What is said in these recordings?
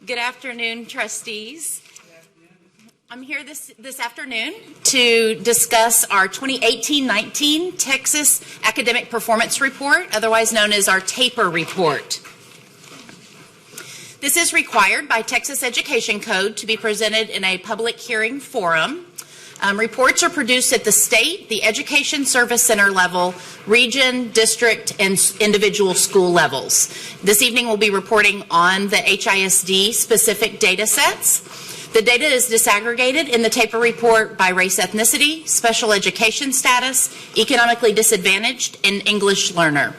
Good afternoon, trustees. I'm here this afternoon to discuss our 2018-19 Texas Academic Performance Report, otherwise known as our TAPER report. This is required by Texas Education Code to be presented in a public hearing forum. Reports are produced at the state, the Education Service Center level, region, district, and individual school levels. This evening we'll be reporting on the HISD specific data sets. The data is disaggregated in the TAPER report by race, ethnicity, special education status, economically disadvantaged, and English learner.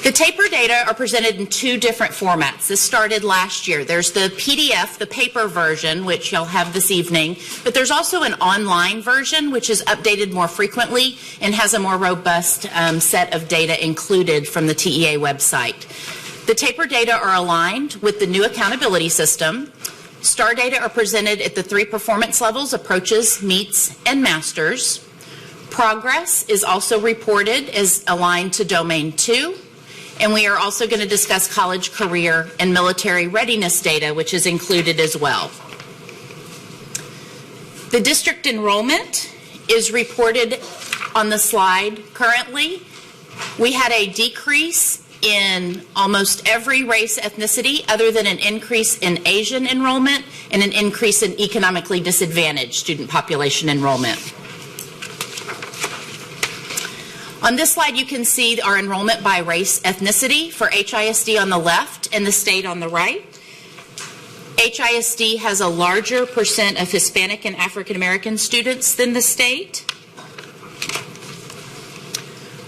The TAPER data are presented in two different formats. This started last year. There's the PDF, the paper version, which you'll have this evening, but there's also an online version, which is updated more frequently and has a more robust set of data included from the TEA website. The TAPER data are aligned with the new accountability system. STAR data are presented at the three performance levels: approaches, meets, and masters. Progress is also reported as aligned to Domain 2. And we are also going to discuss college, career, and military readiness data, which is included as well. The district enrollment is reported on the slide currently. We had a decrease in almost every race ethnicity other than an increase in Asian enrollment and an increase in economically disadvantaged student population enrollment. On this slide, you can see our enrollment by race ethnicity for HISD on the left and the state on the right. HISD has a larger percent of Hispanic and African American students than the state.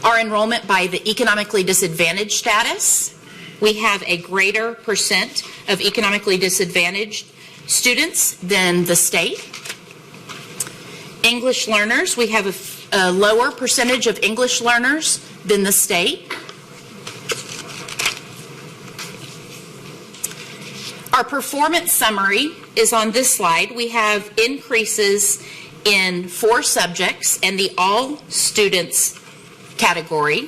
Our enrollment by the economically disadvantaged status, we have a greater percent of economically disadvantaged students than the state. English learners, we have a lower percentage of English learners than the state. Our performance summary is on this slide. We have increases in 4 subjects and the all students category.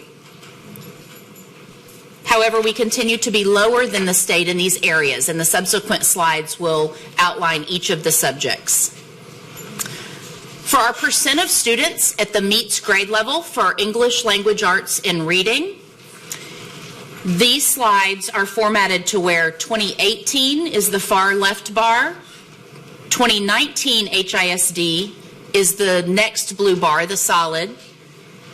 However, we continue to be lower than the state in these areas, and the subsequent slides will outline each of the subjects. For our percent of students at the meets grade level for English, language arts, and reading, these slides are formatted to where 2018 is the far left bar, 2019 HISD is the next blue bar, the solid,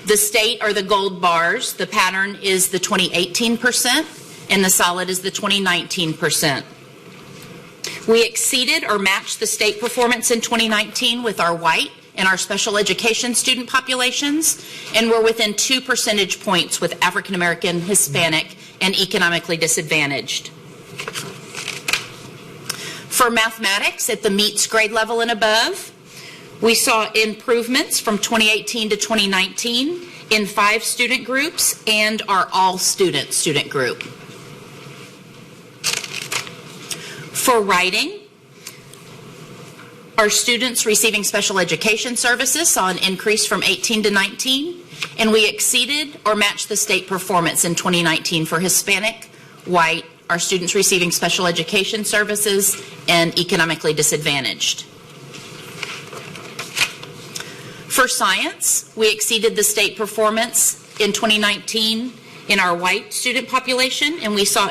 the state are the gold bars, the pattern is the 2018%, and the solid is the 2019%. We exceeded or matched the state performance in 2019 with our white and our special education student populations, and we're within 2 percentage points with African American, Hispanic, and economically disadvantaged. For mathematics at the meets grade level and above, we saw improvements from 2018 to 2019 in 5 student groups and our all student group. For writing, our students receiving special education services saw an increase from 18 to 19, and we exceeded or matched the state performance in 2019 for Hispanic, white, our students receiving special education services, and economically disadvantaged. For science, we exceeded the state performance in 2019 in our white student population, and we saw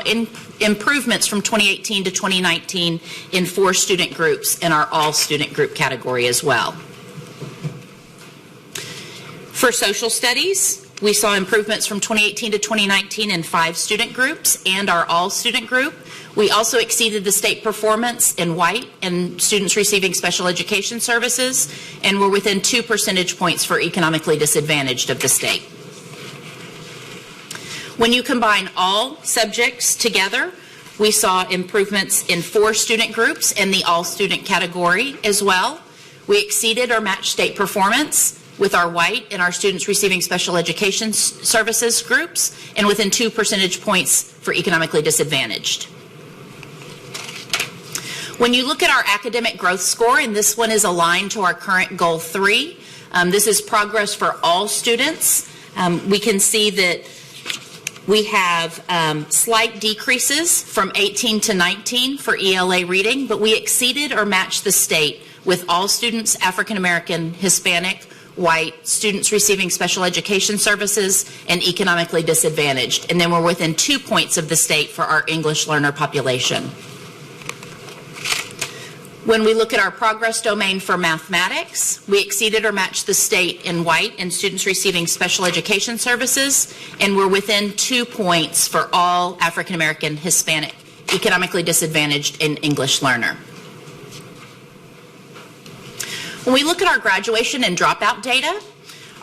improvements from 2018 to 2019 in 4 student groups in our all student group category as well. For social studies, we saw improvements from 2018 to 2019 in 5 student groups and our all student group. We also exceeded the state performance in white and students receiving special education services, and we're within 2 percentage points for economically disadvantaged of the state. When you combine all subjects together, we saw improvements in 4 student groups in the all student category as well. We exceeded or matched state performance with our white and our students receiving special education services groups, and within 2 percentage points for economically disadvantaged. When you look at our academic growth score, and this one is aligned to our current goal 3, this is progress for all students. We can see that We have slight decreases from 18 to 19 for ELA reading, but we exceeded or matched the state with all students, African American, Hispanic, white, students receiving special education services, and economically disadvantaged. And then we're within 2 points of the state for our English learner population. When we look at our progress domain for mathematics, we exceeded or matched the state in white and students receiving special education services, and we're within 2 points for all African American, Hispanic, economically disadvantaged, and English learner. When we look at our graduation and dropout data,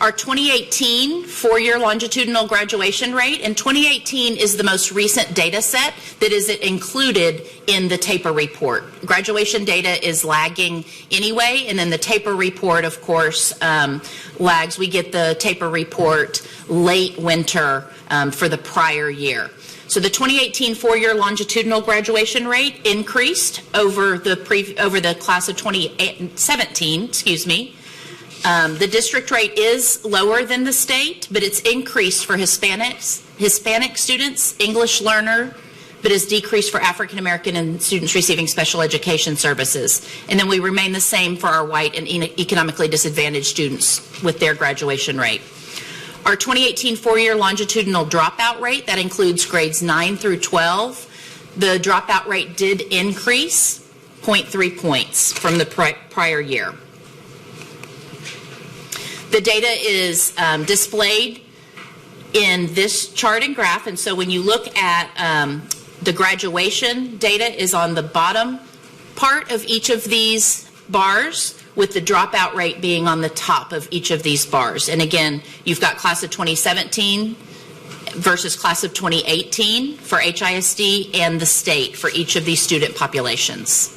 our 2018 four-year longitudinal graduation rate, and 2018 is the most recent data set that is included in the TAPER report. Graduation data is lagging anyway, and then the TAPER report, of course, lags. We get the TAPER report late winter for the prior year. So the 2018 four-year longitudinal graduation rate increased over the class of 2017, The district rate is lower than the state, but it's increased for Hispanic students, English learner, but is decreased for African American and students receiving special education services. And then we remain the same for our white and economically disadvantaged students with their graduation rate. Our 2018 four-year longitudinal dropout rate, that includes grades 9 through 12, the dropout rate did increase 0.3 points from the prior year. The data is displayed in this chart and graph, and so when you look at the graduation data is on the bottom part of each of these bars, with the dropout rate being on the top of each of these bars. And again, you've got class of 2017 versus class of 2018 for HISD and the state for each of these student populations.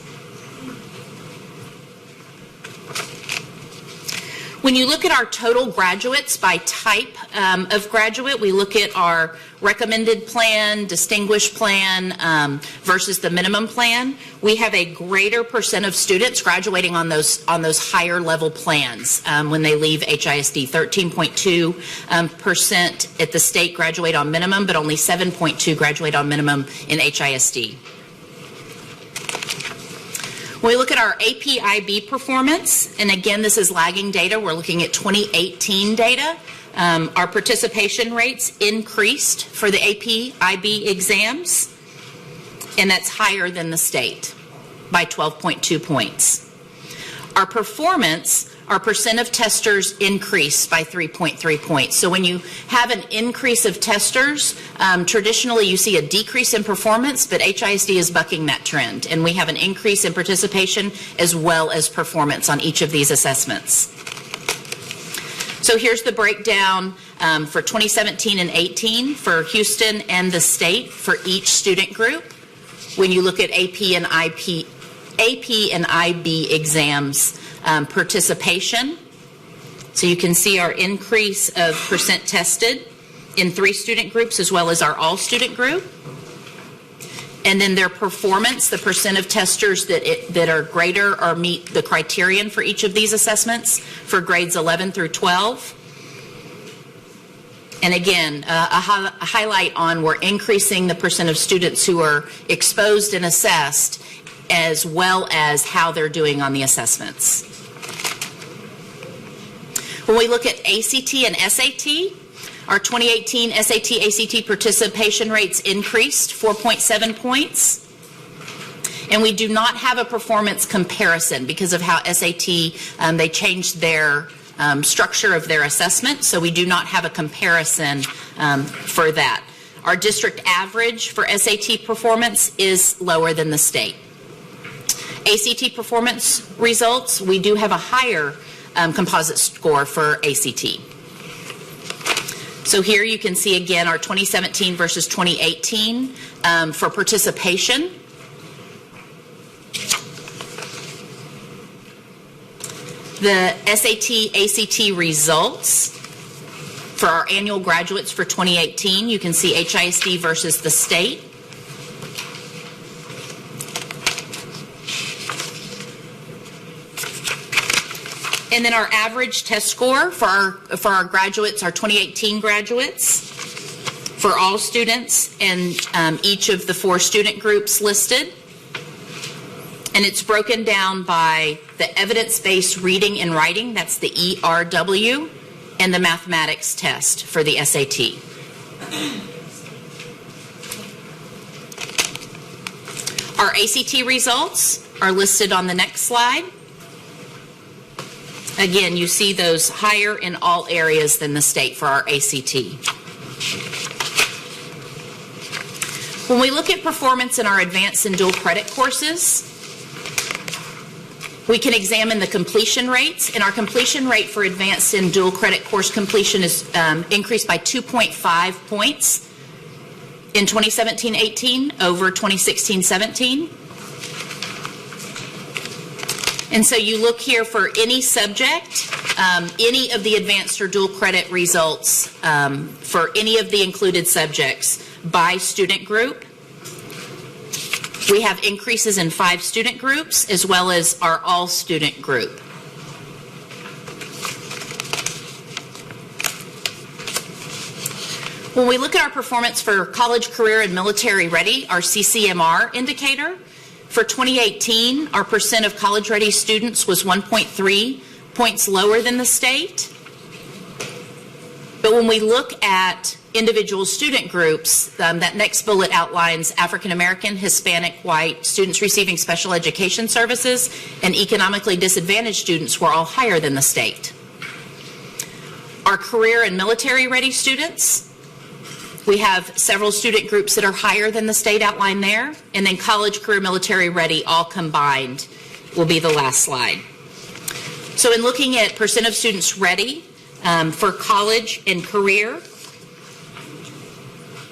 When you look at our total graduates by type of graduate, we look at our recommended plan, distinguished plan versus the minimum plan. We have a greater percent of students graduating on those higher level plans when they leave HISD. 13.2% at the state graduate on minimum, but only 7.2 graduate on minimum in HISD. When we look at our AP-IB performance, and again, this is lagging data. We're looking at 2018 data. Our participation rates increased for the AP-IB exams, and that's higher than the state by 12.2 points. Our performance, our percent of testers increased by 3.3 points. So when you have an increase of testers, traditionally you see a decrease in performance, but HISD is bucking that trend, and we have an increase in participation as well as performance on each of these assessments. So here's the breakdown for 2017 and 18 for Houston and the state for each student group. When you look at AP and IB exams participation, so you can see our increase of percent tested in 3 student groups as well as our all student group. And then their performance, the percent of testers that are greater or meet the criterion for each of these assessments for grades 11 through 12. And again, a highlight on we're increasing the percent of students who are exposed and assessed as well as how they're doing on the assessments. When we look at ACT and SAT, our 2018 SAT, ACT participation rates increased 4.7 points. And we do not have a performance comparison because of how SAT, they changed their structure of their assessment, so we do not have a comparison for that. Our district average for SAT performance is lower than the state. ACT performance results, we do have a higher composite score for ACT. So here you can see again our 2017 versus 2018 for participation. The SAT, ACT results for our annual graduates for 2018, you can see HISD versus the state. And then our average test score for our graduates, our 2018 graduates, for all students in each of the 4 student groups listed. And it's broken down by the evidence-based reading and writing, that's the ERW, and the mathematics test for the SAT. Our ACT results are listed on the next slide. Again, you see those higher in all areas than the state for our ACT. When we look at performance in our advanced and dual credit courses, we can examine the completion rates, and our completion rate for advanced and dual credit course completion is increased by 2.5 points in 2017-18 over 2016-17. And so you look here for any subject, any of the advanced or dual credit results for any of the included subjects by student group. We have increases in 5 student groups as well as our all student group. When we look at our performance for college, career, and military ready, our CCMR indicator, for 2018, our percent of college ready students was 1.3 points lower than the state. But when we look at individual student groups, that next bullet outlines African American, Hispanic, white students receiving special education services, and economically disadvantaged students were all higher than the state. Our career and military ready students, we have several student groups that are higher than the state outlined there, and then college, career, military ready all combined will be the last slide. So in looking at percent of students ready for college and career,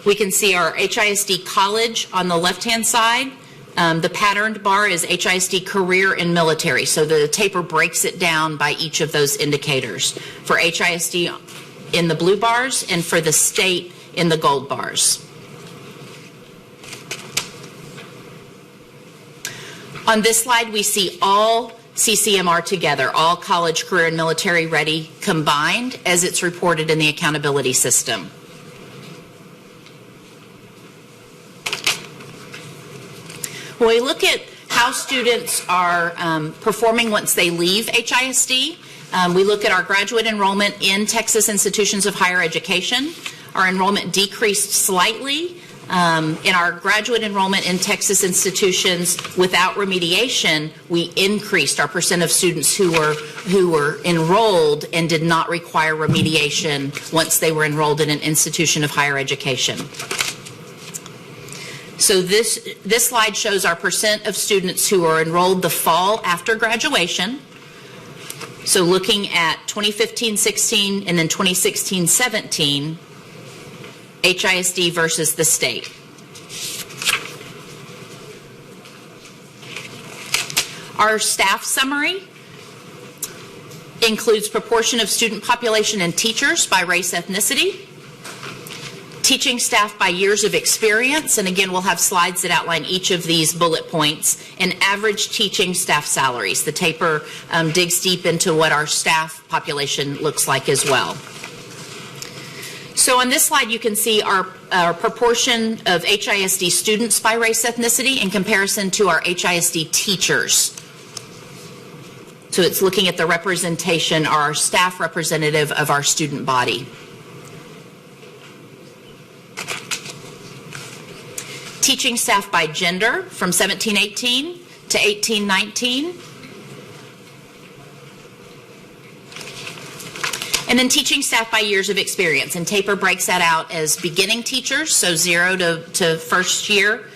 we can see our HISD college on the left-hand side. The patterned bar is HISD career and military, so the taper breaks it down by each of those indicators. For HISD in the blue bars and for the state in the gold bars. On this slide, we see all CCMR together, all college, career, and military ready combined as it's reported in the accountability system. When we look at how students are performing once they leave HISD, we look at our graduate enrollment in Texas institutions of higher education. Our enrollment decreased slightly. In our graduate enrollment in Texas institutions without remediation, we increased our percent of students who were enrolled and did not require remediation once they were enrolled in an institution of higher education. So this slide shows our percent of students who are enrolled the fall after graduation. So looking at 2015-16 and then 2016-17, HISD versus the state. Our staff summary includes proportion of student population and teachers by race, ethnicity, teaching staff by years of experience, and again we'll have slides that outline each of these bullet points, and average teaching staff salaries. The taper digs deep into what our staff population looks like as well. So on this slide you can see our proportion of HISD students by race ethnicity in comparison to our HISD teachers. So it's looking at the representation, our staff representative of our student body. Teaching staff by gender from 17-18 to 18-19. And then teaching staff by years of experience, and taper breaks that out as beginning teachers, so 0 to first year,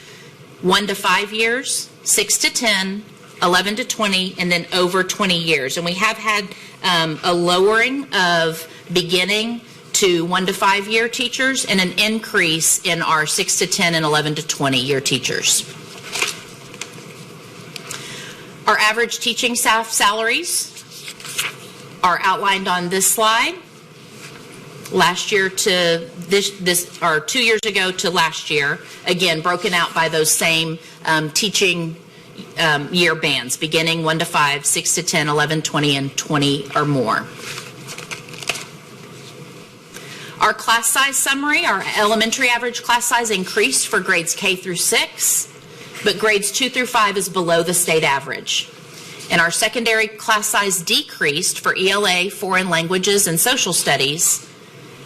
1 to 5 years, 6 to 10, 11 to 20, and then over 20 years. And we have had a lowering of beginning to 1 to 5 year teachers and an increase in our 6 to 10 and 11 to 20 year teachers. Our average teaching staff salaries are outlined on this slide. Last year to this or 2 years ago to last year, again broken out by those same teaching year bands, beginning 1 to 5, 6 to 10, 11, 20, and 20 or more. Our class size summary, our elementary average class size increased for grades K through 6, but grades 2 through 5 is below the state average. And our secondary class size decreased for ELA, foreign languages, and social studies,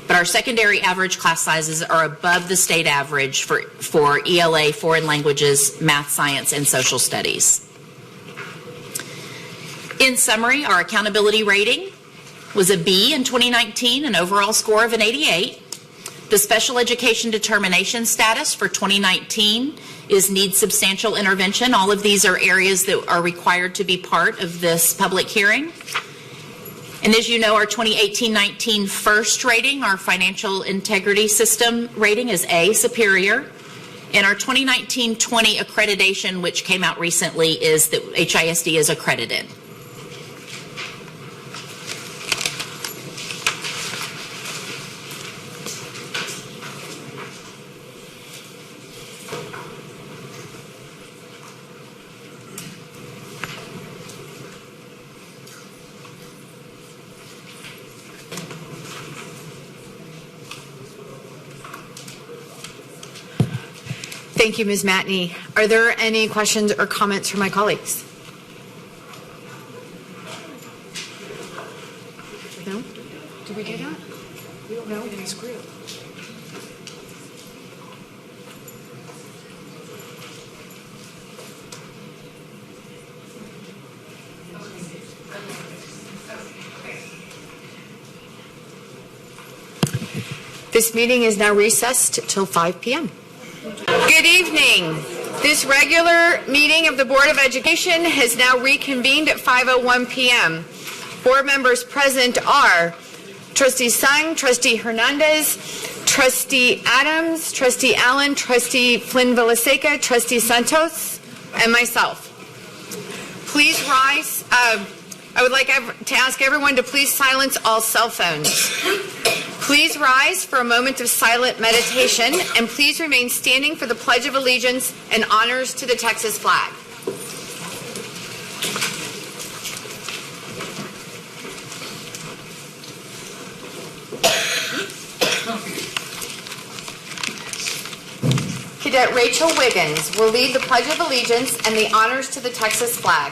but our secondary average class sizes are above the state average for ELA, foreign languages, math, science, and social studies. In summary, our accountability rating was a B in 2019, an overall score of an 88. The special education determination status for 2019 is needs substantial intervention. All of these are areas that are required to be part of this public hearing. And as you know, our 2018-19 FIRST rating, our financial integrity system rating, is A, superior. And our 2019-20 accreditation, which came out recently, is that HISD is accredited. Thank you, Ms. Matney. Are there any questions or comments from my colleagues? No? Did we do that? We don't know. It's great. This meeting is now recessed till 5 p.m. Good evening. This regular meeting of the Board of Education has now reconvened at 5:01 p.m. Board members present are Trustee Sung, Trustee Hernandez, Trustee Adams, Trustee Allen, Trustee Flynn-Villaseca, Trustee Santos, and myself. Please rise. I would like to ask everyone to please silence all cell phones. Please rise for a moment of silent meditation, and please remain standing for the Pledge of Allegiance and honors to the Texas flag. Cadet Rachel Wiggins will lead the Pledge of Allegiance and the honors to the Texas flag.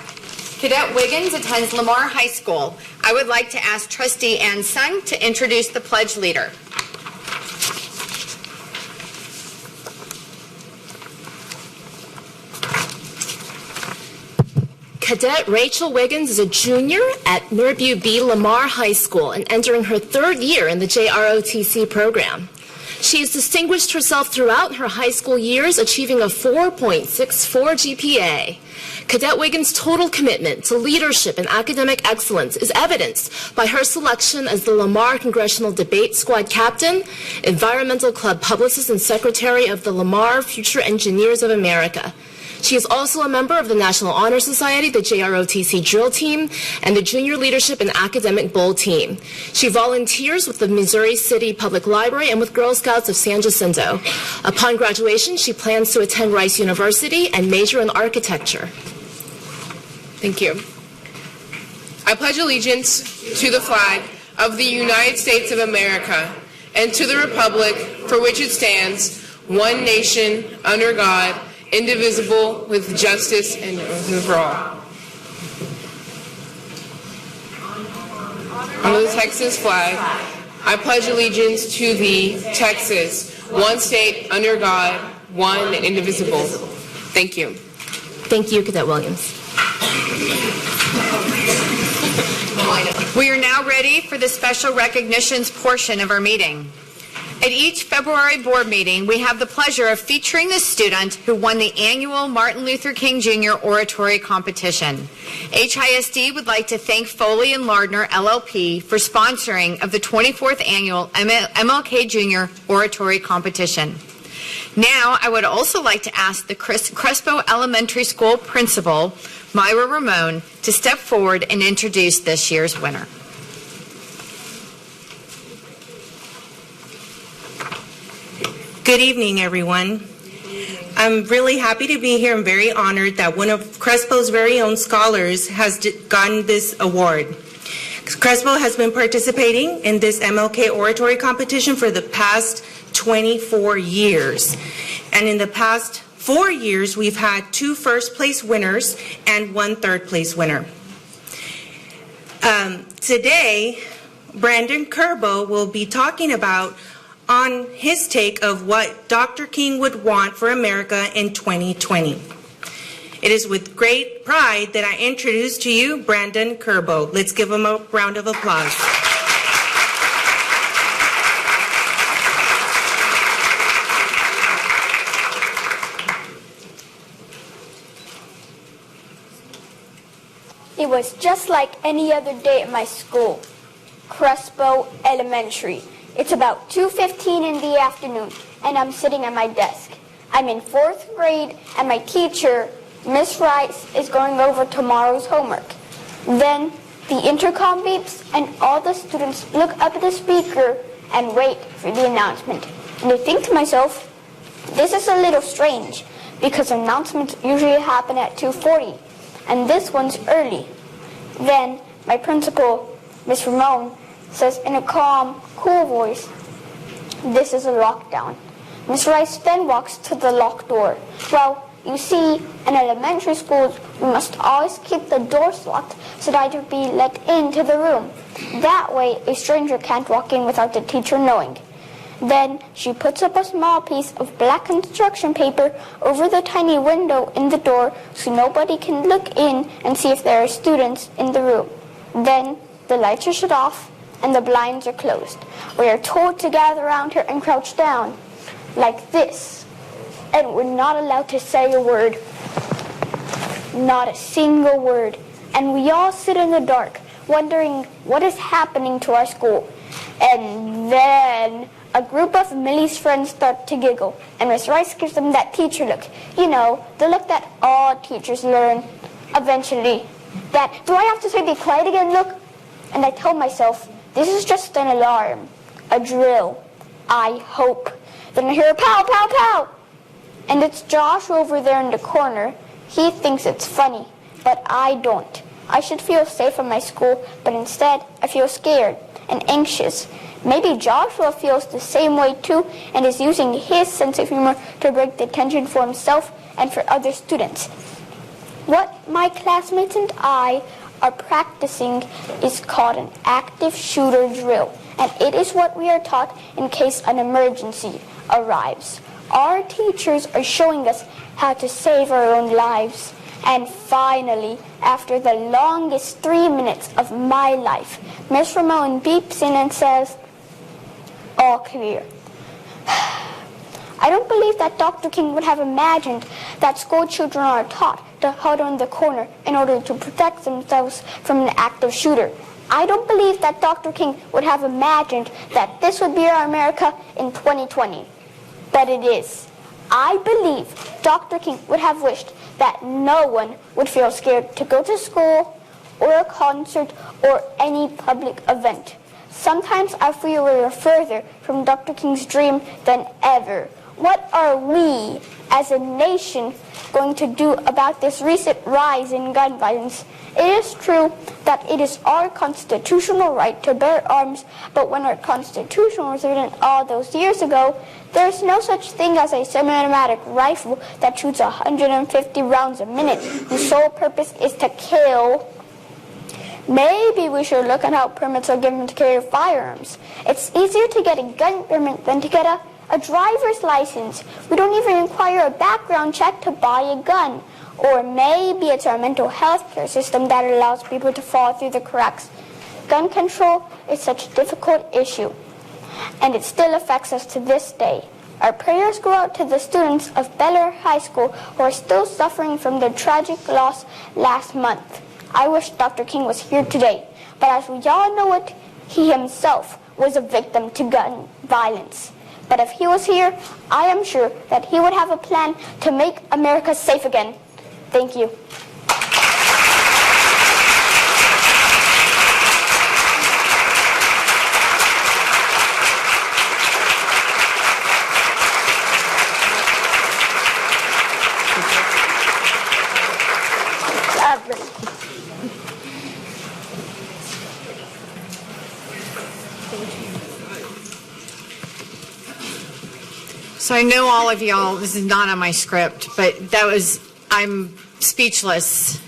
Cadet Wiggins attends Lamar High School. I would like to ask Trustee Ann Sung to introduce the pledge leader. Cadet Rachel Wiggins is a junior at Norview B. Lamar High School and entering her 3rd year in the JROTC program. She has distinguished herself throughout her high school years, achieving a 4.64 GPA. Cadet Wiggins' total commitment to leadership and academic excellence is evidenced by her selection as the Lamar Congressional Debate Squad Captain, Environmental Club Publicist, and Secretary of the Lamar Future Engineers of America. She is also a member of the National Honor Society, the JROTC Drill Team, and the Junior Leadership and Academic Bowl Team. She volunteers with the Missouri City Public Library and with Girl Scouts of San Jacinto. Upon graduation, she plans to attend Rice University and major in architecture. Thank you. I pledge allegiance to the flag of the United States of America and to the republic for which it stands, one nation, under God, indivisible, with justice and for all. Under the Texas flag, I pledge allegiance to thee, Texas, one state, under God, one and indivisible. Thank you. Thank you, Cadet Williams. We are now ready for the special recognitions portion of our meeting. At each February board meeting, we have the pleasure of featuring the student who won the annual Martin Luther King Jr. Oratory Competition. HISD would like to thank Foley and Lardner, LLP, for sponsoring of the 24th annual MLK Jr. Oratory Competition. Now, I would also like to ask the Crespo Elementary School Principal, Myra Ramon, to step forward and introduce this year's winner. Good evening, everyone. I'm really happy to be here and very honored that one of Crespo's very own scholars has gotten this award. Crespo has been participating in this MLK oratory competition for the past 24 years. And in the past 4 years, we've had 2 first-place winners and 1 third-place winner. Today, Brandon Kerbo will be talking about on his take of what Dr. King would want for America in 2020. It is with great pride that I introduce to you Brandon Kerbo. Let's give him a round of applause. It was just like any other day at my school, Crespo Elementary. It's about 2:15 in the afternoon, and I'm sitting at my desk. I'm in 4th grade, and my teacher, Miss Rice, is going over tomorrow's homework. Then the intercom beeps, and all the students look up at the speaker and wait for the announcement. And I think to myself, this is a little strange, because announcements usually happen at 2:40. And this one's early. Then my principal, Miss Ramon, says in a calm, cool voice, "This is a lockdown." Miss Rice then walks to the locked door. Well, you see, in elementary schools, we must always keep the doors locked so that I can be let into the room. That way, a stranger can't walk in without the teacher knowing. Then she puts up a small piece of black construction paper over the tiny window in the door so nobody can look in and see if there are students in the room. Then the lights are shut off and the blinds are closed. We are told to gather around her and crouch down like this. And we're not allowed to say a word. Not a single word. And we all sit in the dark wondering what is happening to our school. And then a group of Millie's friends start to giggle, and Miss Rice gives them that teacher look. You know, the look that all teachers learn eventually. That, do I have to say be quiet again look? And I tell myself, this is just an alarm, a drill, I hope. Then I hear a pow, pow, pow. And it's Josh over there in the corner. He thinks it's funny, but I don't. I should feel safe in my school, but instead I feel scared and anxious. Maybe Joshua feels the same way too and is using his sense of humor to break the tension for himself and for other students. What my classmates and I are practicing is called an active shooter drill, and it is what we are taught in case an emergency arrives. Our teachers are showing us how to save our own lives. And finally, after the longest 3 minutes of my life, Miss Ramon beeps in and says, "All clear." I don't believe that Dr. King would have imagined that school children are taught to huddle in the corner in order to protect themselves from an active shooter. I don't believe that Dr. King would have imagined that this would be our America in 2020. But it is. I believe Dr. King would have wished that no one would feel scared to go to school or a concert or any public event. Sometimes I feel we are further from Dr. King's dream than ever. What are we, as a nation, going to do about this recent rise in gun violence? It is true that it is our constitutional right to bear arms, but when our Constitution was written all those years ago, there is no such thing as a semi-automatic rifle that shoots 150 rounds a minute, whose sole purpose is to kill. Maybe we should look at how permits are given to carry firearms. It's easier to get a gun permit than to get a driver's license. We don't even require a background check to buy a gun. Or maybe it's our mental health care system that allows people to fall through the cracks. Gun control is such a difficult issue, and it still affects us to this day. Our prayers go out to the students of Bel Air High School who are still suffering from the tragic loss last month. I wish Dr. King was here today, but as we all know it, he himself was a victim to gun violence. But if he was here, I am sure that he would have a plan to make America safe again. Thank you. So I know all of y'all, this is not on my script, but I'm speechless.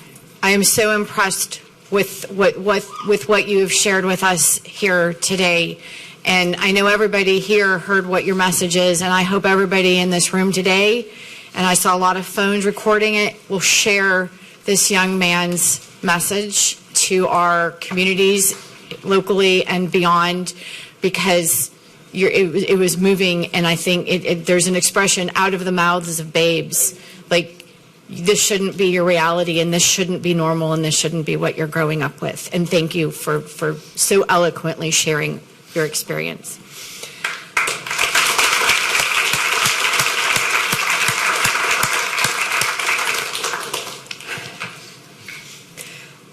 I am so impressed with what you have shared with us here today. And I know everybody here heard what your message is, and I hope everybody in this room today, and I saw a lot of phones recording it, will share this young man's message to our communities locally and beyond, because it was moving, and I think there's an expression, out of the mouths of babes. Like, this shouldn't be your reality, and this shouldn't be normal, and this shouldn't be what you're growing up with. And thank you for so eloquently sharing your experience.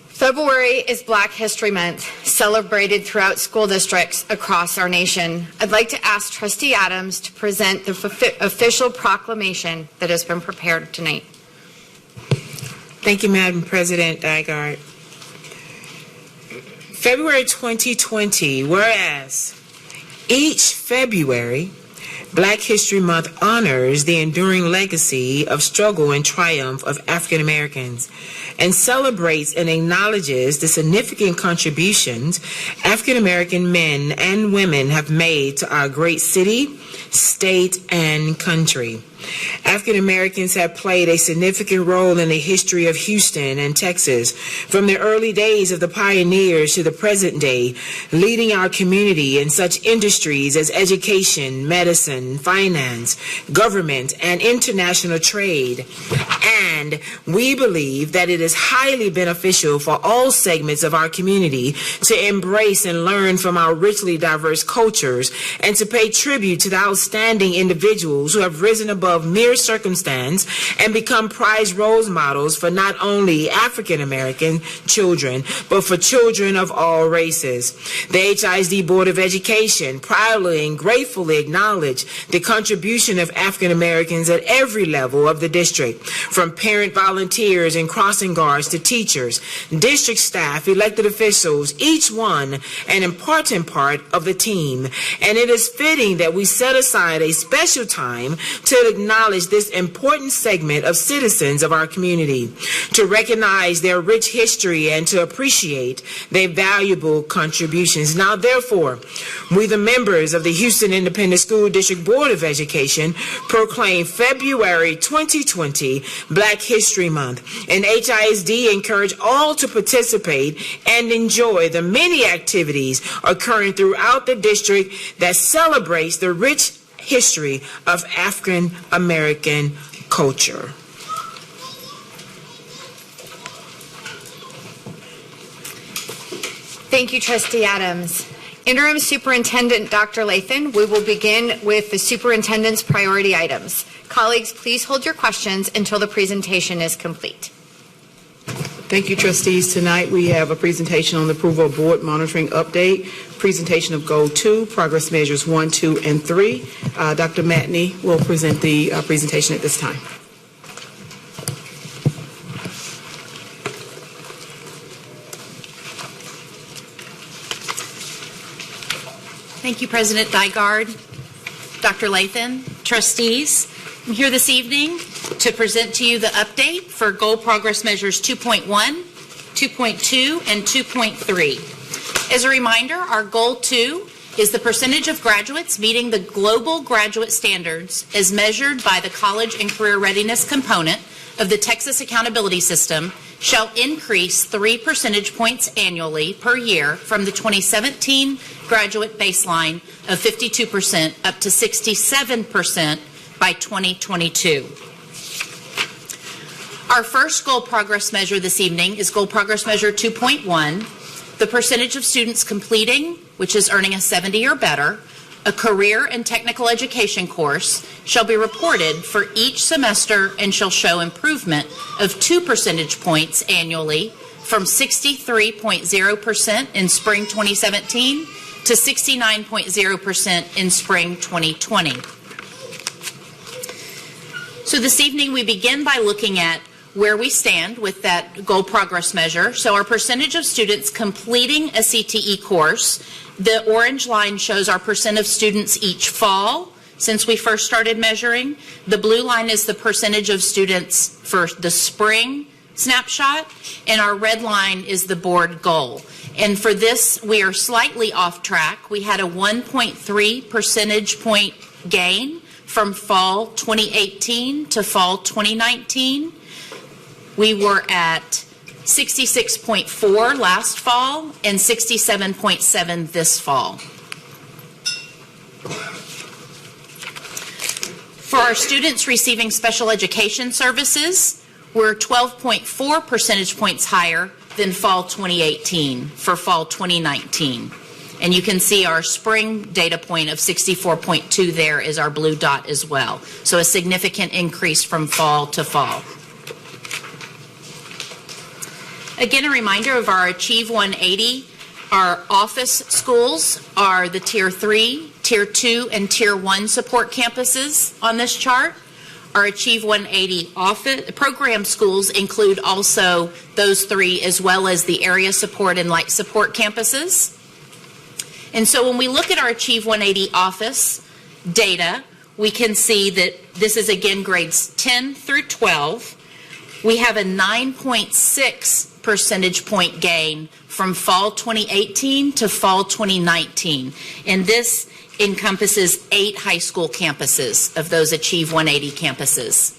February is Black History Month, celebrated throughout school districts across our nation. I'd like to ask Trustee Adams to present the official proclamation that has been prepared tonight. Thank you, Madam President Dygard. February 2020, whereas each February, Black History Month honors the enduring legacy of struggle and triumph of African Americans and celebrates and acknowledges the significant contributions African American men and women have made to our great city, state, and country. African Americans have played a significant role in the history of Houston and Texas, from the early days of the pioneers to the present day, leading our community in such industries as education, medicine, finance, government, and international trade. And we believe that it is highly beneficial for all segments of our community to embrace and learn from our richly diverse cultures and to pay tribute to the outstanding individuals who have risen above mere circumstance and become prized role models for not only African American children, but for children of all races. The HISD Board of Education proudly and gratefully acknowledge the contribution of African Americans at every level of the district, from parent volunteers and crossing guards to teachers, district staff, elected officials, each one an important part of the team. And it is fitting that we set aside a special time to acknowledge this important segment of citizens of our community, to recognize their rich history and to appreciate their valuable contributions. Now, therefore, we, the members of the Houston Independent School District Board of Education, proclaim February 2020 Black History Month, and HISD encourage all to participate and enjoy the many activities occurring throughout the district that celebrates the rich history of African American culture. Thank you, Trustee Adams. Interim Superintendent Dr. Lathan, we will begin with the superintendent's priority items. Colleagues, please hold your questions until the presentation is complete. Thank you, trustees. Tonight we have a presentation on the approval of board monitoring update, presentation of Goal 2, progress measures 1, 2, and 3. Dr. Matney will present the presentation at this time. Thank you, President Dygard, Dr. Lathan, trustees. I'm here this evening to present to you the update for Goal Progress Measures 2.1, 2.2, and 2.3. As a reminder, our Goal 2 is the percentage of graduates meeting the global graduate standards as measured by the College and Career Readiness component of the Texas Accountability System shall increase 3 percentage points annually per year from the 2017 graduate baseline of 52% up to 67% by 2022. Our first goal progress measure this evening is Goal Progress Measure 2.1, the percentage of students completing, which is earning a 70 or better, a career and technical education course shall be reported for each semester and shall show improvement of 2 percentage points annually from 63.0% in spring 2017 to 69.0% in spring 2020. So this evening we begin by looking at where we stand with that goal progress measure. So our percentage of students completing a CTE course, the orange line shows our percent of students each fall, since we first started measuring. The blue line is the percentage of students for the spring snapshot, and our red line is the board goal. And for this, we are slightly off track. We had a 1.3 percentage point gain from fall 2018 to fall 2019. We were at 66.4 last fall and 67.7 this fall. For our students receiving special education services, we're 12.4 percentage points higher than fall 2018 for fall 2019. And you can see our spring data point of 64.2 there is our blue dot as well. So a significant increase from fall to fall. Again, a reminder of our Achieve 180. Our office schools are the Tier 3, Tier 2, and Tier 1 support campuses on this chart. Our Achieve 180 office program schools include also those three, as well as the area support and light support campuses. And so when we look at our Achieve 180 office data, we can see that this is again grades 10 through 12. We have a 9.6 percentage point gain from fall 2018 to fall 2019. And this encompasses 8 high school campuses of those Achieve 180 campuses.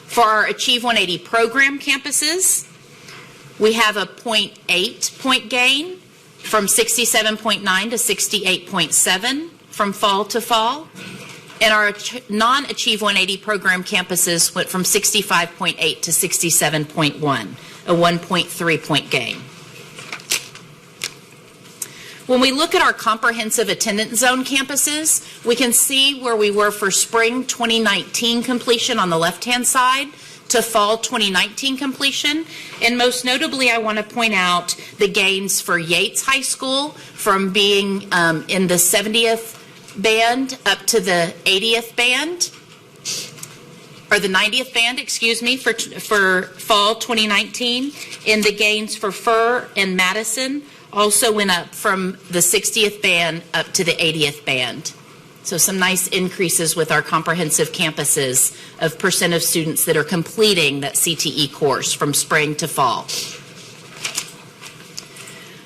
For our Achieve 180 program campuses, we have a 0.8 point gain from 67.9 to 68.7 from fall to fall. And our non-Achieve 180 program campuses went from 65.8 to 67.1, a 1.3 point gain. When we look at our comprehensive attendance zone campuses, we can see where we were for spring 2019 completion on the left-hand side to fall 2019 completion. And most notably, I want to point out the gains for Yates High School from being in the 70th band up to the 80th band, or the 90th band, excuse me, for fall 2019. And the gains for Furr and Madison also went up from the 60th band up to the 80th band. So some nice increases with our comprehensive campuses of percent of students that are completing that CTE course from spring to fall.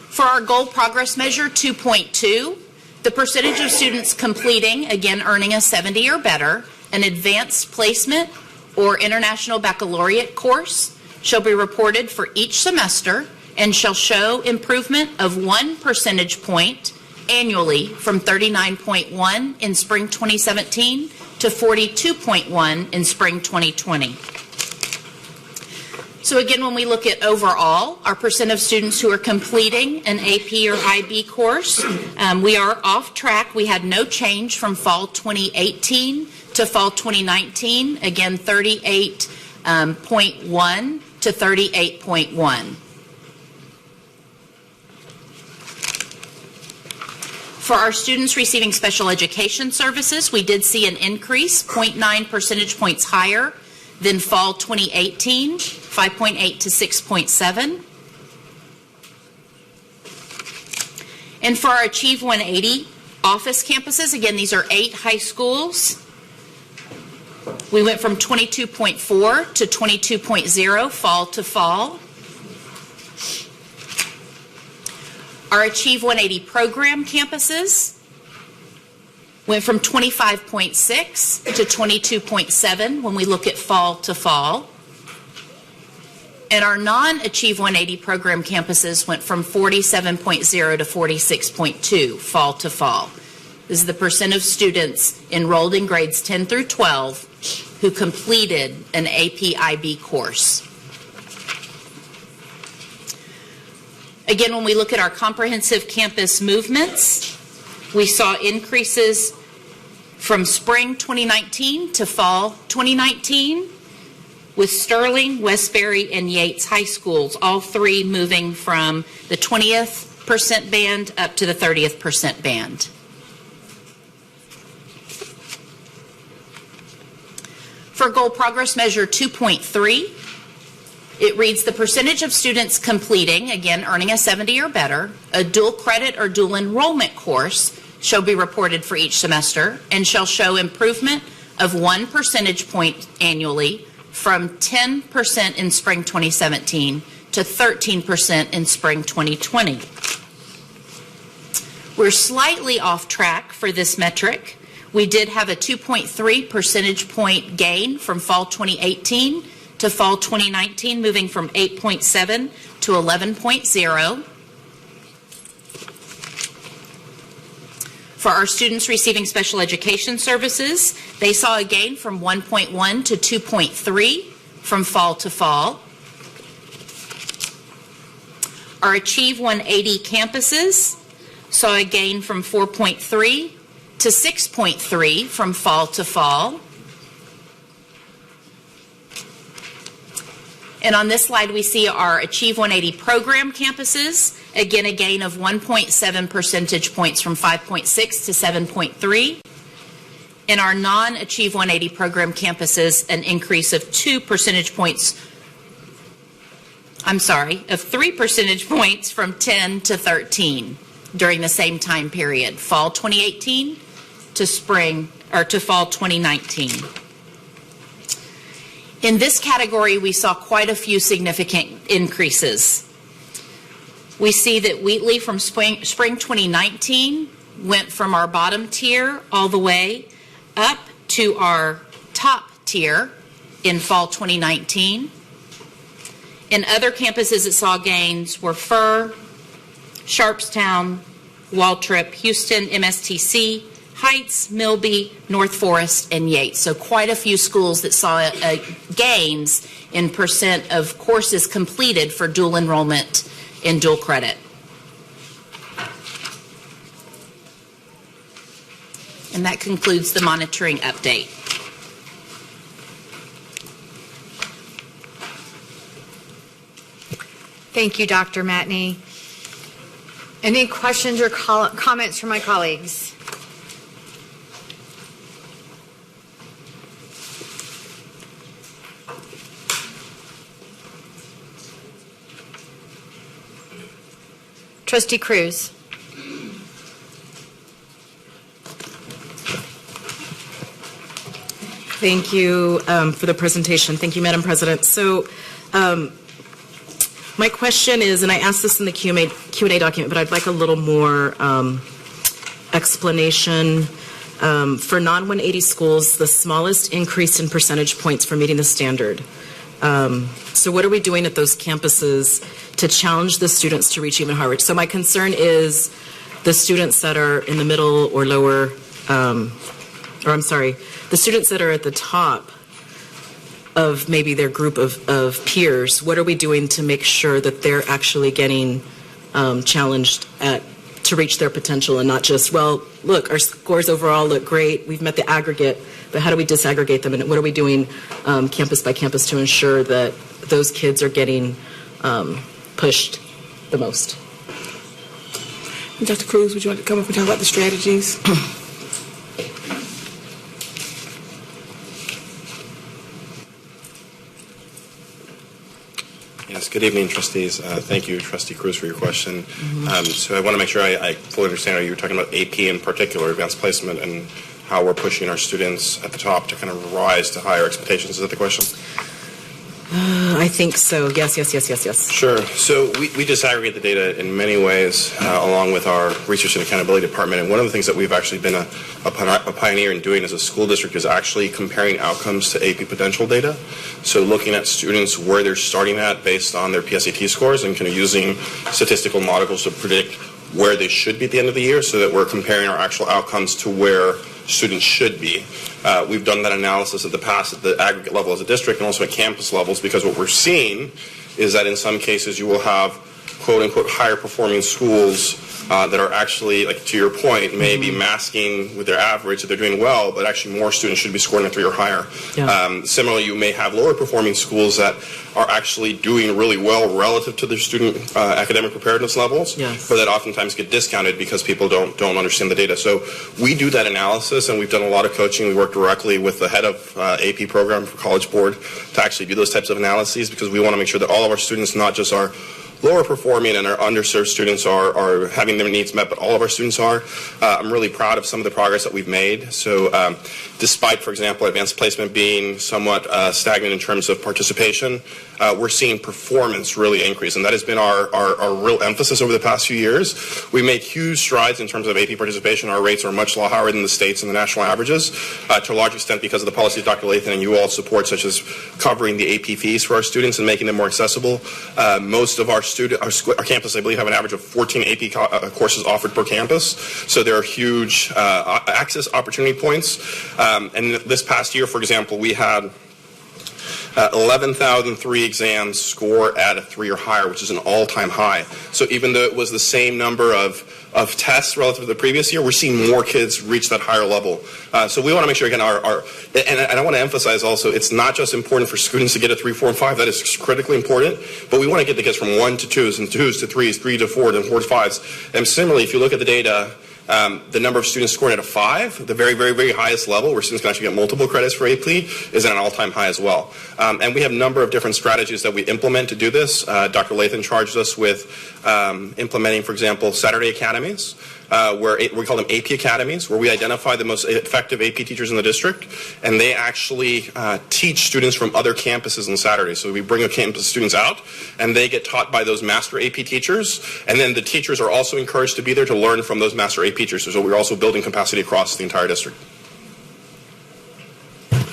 For our goal progress measure 2.2, the percentage of students completing, again earning a 70 or better, an advanced placement or international baccalaureate course shall be reported for each semester and shall show improvement of 1 percentage point annually from 39.1 in spring 2017 to 42.1 in spring 2020. So again, when we look at overall, our percent of students who are completing an AP or IB course, we are off track. We had no change from fall 2018 to fall 2019. Again, 38.1 to 38.1. For our students receiving special education services, we did see an increase, 0.9 percentage points higher than fall 2018, 5.8 to 6.7. And for our Achieve 180 office campuses, again, these are 8 high schools. We went from 22.4 to 22.0 fall to fall. Our Achieve 180 program campuses went from 25.6 to 22.7 when we look at fall to fall. And our non-Achieve 180 program campuses went from 47.0 to 46.2 fall to fall. This is the percent of students enrolled in grades 10 through 12 who completed an AP IB course. Again, when we look at our comprehensive campus movements, we saw increases from spring 2019 to fall 2019 with Sterling, Westbury, and Yates High Schools, all three moving from the 20th percent band up to the 30th percent band. For goal progress measure 2.3, it reads the percentage of students completing, again, earning a 70 or better, a dual credit or dual enrollment course shall be reported for each semester and shall show improvement of 1 percentage point annually from 10% in spring 2017 to 13% in spring 2020. We're slightly off track for this metric. We did have a 2.3 percentage point gain from fall 2018 to fall 2019, moving from 8.7 to 11.0. For our students receiving special education services, they saw a gain from 1.1 to 2.3 from fall to fall. Our Achieve 180 campuses saw a gain from 4.3 to 6.3 from fall to fall. And on this slide, we see our Achieve 180 program campuses, again, a gain of 1.7 percentage points from 5.6 to 7.3. In our non-Achieve 180 program campuses, an increase of 3 percentage points from 10 to 13 during the same time period, fall 2018 to fall 2019. In this category, we saw quite a few significant increases. We see that Wheatley from spring 2019 went from our bottom tier all the way up to our top tier in fall 2019. In other campuses that saw gains were Furr, Sharpstown, Waltrip, Houston, MSTC, Heights, Milby, North Forest, and Yates. So quite a few schools that saw gains in percent of courses completed for dual enrollment in dual credit. And that concludes the monitoring update. Thank you, Dr. Matney. Any questions or comments from my colleagues? Trustee Cruz. Thank you for the presentation. Thank you, Madam President. So my question is, and I asked this in the Q&A document, but I'd like a little more explanation. For non-180 schools, the smallest increase in percentage points for meeting the standard. So what are we doing at those campuses to challenge the students to reach even higher? So my concern is the students that are in the middle or lower, the students that are at the top of maybe their group of peers. What are we doing to make sure that they're actually getting challenged to reach their potential and not just, well, look, our scores overall look great, we've met the aggregate, but how do we disaggregate them, and what are we doing campus by campus to ensure that those kids are getting pushed the most? Dr. Cruz, would you like to come up and talk about the strategies? Yes, good evening, trustees. Thank you, Trustee Cruz, for your question. So I want to make sure I fully understand. Are you talking about AP in particular, advanced placement, and how we're pushing our students at the top to kind of rise to higher expectations? Is that the question? I think so. Yes. Sure. So we disaggregate the data in many ways along with our Research and Accountability Department. And one of the things that we've actually been a pioneer in doing as a school district is actually comparing outcomes to AP potential data. So looking at students where they're starting at based on their PSAT scores and kind of using statistical models to predict where they should be at the end of the year so that we're comparing our actual outcomes to where students should be. We've done that analysis in the past at the aggregate level as a district and also at campus levels, because what we're seeing is that in some cases you will have quote-unquote higher performing schools that are actually, like to your point, maybe masking with their average that they're doing well, but actually more students should be scoring a 3 or higher. Yeah. Similarly, you may have lower performing schools that are actually doing really well relative to their student academic preparedness levels, yes, but that oftentimes get discounted because people don't understand the data. So we do that analysis, and we've done a lot of coaching. We work directly with the head of AP program for College Board to actually do those types of analyses, because we want to make sure that all of our students not just are lower performing and our underserved students are having their needs met, but all of our students are. I'm really proud of some of the progress that we've made. So despite, for example, advanced placement being somewhat stagnant in terms of participation, we're seeing performance really increase, and that has been our real emphasis over the past few years. We made huge strides in terms of AP participation. Our rates are much higher than the states and the national averages, to a large extent because of the policies Dr. Lathan and you all support, such as covering the AP fees for our students and making them more accessible. Most of our campuses, I believe, have an average of 14 AP courses offered per campus, so there are huge access opportunity points. And this past year, for example, we had 11,003 exams score at a 3 or higher, which is an all-time high. So even though it was the same number of tests relative to the previous year, we're seeing more kids reach that higher level. So we want to make sure, again, and I want to emphasize also, it's not just important for students to get a 3, 4, and 5. That is critically important, but we want to get the kids from 1 to 2s, and 2s to 3s, 3 to 4, then 4 to 5s. And similarly, if you look at the data, the number of students scoring at a 5, the very, very, very highest level, where students can actually get multiple credits for AP, is at an all-time high as well. And we have a number of different strategies that we implement to do this. Dr. Lathan charged us with implementing, for example, Saturday academies, where we call them AP academies, where we identify the most effective AP teachers in the district, and they actually teach students from other campuses on Saturdays. So we bring a campus students out, and they get taught by those master AP teachers, and then the teachers are also encouraged to be there to learn from those master AP teachers. So we're also building capacity across the entire district.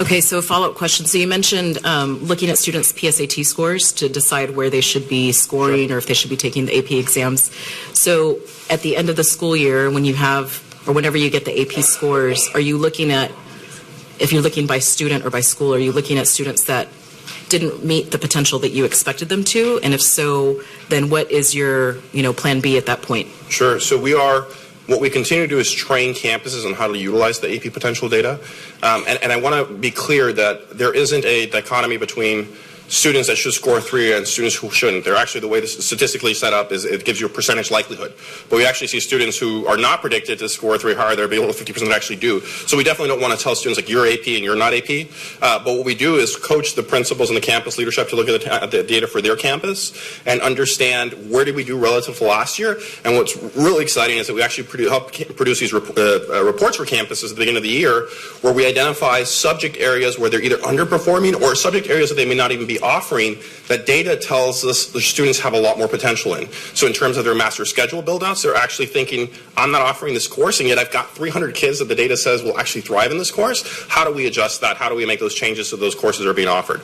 Okay, so a follow-up question. So you mentioned looking at students' PSAT scores to decide where they should be scoring, sure, or if they should be taking the AP exams. So at the end of the school year, when you have, or whenever you get the AP scores, are you looking at, if you're looking by student or by school, are you looking at students that didn't meet the potential that you expected them to? And if so, then what is your, plan B at that point? Sure. So what we continue to do is train campuses on how to utilize the AP potential data. And I want to be clear that there isn't a dichotomy between students that should score 3 and students who shouldn't. They're actually, the way this is statistically set up is it gives you a percentage likelihood. But we actually see students who are not predicted to score 3 higher, they're below 50% that actually do. So we definitely don't want to tell students like you're AP and you're not AP. But what we do is coach the principals and the campus leadership to look at the data for their campus and understand where did we do relative to last year. And what's really exciting is that we actually help produce these reports for campuses at the beginning of the year where we identify subject areas where they're either underperforming or subject areas that they may not even be offering that data tells us the students have a lot more potential in. So in terms of their master schedule build-outs, they're actually thinking, I'm not offering this course, and yet I've got 300 kids that the data says will actually thrive in this course. How do we adjust that? How do we make those changes so those courses are being offered?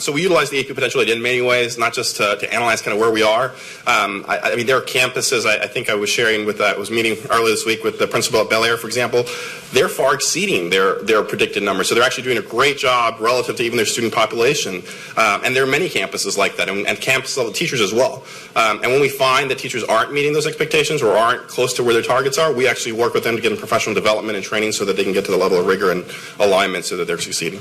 So we utilize the AP potential data in many ways, not just to analyze kind of where we are. I mean, there are campuses, I think I was sharing with, I was meeting earlier this week with the principal at Bel Air, for example. They're far exceeding their predicted numbers. So they're actually doing a great job relative to even their student population. And there are many campuses like that, and campus level teachers as well. And when we find that teachers aren't meeting those expectations or aren't close to where their targets are, we actually work with them to get them professional development and training so that they can get to the level of rigor and alignment so that they're succeeding.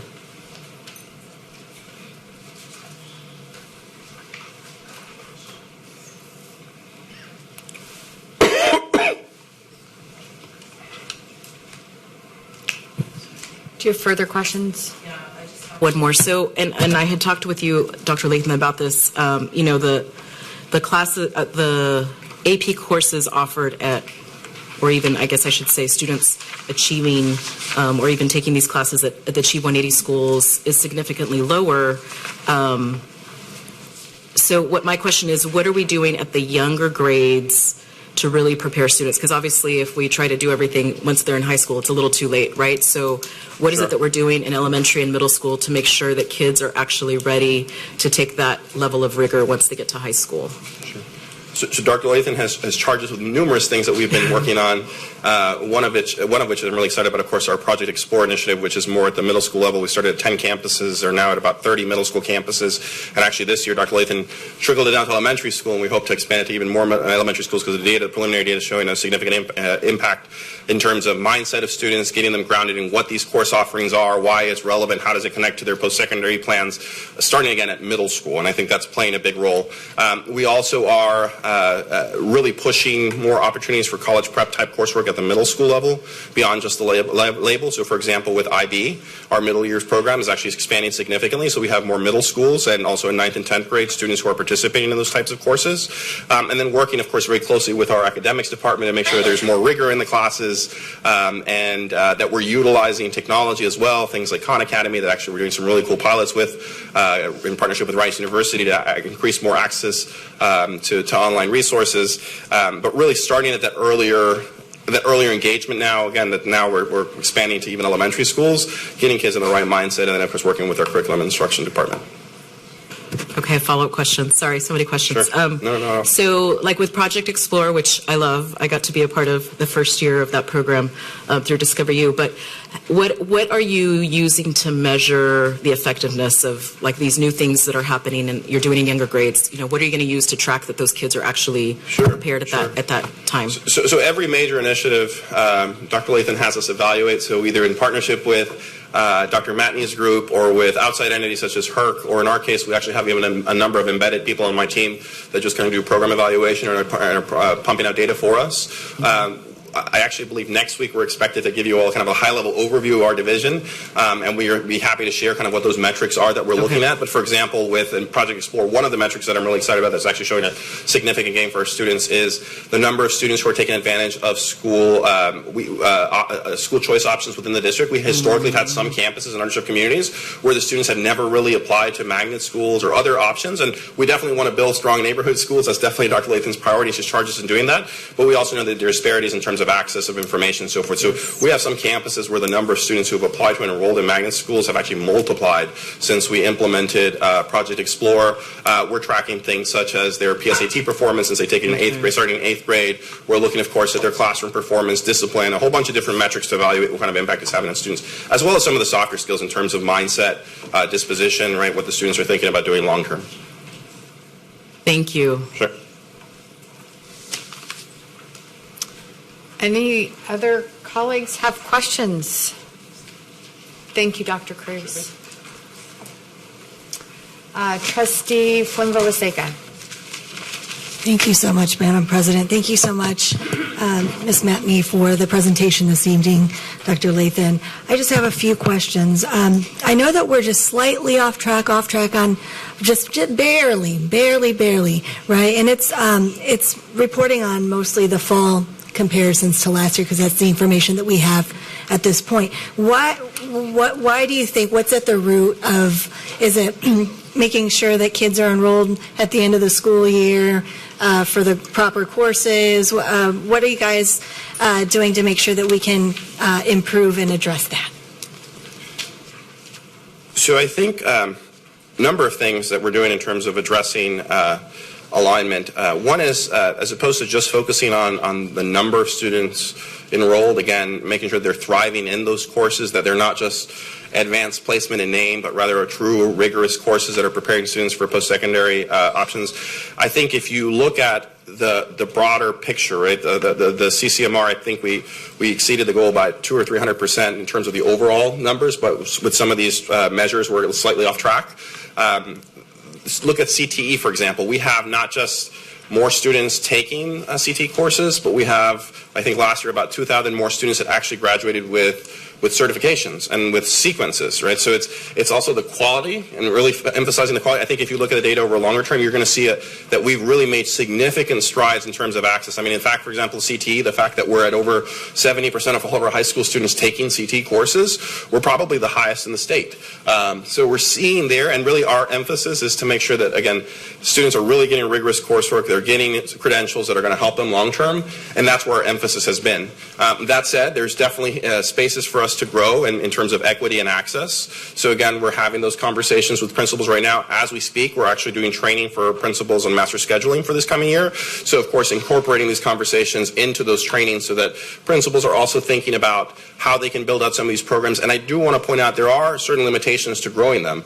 Do you have further questions? Yeah, I just have one more. So, and I had talked with you, Dr. Lathan, about this. The classes, the AP courses offered at, or even I guess I should say, students achieving, or even taking these classes at the Achieve 180 schools is significantly lower. So, what my question is, what are we doing at the younger grades to really prepare students? Because obviously if we try to do everything once they're in high school, it's a little too late, right? So what is it that we're doing in elementary and middle school to make sure that kids are actually ready to take that level of rigor once they get to high school? Sure. So Dr. Lathan has charged us with numerous things that we've been working on, one of which I'm really excited about, of course, our Project Explore initiative, which is more at the middle school level. We started at 10 campuses, are now at about 30 middle school campuses, and actually this year Dr. Lathan trickled it down to elementary school, and we hope to expand it to even more elementary schools because the preliminary data is showing a significant impact in terms of mindset of students, getting them grounded in what these course offerings are, why it's relevant, how does it connect to their post-secondary plans, starting again at middle school, and I think that's playing a big role. We also are really pushing more opportunities for college prep type coursework at the middle school level beyond just the label. So for example, with IB, our middle years program is actually expanding significantly. So we have more middle schools and also in 9th and 10th grade students who are participating in those types of courses. And then working, of course, very closely with our academics department to make sure there's more rigor in the classes and that we're utilizing technology as well, things like Khan Academy that actually we're doing some really cool pilots with in partnership with Rice University to increase more access to online resources, but really starting at that earlier engagement now, again, that now we're expanding to even elementary schools, getting kids in the right mindset, and then, of course, working with our curriculum and instruction department. Okay, follow-up questions. Sorry, so many questions. Sure. No. So, like with Project Explore, which I love, I got to be a part of the first year of that program through Discover U, but what are you using to measure the effectiveness of like these new things that are happening and you're doing in younger grades? You know, what are you going to use to track that those kids are actually prepared at that time? So every major initiative, Dr. Lathan has us evaluate, so either in partnership with Dr. Matney's group or with outside entities such as HERC, or in our case, we actually have even a number of embedded people on my team that just kind of do program evaluation and are pumping out data for us. I actually believe next week we're expected to give you all kind of a high-level overview of our division, and we'll be happy to share kind of what those metrics are that we're looking at. But for example, with Project Explore, one of the metrics that I'm really excited about that's actually showing a significant gain for our students is the number of students who are taking advantage of school choice options within the district. We historically have had some campuses and underserved communities where the students had never really applied to magnet schools or other options, and we definitely want to build strong neighborhood schools. That's definitely Dr. Lathan's priority. She's charged us in doing that. But we also know that there are disparities in terms of access of information and so forth. So we have some campuses where the number of students who have applied to and enrolled in magnet schools have actually multiplied since we implemented Project Explore. We're tracking things such as their PSAT performance since they take it in 8th grade, starting in 8th grade. We're looking, of course, at their classroom performance, discipline, a whole bunch of different metrics to evaluate what kind of impact it's having on students, as well as some of the softer skills in terms of mindset, disposition, right, what the students are thinking about doing long term. Thank you. Sure. Any other colleagues have questions? Thank you, Dr. Cruz. Trustee Fuenvilleseca. Thank you so much, Madam President. Thank you so much, Ms. Matney, for the presentation this evening, Dr. Lathan. I just have a few questions. I know that we're just slightly off track on just barely, right? And it's reporting on mostly the fall comparisons to last year because that's the information that we have at this point. Why do you think, what's at the root of, is it making sure that kids are enrolled at the end of the school year for the proper courses? What are you guys doing to make sure that we can improve and address that? So I think a number of things that we're doing in terms of addressing alignment. One is, as opposed to just focusing on the number of students enrolled, again, making sure they're thriving in those courses, that they're not just advanced placement in name, but rather a true rigorous courses that are preparing students for post-secondary options. I think if you look at the broader picture, right, the CCMR, I think we exceeded the goal by 200 or 300% in terms of the overall numbers, but with some of these measures, we're slightly off track. Look at CTE, for example. We have not just more students taking CTE courses, but we have, I think last year, about 2,000 more students that actually graduated with certifications and with sequences, right? So it's also the quality and really emphasizing the quality. I think if you look at the data over a longer term, you're going to see that we've really made significant strides in terms of access. I mean, in fact, for example, CTE, the fact that we're at over 70% of all of our high school students taking CTE courses, we're probably the highest in the state. So we're seeing there, and really our emphasis is to make sure that, again, students are really getting rigorous coursework, they're getting credentials that are going to help them long term, and that's where our emphasis has been. That said, there's definitely spaces for us to grow in terms of equity and access. So again, we're having those conversations with principals right now. As we speak, we're actually doing training for principals on master scheduling for this coming year. So of course, incorporating these conversations into those trainings so that principals are also thinking about how they can build out some of these programs. And I do want to point out there are certain limitations to growing them.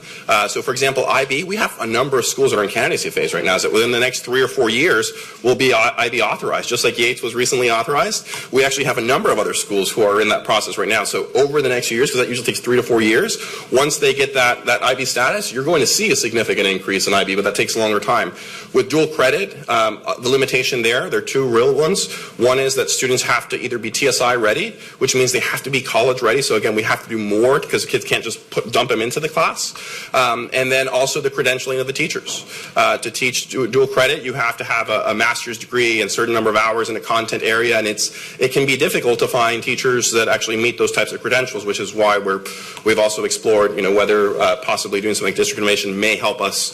So for example, IB, we have a number of schools that are in candidacy phase right now. So within the next 3 or 4 years, will be IB authorized. Just like Yates was recently authorized, we actually have a number of other schools who are in that process right now. So over the next few years, because that usually takes 3 to 4 years, once they get that IB status, you're going to see a significant increase in IB, but that takes a longer time. With dual credit, the limitation there are two real ones. One is that students have to either be TSI ready, which means they have to be college ready. So again, we have to do more because kids can't just dump them into the class. And then also the credentialing of the teachers. To teach dual credit, you have to have a master's degree and a certain number of hours in a content area, and it can be difficult to find teachers that actually meet those types of credentials, which is why we've also explored, whether possibly doing something like district innovation may help us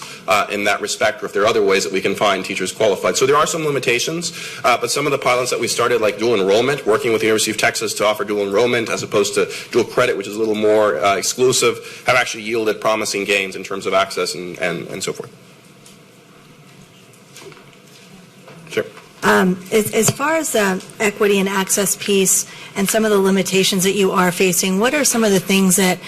in that respect, or if there are other ways that we can find teachers qualified. So there are some limitations, but some of the pilots that we started, like dual enrollment, working with the University of Texas to offer dual enrollment as opposed to dual credit, which is a little more exclusive, have actually yielded promising gains in terms of access and so forth. Sure. As far as the equity and access piece and some of the limitations that you are facing, what are some of the things that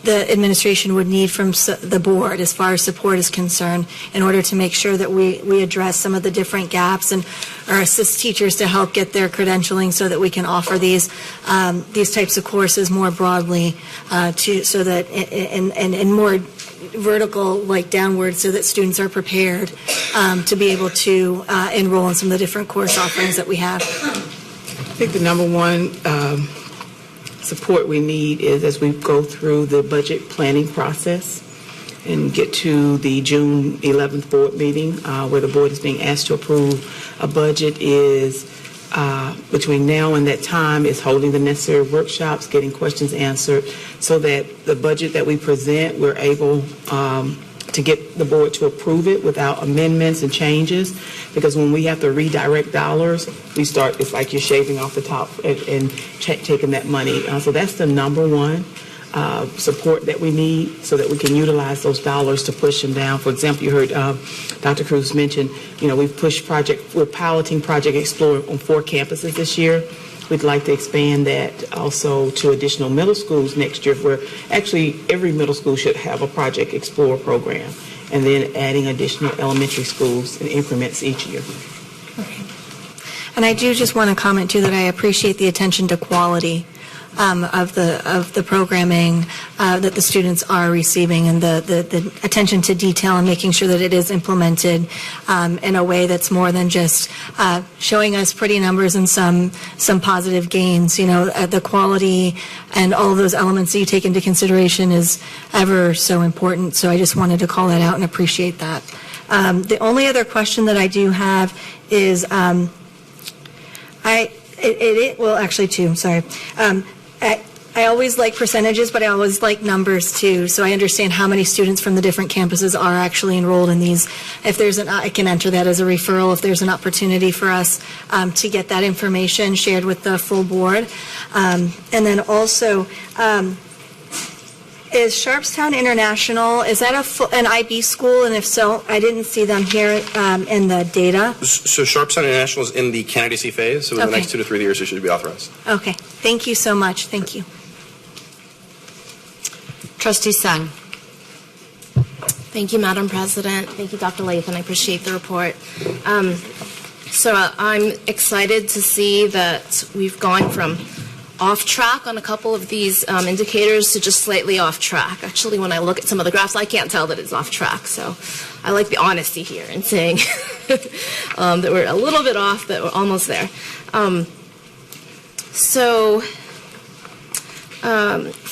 the administration would need from the board as far as support is concerned in order to make sure that we address some of the different gaps and or assist teachers to help get their credentialing so that we can offer these types of courses more broadly so that and more vertical, like downward, so that students are prepared to be able to enroll in some of the different course offerings that we have? I think the number one support we need is as we go through the budget planning process and get to the June 11th board meeting where the board is being asked to approve a budget is between now and that time is holding the necessary workshops, getting questions answered so that the budget that we present, we're able to get the board to approve it without amendments and changes, because when we have to redirect dollars, it's like you're shaving off the top and taking that money. So that's the number one support that we need so that we can utilize those dollars to push them down. For example, you heard Dr. Cruz mention, we've pushed we're piloting Project Explore on 4 campuses this year. We'd like to expand that also to additional middle schools next year, where actually every middle school should have a Project Explore program, and then adding additional elementary schools in increments each year. Okay. And I do just want to comment, too, that I appreciate the attention to quality of the programming that the students are receiving, and the attention to detail and making sure that it is implemented in a way that's more than just showing us pretty numbers and some positive gains. The quality and all of those elements that you take into consideration is ever so important. So I just wanted to call that out and appreciate that. The only other question that I do have is actually two, I'm sorry. I always like percentages, but I always like numbers too. So I understand how many students from the different campuses are actually enrolled in these. If there's I can enter that as a referral if there's an opportunity for us to get that information shared with the full board. And then also, is Sharpstown International, is that an IB school? And if so, I didn't see them here in the data. So Sharpstown International is in the candidacy phase, so in the next 2 to 3 years it should be authorized. Okay. Thank you so much. Thank you. Trustee Sung. Thank you, Madam President. Thank you, Dr. Lathan. I appreciate the report. So I'm excited to see that we've gone from off track on a couple of these indicators to just slightly off track. Actually, when I look at some of the graphs, I can't tell that it's off track. So I like the honesty here in saying that we're a little bit off, but we're almost there.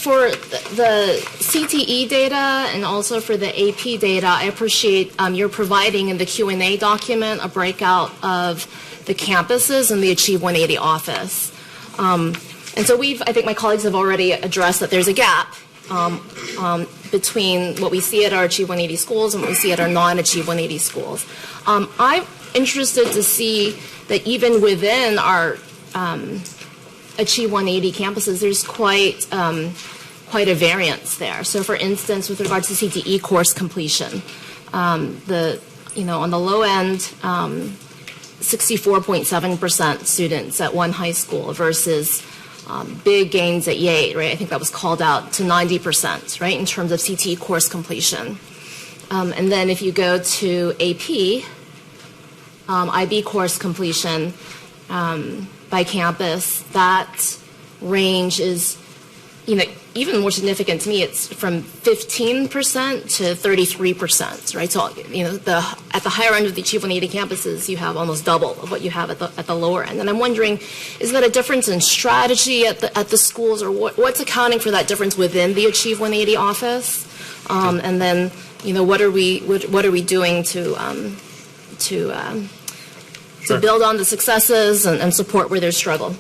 For the CTE data and also for the AP data, I appreciate you're providing in the Q&A document a breakout of the campuses and the Achieve 180 office. And so I think my colleagues have already addressed that there's a gap between what we see at our Achieve 180 schools and what we see at our non-Achieve 180 schools. I'm interested to see that even within our Achieve 180 campuses, there's quite a variance there. So, for instance, with regards to CTE course completion, on the low end, 64.7% students at one high school versus big gains at Yale, right? I think that was called out to 90%, right, in terms of CTE course completion. And then if you go to AP, IB course completion by campus, that range is, even more significant to me. It's from 15% to 33%, right? So, at the higher end of the Achieve 180 campuses, you have almost double of what you have at the lower end. And I'm wondering, is that a difference in strategy at the schools, or what's accounting for that difference within the Achieve 180 office? And then, what are we doing to build on the successes and support where there's struggle?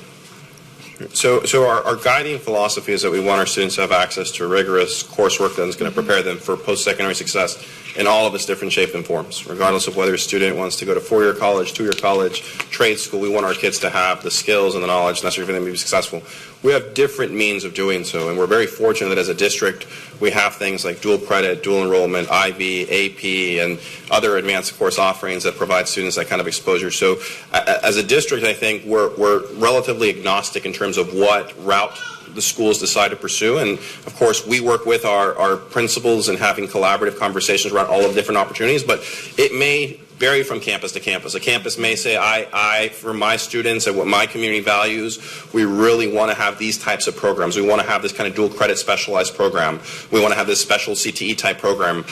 So our guiding philosophy is that we want our students to have access to rigorous coursework that's going to prepare them for post-secondary success in all of its different shapes and forms, regardless of whether a student wants to go to four-year college, two-year college, trade school. We want our kids to have the skills and the knowledge necessary for them to be successful. We have different means of doing so, and we're very fortunate that as a district we have things like dual credit, dual enrollment, IB, AP, and other advanced course offerings that provide students that kind of exposure. So as a district, I think we're relatively agnostic in terms of what route the schools decide to pursue. And of course, we work with our principals and having collaborative conversations around all of the different opportunities, but it may vary from campus to campus. A campus may say, I for my students and what my community values, we really want to have these types of programs. We want to have this kind of dual credit specialized program. We want to have this special CTE type program.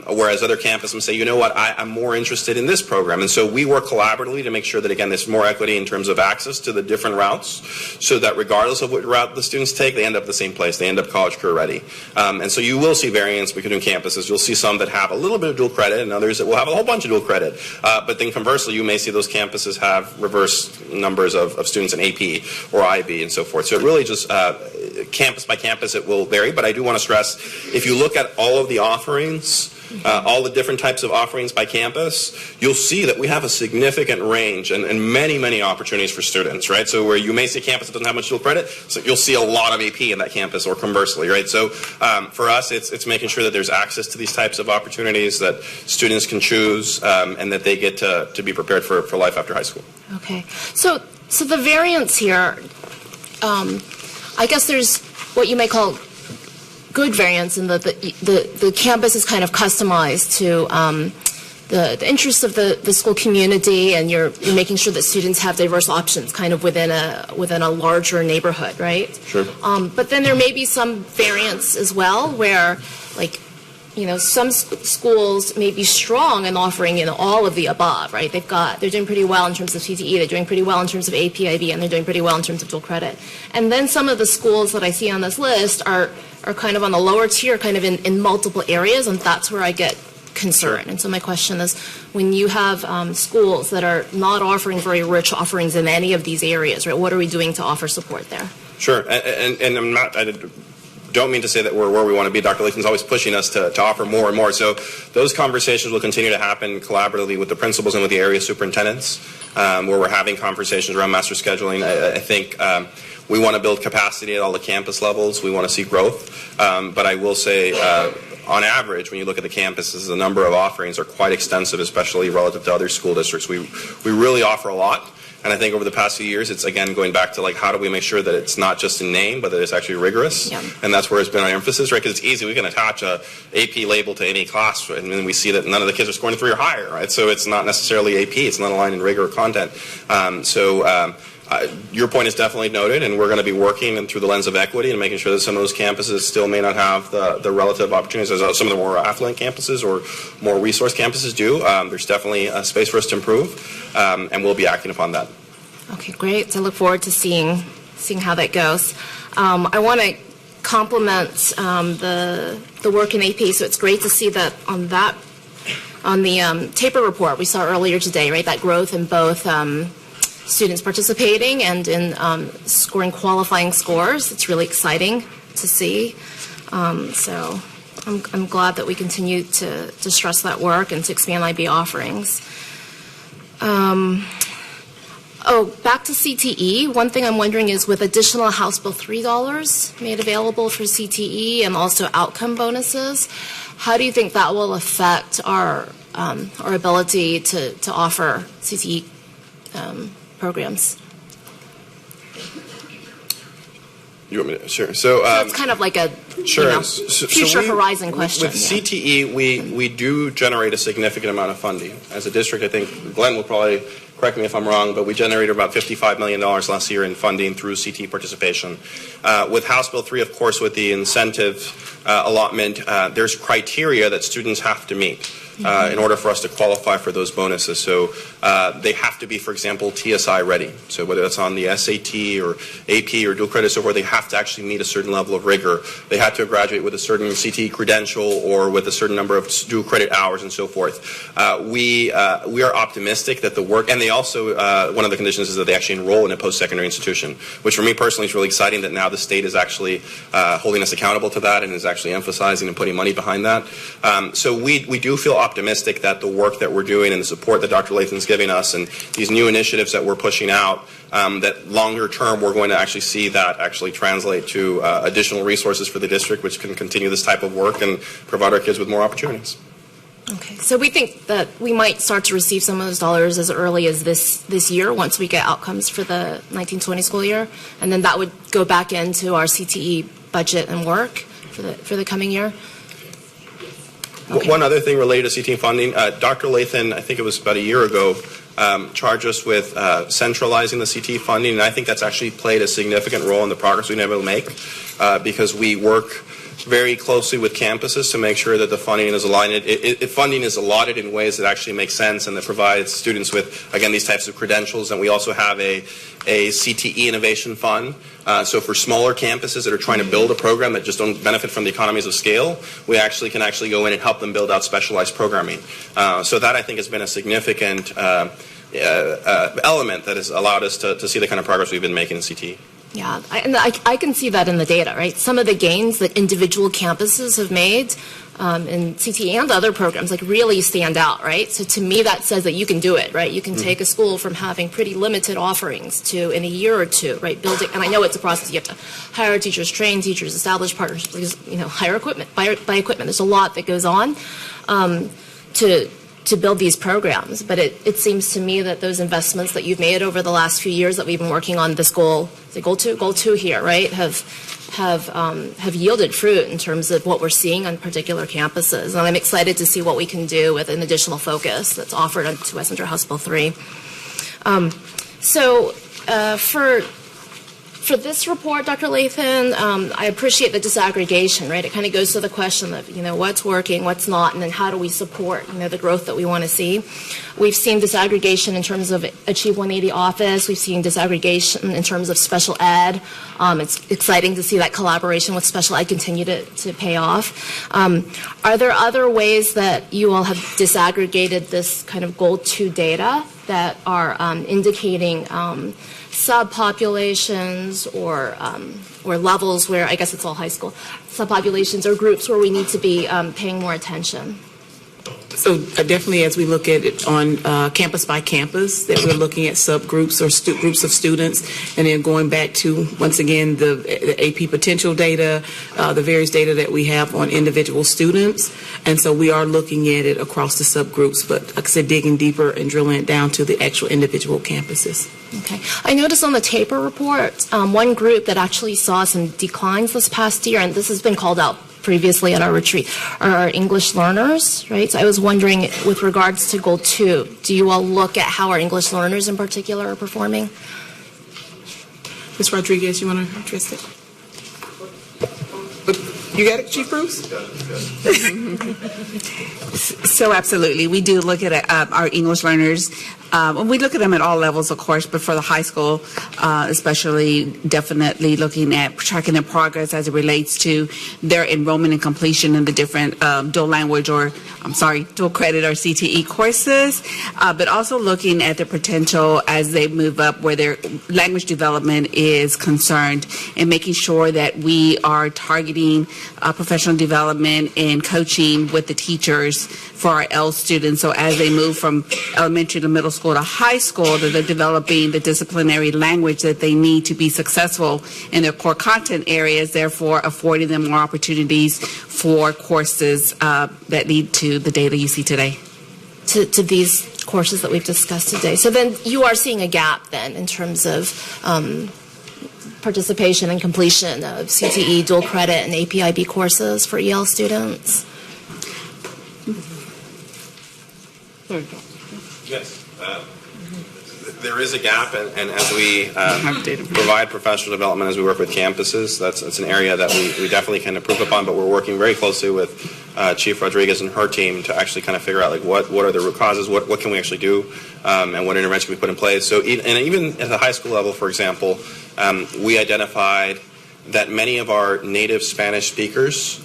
Whereas other campuses may say, you know what, I'm more interested in this program. And so we work collaboratively to make sure that, again, there's more equity in terms of access to the different routes, so that regardless of what route the students take, they end up the same place. They end up college career ready. And so you will see variance between campuses. You'll see some that have a little bit of dual credit and others that will have a whole bunch of dual credit. But then conversely, you may see those campuses have reverse numbers of students in AP or IB and so forth. So it really just, campus by campus, it will vary. But I do want to stress, if you look at all of the offerings, all the different types of offerings by campus, you'll see that we have a significant range and many, many opportunities for students, right? So where you may see a campus that doesn't have much dual credit, so you'll see a lot of AP in that campus, or conversely, right? So for us, it's making sure that there's access to these types of opportunities, that students can choose, and that they get to be prepared for life after high school. Okay. So the variance here, I guess there's what you may call good variance in that the campus is kind of customized to the interests of the school community, and you're making sure that students have diverse options kind of within a larger neighborhood, right? Sure. But then there may be some variance as well where, like, some schools may be strong in offering, all of the above, right? They're doing pretty well in terms of CTE, they're doing pretty well in terms of AP, IB, and they're doing pretty well in terms of dual credit. And then some of the schools that I see on this list are kind of on the lower tier, kind of in multiple areas, and that's where I get concerned. And so my question is, when you have schools that are not offering very rich offerings in any of these areas, right, what are we doing to offer support there? Sure, and I'm not... don't mean to say that we're where we want to be. Dr. Lathan's always pushing us to offer more and more. So those conversations will continue to happen collaboratively with the principals and with the area superintendents, where we're having conversations around master scheduling. I think we want to build capacity at all the campus levels. We want to see growth. But I will say, on average, when you look at the campuses, the number of offerings are quite extensive, especially relative to other school districts. We really offer a lot. And I think over the past few years, it's, again, going back to, like, how do we make sure that it's not just in name, but that it's actually rigorous? Yeah. And that's where it's been our emphasis, right? Because it's easy. We can attach a AP label to any class, and then we see that none of the kids are scoring 3 or higher, right? So it's not necessarily AP. It's not aligned in rigor or content. Your point is definitely noted, and we're going to be working through the lens of equity and making sure that some of those campuses still may not have the relative opportunities as some of the more affluent campuses or more resource campuses do. There's definitely a space for us to improve, and we'll be acting upon that. Okay, great. So I look forward to seeing how that goes. I want to compliment the work in AP. So it's great to see that on the TAPER report we saw earlier today, right? That growth in both students participating and in scoring qualifying scores. It's really exciting to see. So I'm glad that we continue to stress that work and to expand IB offerings. Back to CTE. One thing I'm wondering is, with additional House Bill $3 made available for CTE and also outcome bonuses, how do you think that will affect our ability to offer CTE programs? You want me to? Sure. So it's kind of like a future horizon question. With CTE, we do generate a significant amount of funding. As a district, I think Glenn will probably correct me if I'm wrong, but we generated about $55 million last year in funding through CTE participation. With House Bill 3, of course, with the incentive allotment, there's criteria that students have to meet in order for us to qualify for those bonuses. So they have to be, for example, TSI ready. So whether that's on the SAT or AP or dual credit, so forth, they have to actually meet a certain level of rigor. They have to graduate with a certain CTE credential or with a certain number of dual credit hours and so forth. We are optimistic that the work, and they also, one of the conditions is that they actually enroll in a post-secondary institution, which for me personally is really exciting that now the state is actually holding us accountable to that and is actually emphasizing and putting money behind that. So we do feel optimistic that the work that we're doing and the support that Dr. Lathan's giving us and these new initiatives that we're pushing out, that longer term we're going to actually see that actually translate to additional resources for the district, which can continue this type of work and provide our kids with more opportunities. Okay, so we think that we might start to receive some of those dollars as early as this year once we get outcomes for the 1920 school year, and then that would go back into our CTE budget and work for the coming year. Okay. One other thing related to CTE funding, Dr. Lathan, I think it was about a year ago, charged us with centralizing the CTE funding, and I think that's actually played a significant role in the progress we've been able to make because we work very closely with campuses to make sure that the funding is aligned. Funding is allotted in ways that actually make sense and that provides students with, again, these types of credentials. And we also have a Cte Innovation Fund. So for smaller campuses that are trying to build a program that just don't benefit from the economies of scale, we actually can go in and help them build out specialized programming. So that I think has been a significant element that has allowed us to see the kind of progress we've been making in CTE. Yeah, I can see that in the data, right? Some of the gains that individual campuses have made in CTE and other programs really stand out, right? So to me, that says that you can do it, right? You can take a school from having pretty limited offerings to, in a year or two, right, building. And I know it's a process. You have to hire teachers, train teachers, establish partnerships, hire equipment, buy equipment. There's a lot that goes on to build these programs. But it seems to me that those investments that you've made over the last few years that we've been working on this goal two here, right, have yielded fruit in terms of what we're seeing on particular campuses. And I'm excited to see what we can do with an additional focus that's offered to us under House Bill 3. For this report, Dr. Lathan, I appreciate the disaggregation, right? It kind of goes to the question of, what's working, what's not, and then how do we support, the growth that we want to see. We've seen disaggregation in terms of Achieve 180 Office. We've seen disaggregation in terms of special ed. It's exciting to see that collaboration with special ed continue to pay off. Are there other ways that you all have disaggregated this kind of Goal 2 data that are indicating subpopulations or levels where, I guess it's all high school, subpopulations or groups where we need to be paying more attention? So definitely as we look at it on campus by campus, that we're looking at subgroups or groups of students, and then going back to, once again, the AP potential data, the various data that we have on individual students. And so we are looking at it across the subgroups, but like I said, digging deeper and drilling it down to the actual individual campuses. Okay. I noticed on the TAPER report, one group that actually saw some declines this past year, and this has been called out previously at our retreat, are our English learners, right? So I was wondering, with regards to Goal 2, do you all look at how our English learners in particular are performing? Ms. Rodriguez, you want to address it? You got it, Chief Bruce? So absolutely. We do look at our English learners. We look at them at all levels, of course, but for the high school, especially definitely looking at tracking their progress as it relates to their enrollment and completion in the different dual credit or CTE courses, but also looking at their potential as they move up where their language development is concerned, and making sure that we are targeting professional development and coaching with the teachers for our L students. So as they move from elementary to middle school to high school, that they're developing the disciplinary language that they need to be successful in their core content areas, therefore affording them more opportunities for courses that lead to the data you see today. To these courses that we've discussed today. So then you are seeing a gap then in terms of participation and completion of CTE, dual credit, and APIB courses for EL students? Yes. There is a gap, and as we provide professional development, as we work with campuses, that's an area that we definitely can improve upon, but we're working very closely with Chief Rodriguez and her team to actually kind of figure out, like, what are the root causes, what can we actually do, and what intervention can we put in place. So, and even at the high school level, for example, we identified that many of our native Spanish speakers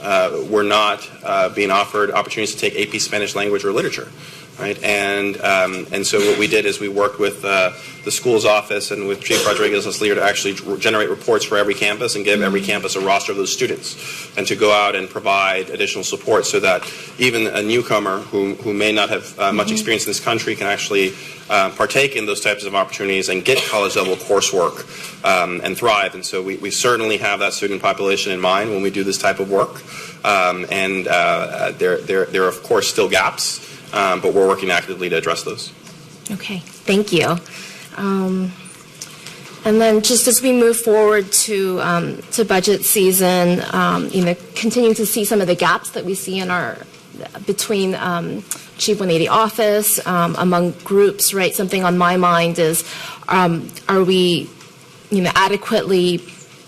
were not being offered opportunities to take AP Spanish language or literature. Right, and so what we did is we worked with the school's office and with Chief Rodriguez as leader to actually generate reports for every campus and give every campus a roster of those students, and to go out and provide additional support so that even a newcomer who may not have much experience in this country can actually partake in those types of opportunities and get college level coursework and thrive. And so we certainly have that student population in mind when we do this type of work, and there are of course still gaps. But we're working actively to address those. Okay, thank you. And then just as we move forward to budget season, continuing to see some of the gaps that we see in between Chief 180 office, among groups, right? Something on my mind is, are we, adequately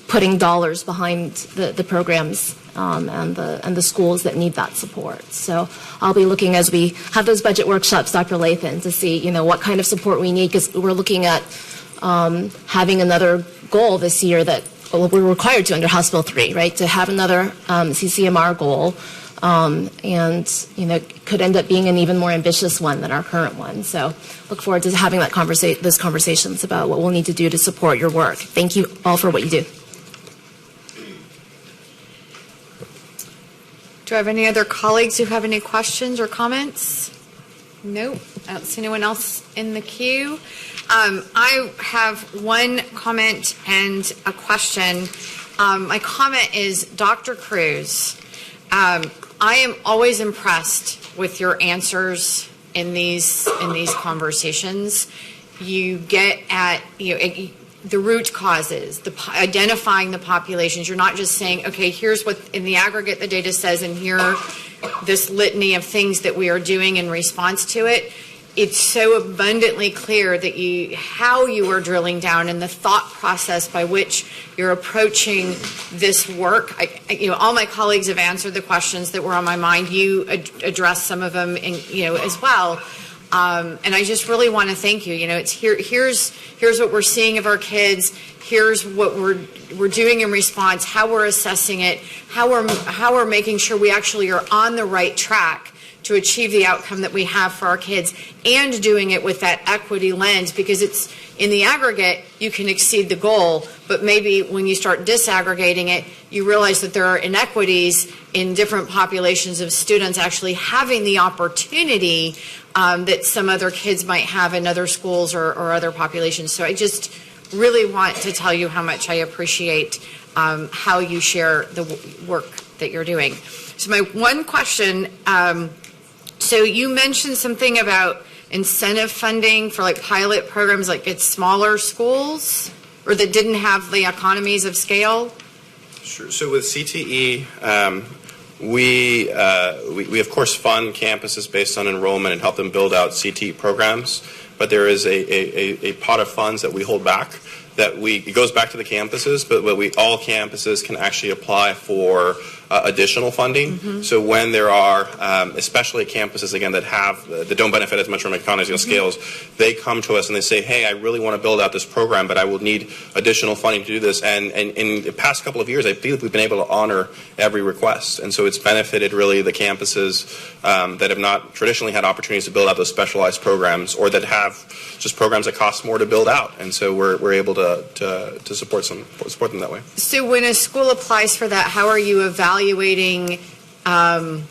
putting dollars behind the programs and the schools that need that support? So I'll be looking as we have those budget workshops, Dr. Lathan, to see what kind of support we need, because we're looking at having another goal this year that we're required to under House Bill 3, right? To have another CCMR goal, and could end up being an even more ambitious one than our current one. So look forward to having those conversations about what we'll need to do to support your work. Thank you all for what you do. Do I have any other colleagues who have any questions or comments? Nope. I don't see anyone else in the queue. I have one comment and a question. My comment is, Dr. Cruz, I am always impressed with your answers in these conversations. You get at the root causes, identifying the populations. You're not just saying, okay, here's what in the aggregate the data says, and here this litany of things that we are doing in response to it. It's so abundantly clear that how you are drilling down and the thought process by which you're approaching this work. All my colleagues have answered the questions that were on my mind. You addressed some of them, as well. And I just really want to thank you. It's here's what we're seeing of our kids. Here's what we're doing in response. How we're assessing it. How we're making sure we actually are on the right track to achieve the outcome that we have for our kids, and doing it with that equity lens, because it's in the aggregate you can exceed the goal, but maybe when you start disaggregating it, you realize that there are inequities in different populations of students actually having the opportunity that some other kids might have in other schools or other populations. So I just really want to tell you how much I appreciate how you share the work that you're doing. So my one question, so you mentioned something about incentive funding for pilot programs at smaller schools, or that didn't have the economies of scale? Sure. So with CTE, we of course fund campuses based on enrollment and help them build out CTE programs, but there is a pot of funds that we hold back it goes back to the campuses, but all campuses can actually apply for additional funding. Mm-hmm. So when there are, especially campuses again that don't benefit as much from economies of scales, they come to us and they say, "Hey, I really want to build out this program, but I will need additional funding to do this." And in the past couple of years, I feel we've been able to honor every request, and so it's benefited really the campuses that have not traditionally had opportunities to build out those specialized programs, or that have just programs that cost more to build out, and so we're able to support them that way. So when a school applies for that, how are you evaluating the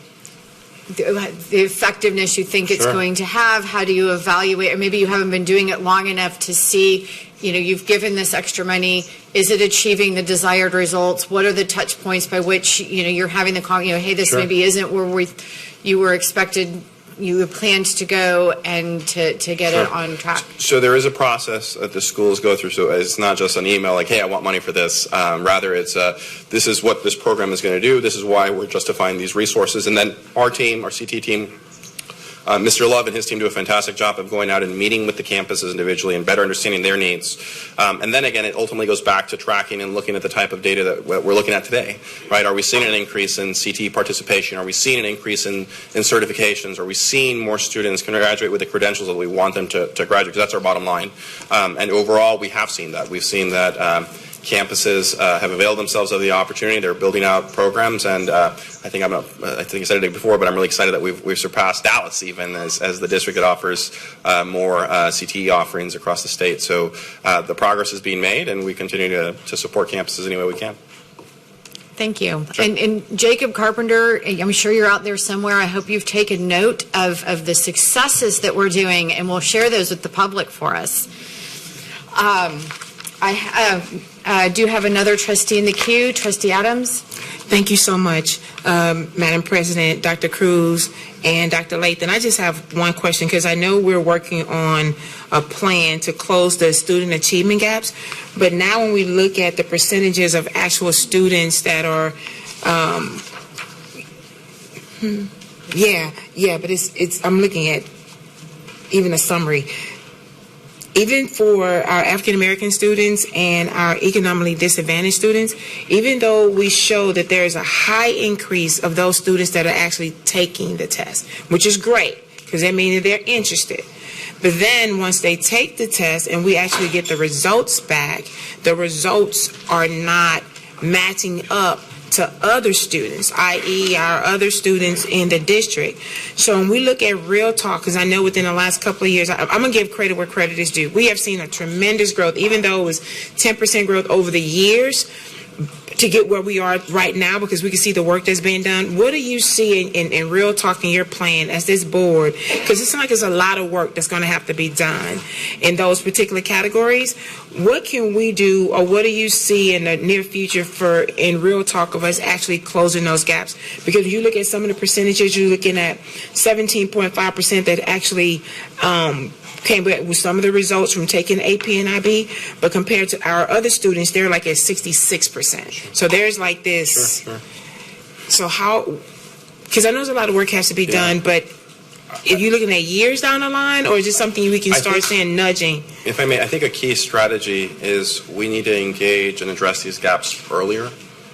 effectiveness you think it's going to have? How do you evaluate, or maybe you haven't been doing it long enough to see, you've given this extra money, is it achieving the desired results? What are the touch points by which, you're having the, hey, this maybe isn't where you were expected, you have planned to go, and to get it on track? So there is a process that the schools go through. So it's not just an email like, hey, I want money for this. Rather, it's this is what this program is going to do. This is why we're justifying these resources. And then our team, our CT team, Mr. Love and his team do a fantastic job of going out and meeting with the campuses individually and better understanding their needs. And then again, it ultimately goes back to tracking and looking at the type of data that we're looking at today, right? Are we seeing an increase in CTE participation? Are we seeing an increase in certifications? Are we seeing more students can graduate with the credentials that we want them to graduate? Because that's our bottom line. And overall, we have seen that. We've seen that campuses have availed themselves of the opportunity. They're building out programs, and I think I said it before, but I'm really excited that we've surpassed Dallas even as the district that offers more CTE offerings across the state. So the progress is being made, and we continue to support campuses any way we can. Thank you. Sure. And Jacob Carpenter, I'm sure you're out there somewhere. I hope you've taken note of the successes that we're doing, and we'll share those with the public for us. I do have another trustee in the queue, Trustee Adams. Thank you so much, Madam President, Dr. Cruz, and Dr. Lathan. I just have one question, because I know we're working on a plan to close the student achievement gaps, but now when we look at the percentages of actual students that are, but it's I'm looking at even a summary. Even for our African American students and our economically disadvantaged students, even though we show that there is a high increase of those students that are actually taking the test, which is great, because that means that they're interested. But then once they take the test and we actually get the results back, the results are not matching up to other students, i.e. our other students in the district. So when we look at real talk, because I know within the last couple of years, I'm going to give credit where credit is due. We have seen a tremendous growth, even though it was 10% growth over the years to get where we are right now, because we can see the work that's being done. What do you see in real talk in your plan as this board? Because it seems like there's a lot of work that's going to have to be done in those particular categories. What can we do, or what do you see in the near future for in real talk of us actually closing those gaps? Because if you look at some of the percentages, you're looking at 17.5% that actually came back with some of the results from taking AP and IB, but compared to our other students, they're like at 66%. So there's like this. Sure. So how, because I know there's a lot of work has to be done, but if you're looking at years down the line, or is it something we can start saying nudging? If I may, I think a key strategy is we need to engage and address these gaps earlier.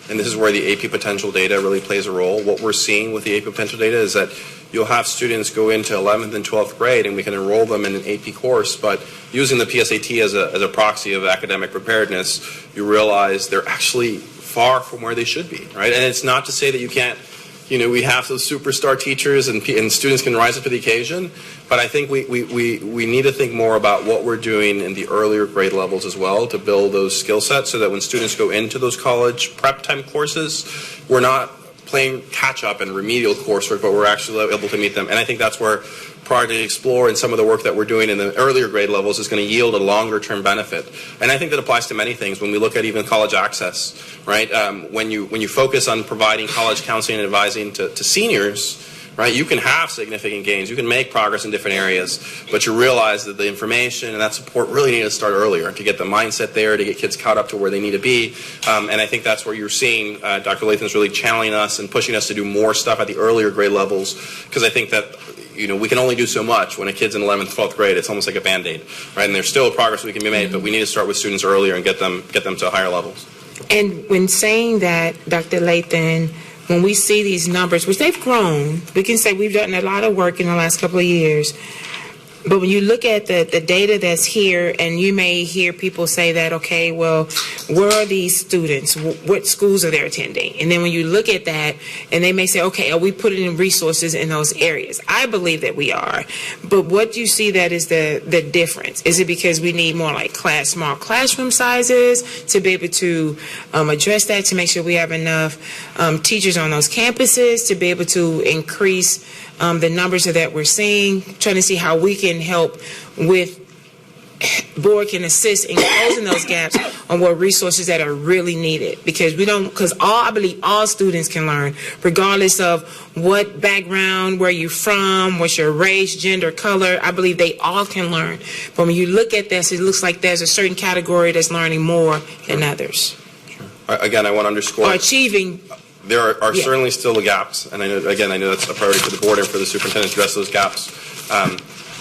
And this is where the AP potential data really plays a role. What we're seeing with the AP potential data is that you'll have students go into 11th and 12th grade, and we can enroll them in an AP course, but using the PSAT as a proxy of academic preparedness, you realize they're actually far from where they should be, right? And it's not to say that you can't, we have those superstar teachers and students can rise up to the occasion, but I think we need to think more about what we're doing in the earlier grade levels as well to build those skill sets so that when students go into those college prep time courses, we're not playing catch-up and remedial coursework, but we're actually able to meet them. And I think that's where Project Explore and some of the work that we're doing in the earlier grade levels is going to yield a longer-term benefit. And I think that applies to many things. When we look at even college access, right? When you focus on providing college counseling and advising to seniors, right, you can have significant gains. You can make progress in different areas, but you realize that the information and that support really need to start earlier to get the mindset there, to get kids caught up to where they need to be. And I think that's where you're seeing Dr. Lathan's really challenging us and pushing us to do more stuff at the earlier grade levels, because I think that we can only do so much when a kid's in 11th, 12th grade. It's almost like a Band-Aid, right? And there's still progress we can be made, but we need to start with students earlier and get them to higher levels. And when saying that, Dr. Lathan, when we see these numbers, which they've grown, we can say we've done a lot of work in the last couple of years. But when you look at the data that's here, and you may hear people say that, okay, well, where are these students? What schools are they attending? And then when you look at that, and they may say, okay, are we putting in resources in those areas? I believe that we are. But what do you see that is the difference? Is it because we need more like small classroom sizes to be able to address that, to make sure we have enough teachers on those campuses to be able to increase the numbers that we're seeing, trying to see how we can help with, board can assist in closing those gaps on what resources that are really needed, because I believe all students can learn, regardless of what background, where you're from, what's your race, gender, color. I believe they all can learn. But when you look at this, it looks like there's a certain category that's learning more than others. Sure. Again, I want to underscore. Or achieving There are certainly still gaps, and I know that's a priority for the board and for the superintendent to address those gaps.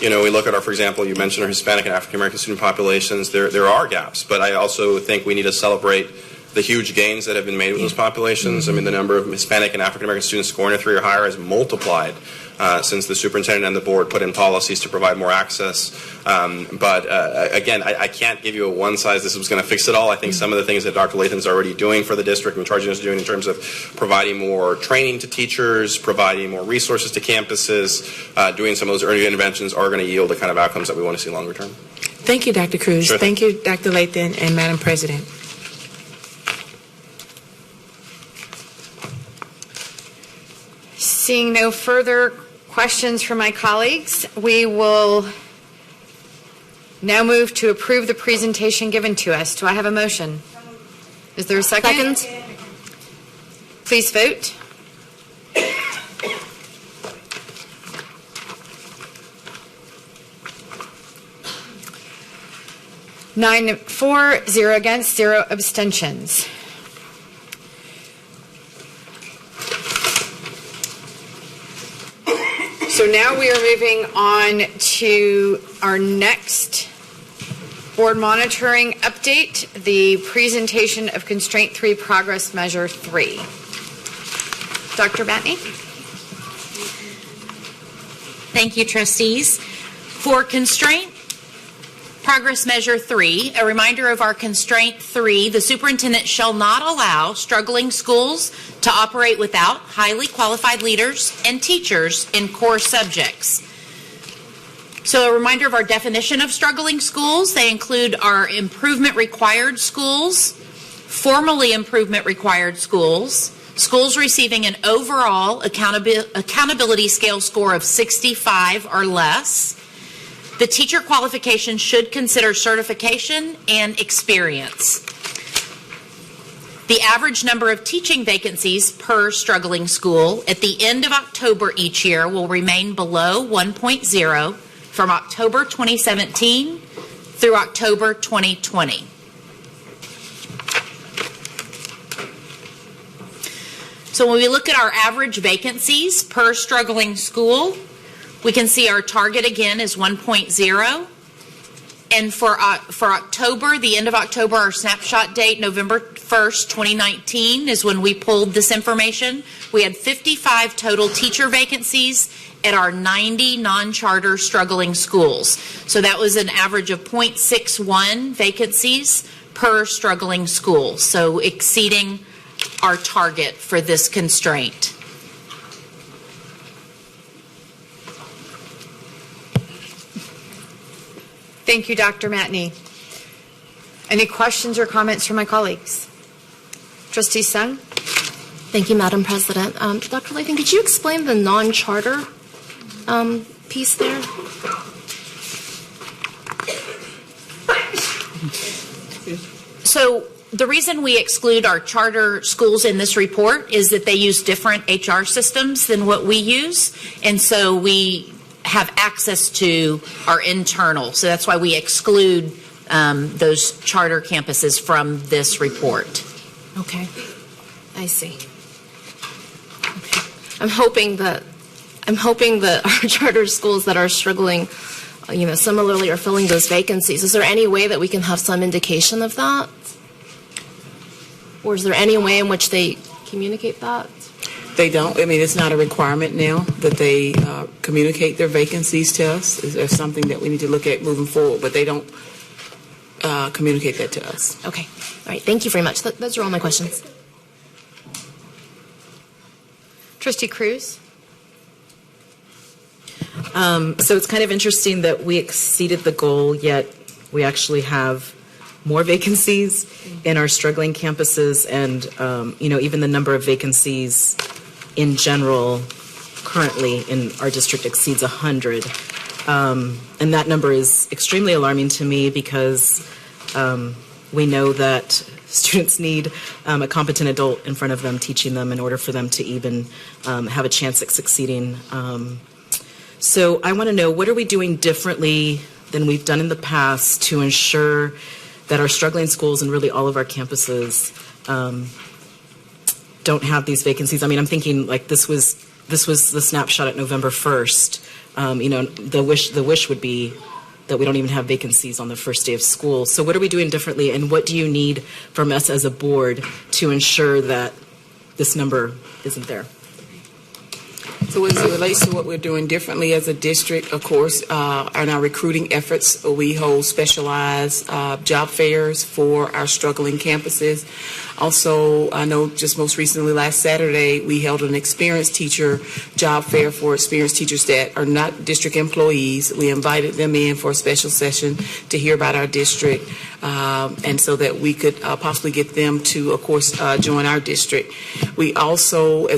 We look at for example, you mentioned our Hispanic and African American student populations. There are gaps, but I also think we need to celebrate the huge gains that have been made with those populations. I mean, the number of Hispanic and African American students scoring a 3 or higher has multiplied since the superintendent and the board put in policies to provide more access. But I can't give you a one size, this was going to fix it all. I think some of the things that Dr. Lathan's already doing for the district and charging us doing in terms of providing more training to teachers, providing more resources to campuses, doing some of those early interventions are going to yield the kind of outcomes that we want to see longer term. Thank you, Dr. Cruz. Sure. Thank you, Dr. Lathan and Madam President. Seeing no further questions from my colleagues, we will now move to approve the presentation given to us. Do I have a motion? Is there a second? Second. Please vote. Nine for, 0 against, 0 abstentions. So now we are moving on to our next board monitoring update, the presentation of Constraint 3 Progress Measure 3. Dr. Batney? Thank you, trustees. For Constraint Progress Measure 3, a reminder of our Constraint 3, the superintendent shall not allow struggling schools to operate without highly qualified leaders and teachers in core subjects. So a reminder of our definition of struggling schools. They include our improvement required schools, formally improvement required schools, schools receiving an overall accountability scale score of 65 or less. The teacher qualification should consider certification and experience. The average number of teaching vacancies per struggling school at the end of October each year will remain below 1.0 from October 2017 through October 2020. So when we look at our average vacancies per struggling school, we can see our target again is 1.0. And for October, the end of October, our snapshot date, November 1st, 2019, is when we pulled this information. We had 55 total teacher vacancies at our 90 non-charter struggling schools. So that was an average of 0.61 vacancies per struggling school. So exceeding our target for this constraint. Thank you, Dr. Matney. Any questions or comments from my colleagues? Trustee Sung? Thank you, Madam President. Dr. Lathan, could you explain the non-charter piece there? So the reason we exclude our charter schools in this report is that they use different HR systems than what we use, and so we have access to our internal. So that's why we exclude those charter campuses from this report. Okay, I see. Okay. I'm hoping that our charter schools that are struggling, similarly are filling those vacancies. Is there any way that we can have some indication of that? Or is there any way in which they communicate that? They don't. I mean, it's not a requirement now that they communicate their vacancies to us. It's something that we need to look at moving forward, but they don't communicate that to us. Okay. All right. Thank you very much. Those are all my questions. Trustee Cruz? So it's kind of interesting that we exceeded the goal, yet we actually have more vacancies in our struggling campuses, and even the number of vacancies in general currently in our district exceeds 100. And that number is extremely alarming to me because we know that students need a competent adult in front of them teaching them in order for them to even have a chance at succeeding. So I want to know, what are we doing differently than we've done in the past to ensure that our struggling schools and really all of our campuses don't have these vacancies? I mean, I'm thinking like this was the snapshot at November 1st. The wish would be that we don't even have vacancies on the first day of school. So what are we doing differently, and what do you need from us as a board to ensure that this number isn't there? So as it relates to what we're doing differently as a district, of course, in our recruiting efforts, we hold specialized job fairs for our struggling campuses. Also, I know just most recently last Saturday, we held an experienced teacher job fair for experienced teachers that are not district employees. We invited them in for a special session to hear about our district, and so that we could possibly get them to, of course, join our district. We also,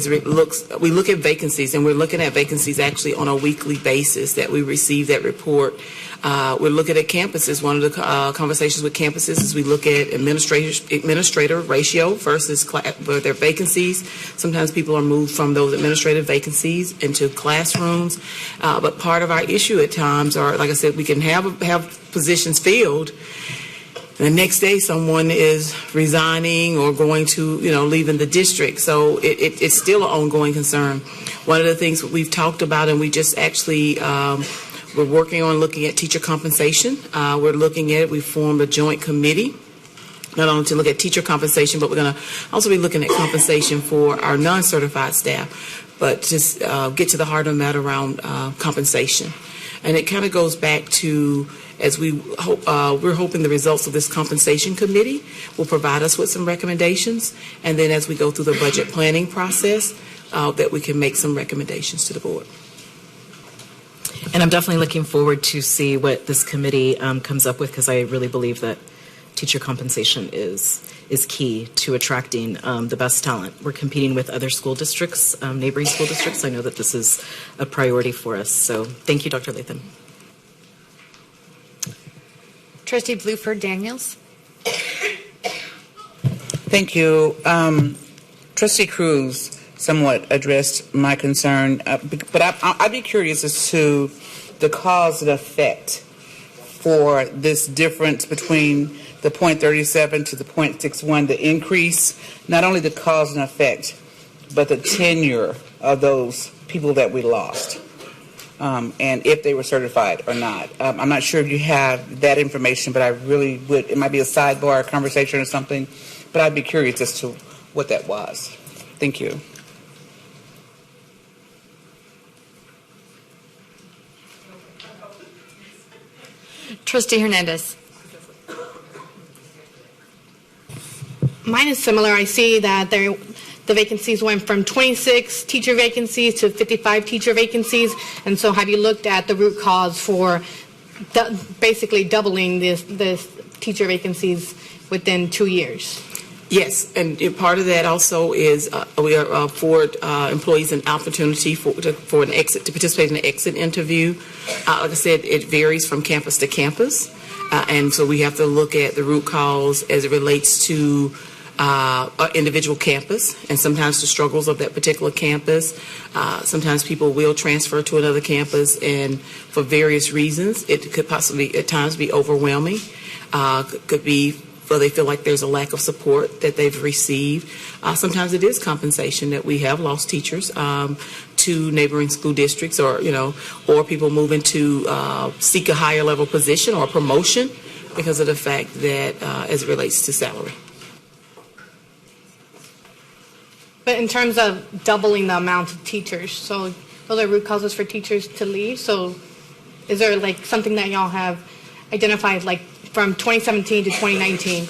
we look at vacancies, and we're looking at vacancies actually on a weekly basis that we receive that report. We're looking at campuses. One of the conversations with campuses is we look at administrator ratio versus their vacancies. Sometimes people are moved from those administrative vacancies into classrooms. But part of our issue at times are, like I said, we can have positions filled. The next day, someone is resigning or going to, leaving the district. So it's still an ongoing concern. One of the things that we've talked about, and we just actually we're working on looking at teacher compensation. We're looking at it. We formed a joint committee, not only to look at teacher compensation, but we're going to also be looking at compensation for our non-certified staff, but just get to the heart of the matter around compensation. And it kind of goes back to, as we're hoping the results of this compensation committee will provide us with some recommendations, and then as we go through the budget planning process, that we can make some recommendations to the board. And I'm definitely looking forward to see what this committee comes up with, because I really believe that teacher compensation is key to attracting the best talent. We're competing with other school districts, neighboring school districts. I know that this is a priority for us. So thank you, Dr. Latham. Trustee Bluford Daniels. Thank you. Trustee Cruz somewhat addressed my concern, but I'd be curious as to the cause and effect for this difference between the 0.37 to the 0.61, the increase, not only the cause and effect, but the tenure of those people that we lost, and if they were certified or not. I'm not sure if you have that information, but I really would. It might be a sidebar conversation or something, but I'd be curious as to what that was. Thank you. Trustee Hernandez. Mine is similar. I see that the vacancies went from 26 teacher vacancies to 55 teacher vacancies. And so have you looked at the root cause for basically doubling this teacher vacancies within 2 years? Yes, and part of that also is we afford employees an opportunity for an exit, to participate in an exit interview. Like I said, it varies from campus to campus, and so we have to look at the root cause as it relates to an individual campus, and sometimes the struggles of that particular campus. Sometimes people will transfer to another campus, and for various reasons, it could possibly at times be overwhelming. Could be where they feel like there's a lack of support that they've received. Sometimes it is compensation that we have lost teachers to neighboring school districts, or people moving to seek a higher level position or promotion because of the fact that as it relates to salary. But in terms of doubling the amount of teachers, so those are root causes for teachers to leave. So is there like something that y'all have identified, like from 2017 to 2019,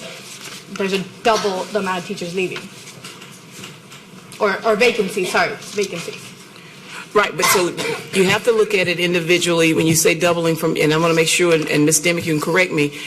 there's a double the amount of teachers leaving? Or vacancies, vacancies. Right, but so you have to look at it individually when you say doubling from, and I want to make sure, and Ms. Demick, you can correct me,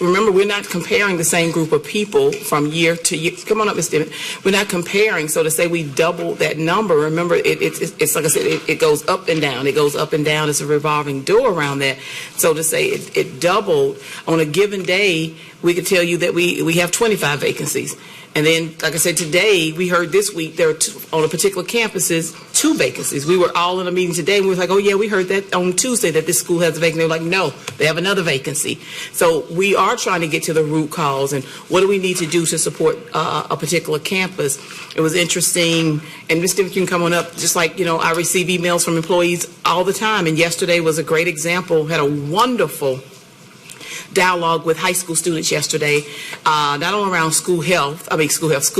remember, we're not comparing the same group of people from year to year. Come on up, Ms. Demick. We're not comparing, so to say we double that number, remember, it's like I said, it goes up and down. It goes up and down. It's a revolving door around that. So to say it doubled, on a given day, we could tell you that we have 25 vacancies. And then, like I said, today, we heard this week there are on a particular campuses, 2 vacancies. We were all in a meeting today, and we were like, oh, yeah, we heard that on Tuesday that this school has a vacancy. They were like, no, they have another vacancy. So we are trying to get to the root cause, and what do we need to do to support a particular campus. It was interesting, and Ms. Stevens, you can come on up, just like, I receive emails from employees all the time, and yesterday was a great example, had a wonderful dialogue with high school students yesterday, not only around school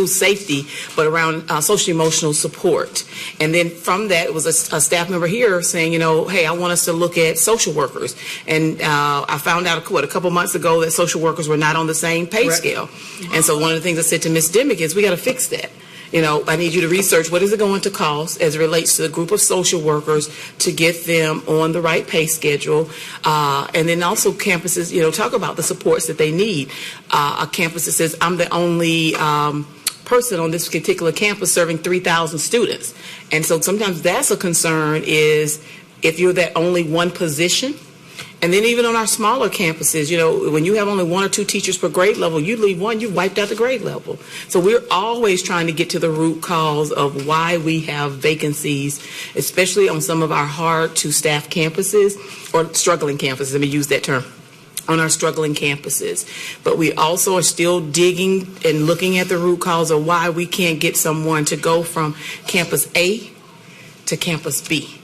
safety, but around social emotional support. And then from that, it was a staff member here saying, hey, I want us to look at social workers. And I found out, a couple months ago that social workers were not on the same pay scale. And so one of the things I said to Ms. Dimick is, we got to fix that. I need you to research what is it going to cost as it relates to the group of social workers to get them on the right pay schedule. And then also campuses, talk about the supports that they need. A campus that says, I'm the only person on this particular campus serving 3,000 students. And so sometimes that's a concern, is if you're that only one position. And then even on our smaller campuses, when you have only 1 or 2 teachers per grade level, you leave one, you've wiped out the grade level. So we're always trying to get to the root cause of why we have vacancies, especially on some of our hard-to-staff campuses, or struggling campuses, let me use that term, on our struggling campuses. But we also are still digging and looking at the root cause of why we can't get someone to go from campus A to campus B.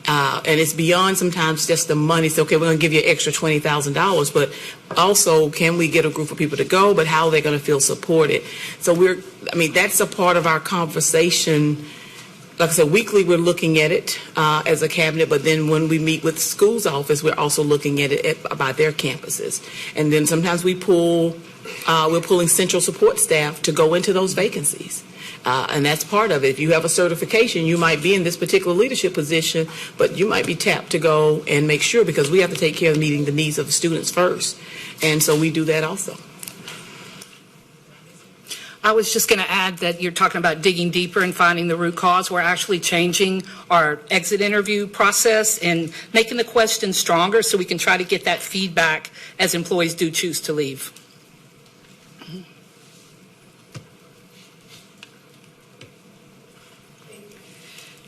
And it's beyond sometimes just the money. So, okay, we're going to give you an extra $20,000, but also, can we get a group of people to go, but how are they going to feel supported? So that's a part of our conversation. Like I said, weekly we're looking at it as a cabinet, but then when we meet with the school's office, we're also looking at it by their campuses. And then sometimes we're pulling central support staff to go into those vacancies. And that's part of it. If you have a certification, you might be in this particular leadership position, but you might be tapped to go and make sure, because we have to take care of meeting the needs of the students first. And so we do that also. I was just going to add that you're talking about digging deeper and finding the root cause. We're actually changing our exit interview process and making the questions stronger so we can try to get that feedback as employees do choose to leave.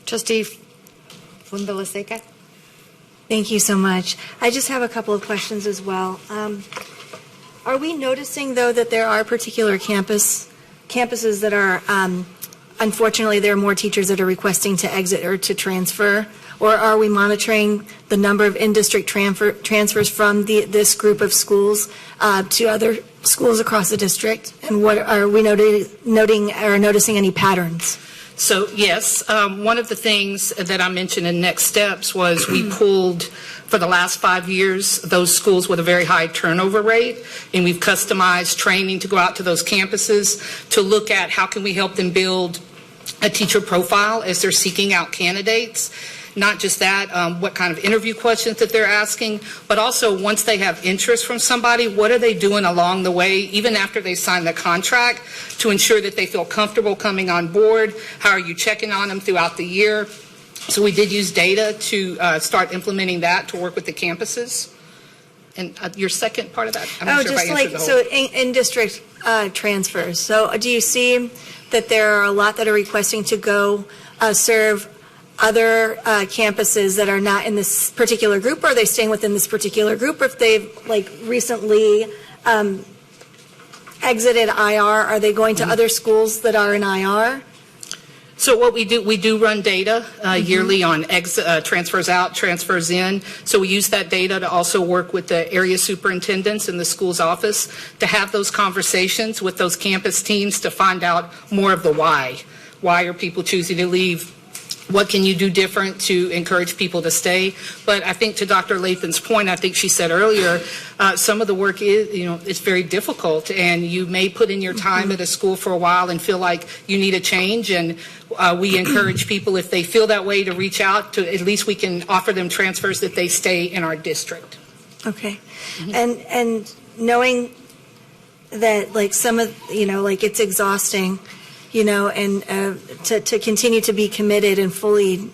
Trustee Fundalaseka. Thank you so much. I just have a couple of questions as well. Are we noticing, though, that there are particular campuses that are, unfortunately, there are more teachers that are requesting to exit or to transfer? Or are we monitoring the number of in-district transfers from this group of schools to other schools across the district? And what are we noticing any patterns? So, yes, one of the things that I mentioned in next steps was we pulled, for the last 5 years, those schools with a very high turnover rate, and we've customized training to go out to those campuses to look at how can we help them build a teacher profile as they're seeking out candidates. Not just that, what kind of interview questions that they're asking, but also once they have interest from somebody, what are they doing along the way, even after they sign the contract, to ensure that they feel comfortable coming on board? How are you checking on them throughout the year? So we did use data to start implementing that to work with the campuses. And your second part of that? I'm not sure if I answered the whole. So in-district transfers. So do you see that there are a lot that are requesting to go serve other campuses that are not in this particular group, or are they staying within this particular group? Or if they've recently exited IR, are they going to other schools that are in IR? So what we do run data yearly on transfers out, transfers in. So we use that data to also work with the area superintendents in the school's office to have those conversations with those campus teams to find out more of the why. Why are people choosing to leave? What can you do different to encourage people to stay? But I think to Dr. Lathan's point, I think she said earlier, some of the work is, it's very difficult, and you may put in your time at a school for a while and feel like you need a change, and we encourage people, if they feel that way, to reach out to, at least we can offer them transfers that they stay in our district. Okay. And knowing that some of, it's exhausting, and to continue to be committed and fully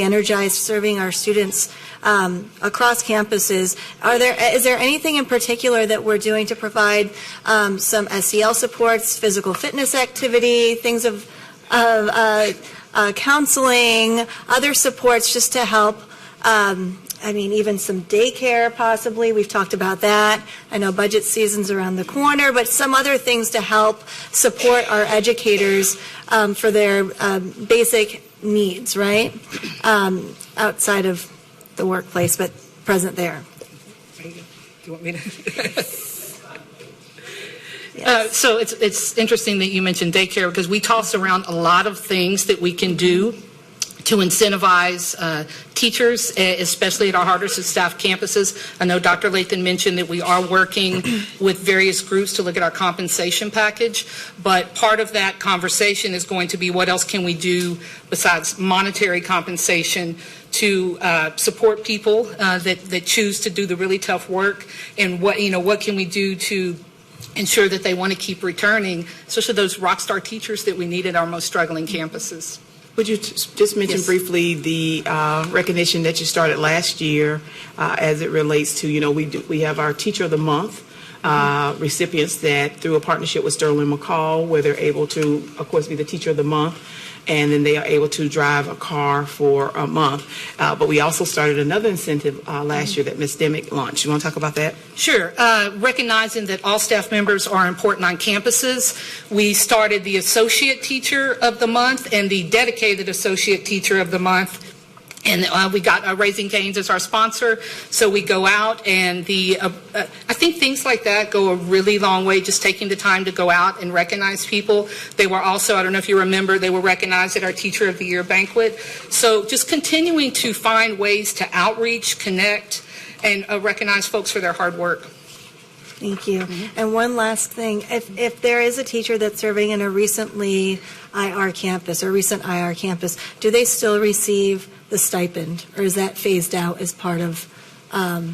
energized serving our students. across campuses. Is there anything in particular that we're doing to provide some SEL supports, physical fitness activity, things of counseling, other supports just to help? Even some daycare possibly. We've talked about that. I know budget season's around the corner, but some other things to help support our educators for their basic needs, right? Outside of the workplace, but present there. Do you want me to? So it's interesting that you mentioned daycare, because we toss around a lot of things that we can do to incentivize teachers, especially at our hardest to staff campuses. I know Dr. Lathan mentioned that we are working with various groups to look at our compensation package, but part of that conversation is going to be what else can we do besides monetary compensation to support people that choose to do the really tough work, and what can we do to ensure that they want to keep returning, especially those rock star teachers that we need at our most struggling campuses. Would you just mention briefly the recognition that you started last year as it relates to, we have our Teacher of the Month recipients that through a partnership with Sterling McCall, where they're able to, of course, be the Teacher of the Month, and then they are able to drive a car for a month. But we also started another incentive last year that Ms. Demick launched. You want to talk about that? Sure. Recognizing that all staff members are important on campuses, we started the Associate Teacher of the Month and the Dedicated Associate Teacher of the Month. And we got Raising Cane's as our sponsor, so we go out, and I think things like that go a really long way, just taking the time to go out and recognize people. They were also, I don't know if you remember, they were recognized at our Teacher of the Year banquet. So just continuing to find ways to outreach, connect, and recognize folks for their hard work. Thank you. And one last thing, if there is a teacher that's serving in a recently IR campus or recent IR campus, do they still receive the stipend, or is that phased out as part of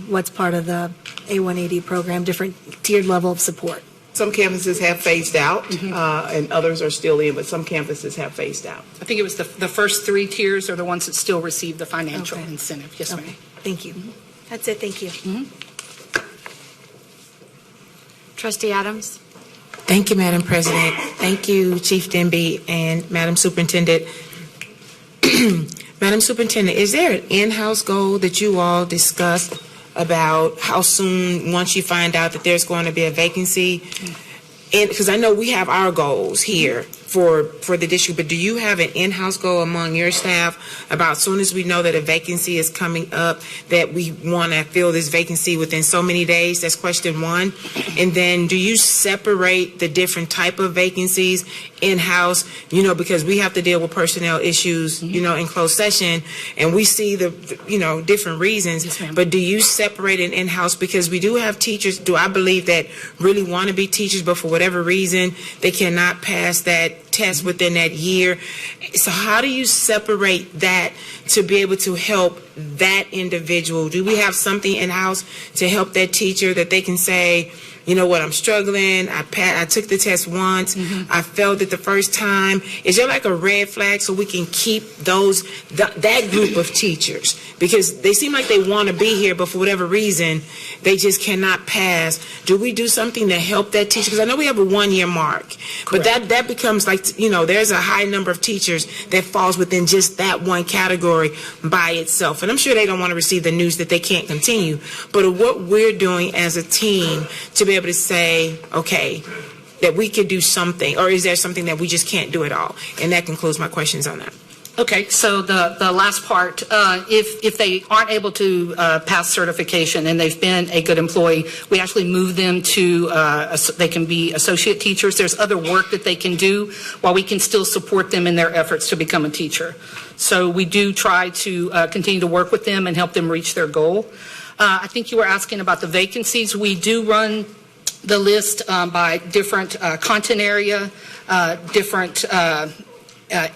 what's part of the A180 program, different tiered level of support? Some campuses have phased out, and others are still in, but some campuses have phased out. I think it was the first 3 tiers are the ones that still receive the financial incentive. Yes, ma'am. Thank you. That's it. Thank you. Trustee Adams. Thank you, Madam President. Thank you, Chief Denby and Madam Superintendent. Madam Superintendent, is there an in-house goal that you all discussed about how soon, once you find out that there's going to be a vacancy? And because I know we have our goals here for the district, but do you have an in-house goal among your staff about as soon as we know that a vacancy is coming up that we want to fill this vacancy within so many days? That's question one. And then do you separate the different type of vacancies in-house, because we have to deal with personnel issues, in closed session, and we see the different reasons. Yes, but do you separate it in-house? Because we do have teachers, I believe, that really want to be teachers, but for whatever reason, they cannot pass that test within that year. So how do you separate that to be able to help that individual? Do we have something in-house to help that teacher that they can say, you know what, I'm struggling, I took the test once, I failed it the first time? Is there like a red flag so we can keep that group of teachers? Because they seem like they want to be here, but for whatever reason, they just cannot pass. Do we do something to help that teacher? Because I know we have a 1-year mark, but that becomes like, there's a high number of teachers that falls within just that one category by itself. And I'm sure they don't want to receive the news that they can't continue. But what we're doing as a team to be able to say, okay, that we could do something, or is there something that we just can't do at all? And that concludes my questions on that. Okay, so the last part, if they aren't able to pass certification and they've been a good employee, we actually move them to, they can be associate teachers. There's other work that they can do while we can still support them in their efforts to become a teacher. So we do try to continue to work with them and help them reach their goal. I think you were asking about the vacancies. We do run the list by different content area, different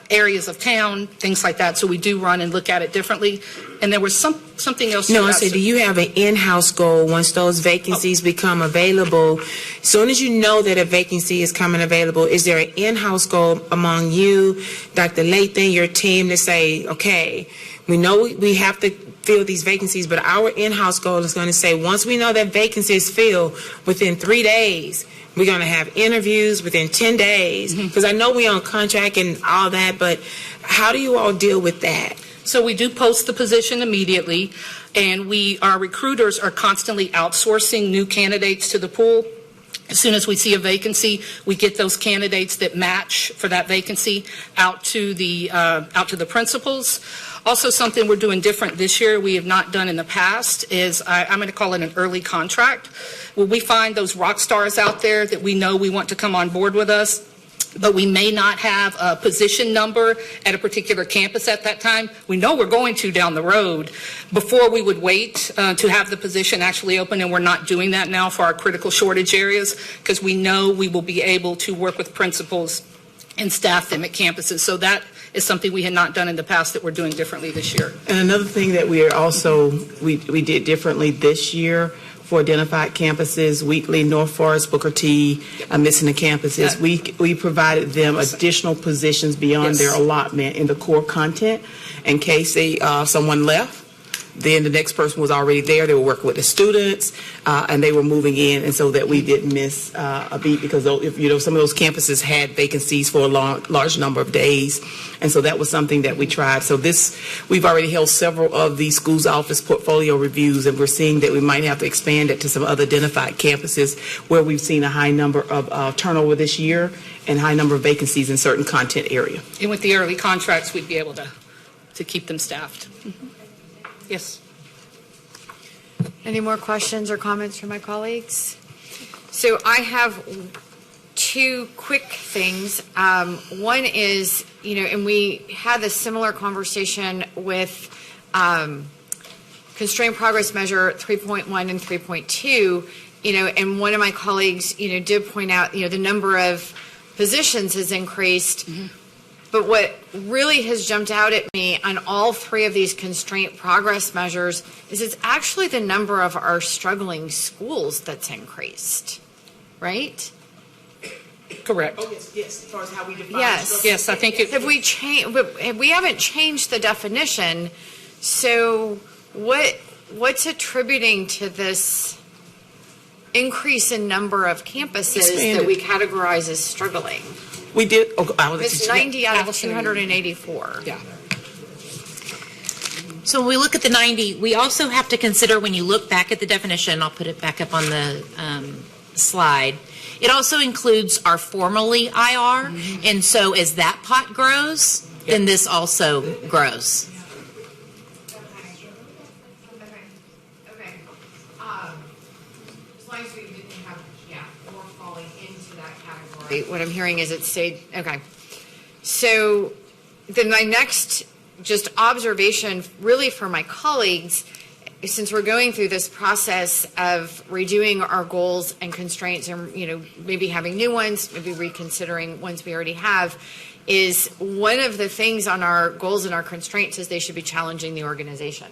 areas of town, things like that. So we do run and look at it differently. And there was something else. No, I said, do you have an in-house goal once those vacancies become available? As soon as you know that a vacancy is coming available, is there an in-house goal among you, Dr. Lathan, your team, to say, okay, we know we have to fill these vacancies, but our in-house goal is going to say, once we know that vacancy is filled, within 3 days, we're going to have interviews within 10 days. Because I know we're on contract and all that, but how do you all deal with that? So we do post the position immediately, and our recruiters are constantly outsourcing new candidates to the pool. As soon as we see a vacancy, we get those candidates that match for that vacancy out to the principals. Also, something we're doing different this year, we have not done in the past, is I'm going to call it an early contract. When we find those rock stars out there that we know we want to come on board with us, but we may not have a position number at a particular campus at that time. We know we're going to down the road. Before, we would wait to have the position actually open, and we're not doing that now for our critical shortage areas because we know we will be able to work with principals and staff them at campuses. So that is something we had not done in the past that we're doing differently this year. And another thing that we did differently this year for identified campuses, Wheatley, North Forest, Booker T, missing the campuses, we provided them additional positions beyond their allotment in the core content in case someone left. Then the next person was already there. They were working with the students, and they were moving in, and so that we didn't miss a beat because some of those campuses had vacancies for a large number of days, and so that was something that we tried. So we've already held several of these schools office portfolio reviews, and we're seeing that we might have to expand it to some other identified campuses where we've seen a high number of turnover this year and high number of vacancies in certain content area. And with the early contracts, we'd be able to keep them staffed. Yes. Any more questions or comments from my colleagues? So I have two quick things. One is, and we had a similar conversation with Constrained Progress Measure 3.1 and 3.2, and one of my colleagues, did point out, the number of positions has increased. But what really has jumped out at me on all three of these constraint progress measures is it's actually the number of our struggling schools that's increased, right? Correct. Oh, yes, as far as how we define Yes, I think we haven't changed the definition, so what's attributing to this increase in number of campuses that we categorize as struggling? We did. It's 90 out of 284. Yeah. So when we look at the 90, we also have to consider when you look back at the definition, I'll put it back up on the slide, it also includes our formerly IR, and so as that pot grows, then this also grows. What I'm hearing is it stayed, okay. So then my next just observation really for my colleagues, since we're going through this process of redoing our goals and constraints and, maybe having new ones, maybe reconsidering ones we already have, is one of the things on our goals and our constraints is they should be challenging the organization.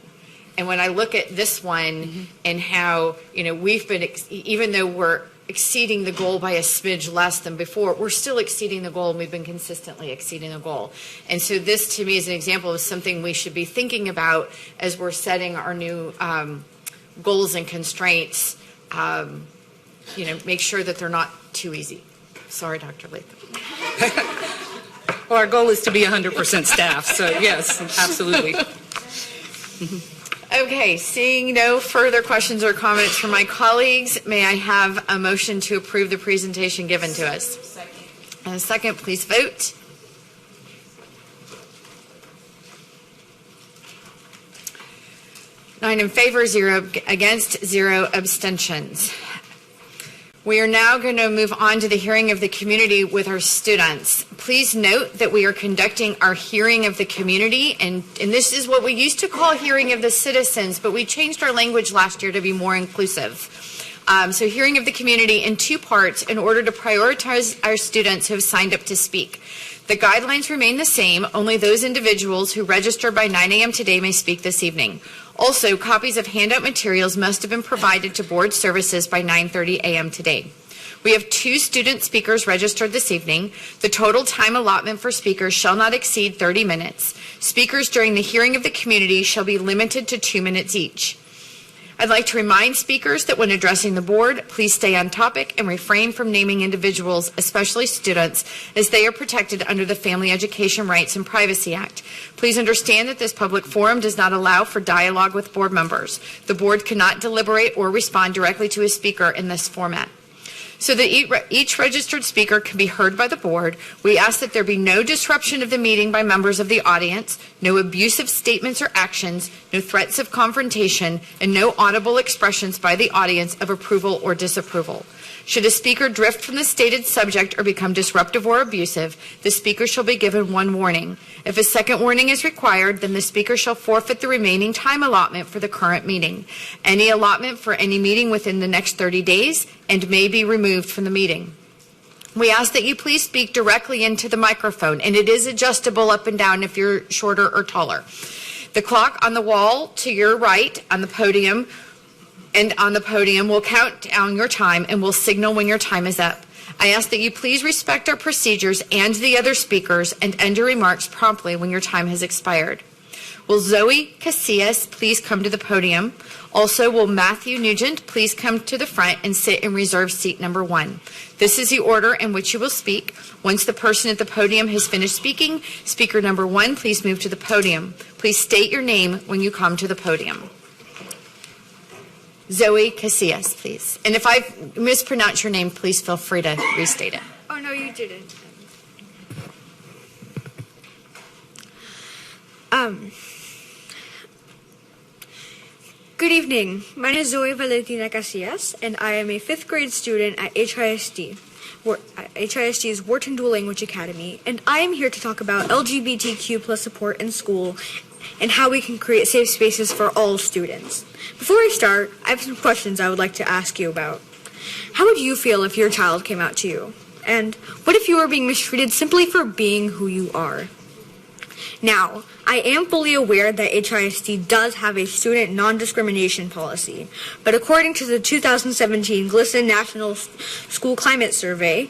And when I look at this one and how, we've been, even though we're exceeding the goal by a smidge less than before, we're still exceeding the goal, and we've been consistently exceeding the goal. And so this, to me, is an example of something we should be thinking about as we're setting our new goals and constraints. Make sure that they're not too easy. Sorry, Dr. Latham. Well, our goal is to be 100% staff, so yes, absolutely. Okay, seeing no further questions or comments from my colleagues, may I have a motion to approve the presentation given to us? Second. And a second, please vote. Nine in favor, 0 against, 0 abstentions. We are now going to move on to the hearing of the community with our students. Please note that we are conducting our hearing of the community, and this is what we used to call hearing of the citizens, but we changed our language last year to be more inclusive. So hearing of the community in two parts in order to prioritize our students who have signed up to speak. The guidelines remain the same, only those individuals who register by 9 a.m. today may speak this evening. Also, copies of handout materials must have been provided to board services by 9:30 a.m. today. We have 2 student speakers registered this evening. The total time allotment for speakers shall not exceed 30 minutes. Speakers during the hearing of the community shall be limited to 2 minutes each. I'd like to remind speakers that when addressing the board, please stay on topic and refrain from naming individuals, especially students, as they are protected under the Family Education Rights and Privacy Act. Please understand that this public forum does not allow for dialogue with board members. The board cannot deliberate or respond directly to a speaker in this format. So that each registered speaker can be heard by the board, we ask that there be no disruption of the meeting by members of the audience, no abusive statements or actions, no threats of confrontation, and no audible expressions by the audience of approval or disapproval. Should a speaker drift from the stated subject or become disruptive or abusive, the speaker shall be given 1 warning. If a second warning is required, then the speaker shall forfeit the remaining time allotment for the current meeting. Any allotment for any meeting within the next 30 days and may be removed from the meeting. We ask that you please speak directly into the microphone, and it is adjustable up and down if you're shorter or taller. The clock on the wall to your right on the podium will count down your time and will signal when your time is up. I ask that you please respect our procedures and the other speakers and end your remarks promptly when your time has expired. Will Zoe Casillas please come to the podium? Also, will Matthew Nugent please come to the front and sit in reserved seat number 1. This is the order in which you will speak. Once the person at the podium has finished speaking, speaker number 1, please move to the podium. Please state your name when you come to the podium. Zoe Casillas, please. And if I mispronounce your name, please feel free to restate it. Oh, no, you didn't. Good evening. My name is Zoe Valentina Casillas, and I am a 5th grade student at HISD. HISD's Wharton Dual Language Academy, and I am here to talk about LGBTQ plus support in school and how we can create safe spaces for all students. Before I start, I have some questions I would like to ask you about. How would you feel if your child came out to you? And what if you were being mistreated simply for being who you are? Now, I am fully aware that HISD does have a student non-discrimination policy, but according to the 2017 GLSEN National School Climate Survey,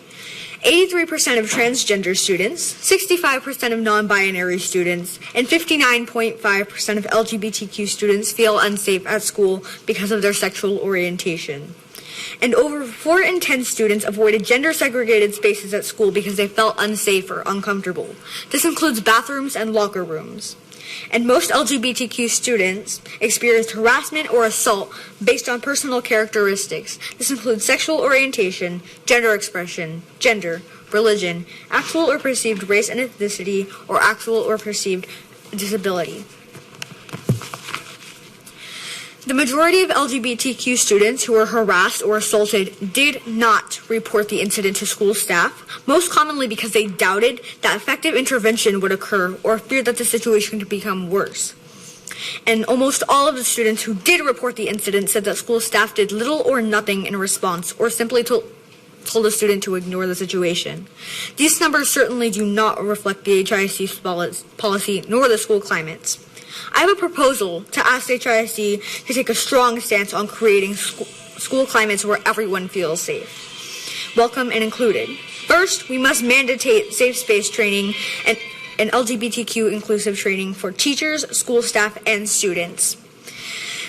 83% of transgender students, 65% of non-binary students, and 59.5% of LGBTQ students feel unsafe at school because of their sexual orientation. And over 4 in 10 students avoided gender-segregated spaces at school because they felt unsafe or uncomfortable. This includes bathrooms and locker rooms. And most LGBTQ students experienced harassment or assault based on personal characteristics. This includes sexual orientation, gender expression, gender, religion, actual or perceived race and ethnicity, or actual or perceived disability. The majority of LGBTQ students who were harassed or assaulted did not report the incident to school staff, most commonly because they doubted that effective intervention would occur or feared that the situation could become worse. And almost all of the students who did report the incident said that school staff did little or nothing in response or simply told the student to ignore the situation. These numbers certainly do not reflect the HISD's policy nor the school climates. I have a proposal to ask HISD to take a strong stance on creating school climates where everyone feels safe, welcome and included. First, we must mandate safe space training and LGBTQ inclusive training for teachers, school staff, and students.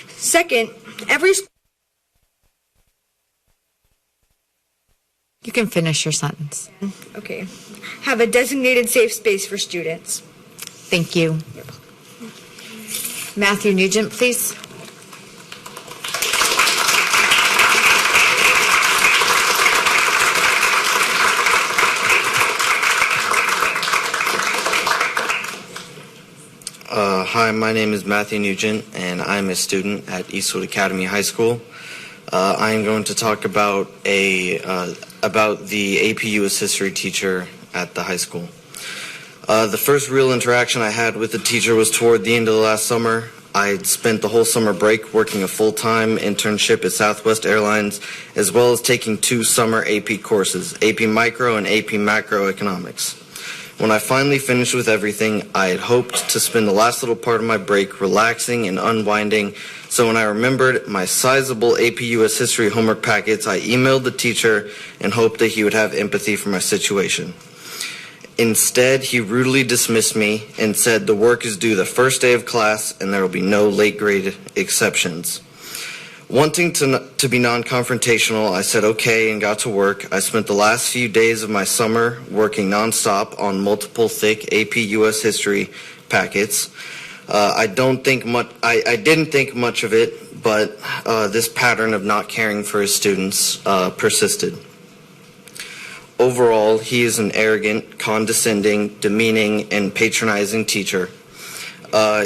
Second, every school... You can finish your sentence. Okay. Have a designated safe space for students. Thank you. Yep. Matthew Nugent, please. Hi, my name is Matthew Nugent, and I'm a student at Eastwood Academy High School. I am going to talk about the AP US History teacher at the high school. The first real interaction I had with the teacher was toward the end of the last summer. I spent the whole summer break working a full-time internship at Southwest Airlines, as well as taking 2 summer AP courses, AP Micro and AP Macroeconomics. When I finally finished with everything, I had hoped to spend the last little part of my break relaxing and unwinding So when I remembered my sizable AP US history homework packets, I emailed the teacher and hoped that he would have empathy for my situation. Instead, he rudely dismissed me and said the work is due the first day of class and there will be no late grade exceptions. Wanting to be non-confrontational, I said okay and got to work. I spent the last few days of my summer working nonstop on multiple thick AP US history packets. I didn't think much of it, but this pattern of not caring for his students persisted. Overall, he is an arrogant, condescending, demeaning, and patronizing teacher.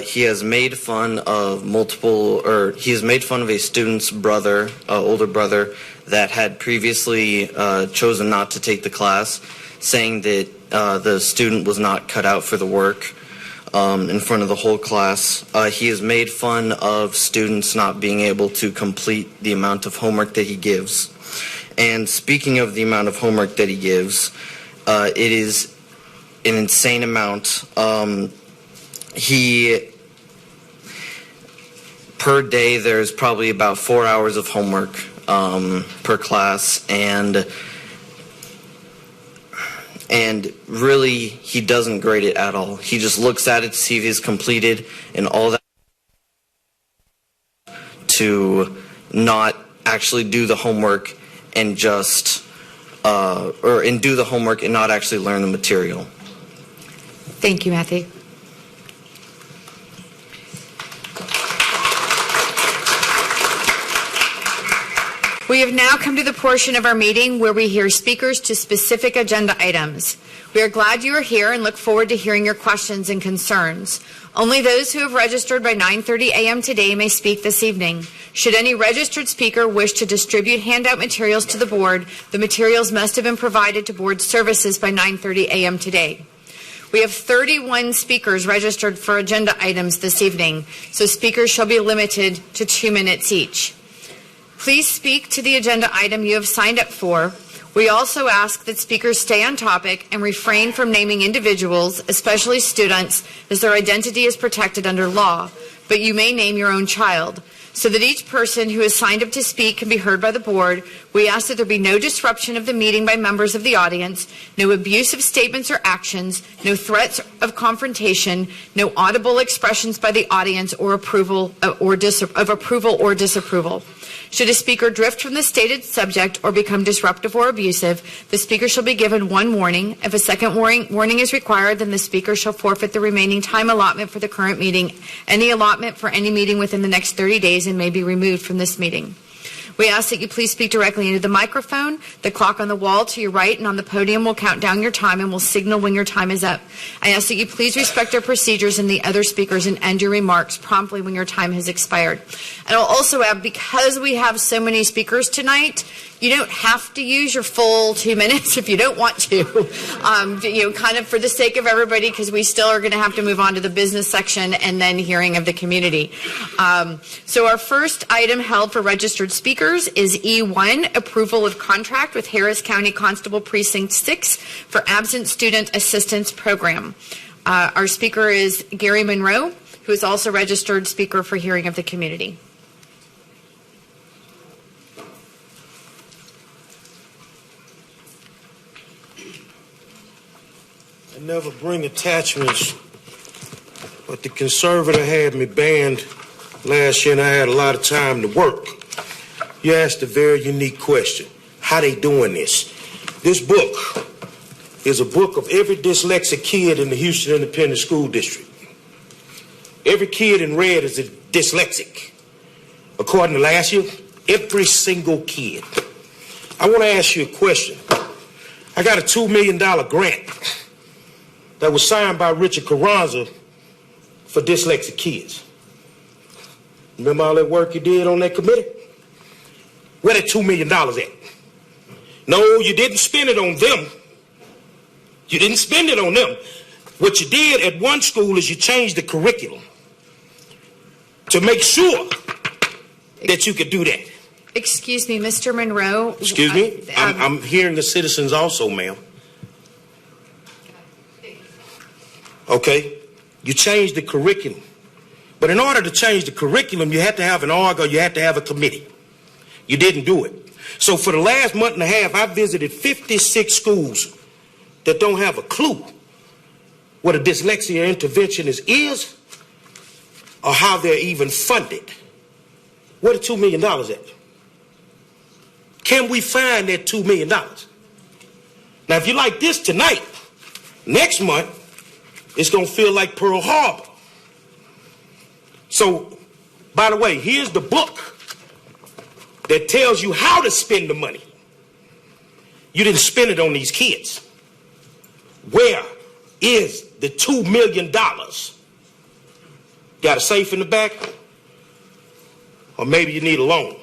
He has made fun of a student's brother, older brother, that had previously chosen not to take the class, saying that the student was not cut out for the work in front of the whole class. He has made fun of students not being able to complete the amount of homework that he gives. And speaking of the amount of homework that he gives, it is an insane amount. Per day, there's probably about 4 hours of homework per class, and really, he doesn't grade it at all. He just looks at it to see if it's completed, and all that to not actually do the homework and just do the homework and not actually learn the material. Thank you, Matthew. We have now come to the portion of our meeting where we hear speakers to specific agenda items. We are glad you are here and look forward to hearing your questions and concerns. Only those who have registered by 9:30 a.m. today may speak this evening. Should any registered speaker wish to distribute handout materials to the board, the materials must have been provided to board services by 9:30 a.m. today. We have 31 speakers registered for agenda items this evening, so speakers shall be limited to 2 minutes each. Please speak to the agenda item you have signed up for. We also ask that speakers stay on topic and refrain from naming individuals, especially students, as their identity is protected under law, but you may name your own child. So that each person who is signed up to speak can be heard by the board, we ask that there be no disruption of the meeting by members of the audience, no abusive statements or actions, no threats of confrontation, no audible expressions by the audience or approval or disapproval. Should a speaker drift from the stated subject or become disruptive or abusive, the speaker shall be given one warning. If a second warning is required, then the speaker shall forfeit the remaining time allotment for the current meeting, any allotment for any meeting within the next 30 days, and may be removed from this meeting. We ask that you please speak directly into the microphone. The clock on the wall to your right and on the podium will count down your time and will signal when your time is up. I ask that you please respect our procedures and the other speakers and end your remarks promptly when your time has expired. And I'll also add, because we have so many speakers tonight, you don't have to use your full 2 minutes if you don't want to, kind of for the sake of everybody, because we still are going to have to move on to the business section and then hearing of the community. So our first item held for registered speakers is E1, approval of contract with Harris County Constable Precinct 6 for Absent Student Assistance Program. Our speaker is Gary Monroe, who is also registered speaker for hearing of the community. I never bring attachments, but the conservator had me banned last year and I had a lot of time to work. You asked a very unique question. How they doing this? This book is a book of every dyslexic kid in the Houston Independent School District. Every kid in red is a dyslexic. According to last year, every single kid. I want to ask you a question. I got a $2 million grant that was signed by Richard Carranza for dyslexic kids. Remember all that work you did on that committee? Where that $2 million at? No, you didn't spend it on them. You didn't spend it on them. What you did at one school is you changed the curriculum to make sure that you could do that. Excuse me, Mr. Monroe. Excuse me? I'm hearing the citizens also, ma'am. Okay? You changed the curriculum. But But in order to change the curriculum, you had to have an org or you had to have a committee. You didn't do it. So for the last month and a half, I visited 56 schools that don't have a clue what a dyslexia interventionist is or how they're even funded. Where the $2 million at? Can we find that $2 million? Now, if you like this tonight, next month, it's going to feel like Pearl Harbor. So, by the way, here's the book that tells you how to spend the money. You didn't spend it on these kids. Where is the $2 million? Got a safe in the back? Or maybe you need a loan.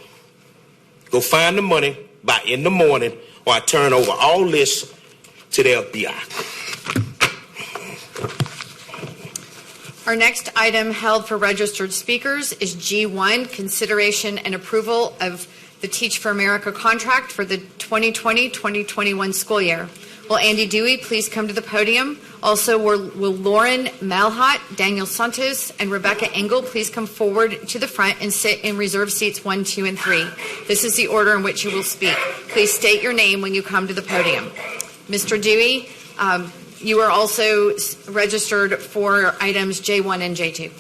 Go find the money by in the morning, or I turn over all this to the FBI. Our next item held for registered speakers is G1, consideration and approval of the Teach for America contract for the 2020-2021 school year. Will Andy Dewey please come to the podium? Also, will Lauren Malhot, Daniel Santos, and Rebecca Engel please come forward to the front and sit in reserved seats 1, 2, and 3. This is the order in which you will speak. Please state your name when you come to the podium. Mr. Dewey, you are also registered for items J1 and J2.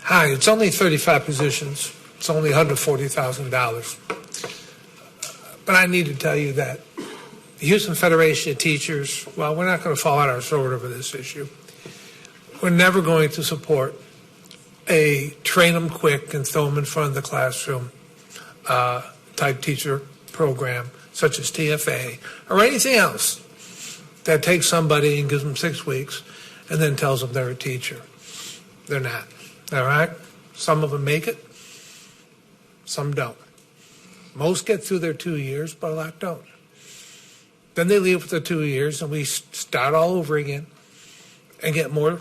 Hi, it's only 35 positions. It's only $140,000. But I need to tell you that the Houston Federation of Teachers, well, we're not going to fall out our sword over this issue. We're never going to support a train them quick and throw them in front of the classroom type teacher program, such as TFA, or anything else that takes somebody and gives them 6 weeks and then tells them they're a teacher. They're not. All right? Some of them make it. Some don't. Most get through their 2 years, but a lot don't. Then they leave for the 2 years, and we start all over again and get more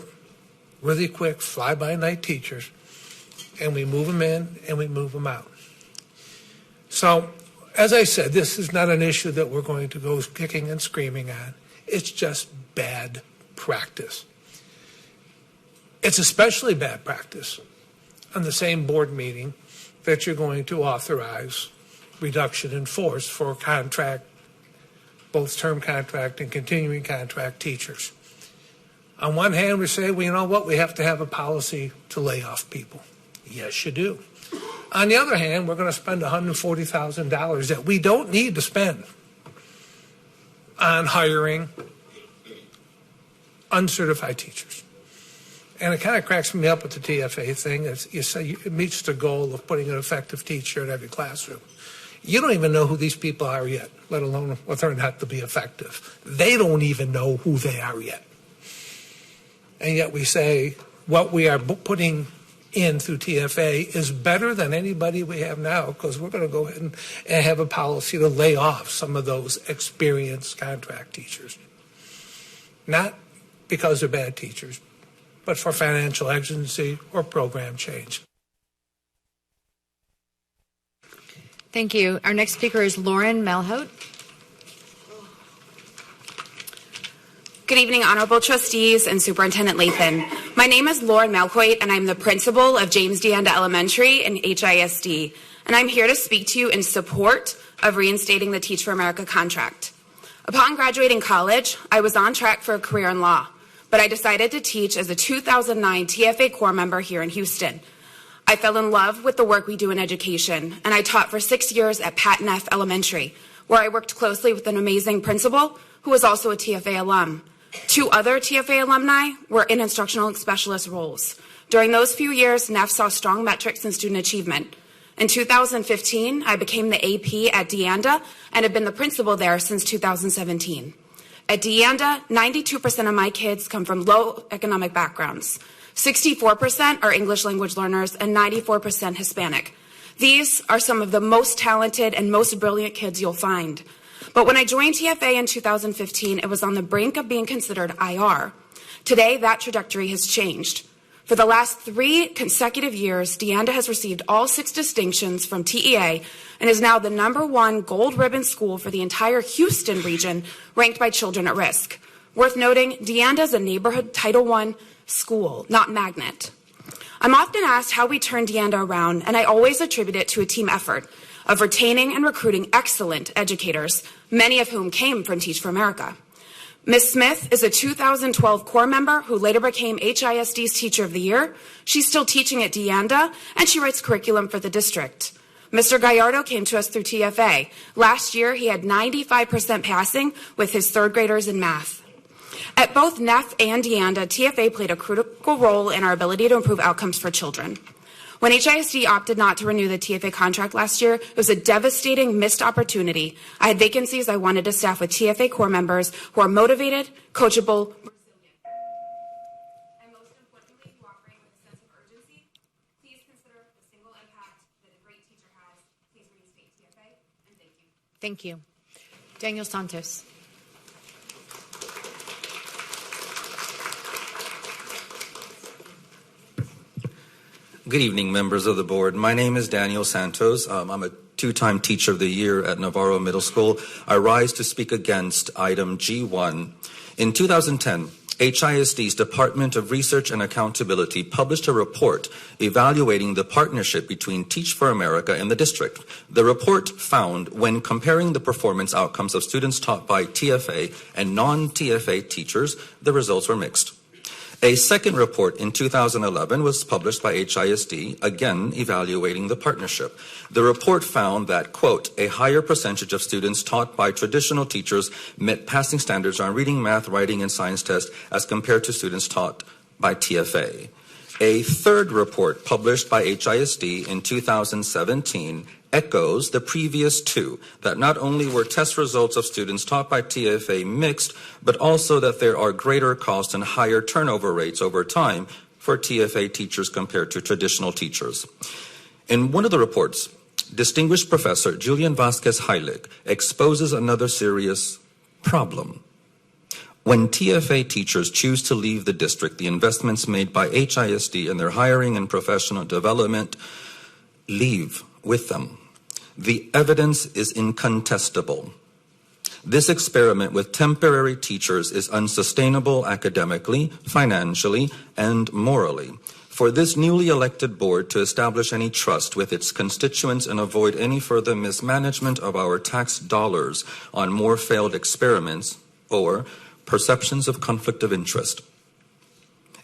really quick fly-by-night teachers, and we move them in and we move them out. So, as I said, this is not an issue that we're going to go kicking and screaming on. It's just bad practice. It's especially bad practice on the same board meeting that you're going to authorize reduction in force for contract, both term contract and continuing contract teachers. On one hand, we say, well, you know what, we have to have a policy to lay off people. Yes, you do. On the other hand, we're going to spend $140,000 that we don't need to spend on hiring uncertified teachers. And it kind of cracks me up with the TFA thing. You say it meets the goal of putting an effective teacher in every classroom. You don't even know who these people are yet, let alone whether or not to be effective. They don't even know who they are yet. And yet we say what we are putting in through TFA is better than anybody we have now, because we're going to go ahead and have a policy to lay off some of those experienced contract teachers. Not because they're bad teachers, but for financial exigency or program change. Thank you. Our next speaker is Lauren Malhot. Good evening, Honorable Trustees and Superintendent Lathan. My name is Lauren Malcoit, and I'm the principal of James DeAnda Elementary in HISD, and I'm here to speak to you in support of reinstating the Teach for America contract. Upon graduating college, I was on track for a career in law, but I decided to teach as a 2009 TFA Corps member here in Houston. I fell in love with the work we do in education, and I taught for 6 years at Patton F. Elementary, where I worked closely with an amazing principal who was also a TFA alum. 2 other TFA alumni were in instructional specialist roles. During those few years, NEF saw strong metrics in student achievement. In 2015, I became the AP at DeAnda and have been the principal there since 2017. At DeAnda, 92% of my kids come from low economic backgrounds. 64% are English language learners and 94% Hispanic. These are some of the most talented and most brilliant kids you'll find. But when I joined TFA in 2015, it was on the brink of being considered IR. Today, that trajectory has changed. For the last 3 consecutive years, DeAnda has received all 6 distinctions from TEA and is now the #1 gold ribbon school for the entire Houston region, ranked by Children at Risk. Worth noting, DeAnda is a neighborhood Title I school, not magnet. I'm often asked how we turn DeAnda around, and I always attribute it to a team effort of retaining and recruiting excellent educators, many of whom came from Teach for America. Ms. Smith is a 2012 core member who later became HISD's Teacher of the Year. She's still teaching at DeAnda, and she writes curriculum for the district. Mr. Gallardo came to us through TFA. Last year, he had 95% passing with his third graders in math. At both NEF and DeAnda, TFA played a critical role in our ability to improve outcomes for children. When HISD opted not to renew the TFA contract last year, it was a devastating missed opportunity. I had vacancies I wanted to staff with TFA core members who are motivated, coachable, resilient, and most importantly, who operate with a sense of urgency. Please consider the single impact that a great teacher has. Please reinstate TFA, and thank you. Thank you. Daniel Santos. Good evening, members of the board. My name is Daniel Santos. I'm a two-time Teacher of the Year at Navarro Middle School. I rise to speak against item G1. In 2010, HISD's Department of Research and Accountability published a report evaluating the partnership between Teach for America and the district. The report found when comparing the performance outcomes of students taught by TFA and non-TFA teachers, the results were mixed. A second report in 2011 was published by HISD, again evaluating the partnership. The report found that, quote, a higher percentage of students taught by traditional teachers met passing standards on reading, math, writing, and science tests as compared to students taught by TFA. A third report published by HISD in 2017 echoes the previous two, that not only were test results of students taught by TFA mixed, but also that there are greater cost and higher turnover rates over time for TFA teachers compared to traditional teachers. In one of the reports, distinguished Professor Julian Vasquez Heilig exposes another serious problem. When TFA teachers choose to leave the district, the investments made by HISD in their hiring and professional development leave with them. The evidence is incontestable. This experiment with temporary teachers is unsustainable academically, financially, and morally. For this newly elected board to establish any trust with its constituents and avoid any further mismanagement of our tax dollars on more failed experiments or perceptions of conflict of interest,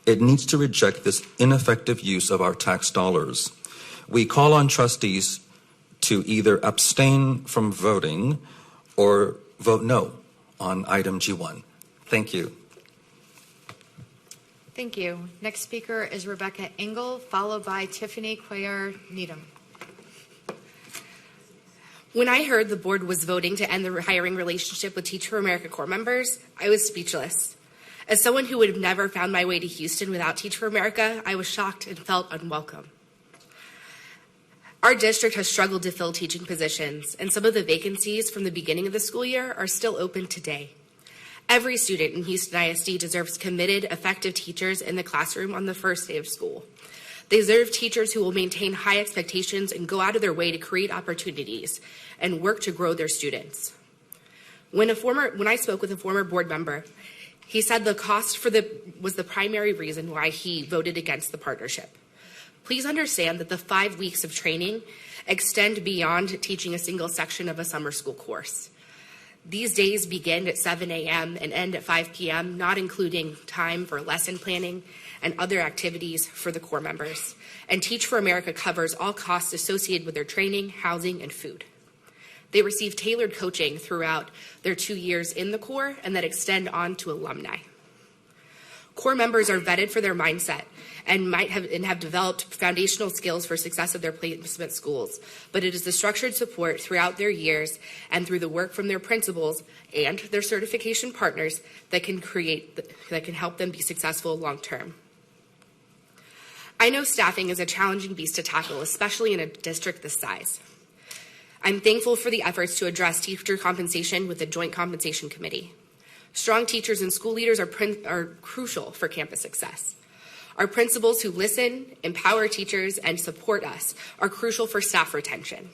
it needs to reject this ineffective use of our tax dollars. We call on trustees to either abstain from voting or vote no on item G1. Thank you. Thank you. Next speaker is Rebecca Engel, followed by Tiffany Cuellar Needham. When I heard the board was voting to end the hiring relationship with Teach for America core members, I was speechless. As someone who would have never found my way to Houston without Teach for America, I was shocked and felt unwelcome. Our district has struggled to fill teaching positions, and some of the vacancies from the beginning of the school year are still open today. Every student in Houston ISD deserves committed, effective teachers in the classroom on the first day of school. They deserve teachers who will maintain high expectations and go out of their way to create opportunities and work to grow their students. When I spoke with a former board member, he said the cost was the primary reason why he voted against the partnership. Please understand that the 5 weeks of training extend beyond teaching a single section of a summer school course. These days begin at 7 a.m. and end at 5 p.m., not including time for lesson planning and other activities for the core members. And Teach for America covers all costs associated with their training, housing, and food. They receive tailored coaching throughout their 2 years in the Corps and that extend on to alumni. Corps members are vetted for their mindset and have developed foundational skills for success of their placement schools, but it is the structured support throughout their years and through the work from their principals and their certification partners that can help them be successful long term. I know staffing is a challenging beast to tackle, especially in a district this size. I'm thankful for the efforts to address teacher compensation with the Joint Compensation Committee. Strong teachers and school leaders are crucial for campus success. Our principals who listen, empower teachers, and support us are crucial for staff retention.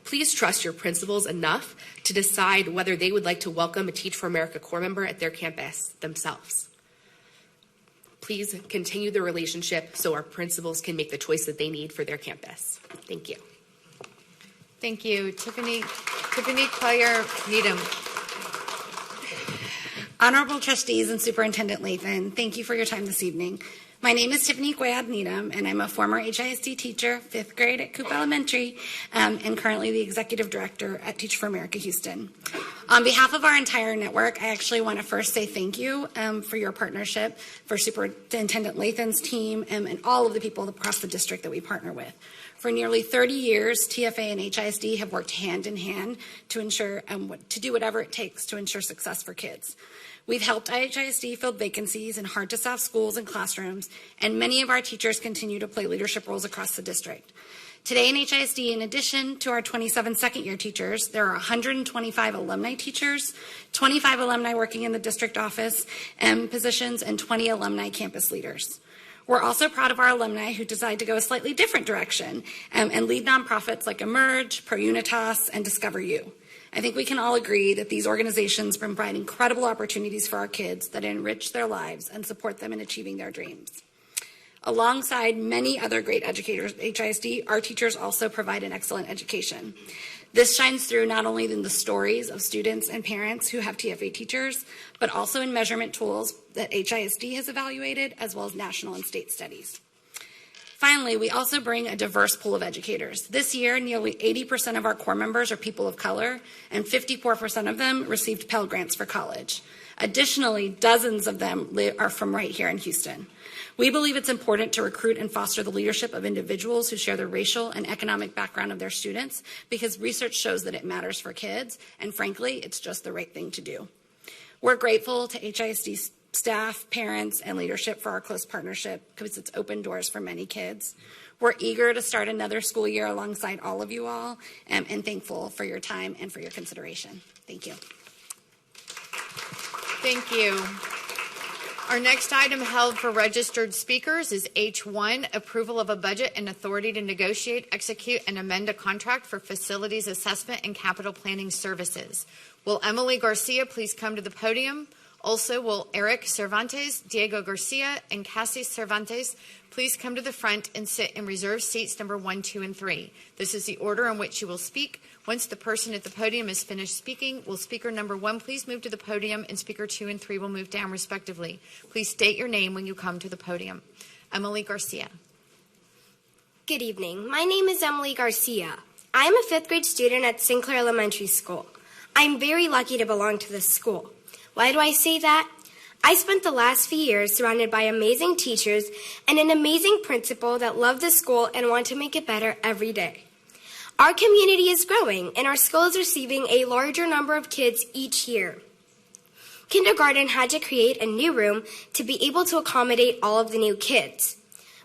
Please trust your principals enough to decide whether they would like to welcome a Teach for America core member at their campus themselves. Please continue the relationship so our principals can make the choice that they need for their campus. Thank you. Thank you. Tiffany Cuellar Needham. Honorable trustees and Superintendent Lathan, thank you for your time this evening. My name is Tiffany Cuellar Needham, and I'm a former HISD teacher, 5th grade at Coop Elementary, and currently the executive director at Teach for America Houston. On behalf of our entire network, I actually want to first say thank you for your partnership, for Superintendent Lathan's team, and all of the people across the district that we partner with. For nearly 30 years, TFA and HISD have worked hand in hand to ensure to do whatever it takes to ensure success for kids. We've helped IHISD fill vacancies in hard-to-staff schools and classrooms, and many of our teachers continue to play leadership roles across the district. Today in HISD, in addition to our 27 second-year teachers, there are 125 alumni teachers, 25 alumni working in the district office and positions, and 20 alumni campus leaders. We're also proud of our alumni who decide to go a slightly different direction and lead nonprofits like Emerge, Pro Unitas, and Discover You. I think we can all agree that these organizations provide incredible opportunities for our kids that enrich their lives and support them in achieving their dreams. Alongside many other great educators at HISD, our teachers also provide an excellent education. This shines through not only in the stories of students and parents who have TFA teachers, but also in measurement tools that HISD has evaluated, as well as national and state studies. Finally, we also bring a diverse pool of educators. This year, nearly 80% of our core members are people of color, and 54% of them received Pell Grants for college. Additionally, dozens of them are from right here in Houston. We believe it's important to recruit and foster the leadership of individuals who share the racial and economic background of their students, because research shows that it matters for kids, and frankly, it's just the right thing to do. We're grateful to HISD's staff, parents, and leadership for our close partnership, because it's opened doors for many kids. We're eager to start another school year alongside all of you all, and thankful for your time and for your consideration. Thank you. Thank you. Our next item held for registered speakers is H1, approval of a budget and authority to negotiate, execute, and amend a contract for facilities assessment and capital planning services. Will Emily Garcia please come to the podium? Also, will Eric Cervantes, Diego Garcia, and Cassie Cervantes please come to the front and sit in reserved seats number 1, 2, and 3. This is the order in which you will speak. Once the person at the podium is finished speaking, will speaker number 1 please move to the podium, and speaker 2 and 3 will move down respectively. Please state your name when you come to the podium. Emily Garcia. Good evening. My name is Emily Garcia. I am a 5th grade student at Sinclair Elementary School. I'm very lucky to belong to this school. Why do I say that? I spent the last few years surrounded by amazing teachers and an amazing principal that love the school and want to make it better every day. Our community is growing, and our school is receiving a larger number of kids each year. Kindergarten had to create a new room to be able to accommodate all of the new kids.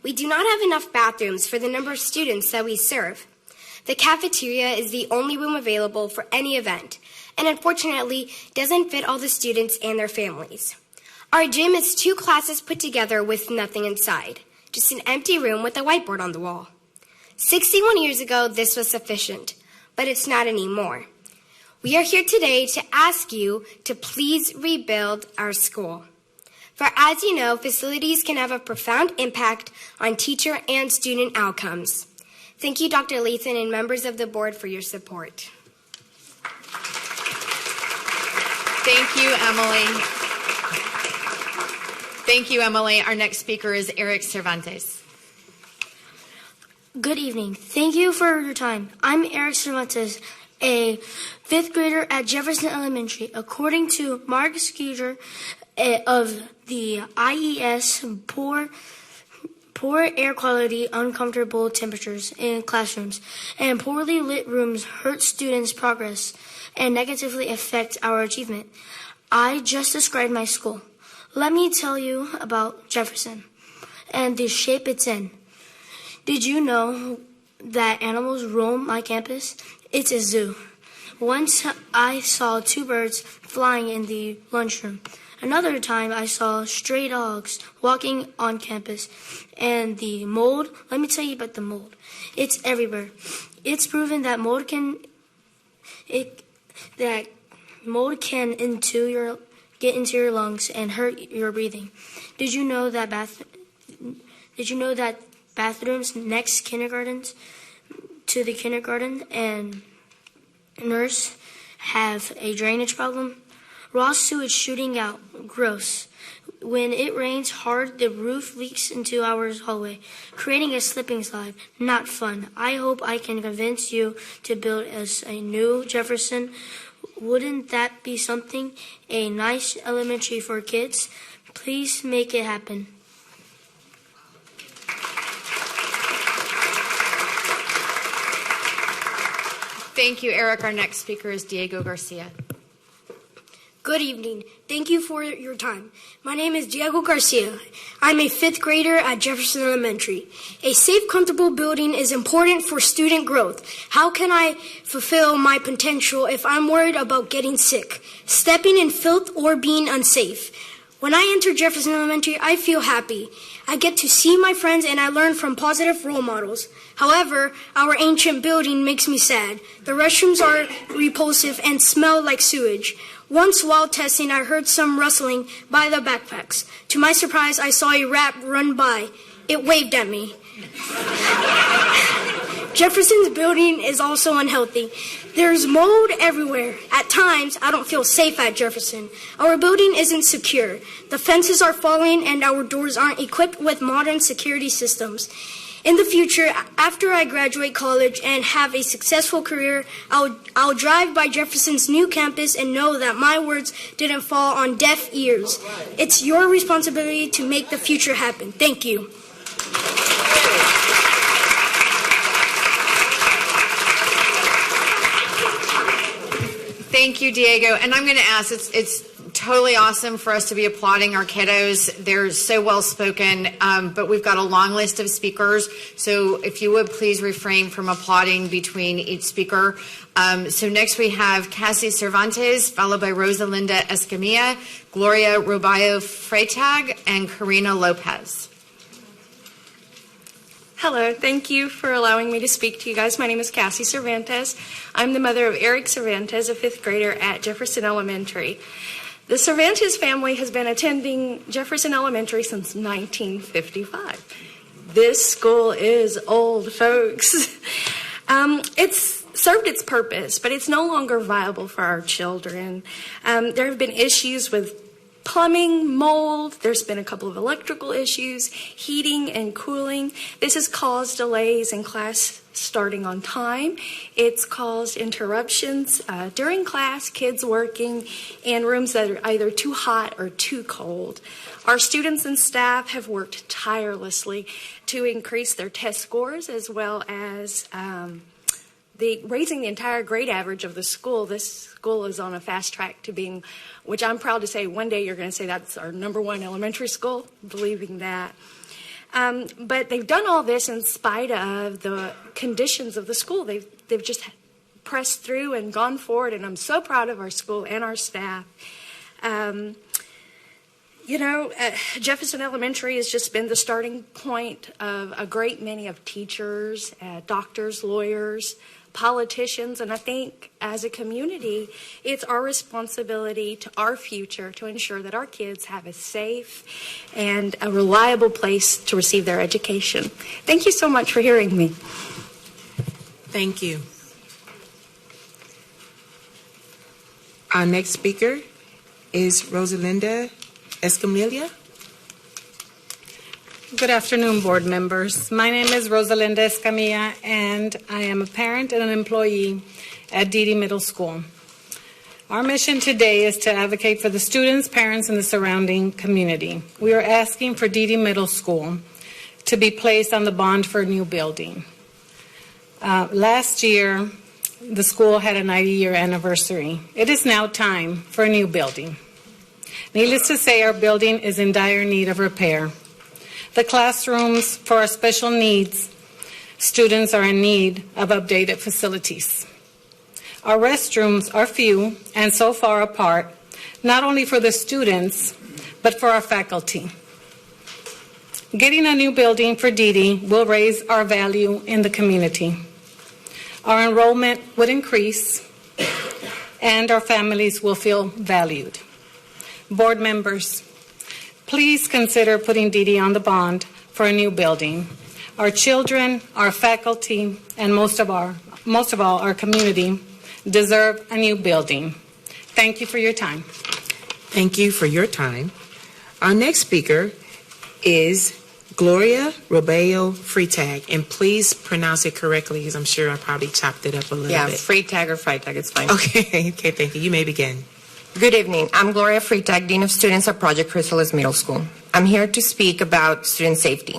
We do not have enough bathrooms for the number of students that we serve. The cafeteria is the only room available for any event, and unfortunately doesn't fit all the students and their families. Our gym is 2 classes put together with nothing inside, just an empty room with a whiteboard on the wall. 61 years ago, this was sufficient, but it's not anymore. We are here today to ask you to please rebuild our school. For as you know, facilities can have a profound impact on teacher and student outcomes. Thank you, Dr. Lathan, and members of the board for your support. Thank you, Emily. Thank you, Emily. Our next speaker is Eric Cervantes. Good evening. Thank you for your time. I'm Eric Cervantes, a 5th grader at Jefferson Elementary. According to Mark Skeeter of the IES, poor air quality, uncomfortable temperatures in classrooms, and poorly lit rooms hurt students' progress and negatively affect our achievement. I just described my school. Let me tell you about Jefferson and the shape it's in. Did you know that animals roam my campus? It's a zoo. Once I saw 2 birds flying in the lunchroom. Another time I saw stray dogs walking on campus. And the mold, let me tell you about the mold. It's everywhere. It's proven that mold can into get into your lungs and hurt your breathing. Did you know that bathrooms next kindergartens to the kindergarten and nurse have a drainage problem? Raw sewage shooting out. Gross. When it rains hard, the roof leaks into our hallway, creating a slipping slide. Not fun. I hope I can convince you to build us a new Jefferson. Wouldn't that be something? A nice elementary for kids? Please make it happen. Thank you, Eric. Our next speaker is Diego Garcia. Good evening. Thank you for your time. My name is Diego Garcia. I'm a 5th grader at Jefferson Elementary. A safe, comfortable building is important for student growth. How can I fulfill my potential if I'm worried about getting sick, stepping in filth, or being unsafe? When I enter Jefferson Elementary, I feel happy. I get to see my friends and I learn from positive role models. However, our ancient building makes me sad. The restrooms are repulsive and smell like sewage. Once while testing, I heard some rustling by the backpacks. To my surprise, I saw a rat run by. It waved at me. Jefferson's building is also unhealthy. There's mold everywhere. At times, I don't feel safe at Jefferson. Our building isn't secure. The fences are falling and our doors aren't equipped with modern security systems. In the future, after I graduate college and have a successful career, I'll drive by Jefferson's new campus and know that my words didn't fall on deaf ears. It's your responsibility to make the future happen. Thank you. Thank you, Diego. And I'm going to ask, it's totally awesome for us to be applauding our kiddos. They're so well spoken, but we've got a long list of speakers. So if you would please refrain from applauding between each speaker. So next we have Cassie Cervantes, followed by Rosalinda Escamilla, Gloria Robayo Freitag, and Karina Lopez. Hello, thank you for allowing me to speak to you guys. My name is Cassie Cervantes. I'm the mother of Eric Cervantes, a 5th grader at Jefferson Elementary. The Cervantes family has been attending Jefferson Elementary since 1955. This school is old, folks. It's served its purpose, but it's no longer viable for our children. There have been issues with plumbing, mold, there's been a couple of electrical issues, heating and cooling. This has caused delays in class starting on time. It's caused interruptions during class, kids working, and rooms that are either too hot or too cold. Our students and staff have worked tirelessly to increase their test scores as well as raising the entire grade average of the school. This school is on a fast track to being, which I'm proud to say, one day you're going to say that's our #1 elementary school, believing that. But they've done all this in spite of the conditions of the school. They've just pressed through and gone forward, and I'm so proud of our school and our staff. Jefferson Elementary has just been the starting point of a great many of teachers, doctors, lawyers, politicians, and I think as a community, it's our responsibility to our future to ensure that our kids have a safe and a reliable place to receive their education. Thank you so much for hearing me. Thank you. Our next speaker is Rosalinda Escamilla. Good afternoon, board members. My name is Rosalinda Escamilla, and I am a parent and an employee at Cte Middle School. Our mission today is to advocate for the students, parents, and the surrounding community. We are asking for Cte Middle School to be placed on the bond for a new building. Last year, the school had a 90-year anniversary. It is now time for a new building. Needless to say, our building is in dire need of repair. The classrooms for our special needs students are in need of updated facilities. Our restrooms are few and so far apart, not only for the students, but for our faculty. Getting a new building for Cte will raise our value in the community. Our enrollment would increase, and our families will feel valued. Board members, please consider putting Dee on the bond for a new building. Our children, our faculty, and most of all, our community deserve a new building. Thank you for your time. Thank you for your time. Our next speaker is Gloria Robello Freitag, and please pronounce it correctly because I'm sure I probably chopped it up a little bit. Freitag or Freitag, it's fine. Okay, thank you. You may begin. Good evening. I'm Gloria Freitag, Dean of Students at Project Chrysalis Middle School. I'm here to speak about student safety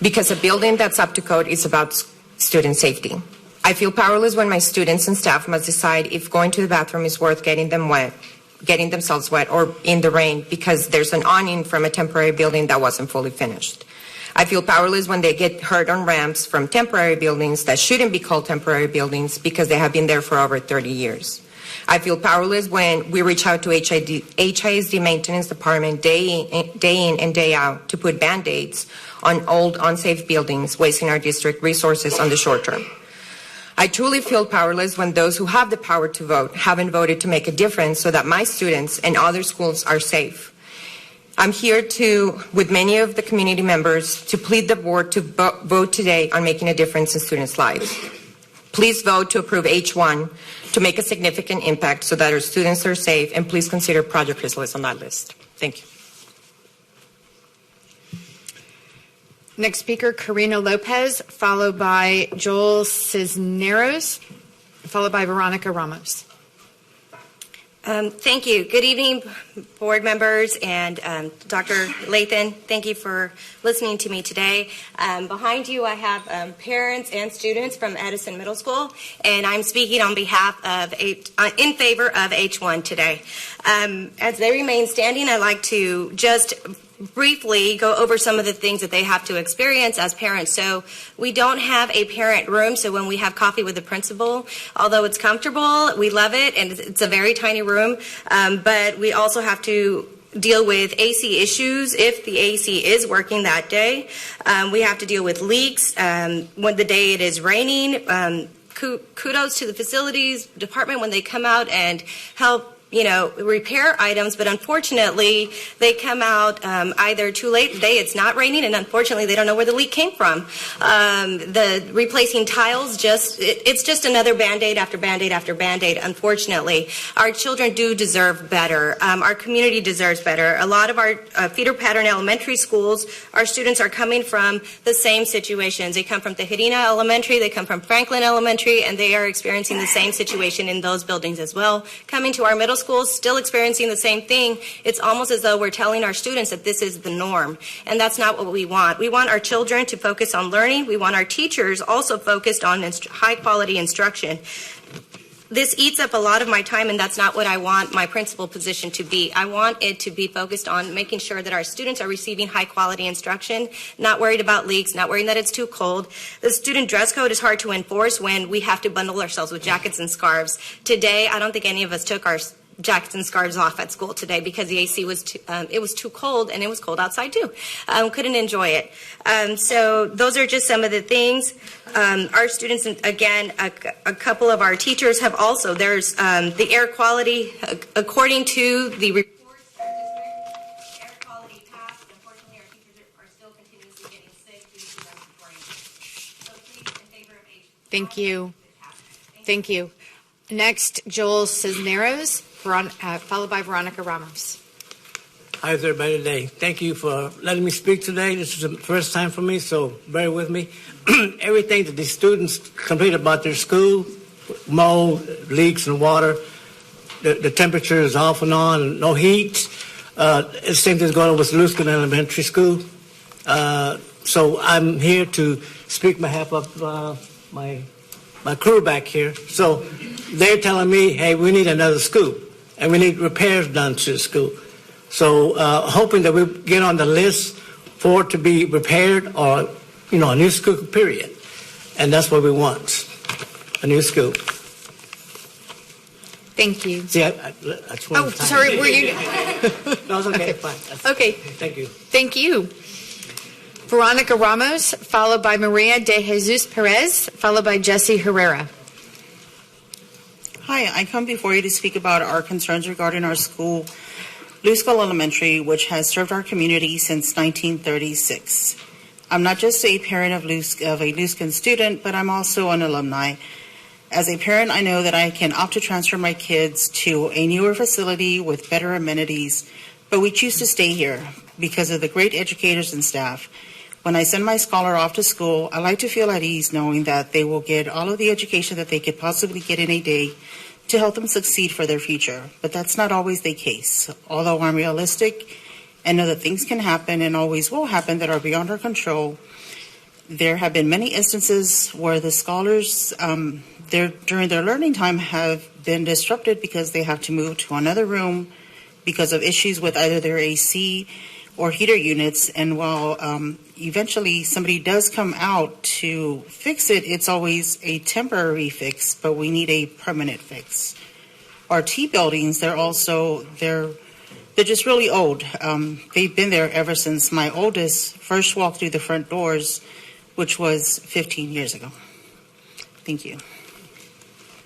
because a building that's up to code is about student safety. I feel powerless when my students and staff must decide if going to the bathroom is worth getting themselves wet or in the rain because there's an awning from a temporary building that wasn't fully finished. I feel powerless when they get hurt on ramps from temporary buildings that shouldn't be called temporary buildings because they have been there for over 30 years. I feel powerless when we reach out to HISD maintenance department day in and day out to put Band-Aids on old unsafe buildings, wasting our district resources on the short term. I truly feel powerless when those who have the power to vote haven't voted to make a difference so that my students and other schools are safe. I'm here with many of the community members to plead the board to vote today on making a difference in students' lives. Please vote to approve H1 to make a significant impact so that our students are safe, and please consider Project Chrysalis on that list. Thank you. Next speaker, Karina Lopez, followed by Joel Cisneros, followed by Veronica Ramos. Thank you. Good evening, board members and Dr. Lathan. Thank you for listening to me today. Behind you, I have parents and students from Edison Middle School, and I'm speaking on behalf of in favor of H1 today. As they remain standing, I'd like to just briefly go over some of the things that they have to experience as parents. So we don't have a parent room, so when we have coffee with the principal, although it's comfortable, we love it, and it's a very tiny room, but we also have to deal with AC issues if the AC is working that day. We have to deal with leaks when the day it is raining. Kudos to the facilities department when they come out and help repair items, but unfortunately they come out either too late the day it's not raining, and unfortunately they don't know where the leak came from. The replacing tiles, it's just another Band-Aid after Band-Aid after Band-Aid, unfortunately. Our children do deserve better. Our community deserves better. A lot of our feeder pattern elementary schools, our students are coming from the same situations. They come from Tejerina Elementary, they come from Franklin Elementary, and they are experiencing the same situation in those buildings as well. Coming to our middle schools, still experiencing the same thing. It's almost as though we're telling our students that this is the norm, and that's not what we want. We want our children to focus on learning. We want our teachers also focused on high quality instruction. This eats up a lot of my time, and that's not what I want my principal position to be. I want it to be focused on making sure that our students are receiving high quality instruction, not worried about leaks, not worried that it's too cold. The student dress code is hard to enforce when we have to bundle ourselves with jackets and scarves. Today, I don't think any of us took our jackets and scarves off at school today because the AC was too cold, and it was cold outside too. Couldn't enjoy it. So those are just some of the things. Our students, again, a couple of our teachers have also, there's the air quality, according to the reports, air quality passed. Unfortunately, our teachers are still continuously getting sick due to them reporting. So please, in favor of H. Thank you. Thank you. Next, Joel Cisneros, followed by Veronica Ramos. How is everybody today? Thank you for letting me speak today. This is the first time for me, so bear with me. Everything that the students complain about their school, mold, leaks, and water, the temperature is off and on, and no heat. The same thing's going on with Luskin Elementary School. So I'm here to speak on behalf of my crew back here. So they're telling me, hey, we need another school, and we need repairs done to the school. So hoping that we get on the list for it to be repaired or, a new school, period. And that's what we want, a new school. Thank you. See, that's one time. Sorry, were you? No, it's okay, fine. Okay. Thank you. Thank you. Veronica Ramos, followed by Maria de Jesus Perez, followed by Jesse Herrera. Hi, I come before you to speak about our concerns regarding our school. Lusco Elementary, which has served our community since 1936. I'm not just a parent of a Luscan student, but I'm also an alumni. As a parent, I know that I can opt to transfer my kids to a newer facility with better amenities, but we choose to stay here because of the great educators and staff. When I send my scholar off to school, I like to feel at ease knowing that they will get all of the education that they could possibly get in a day to help them succeed for their future. But that's not always the case. Although I'm realistic and know that things can happen and always will happen that are beyond our control, there have been many instances where the scholars during their learning time have been disrupted because they have to move to another room because of issues with either their AC or heater units. And while eventually somebody does come out to fix it, it's always a temporary fix, but we need a permanent fix. Our T buildings, they're just really old. They've been there ever since my oldest first walked through the front doors, which was 15 years ago. Thank you.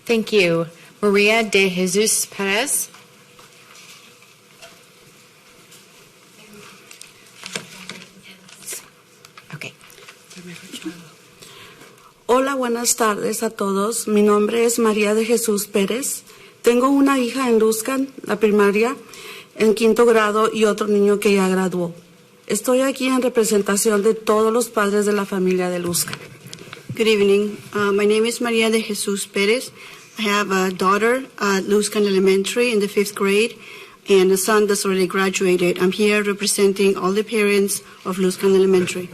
Thank you. Maria de Jesus Perez. Hola, buenas tardes a todos. Mi nombre es María de Jesús Pérez. Tengo una hija en Luscan, la primaria, en 5º grado y otro niño que ya graduó. Estoy aquí en representación de todos los padres de la familia de Luscan. Good evening. My name is María de Jesús Pérez. I have a daughter at Luscan Elementary in the 5th grade and a son that's already graduated. I'm here representing all the parents of Luscan Elementary.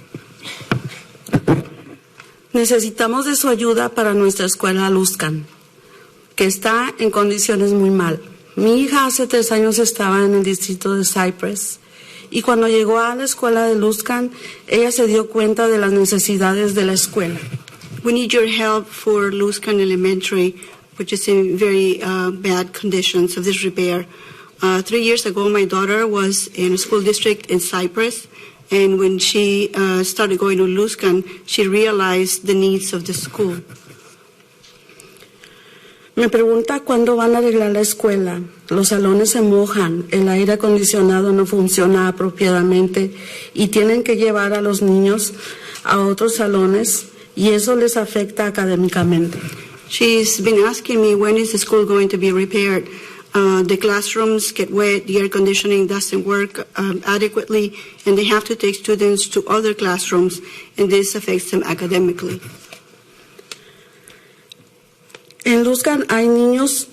Necesitamos de su ayuda para nuestra escuela Luscan, que está en condiciones muy mal. Mi hija hace 3 años estaba en el distrito de Cypress y cuando llegó a la escuela de Luscan, ella se dio cuenta de las necesidades de la escuela. We need your help for Luscan Elementary, which is in very bad conditions of disrepair. 3 years ago, my daughter was in a school district in Cypress, and when she started going to Luscan, she realized the needs of the school. Me pregunta cuándo van a arreglar la escuela. Los salones se mojan, el aire acondicionado no funciona apropiadamente y tienen que llevar a los niños a otros salones y eso les afecta académicamente. She's been asking me when is the school going to be repaired. The classrooms get wet, the air conditioning doesn't work adequately, and they have to take students to other classrooms, and this affects them academically. En Luscan hay niños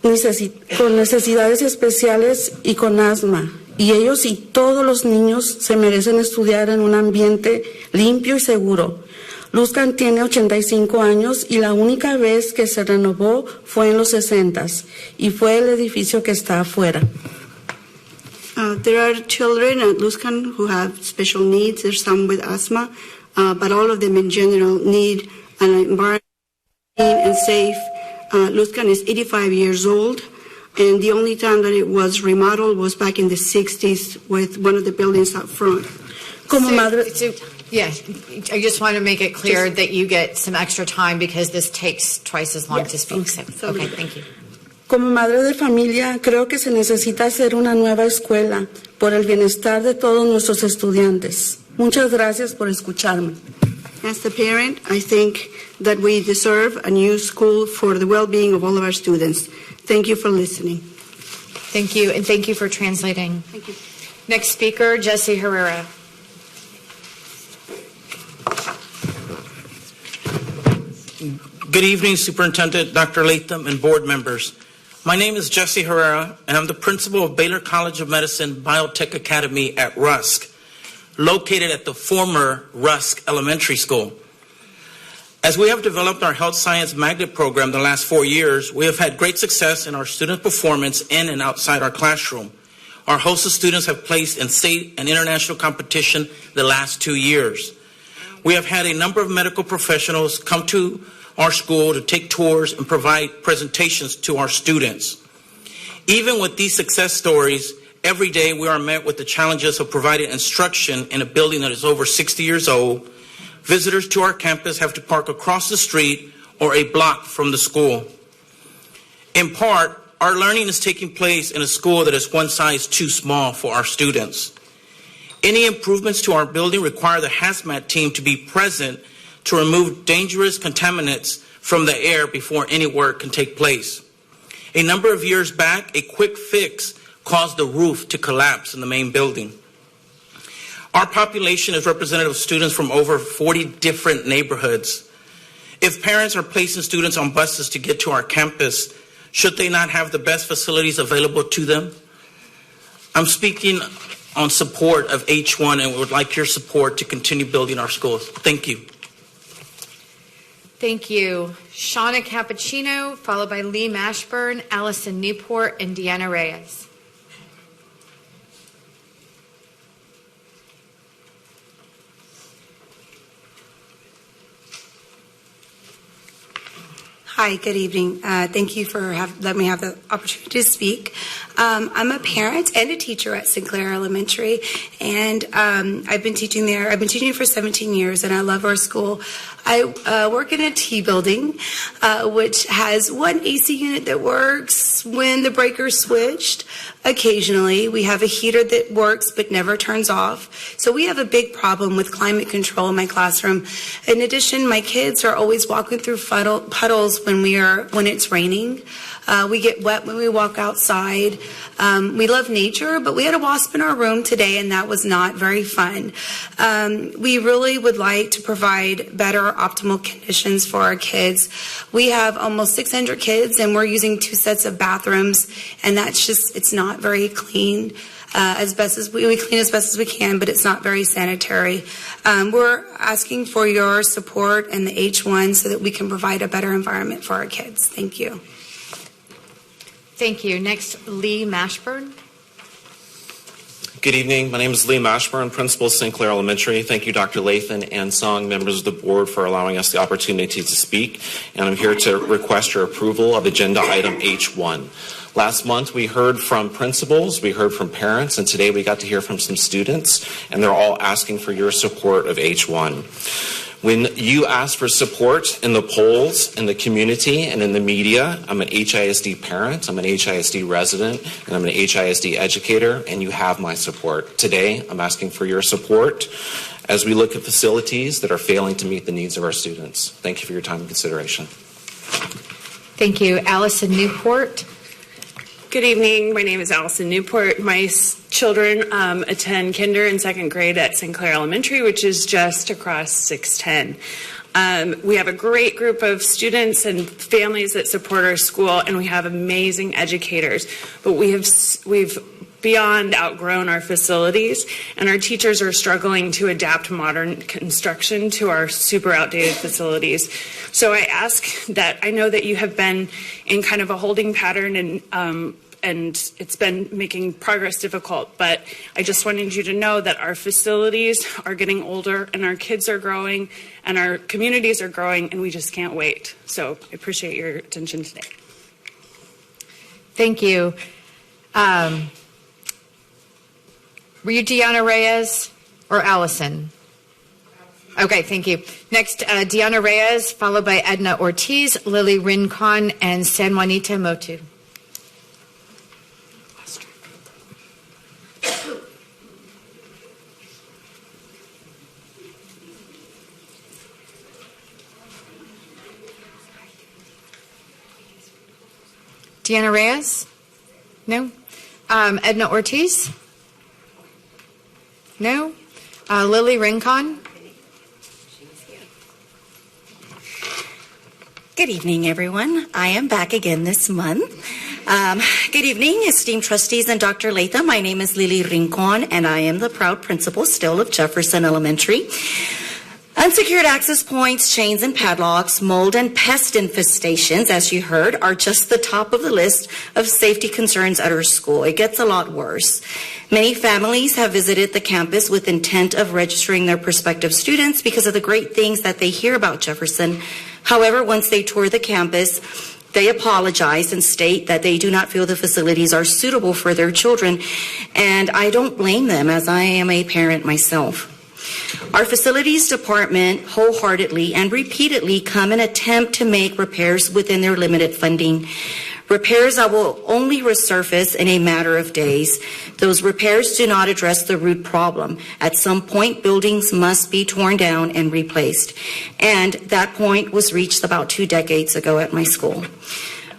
con necesidades especiales y con asma, y ellos y todos los niños se merecen estudiar en un ambiente limpio y seguro. Luscan tiene 85 años y la única vez que se renovó fue en los 60s y fue el edificio que está afuera. There are children at Luscan who have special needs. There's some with asthma, but all of them in general need an environment clean and safe. Luscan is 85 years old, and the only time that it was remodeled was back in the 60s with one of the buildings up front. Como madre... Yeah, I just want to make it clear that you get some extra time because this takes twice as long to speak. So, okay, thank you. Como madre de familia, creo que se necesita hacer una nueva escuela por el bienestar de todos nuestros estudiantes. Muchas gracias por escucharme. As the parent, I think that we deserve a new school for the well-being of all of our students. Thank you for listening. Thank you, and thank you for translating. Thank you. Next speaker, Jesse Herrera. Good evening, Superintendent Dr. Latham and board members. My name is Jesse Herrera, and I'm the principal of Baylor College of Medicine Biotech Academy at Rusk, located at the former Rusk Elementary School. As we have developed our health science magnet program the last 4 years, we have had great success in our student performance in and outside our classroom. Our host of students have placed in state and international competition the last 2 years. We have had a number of medical professionals come to our school to take tours and provide presentations to our students. Even with these success stories, every day we are met with the challenges of providing instruction in a building that is over 60 years old. Visitors to our campus have to park across the street or a block from the school. In part, our learning is taking place in a school that is one size too small for our students. Any improvements to our building require the hazmat team to be present to remove dangerous contaminants from the air before any work can take place. A number of years back, a quick fix caused the roof to collapse in the main building. Our population is representative of students from over 40 different neighborhoods. If parents are placing students on buses to get to our campus, should they not have the best facilities available to them? I'm speaking on support of H1 and would like your support to continue building our schools. Thank you. Thank you. Shauna Cappuccino, followed by Lee Mashburn, Allison Newport, and Deanna Reyes. Hi, good evening. Thank you for letting me have the opportunity to speak. I'm a parent and a teacher at Sinclair Elementary, and I've been teaching there. I've been teaching for 17 years, and I love our school. I work in a T building, which has one AC unit that works when the breaker's switched. Occasionally, we have a heater that works but never turns off. So we have a big problem with climate control in my classroom. In addition, my kids are always walking through puddles when it's raining. We get wet when we walk outside. We love nature, but we had a wasp in our room today, and that was not very fun. We really would like to provide better optimal conditions for our kids. We have almost 600 kids, and we're using 2 sets of bathrooms, and it's not very clean. We clean as best as we can, but it's not very sanitary. We're asking for your support and the H1 so that we can provide a better environment for our kids. Thank you. Thank you. Next, Lee Mashburn. Good evening. My name is Lee Mashburn, Principal, Sinclair Elementary. Thank you, Dr. Lathan and Song, members of the board, for allowing us the opportunity to speak. And I'm here to request your approval of Agenda Item H1. Last month, we heard from principals, we heard from parents, and today we got to hear from some students, and they're all asking for your support of H1. When you ask for support in the polls, in the community, and in the media, I'm an HISD parent, I'm an HISD resident, and I'm an HISD educator, and you have my support. Today, I'm asking for your support as we look at facilities that are failing to meet the needs of our students. Thank you for your time and consideration. Thank you. Allison Newport. Good evening. My name is Allison Newport. My children attend kinder and second grade at Sinclair Elementary, which is just across 610. We have a great group of students and families that support our school, and we have amazing educators. But we've beyond outgrown our facilities, and our teachers are struggling to adapt modern construction to our super outdated facilities. So I ask that, I know that you have been in kind of a holding pattern, and it's been making progress difficult, but I just wanted you to know that our facilities are getting older, and our kids are growing, and our communities are growing, and we just can't wait. So I appreciate your attention today. Thank you. Were you Deanna Reyes or Allison? Okay, thank you. Next, Deanna Reyes, followed by Edna Ortiz, Lily Rincon, and San Juanita Motu. Deanna Reyes? No? Edna Ortiz? No? Lily Rincon? Good evening, everyone. I am back again this month. Good evening, esteemed trustees and Dr. Lathan. My name is Lily Rincon, and I am the proud principal still of Jefferson Elementary. Unsecured access points, chains and padlocks, mold and pest infestations, as you heard, are just the top of the list of safety concerns at our school. It gets a lot worse. Many families have visited the campus with intent of registering their prospective students because of the great things that they hear about Jefferson. However, once they tour the campus, they apologize and state that they do not feel the facilities are suitable for their children. And I don't blame them, as I am a parent myself. Our facilities department wholeheartedly and repeatedly come and attempt to make repairs within their limited funding. repairs that will only resurface in a matter of days. Those repairs do not address the root problem. At some point, buildings must be torn down and replaced. And that point was reached about 2 decades ago at my school.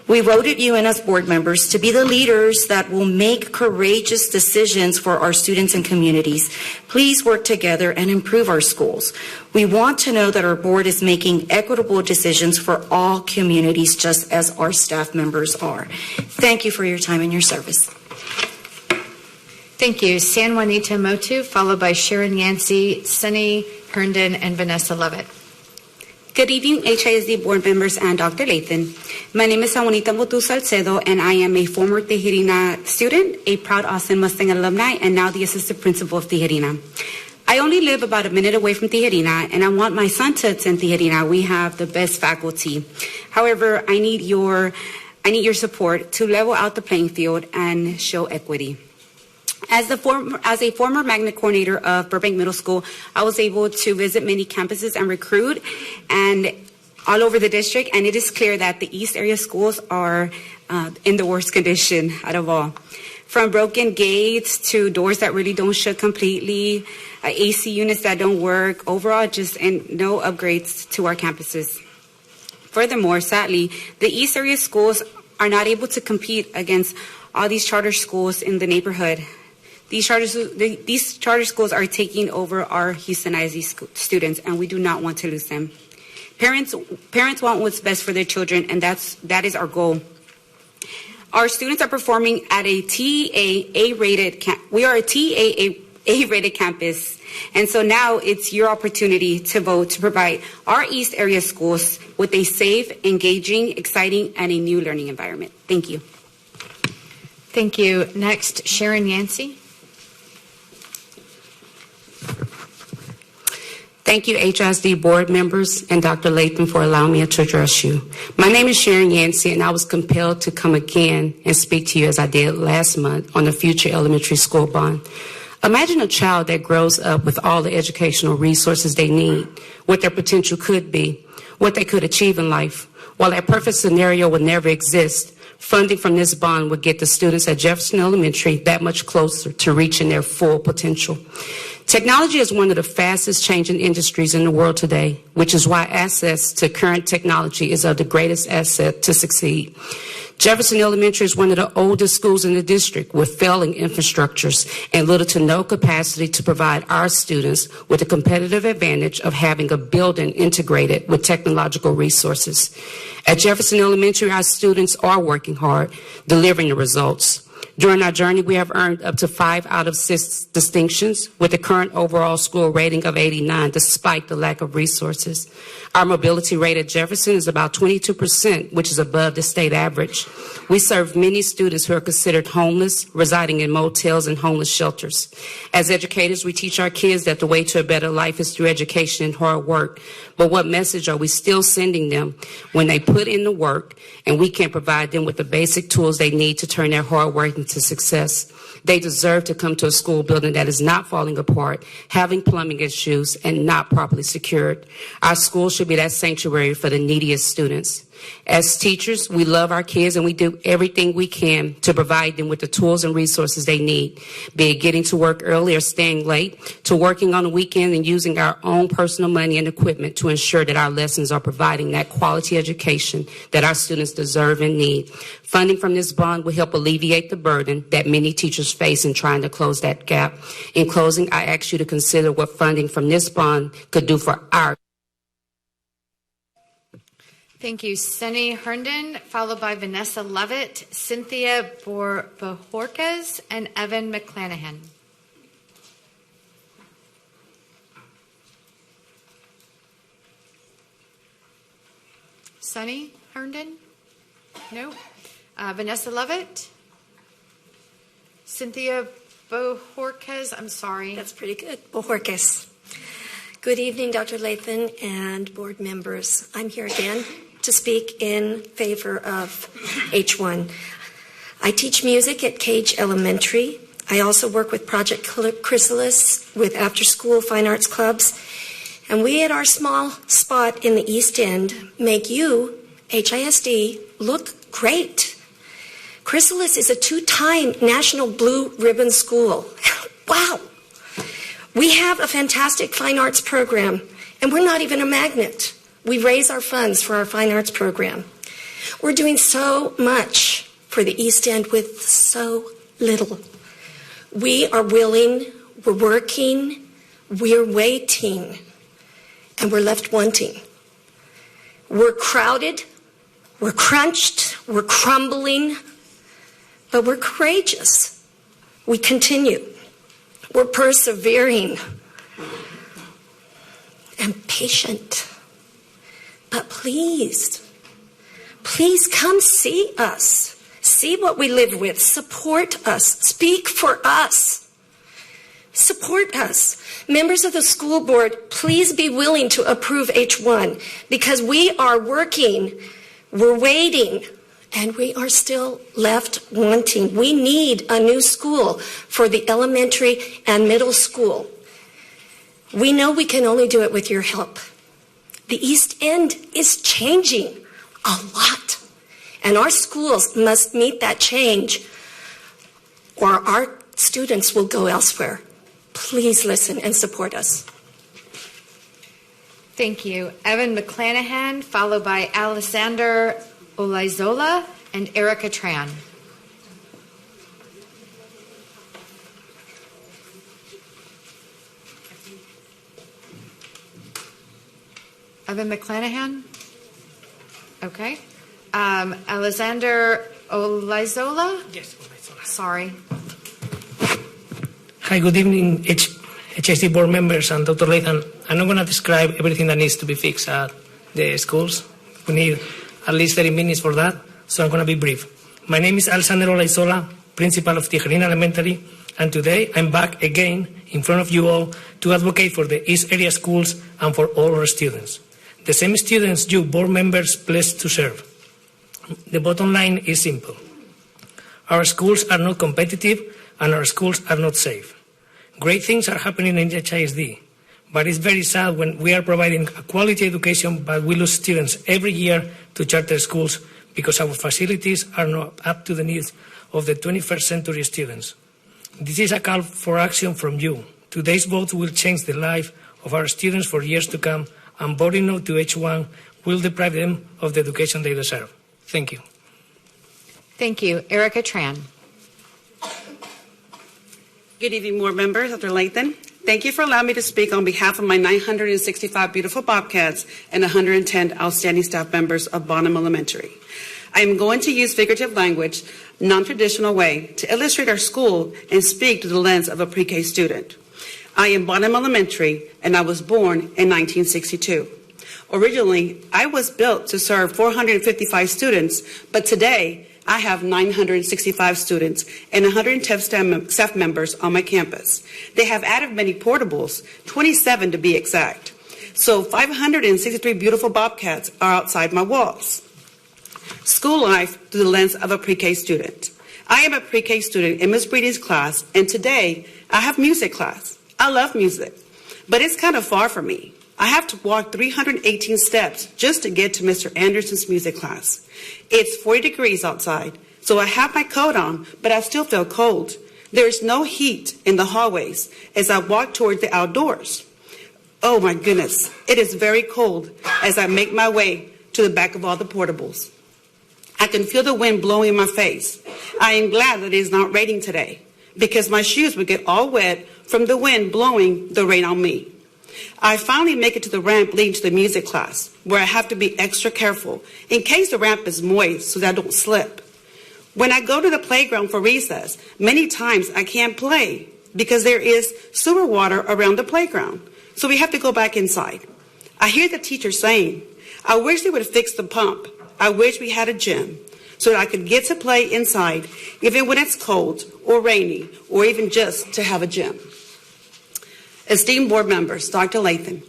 We voted you in as board members to be the leaders that will make courageous decisions for our students and communities. Please work together and improve our schools. We want to know that our board is making equitable decisions for all communities, just as our staff members are. Thank you for your time and your service. Thank you. San Juanita Motu, followed by Sharon Yancey, Sunny Herndon, and Vanessa Lovett. Good evening, HISD board members and Dr. Lathan. My name is San Juanita Motu Salcedo, and I am a former Tijerina student, a proud Austin Mustang alumni, and now the assistant principal of Tijerina. I only live about a minute away from Tijerina, and I want my son to attend Tijerina. We have the best faculty. However, I need your support to level out the playing field and show equity. As a former magnet coordinator of Burbank Middle School, I was able to visit many campuses and recruit and all over the district, and it is clear that the East area schools are in the worst condition out of all. From broken gates to doors that really don't shut completely, AC units that don't work, overall and no upgrades to our campuses. Furthermore, sadly, the East area schools are not able to compete against all these charter schools in the neighborhood. These charter schools are taking over our Houstonized students, and we do not want to lose them. Parents want what's best for their children, and that is our goal. Our students are performing at a TAA-rated. We are a TAA-rated campus, and so now it's your opportunity to vote to provide our East area schools with a safe, engaging, exciting, and a new learning environment. Thank you. Thank you. Next, Sharon Yancey. Thank you, HISD board members and Dr. Lathan for allowing me to address you. My name is Sharon Yancey, and I was compelled to come again and speak to you as I did last month on the future elementary school bond. Imagine a child that grows up with all the educational resources they need, what their potential could be, what they could achieve in life. While that perfect scenario would never exist, funding from this bond would get the students at Jefferson Elementary that much closer to reaching their full potential. Technology is one of the fastest changing industries in the world today, which is why access to current technology is of the greatest asset to succeed. Jefferson Elementary is one of the oldest schools in the district with failing infrastructures and little to no capacity to provide our students with the competitive advantage of having a building integrated with technological resources. At Jefferson Elementary, our students are working hard, delivering the results. During our journey, we have earned up to 5 out of 6 distinctions with a current overall school rating of 89, despite the lack of resources. Our mobility rate at Jefferson is about 22%, which is above the state average. We serve many students who are considered homeless, residing in motels and homeless shelters. As educators, we teach our kids that the way to a better life is through education and hard work. But what message are we still sending them when they put in the work and we can't provide them with the basic tools they need to turn their hard work into success? They deserve to come to a school building that is not falling apart, having plumbing issues, and not properly secured. Our school should be that sanctuary for the neediest students. As teachers, we love our kids and we do everything we can to provide them with the tools and resources they need, be it getting to work early or staying late, to working on the weekend and using our own personal money and equipment to ensure that our lessons are providing that quality education that our students deserve and need. Funding from this bond will help alleviate the burden that many teachers face in trying to close that gap. In closing, I ask you to consider what funding from this bond could do for our. Thank you. Sunny Herndon, followed by Vanessa Lovett, Cynthia Bojorquez, and Evan McClanahan. Sunny Herndon? No. Vanessa Lovett? Cynthia Bojorquez? I'm sorry. That's pretty good. Bojorquez. Good evening, Dr. Lathan and board members. I'm here again to speak in favor of H1. I teach music at Cage Elementary. I also work with Project Chrysalis with after-school fine arts clubs. And we at our small spot in the East End make you, HISD, look great. Chrysalis is a 2-time National Blue Ribbon School. Wow! We have a fantastic fine arts program, and we're not even a magnet. We raise our funds for our fine arts program. We're doing so much for the East End with so little. We are willing, we're working, we're waiting, and we're left wanting. We're crowded, we're crunched, we're crumbling, but we're courageous. We continue. We're persevering and patient. But please come see us. See what we live with. Support us. Speak for us. Support us. Members of the school board, please be willing to approve H1 because we are working, we're waiting, and we are still left wanting. We need a new school for the elementary and middle school. We know we can only do it with your help. The East End is changing a lot, and our schools must meet that change or our students will go elsewhere. Please listen and support us. Thank you. Evan McClanahan, followed by Alexander Olaizola and Erica Tran. Evan McClanahan? Okay. Alexander Olaizola? Yes, Olaizola. Sorry. Hi, good evening, HSD board members and Dr. Lathan. I'm not going to describe everything that needs to be fixed at the schools. We need at least 30 minutes for that, so I'm going to be brief. My name is Alexander Olaizola, principal of Tijerina Elementary, and today I'm back again in front of you all to advocate for the East Area schools and for all our students. The same students you, board members, pledged to serve. The bottom line is simple. Our schools are not competitive and our schools are not safe. Great things are happening in HISD, but it's very sad when we are providing a quality education but we lose students every year to charter schools because our facilities are not up to the needs of the 21st century students. This is a call for action from you. Today's vote will change the life of our students for years to come, and voting no to H1 will deprive them of the education they deserve. Thank you. Thank you. Erica Tran. Good evening, board members. Dr. Lathan. Thank you for allowing me to speak on behalf of my 965 beautiful Bobcats and 110 outstanding staff members of Bonham Elementary. I am going to use figurative language, non-traditional way, to illustrate our school and speak through the lens of a pre-K student. I am Bonham Elementary, and I was born in 1962. Originally, I was built to serve 455 students, but today, I have 965 students and 110 staff members on my campus. They have added many portables, 27 to be exact. So 563 beautiful Bobcats are outside my walls. School life through the lens of a pre-K student. I am a pre-K student in Ms. Breedy's class, and today I have music class. I love music, but it's kind of far for me. I have to walk 318 steps just to get to Mr. Anderson's music class. It's 40 degrees outside, so I have my coat on, but I still feel cold. There is no heat in the hallways as I walk toward the outdoors. Oh my goodness, it is very cold as I make my way to the back of all the portables. I can feel the wind blowing in my face. I am glad that it is not raining today because my shoes would get all wet from the wind blowing the rain on me. I finally make it to the ramp leading to the music class, where I have to be extra careful in case the ramp is moist so that I don't slip. When I go to the playground for recess, many times I can't play because there is sewer water around the playground, so we have to go back inside. I hear the teacher saying, I wish they would fix the pump. I wish we had a gym so that I could get to play inside even when it's cold or rainy or even just to have a gym. Esteemed board members, Dr. Lathan,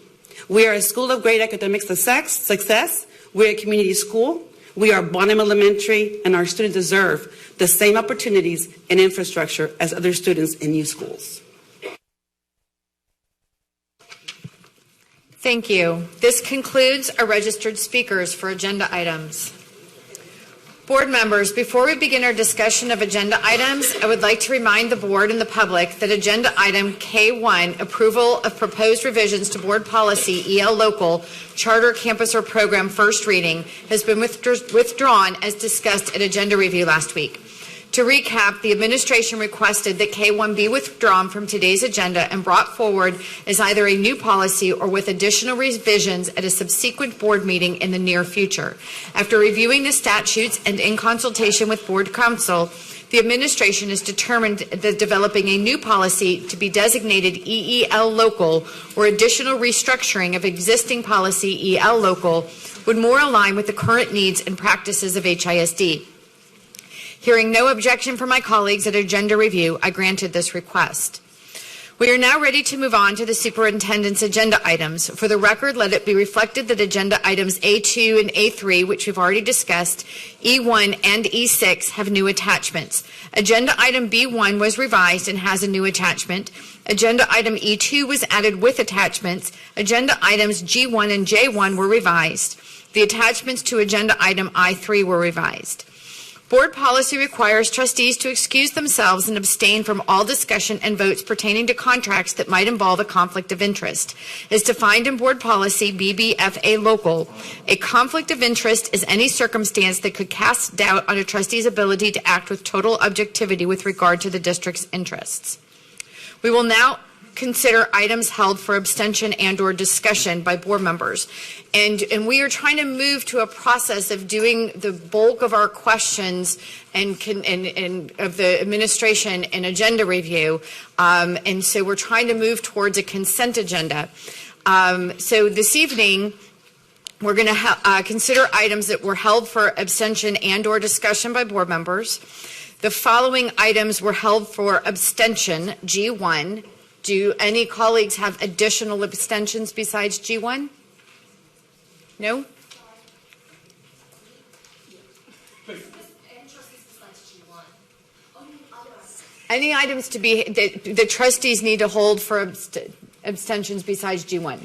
we are a school of great academic success. We're a community school. We are Bonham Elementary, and our students deserve the same opportunities and infrastructure as other students in new schools. Thank you. This concludes our registered speakers for agenda items. Board members, before we begin our discussion of agenda items, I would like to remind the board and the public that agenda item K1, approval of proposed revisions to board policy EL Local, Charter, Campus, or Program first reading, has been withdrawn as discussed at agenda review last week. To recap, the administration requested that K1 be withdrawn from today's agenda and brought forward as either a new policy or with additional revisions at a subsequent board meeting in the near future. After reviewing the statutes and in consultation with board counsel, the administration has determined that developing a new policy to be designated EEL Local or additional restructuring of existing policy EL Local would more align with the current needs and practices of HISD. Hearing no objection from my colleagues at agenda review, I granted this request. We are now ready to move on to the superintendent's agenda items. For the record, let it be reflected that agenda items A2 and A3, which we've already discussed, E1 and E6 have new attachments. Agenda item B1 was revised and has a new attachment. Agenda item E2 was added with attachments. Agenda items G1 and J1 were revised. The attachments to agenda item I3 were revised. Board policy requires trustees to excuse themselves and abstain from all discussion and votes pertaining to contracts that might involve a conflict of interest. As defined in board policy BBFA Local, a conflict of interest is any circumstance that could cast doubt on a trustee's ability to act with total objectivity with regard to the district's interests. We will now consider items held for abstention and or discussion by board members. And we are trying to move to a process of doing the bulk of our questions and of the administration and agenda review. And so we're trying to move towards a consent agenda. So this evening, we're going to consider items that were held for abstention and or discussion by board members. The following items were held for abstention, G1. Do any colleagues have additional abstentions besides G1? No? Any items to be the trustees need to hold for abstentions besides G1?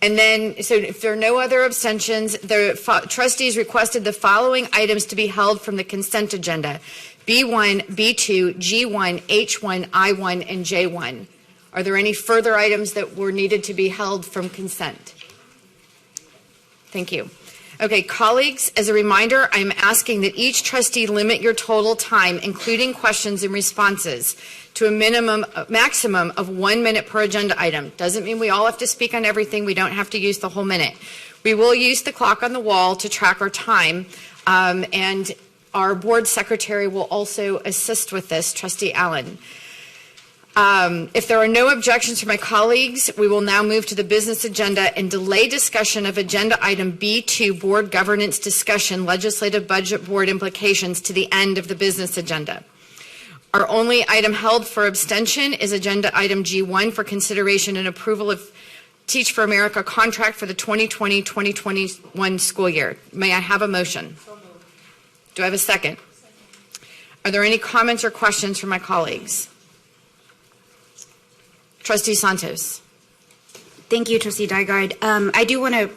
And then, so if there are no other abstentions, the trustees requested the following items to be held from the consent agenda: B1, B2, G1, H1, I1, and J1. Are there any further items that were needed to be held from consent? Thank you. Okay, colleagues, as a reminder, I'm asking that each trustee limit your total time, including questions and responses, to a maximum of 1 minute per agenda item. Doesn't mean we all have to speak on everything. We don't have to use the whole minute. We will use the clock on the wall to track our time, and our board secretary will also assist with this, Trustee Allen. If there are no objections from my colleagues, we will now move to the business agenda and delay discussion of agenda item B2, board governance discussion, legislative budget board implications, to the end of the business agenda. Our only item held for abstention is agenda item G1 for consideration and approval of Teach for America contract for the 2020-2021 school year. May I have a motion? Do I have a second? Are there any comments or questions from my colleagues? Trustee Santos. Thank you, Trustee Dygard. I do want to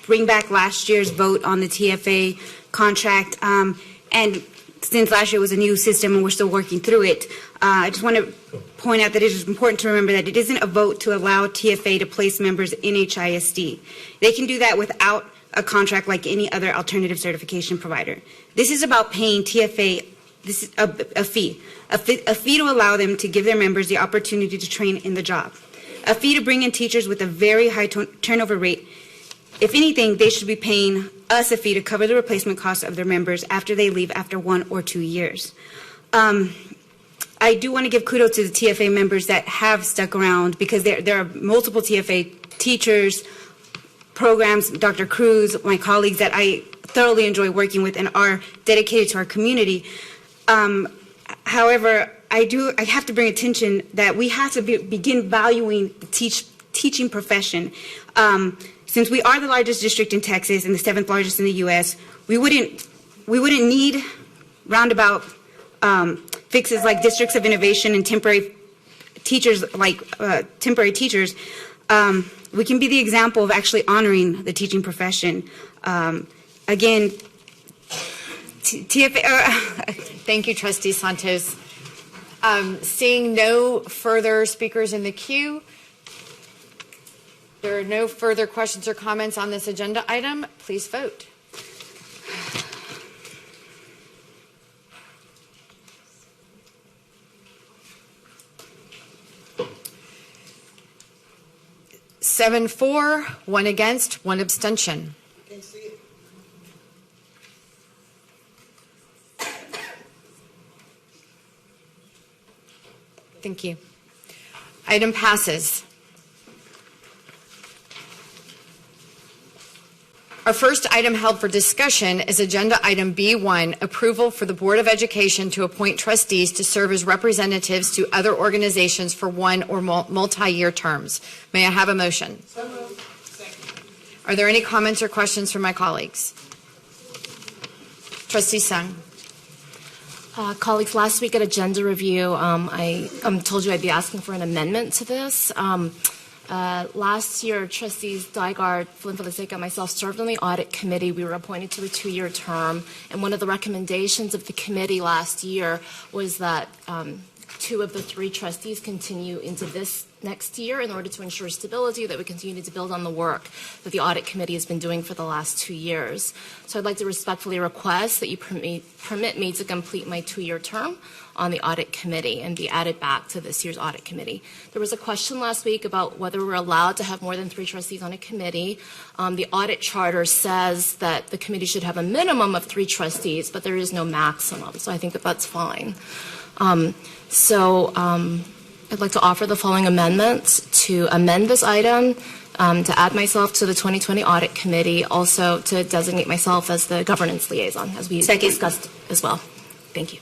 bring back last year's vote on the TFA contract. And since last year was a new system and we're still working through it, I just want to point out that it is important to remember that it isn't a vote to allow TFA to place members in HISD. They can do that without a contract like any other alternative certification provider. This is about paying TFA this is a fee to allow them to give their members the opportunity to train in the job, a fee to bring in teachers with a very high turnover rate. If anything, they should be paying us a fee to cover the replacement costs of their members after they leave after 1 or 2 years. I do want to give kudos to the TFA members that have stuck around, because there are multiple TFA teachers, programs, Dr. Cruz, my colleagues that I thoroughly enjoy working with and are dedicated to our community. However, I have to bring attention that we have to begin valuing the teaching profession. Since we are the largest district in Texas and the 7th largest in the U.S., we wouldn't need roundabout fixes like districts of innovation and temporary teachers, we can be the example of actually honoring the teaching profession. Again, Thank you, Trustee Santos. Seeing no further speakers in the queue, there are no further questions or comments on this agenda item. Please vote. Seven for, 1 against, 1 abstention. Thank you. Item passes. Our first item held for discussion is Agenda Item B1, approval for the Board of Education to appoint trustees to serve as representatives to other organizations for 1 or multi-year terms. May I have a motion? So moved. Are there any comments or questions from my colleagues? Trustee Sung. Colleagues, last week at agenda review, I told you I'd be asking for an amendment to this. Last year, Trustees Dygard, Flynn Fonseca, and myself served on the audit committee. We were appointed to a 2-year term, and one of the recommendations of the committee last year was that 2 of the 3 trustees continue into this next year in order to ensure stability, that we continue to build on the work that the audit committee has been doing for the last 2 years. So I'd like to respectfully request that you permit me to complete my 2-year term on the audit committee and be added back to this year's audit committee. There was a question last week about whether we're allowed to have more than 3 trustees on a committee. The audit charter says that the committee should have a minimum of 3 trustees, but there is no maximum, so I think that that's fine. I'd like to offer the following amendments to amend this item, to add myself to the 2020 Audit Committee, also to designate myself as the governance liaison, as we discussed as well. Thank you.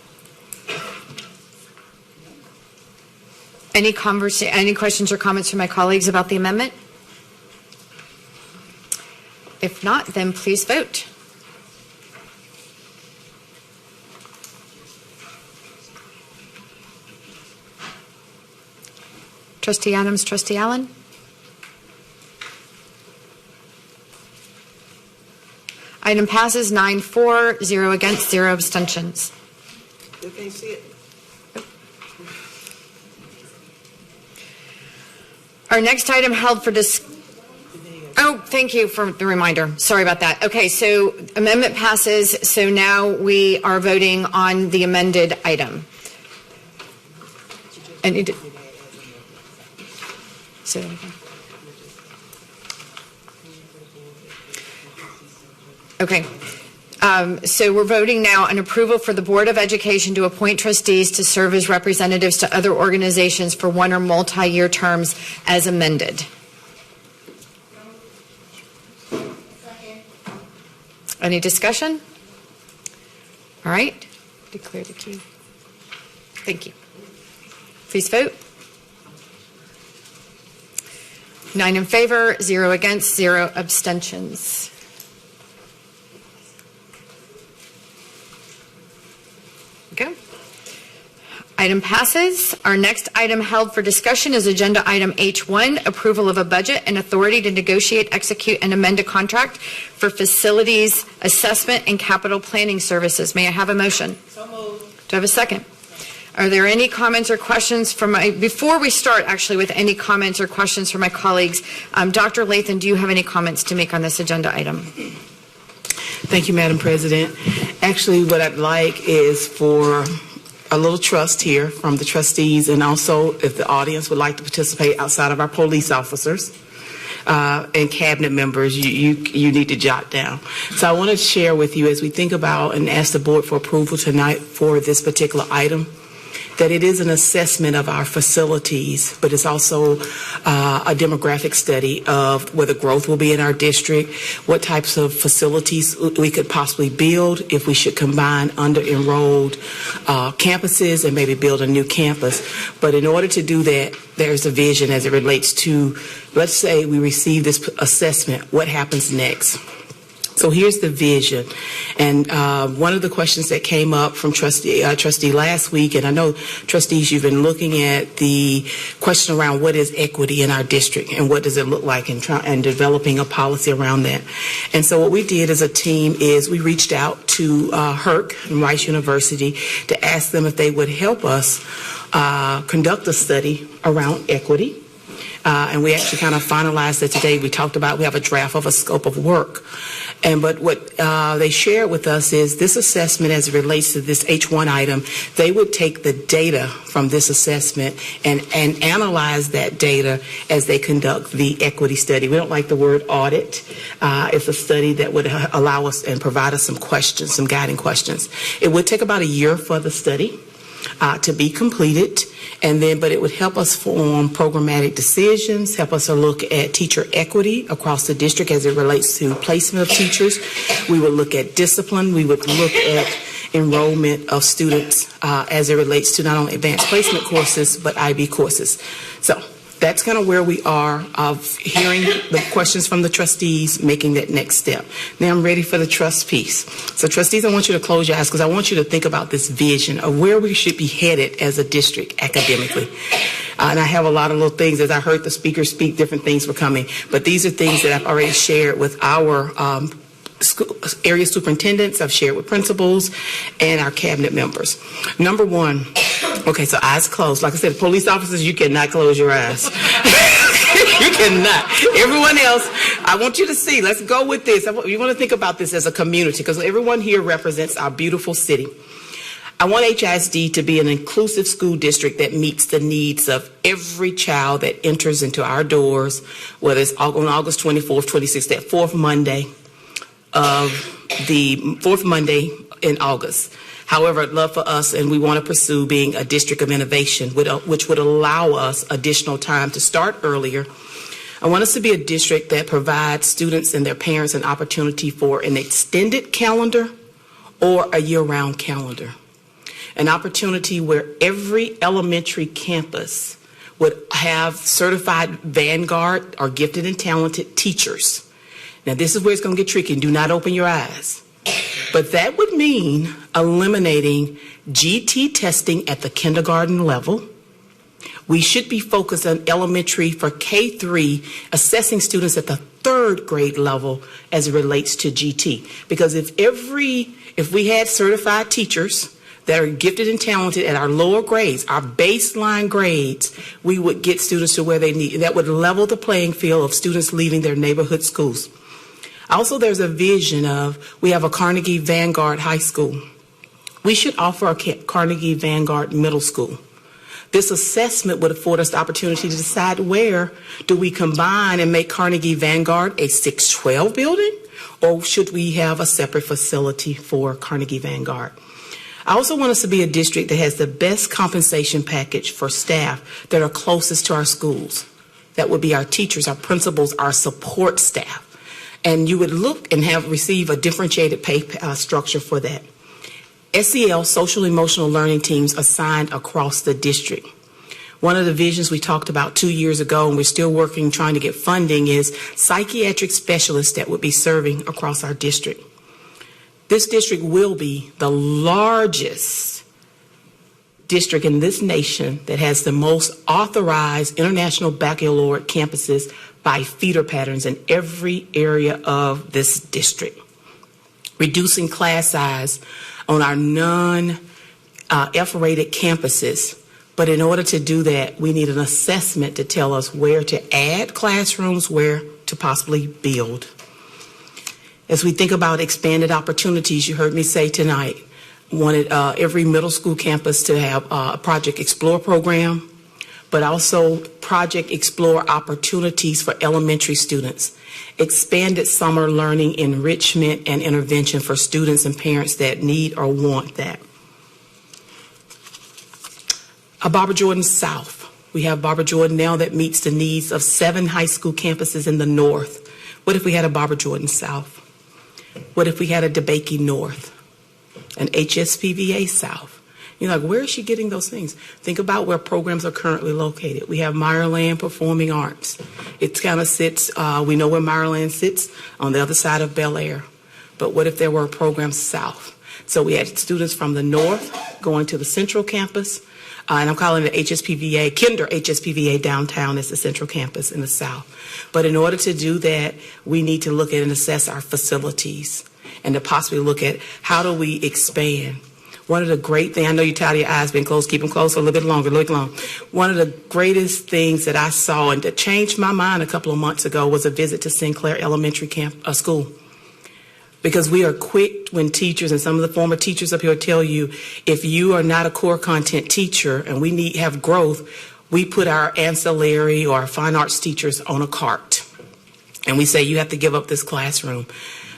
Any questions or comments from my colleagues about the amendment? If not, then please vote. Trustee Adams, Trustee Allen? Item passes 9-4, 0 against, 0 abstentions. You can't see it. Our next item held for Oh, thank you for the reminder. Sorry about that. Okay, so amendment passes. So now we are voting on the amended item. Okay. So we're voting now on approval for the Board of Education to appoint trustees to serve as representatives to other organizations for 1 or multi-year terms as amended. Any discussion? All right. Declare the queue. Thank you. Please vote. 9 in favor, 0 against, 0 abstentions. Okay. Item passes. Our next item held for discussion is agenda item H1, approval of a budget and authority to negotiate, execute, and amend a contract for facilities assessment and capital planning services. May I have a motion? So moved. Do I have a second? Are there any comments or questions from before we start actually with any comments or questions from my colleagues, Dr. Lathan, do you have any comments to make on this agenda item? Thank you, Madam President. Actually, what I'd like is for a little trust here from the trustees, and also if the audience would like to participate outside of our police officers and cabinet members, you need to jot down. So I want to share with you as we think about and ask the board for approval tonight for this particular item, that it is an assessment of our facilities, but it's also a demographic study of where the growth will be in our district, what types of facilities we could possibly build if we should combine under-enrolled campuses and maybe build a new campus. But in order to do that, there's a vision as it relates to, let's say we receive this assessment, what happens next? So here's the vision. And one of the questions that came up from trustee last week, and I know trustees, you've been looking at the question around what is equity in our district and what does it look like, and developing a policy around that. And so what we did as a team is we reached out to HERC and Rice University to ask them if they would help us conduct a study around equity. And we actually kind of finalized it today. We have a draft of a scope of work. But what they shared with us is this assessment as it relates to this H1 item, they would take the data from this assessment and analyze that data as they conduct the equity study. We don't like the word audit. It's a study that would allow us and provide us some questions, some guiding questions. It would take about a year for the study to be completed, but it would help us form programmatic decisions, help us to look at teacher equity across the district as it relates to placement of teachers. We would look at discipline. We would look at enrollment of students as it relates to not only advanced placement courses, but IB courses. So that's kind of where we are of hearing the questions from the trustees, making that next step. Now I'm ready for the trust piece. So trustees, I want you to close your eyes because I want you to think about this vision of where we should be headed as a district academically. And I have a lot of little things. As I heard the speakers speak, different things were coming. But these are things that I've already shared with our school area superintendents, I've shared with principals, and our cabinet members. Number one, okay, so eyes closed. Like I said, police officers, you cannot close your eyes. You cannot. Everyone else, I want you to see. Let's go with this. You want to think about this as a community because everyone here represents our beautiful city. I want HISD to be an inclusive school district that meets the needs of every child that enters into our doors, whether it's on August 24th, 26th, that fourth Monday in August. However, I'd love for us, and we want to pursue being a district of innovation, which would allow us additional time to start earlier. I want us to be a district that provides students and their parents an opportunity for an extended calendar or a year-round calendar. An opportunity where every elementary campus would have certified Vanguard or gifted and talented teachers. Now, this is where it's going to get tricky. Do not open your eyes. But that would mean eliminating GT testing at the kindergarten level. We should be focused on elementary for K3, assessing students at the third grade level as it relates to GT. Because if we had certified teachers that are gifted and talented at our lower grades, our baseline grades, we would get students to where they need. That would level the playing field of students leaving their neighborhood schools. Also, there's a vision of, we have a Carnegie Vanguard High School. We should offer a Carnegie Vanguard Middle School. This assessment would afford us the opportunity to decide where do we combine and make Carnegie Vanguard a 612 building, or should we have a separate facility for Carnegie Vanguard? I also want us to be a district that has the best compensation package for staff that are closest to our schools. That would be our teachers, our principals, our support staff. And you would look and receive a differentiated pay structure for that. SEL, social emotional learning teams assigned across the district. One of the visions we talked about 2 years ago, and we're still working, trying to get funding, is psychiatric specialists that would be serving across our district. This district will be the largest district in this nation that has the most authorized international baccalaureate campuses by feeder patterns in every area of this district. Reducing class size on our non-F-rated campuses. But in order to do that, we need an assessment to tell us where to add classrooms, where to possibly build. As we think about expanded opportunities, you heard me say tonight, wanted every middle school campus to have a Project Explore program, but also Project Explore opportunities for elementary students. Expanded summer learning enrichment and intervention for students and parents that need or want that. A Barbara Jordan South. We have Barbara Jordan now that meets the needs of 7 high school campuses in the north. What if we had a Barbara Jordan South? What if we had a DeBakey North? An HSPVA South? You're like, where is she getting those things? Think about where programs are currently located. We have Meyerland Performing Arts. It kind of sits, we know where Meyerland sits, on the other side of Bel Air. but what if there were programs south? So we had students from the north going to the central campus, and I'm calling it HSPVA, Kinder HSPVA downtown is the central campus in the south. But in order to do that, we need to look at and assess our facilities and to possibly look at how do we expand. One of the great things, I know you're tired of your eyes being closed, keep them closed for a little bit longer, look long. One of the greatest things that I saw and that changed my mind a couple of months ago was a visit to Sinclair Elementary School. Because we are quick when teachers, and some of the former teachers up here tell you, if you are not a core content teacher and we have growth, we put our ancillary or our fine arts teachers on a cart. And we say, you have to give up this classroom.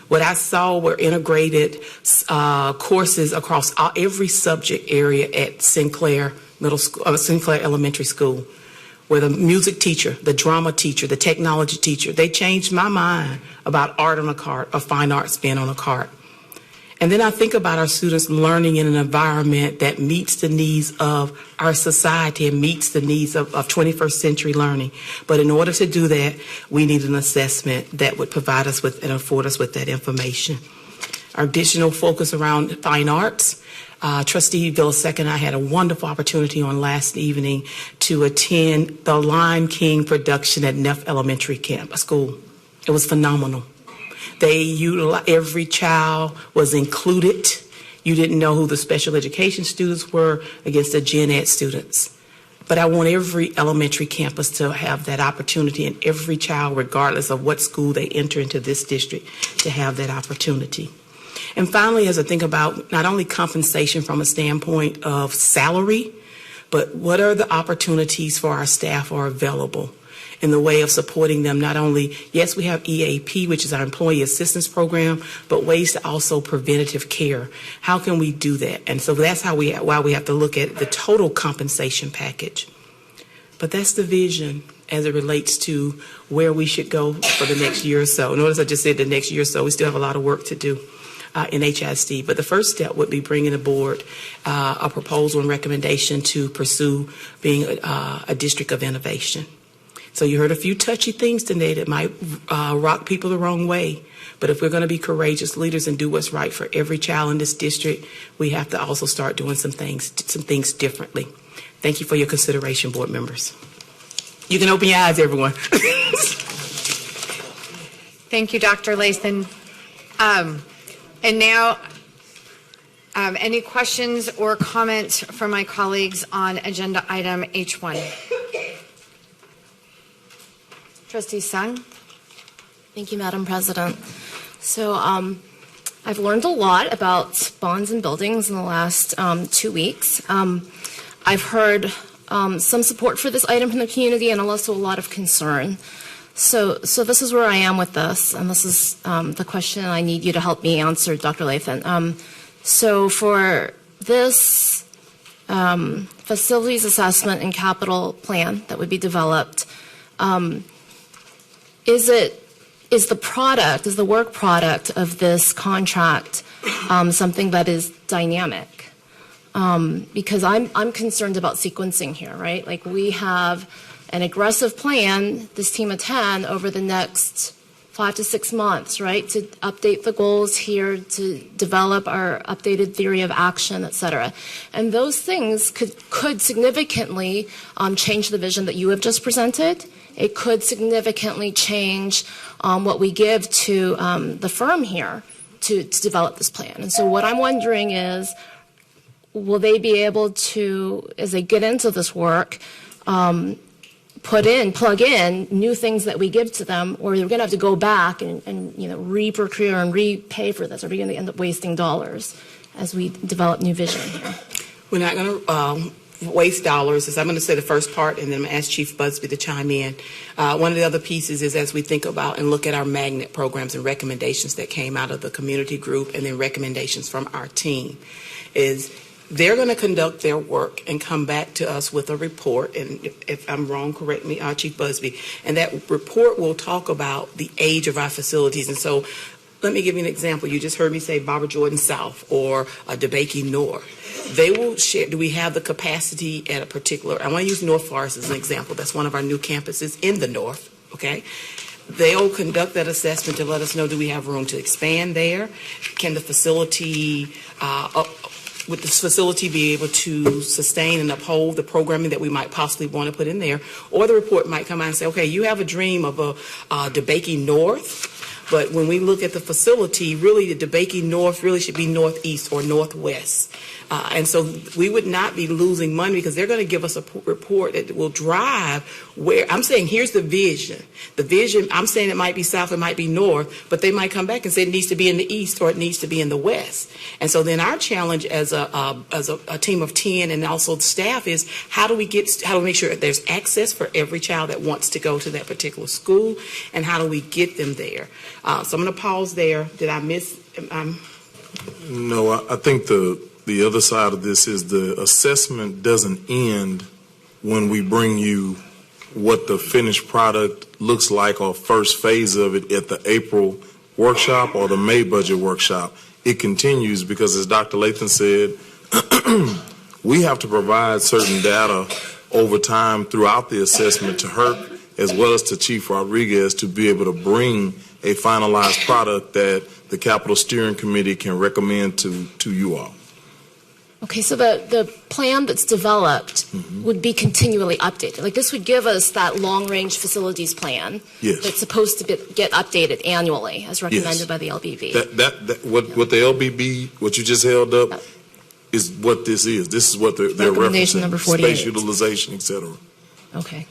What I saw were integrated courses across every subject area at Sinclair Sinclair Elementary School, where the music teacher, the drama teacher, the technology teacher, they changed my mind about art on a cart or fine arts being on a cart. And then I think about our students learning in an environment that meets the needs of our society and meets the needs of 21st century learning. But in order to do that, we need an assessment that would provide us with and afford us with that information. Our additional focus around fine arts. Trustee Villasek and I had a wonderful opportunity on last evening to attend the Lion King production at Neff Elementary School. It was phenomenal. Every child was included. You didn't know who the special education students were against the gen ed students. But I want every elementary campus to have that opportunity, and every child, regardless of what school they enter into this district, to have that opportunity. And finally, as I think about not only compensation from a standpoint of salary, but what are the opportunities for our staff are available in the way of supporting them. Not only, yes, we have EAP, which is our employee assistance program, but ways to also preventative care. How can we do that? And so that's why we have to look at the total compensation package. But that's the vision as it relates to where we should go for the next year or so. Notice I just said the next year or so. We still have a lot of work to do in HISD. But the first step would be bringing aboard a proposal and recommendation to pursue being a district of innovation. So you heard a few touchy things today that might rock people the wrong way. But if we're going to be courageous leaders and do what's right for every child in this district, we have to also start doing some things differently. Thank you for your consideration, board members. You can open your eyes, everyone. Thank you, Dr. Lathan. And now, any questions or comments from my colleagues on agenda item H1? Trustee Sung. Thank you, Madam President. So I've learned a lot about bonds and buildings in the last 2 weeks. I've heard some support for this item from the community and also a lot of concern. So this is where I am with this, and this is the question I need you to help me answer, Dr. Lathan. So for this facilities assessment and capital plan that would be developed, is the work product of this contract something that is dynamic? Because I'm concerned about sequencing here, right? Like, we have an aggressive plan, this team of 10, over the next 5 to 6 months, right, to update the goals here, to develop our updated theory of action, et cetera. And those things could significantly change the vision that you have just presented. It could significantly change what we give to the firm here to develop this plan. And so what I'm wondering is, will they be able to, as they get into this work, plug in new things that we give to them, or they're going to have to go back and re-procure and repay for this? Are we going to end up wasting dollars as we develop new vision here? We're not going to waste dollars. As I'm going to say the first part, and then I'm going to ask Chief Busby to chime in. One of the other pieces is, as we think about and look at our magnet programs and recommendations that came out of the community group and then recommendations from our team, is they're going to conduct their work and come back to us with a report. And if I'm wrong, correct me, Chief Busby. And that report will talk about the age of our facilities. And so let me give you an example. You just heard me say Barbara Jordan South or DeBakey North. They will share, do we have the capacity at a particular, I want to use North Forest as an example. That's one of our new campuses in the North, okay? they'll conduct that assessment to let us know, do we have room to expand there? Can the facility, would this facility be able to sustain and uphold the programming that we might possibly want to put in there? Or the report might come out and say, okay, you have a dream of a DeBakey North, but when we look at the facility, really the DeBakey North really should be northeast or northwest. And so we would not be losing money because they're going to give us a report that will drive where, I'm saying here's the vision. The vision, I'm saying it might be south, it might be north, but they might come back and say it needs to be in the east or it needs to be in the west. And so then our challenge as a team of 10 and also the staff is how do we make sure that there's access for every child that wants to go to that particular school, and how do we get them there? So I'm going to pause there. Did I miss? No, I think the other side of this is the assessment doesn't end when we bring you what the finished product looks like or first phase of it at the April workshop or the May budget workshop. It continues because, as Dr. Lathan said, we have to provide certain data over time throughout the assessment to HERC as well as to Chief Rodriguez to be able to bring a finalized product that the Capital Steering Committee can recommend to you all. Okay, so the plan that's developed would be continually updated. Like this would give us that long-range facilities plan that's supposed to get updated annually, as recommended by the LBB. What the LBB, what you just held up, is what this is. This is what they're referencing. Number 48. Space utilization, et cetera. Okay.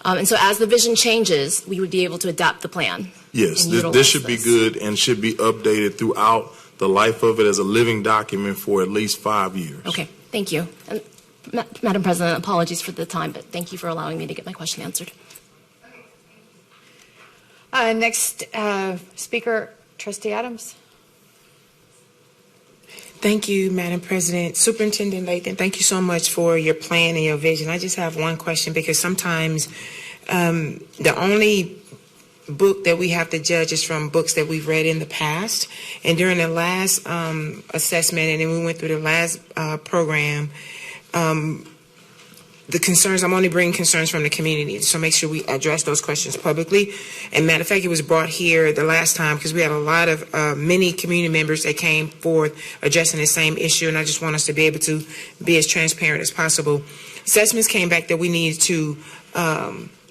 And so as the vision changes, we would be able to adapt the plan. Yes, this should be good and should be updated throughout the life of it as a living document for at least 5 years. Okay, thank you. And Madam President, apologies for the time, but thank you for allowing me to get my question answered. Next speaker, Trustee Adams. Thank you, Madam President. Superintendent Lathan, thank you so much for your plan and your vision. I just have one question because sometimes the only book that we have to judge is from books that we've read in the past. And during the last assessment, and then we went through the last program, the concerns, I'm only bringing concerns from the community, so make sure we address those questions publicly. And matter of fact, it was brought here the last time because we had a lot of many community members that came forth addressing the same issue, and I just want us to be able to be as transparent as possible. Assessments came back that we needed to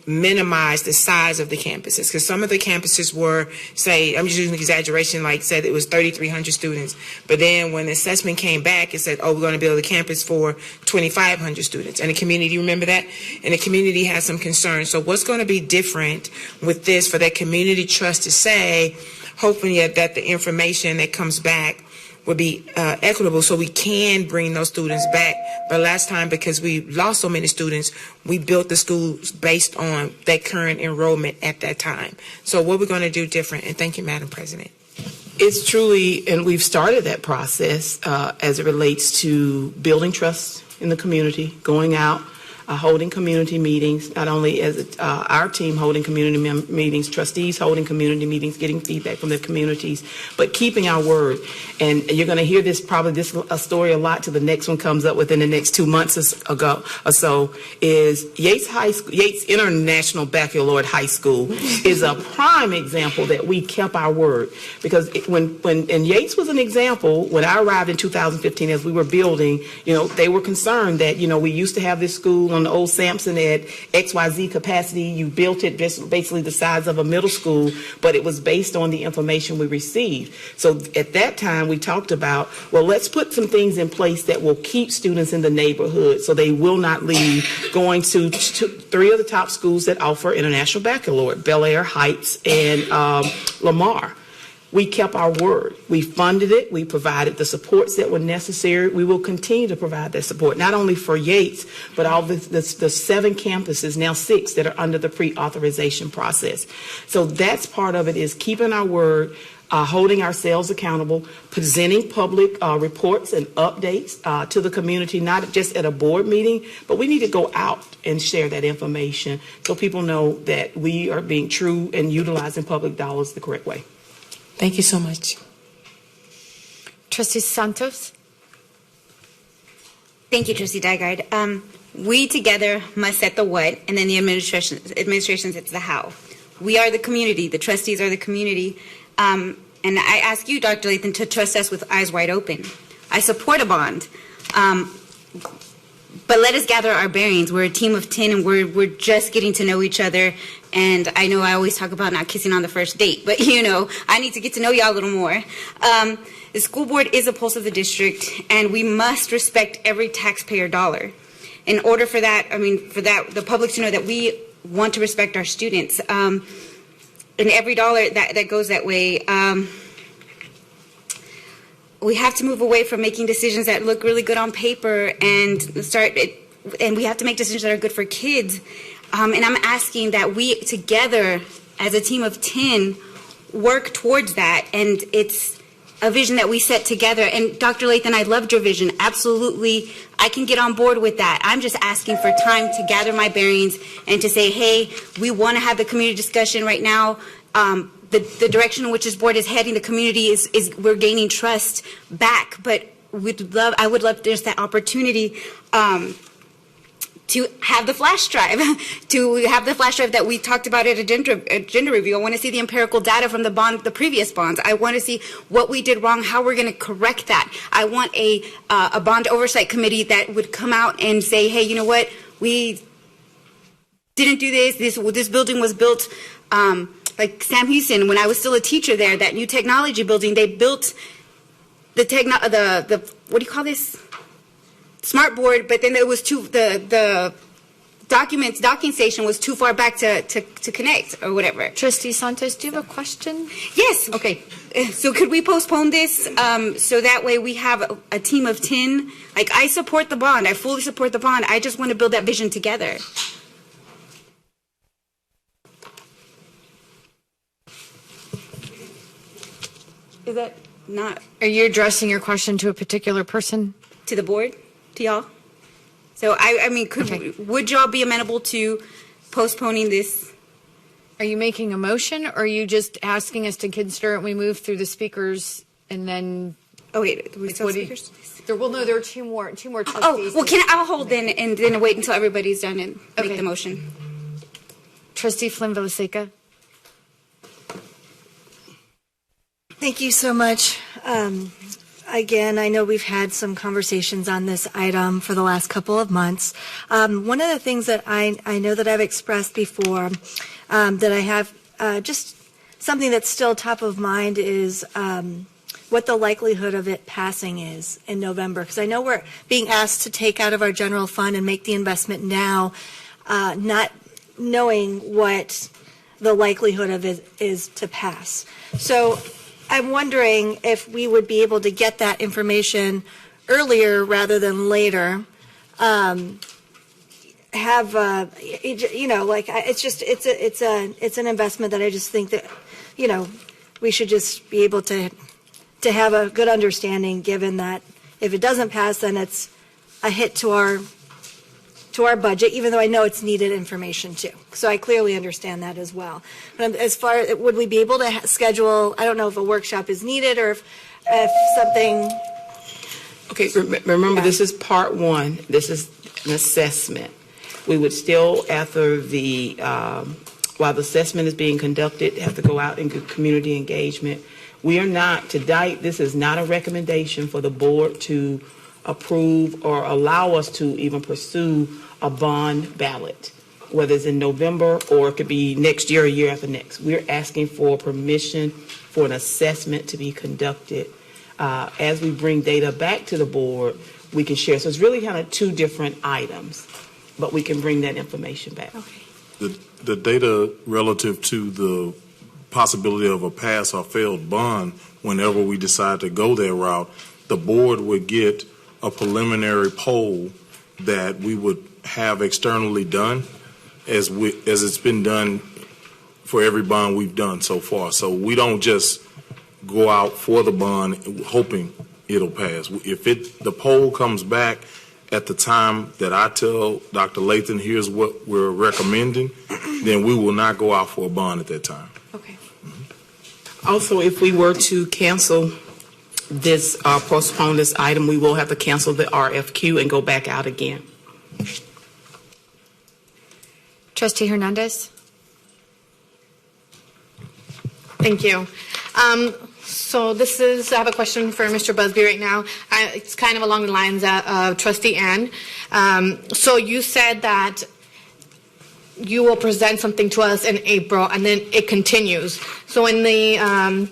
minimize the size of the campuses because some of the campuses were, say, I'm just using an exaggeration, like said it was 3,300 students, but then when the assessment came back, it said, oh, we're going to build a campus for 2,500 students, and the community, remember that? And the community has some concerns. So what's going to be different with this for that community trust to say, hopefully that the information that comes back would be equitable so we can bring those students back. But last time, because we lost so many students, we built the schools based on that current enrollment at that time. So what we're going to do different, and thank you, Madam President. It's truly, and we've started that process as it relates to building trust in the community, going out, holding community meetings, not only as our team holding community meetings, trustees holding community meetings, getting feedback from the communities, but keeping our word. And you're going to hear this story a lot till the next one comes up within the next 2 months or so, is Yates International Baccalaureate High School is a prime example that we kept our word. Because and Yates was an example, when I arrived in 2015 as we were building, they were concerned that, we used to have this school on the old Sampson at XYZ capacity. You built it basically the size of a middle school, but it was based on the information we received. So at that time, we talked about, well, let's put some things in place that will keep students in the neighborhood so they will not leave, going to 3 of the top schools that offer International Baccalaureate, Bel Air, Heights, and Lamar. We kept our word. We funded it. We provided the supports that were necessary. We will continue to provide that support, not only for Yates, but all the 7 campuses, now 6, that are under the pre-authorization process. So that's part of it, is keeping our word, holding ourselves accountable, presenting public reports and updates to the community, not just at a board meeting, but we need to go out and share that information so people know that we are being true and utilizing public dollars the correct way. Thank you so much. Trustee Santos. Thank you, Trustee Dygard. We together must set the what, and then the administration sets the how. We are the community. The trustees are the community. And I ask you, Dr. Lathan, to trust us with eyes wide open. I support a bond. But let us gather our bearings. We're a team of 10, and we're just getting to know each other. And I know I always talk about not kissing on the first date, but I need to get to know y'all a little more. The school board is a pulse of the district, and we must respect every taxpayer dollar. In order for that, the public to know that we want to respect our students. And every dollar that goes that way, we have to move away from making decisions that look really good on paper and we have to make decisions that are good for kids. And I'm asking that we together, as a team of 10, work towards that. And it's a vision that we set together. And Dr. Lathan, I loved your vision. Absolutely, I can get on board with that. I'm just asking for time to gather my bearings and to say, hey, we want to have the community discussion right now. The direction in which this board is heading, the community is we're gaining trust back. But I would love there's that opportunity to have the flash drive, that we talked about at a gender review. I want to see the empirical data from the previous bonds. I want to see what we did wrong, how we're going to correct that. I want a bond oversight committee that would come out and say, hey, you know what, we didn't do this. This building was built. Like Sam Houston, when I was still a teacher there, that new technology building, they built the what do you call this? Smart board, but then there was the docking station was too far back to connect or whatever. Trustee Santos, do you have a question? Yes. Okay. So could we postpone this so that way we have a team of 10? Like, I support the bond. I fully support the bond. I just want to build that vision together. Is that not? Are you addressing your question to a particular person? To the board? To y'all? So, would y'all be amenable to postponing this? Are you making a motion, or are you just asking us to consider it and we move through the speakers and then? Oh, wait, do we still speakers? There are two more trustees. Oh, well, I'll hold then and then wait until everybody's done and make the motion. Trustee Flynn Villaseca. Thank you so much. Again, I know we've had some conversations on this item for the last couple of months. One of the things that I know that I've expressed before, that I have just something that's still top of mind is what the likelihood of it passing is in November. Because I know we're being asked to take out of our general fund and make the investment now, not knowing what the likelihood of it is to pass. So I'm wondering if we would be able to get that information earlier rather than later. It's an investment that I just think that, we should just be able to have a good understanding, given that if it doesn't pass, then it's a hit to our budget, even though I know it's needed information too. So I clearly understand that as well. But as far as, would we be able to schedule, I don't know if a workshop is needed or if something. Okay, remember this is part one. This is an assessment. We would still, after while the assessment is being conducted, have to go out and do community engagement. We are not, this is not a recommendation for the board to approve or allow us to even pursue a bond ballot, whether it's in November or it could be next year or year after next. We're asking for permission for an assessment to be conducted. As we bring data back to the board, we can share. So it's really kind of two different items, but we can bring that information back. Okay. The data relative to the possibility of a pass or failed bond, whenever we decide to go that route, the board would get a preliminary poll that we would have externally done as it's been done for every bond we've done so far. So we don't just go out for the bond hoping it'll pass. If the poll comes back at the time that I tell Dr. Lathan, here's what we're recommending, then we will not go out for a bond at that time. Okay. Mm-hmm. Also, if we were to cancel this, postpone this item, we will have to cancel the RFQ and go back out again. Trustee Hernandez. Thank you. So I have a question for Mr. Busby right now. It's kind of along the lines of Trustee Ann. So you said that you will present something to us in April, and then it continues. So in the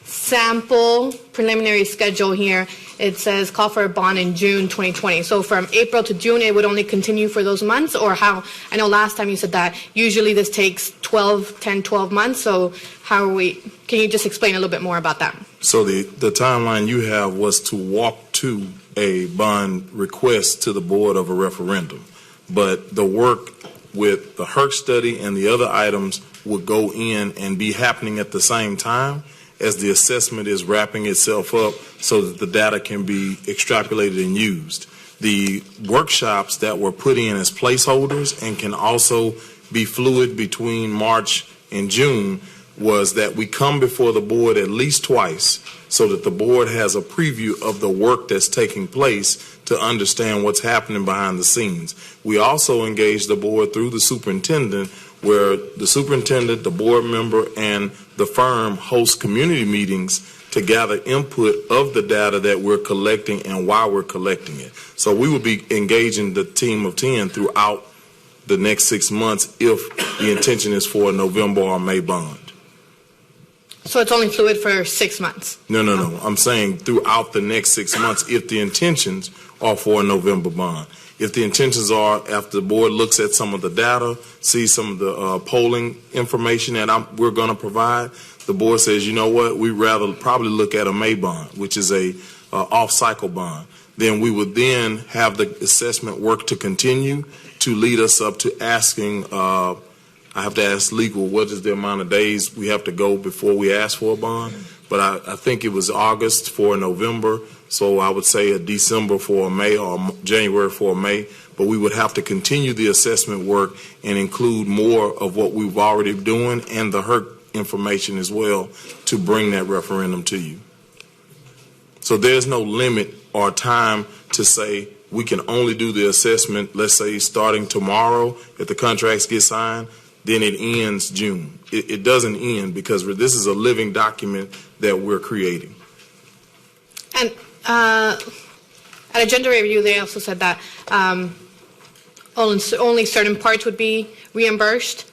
sample preliminary schedule here, it says call for a bond in June 2020. So from April to June, it would only continue for those months, or how? I know last time you said that usually this takes 12 months. So how are we? Can you just explain a little bit more about that? So the timeline you have was to walk to a bond request to the board of a referendum. But the work with the HERC study and the other items would go in and be happening at the same time as the assessment is wrapping itself up so that the data can be extrapolated and used. The workshops that were put in as placeholders and can also be fluid between March and June was that we come before the board at least twice so that the board has a preview of the work that's taking place to understand what's happening behind the scenes. We also engage the board through the superintendent, where the superintendent, the board member, and the firm host community meetings to gather input of the data that we're collecting and why we're collecting it. So we will be engaging the team of 10 throughout the next 6 months if the intention is for a November or May bond. So it's only fluid for 6 months? No. I'm saying throughout the next 6 months if the intentions are for a November bond. If the intentions are, after the board looks at some of the data, sees some of the polling information that we're going to provide, the board says, you know what, we'd rather probably look at a May bond, which is a off-cycle bond. Then we would then have the assessment work to continue to lead us up to asking, I have to ask legal, what is the amount of days we have to go before we ask for a bond? But I think it was August for November, so I would say a December for a May or January for a May. But we would have to continue the assessment work and include more of what we've already doing and the HERC information as well to bring that referendum to you. So there's no limit or time to say we can only do the assessment, let's say starting tomorrow if the contracts get signed, then it ends June. It doesn't end because this is a living document that we're creating. And at a gender review, they also said that only certain parts would be reimbursed.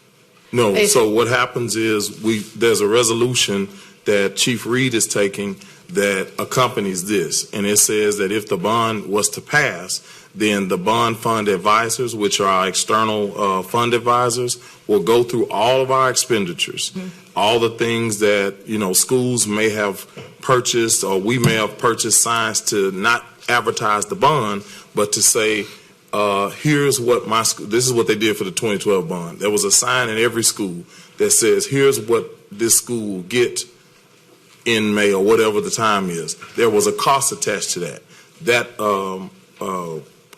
No, so what happens is there's a resolution that Chief Reed is taking that accompanies this, and it says that if the bond was to pass, then the bond fund advisors, which are our external fund advisors, will go through all of our expenditures, all the things that schools may have purchased or we may have purchased signs to not advertise the bond, but to say, here's what my school, this is what they did for the 2012 bond. There was a sign in every school that says, here's what this school will get in May or whatever the time is. There was a cost attached to that. That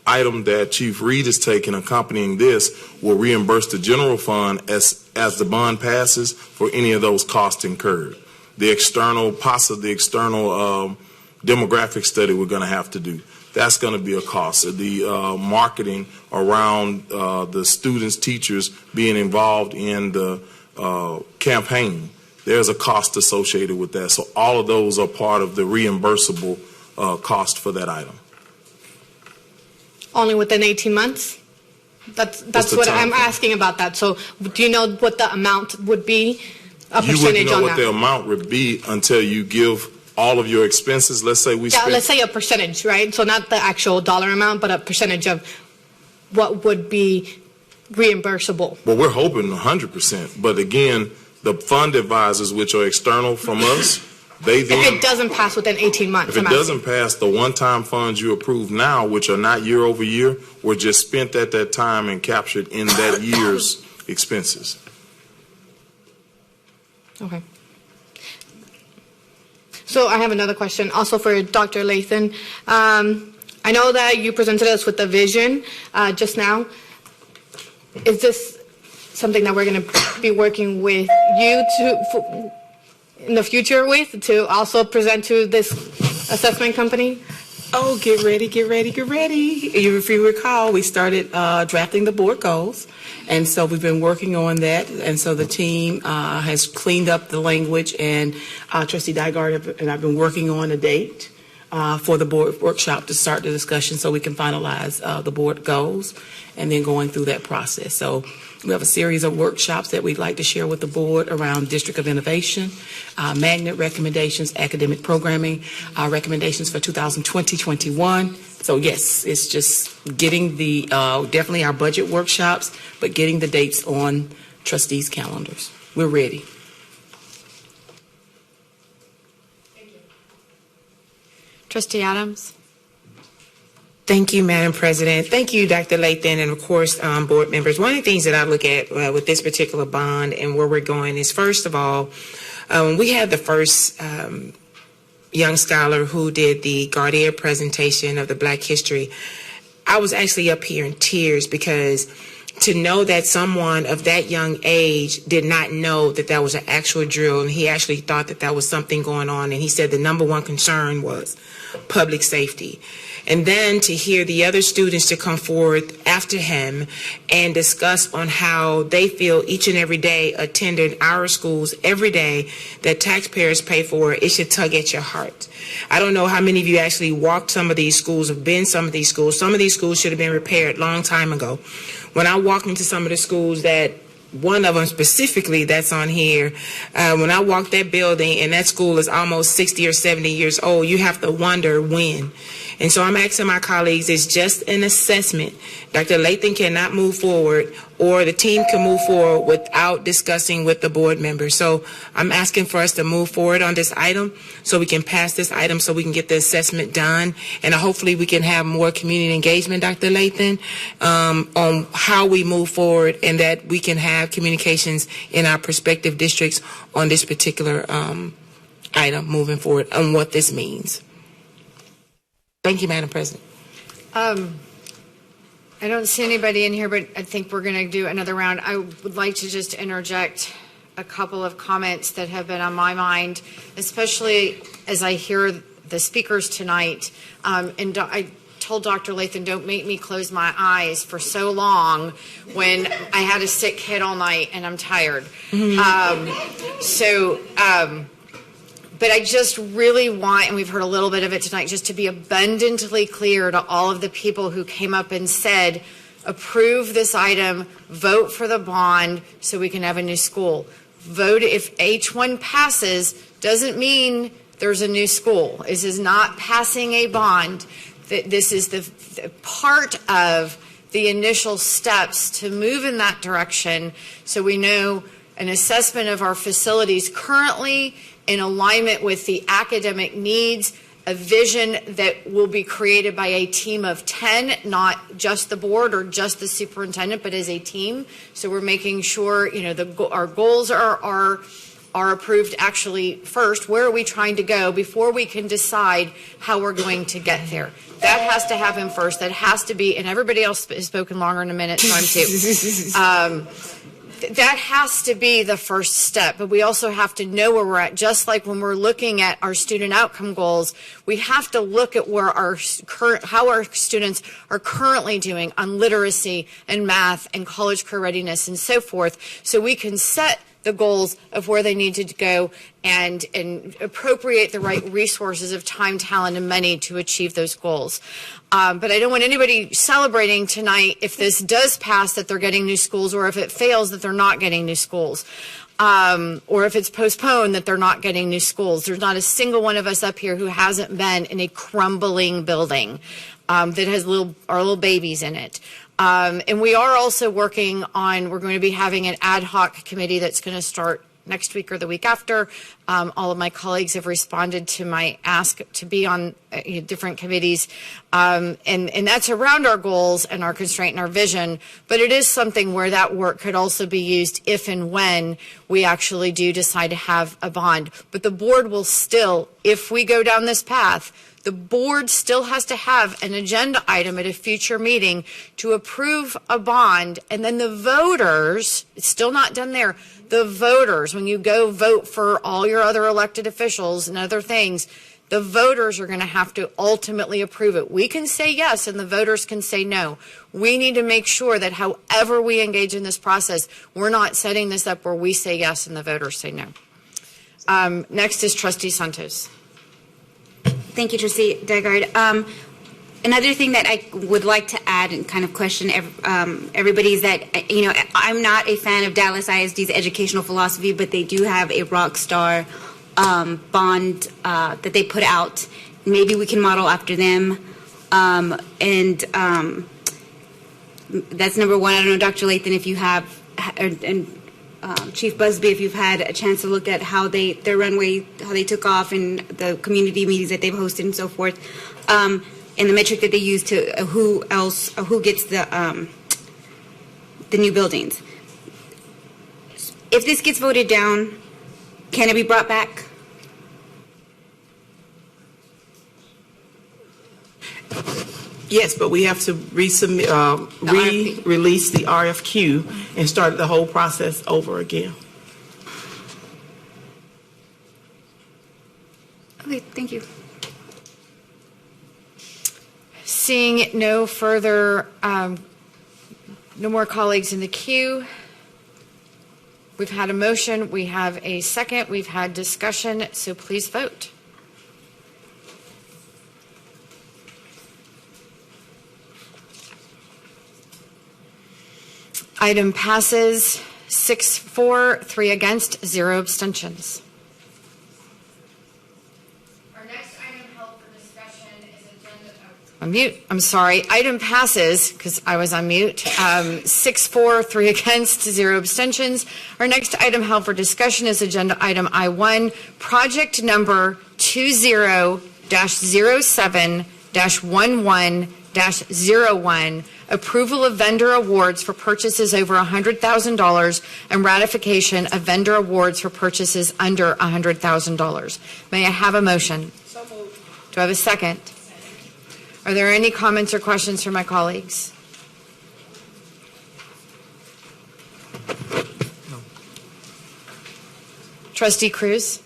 item that Chief Reed is taking accompanying this will reimburse the general fund as the bond passes for any of those costs incurred. The external demographic study we're going to have to do, that's going to be a cost. The marketing around the students, teachers being involved in the campaign, there's a cost associated with that. So all of those are part of the reimbursable cost for that item. Only within 18 months? That's what I'm asking about that. So do you know what the amount would be? You wouldn't know what the amount would be until you give all of your expenses. Let's say let's say a percentage, right? So not the actual dollar amount, but a percentage of what would be reimbursable. Well, we're hoping 100%. But again, the fund advisors, which are external from us, they then, if it doesn't pass within 18 months. If it doesn't pass, the one-time funds you approve now, which are not year over year, were just spent at that time and captured in that year's expenses. Okay. So I have another question also for Dr. Lathan. I know that you presented us with a vision just now. Is this something that we're going to be working with you in the future with to also present to this assessment company? Oh, get ready, get ready, get ready. If you recall, we started drafting the board goals. And so we've been working on that. And so the team has cleaned up the language, and Trustee Dygard and I've been working on a date for the board workshop to start the discussion so we can finalize the board goals and then going through that process. So we have a series of workshops that we'd like to share with the board around District of Innovation, magnet recommendations, academic programming, recommendations for 2020-21. So yes, it's just getting the, definitely our budget workshops, but getting the dates on trustees' calendars. We're ready. Trustee Adams. Thank you, Madam President. Thank you, Dr. Lathan, and of course, board members. One of the things that I look at with this particular bond and where we're going is, first of all, we had the first young scholar who did the Gardner presentation of the Black history. I was actually up here in tears because to know that someone of that young age did not know that that was an actual drill, and he actually thought that that was something going on, and he said the number one concern was public safety. And then to hear the other students to come forward after him and discuss on how they feel each and every day attending our schools every day that taxpayers pay for, it should tug at your heart. I don't know how many of you actually walked some of these schools, have been some of these schools. Some of these schools should have been repaired long time ago. When I walked into some of the schools that one of them specifically that's on here, when I walked that building and that school is almost 60 or 70 years old, you have to wonder when. And so I'm asking my colleagues, it's just an assessment. Dr. Lathan cannot move forward, or the team can move forward without discussing with the board members. So I'm asking for us to move forward on this item so we can pass this item so we can get the assessment done. And hopefully we can have more community engagement, Dr. Lathan, on how we move forward, and that we can have communications in our prospective districts on this particular item moving forward on what this means. Thank you, Madam President. I don't see anybody in here, but I think we're going to do another round. I would like to just interject a couple of comments that have been on my mind, especially as I hear the speakers tonight. And I told Dr. Lathan, don't make me close my eyes for so long when I had a sick kid all night and I'm tired. But I just really want, and we've heard a little bit of it tonight, just to be abundantly clear to all of the people who came up and said, approve this item, vote for the bond so we can have a new school. Vote if H1 passes doesn't mean there's a new school. This is not passing a bond. This is the part of the initial steps to move in that direction so we know an assessment of our facilities currently in alignment with the academic needs, a vision that will be created by a team of 10, not just the board or just the superintendent, but as a team. So we're making sure, our goals are approved actually first. Where are we trying to go before we can decide how we're going to get there? That has to happen first. That has to be, and everybody else has spoken longer in a minute, so I'm too. That has to be the first step, but we also have to know where we're at. Just like when we're looking at our student outcome goals, we have to look at where how our students are currently doing on literacy and math and college career readiness and so forth, so we can set the goals of where they need to go and appropriate the right resources of time, talent, and money to achieve those goals. But I don't want anybody celebrating tonight if this does pass that they're getting new schools, or if it fails that they're not getting new schools, or if it's postponed that they're not getting new schools. There's not a single one of us up here who hasn't been in a crumbling building that has our little babies in it. And we are also working on, we're going to be having an ad hoc committee that's going to start next week or the week after. All of my colleagues have responded to my ask to be on different committees. And that's around our goals and our constraint and our vision. But it is something where that work could also be used if and when we actually do decide to have a bond. But the board will still, if we go down this path, the board still has to have an agenda item at a future meeting to approve a bond, and then the voters, it's still not done there, the voters, when you go vote for all your other elected officials and other things, The voters are going to have to ultimately approve it. We can say yes, and the voters can say no. We need to make sure that however we engage in this process, we're not setting this up where we say yes and the voters say no. Next is Trustee Santos. Thank you, Trustee Degard. Another thing that I would like to add and kind of question everybody is that, I'm not a fan of Dallas ISD's educational philosophy, but they do have a rock star bond that they put out. Maybe we can model after them. That's number one. I don't know, Dr. Lathan, if you have, and Chief Busby, if you've had a chance to look at how their runway, how they took off, and the community meetings that they've hosted and so forth, and the metric that they use to who gets the new buildings. If this gets voted down, can it be brought back? Yes, but we have to re-release the RFQ and start the whole process over again. Okay, thank you. Seeing no further, no more colleagues in the queue. We've had a motion, we have a second, we've had discussion, so please vote. Item passes 6-4, 3 against, 0 abstentions. Our next item held for discussion is agenda. On mute. I'm sorry. Item passes, because I was on mute, 6-4, 3 against, 0 abstentions. Our next item held for discussion is agenda item I-1, project number 20-07-11-01, approval of vendor awards for purchases over $100,000 and ratification of vendor awards for purchases under $100,000. May I have a motion? So moved. Do I have a second? Are there any comments or questions from my colleagues? No. Trustee Cruz?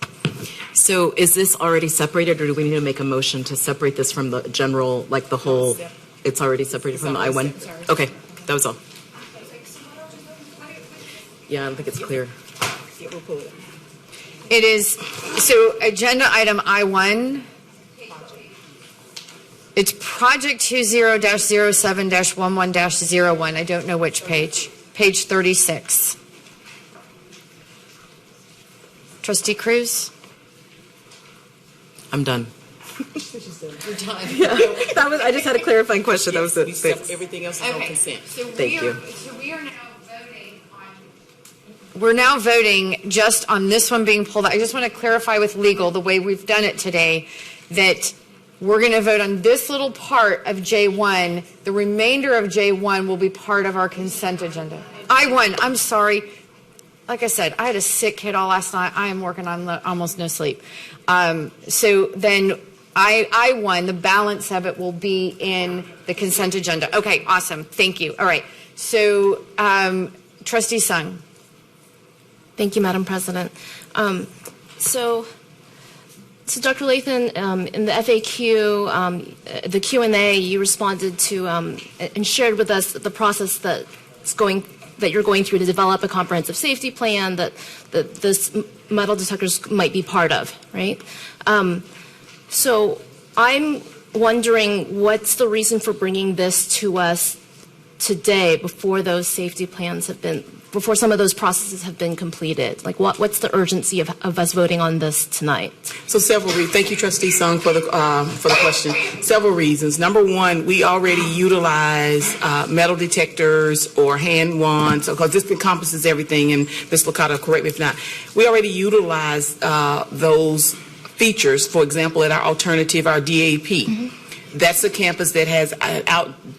So is this already separated, or do we need to make a motion to separate this from the general, like the whole? It's already separated from the I-1? Okay, that was all. Yeah, I don't think it's clear. It is, so agenda item I-1, it's project 20-07-11-01. I don't know which page. Page 36. Trustee Cruz? I'm done. You're done. Yeah, that was. I just had a clarifying question. That was it. Everything else is on consent. So Thank you. So we are now voting on. We're now voting just on this one being pulled out. I just want to clarify with legal the way we've done it today that we're going to vote on this little part of J1. The remainder of J1 will be part of our consent agenda. I-1. I'm sorry. Like I said, I had a sick kid all last night. I am working on almost no sleep. So then I-1, the balance of it will be in the consent agenda. Okay, awesome. Thank you. All right. So Trustee Sung. Thank you, Madam President. So Dr. Lathan, in the FAQ, the Q&A, you responded to and shared with us the process that you're going through to develop a comprehensive safety plan that this metal detectors might be part of, right? So I'm wondering what's the reason for bringing this to us today before those safety plans before some of those processes have been completed? Like what's the urgency of us voting on this tonight? So several reasons. Thank you, Trustee Sung, for the question. Several reasons. Number one, we already utilize metal detectors or hand wands, because this encompasses everything, and Ms. Licata, correct me if not. We already utilize those features, for example, at our alternative, our DAP. Mm-hmm. That's a campus that has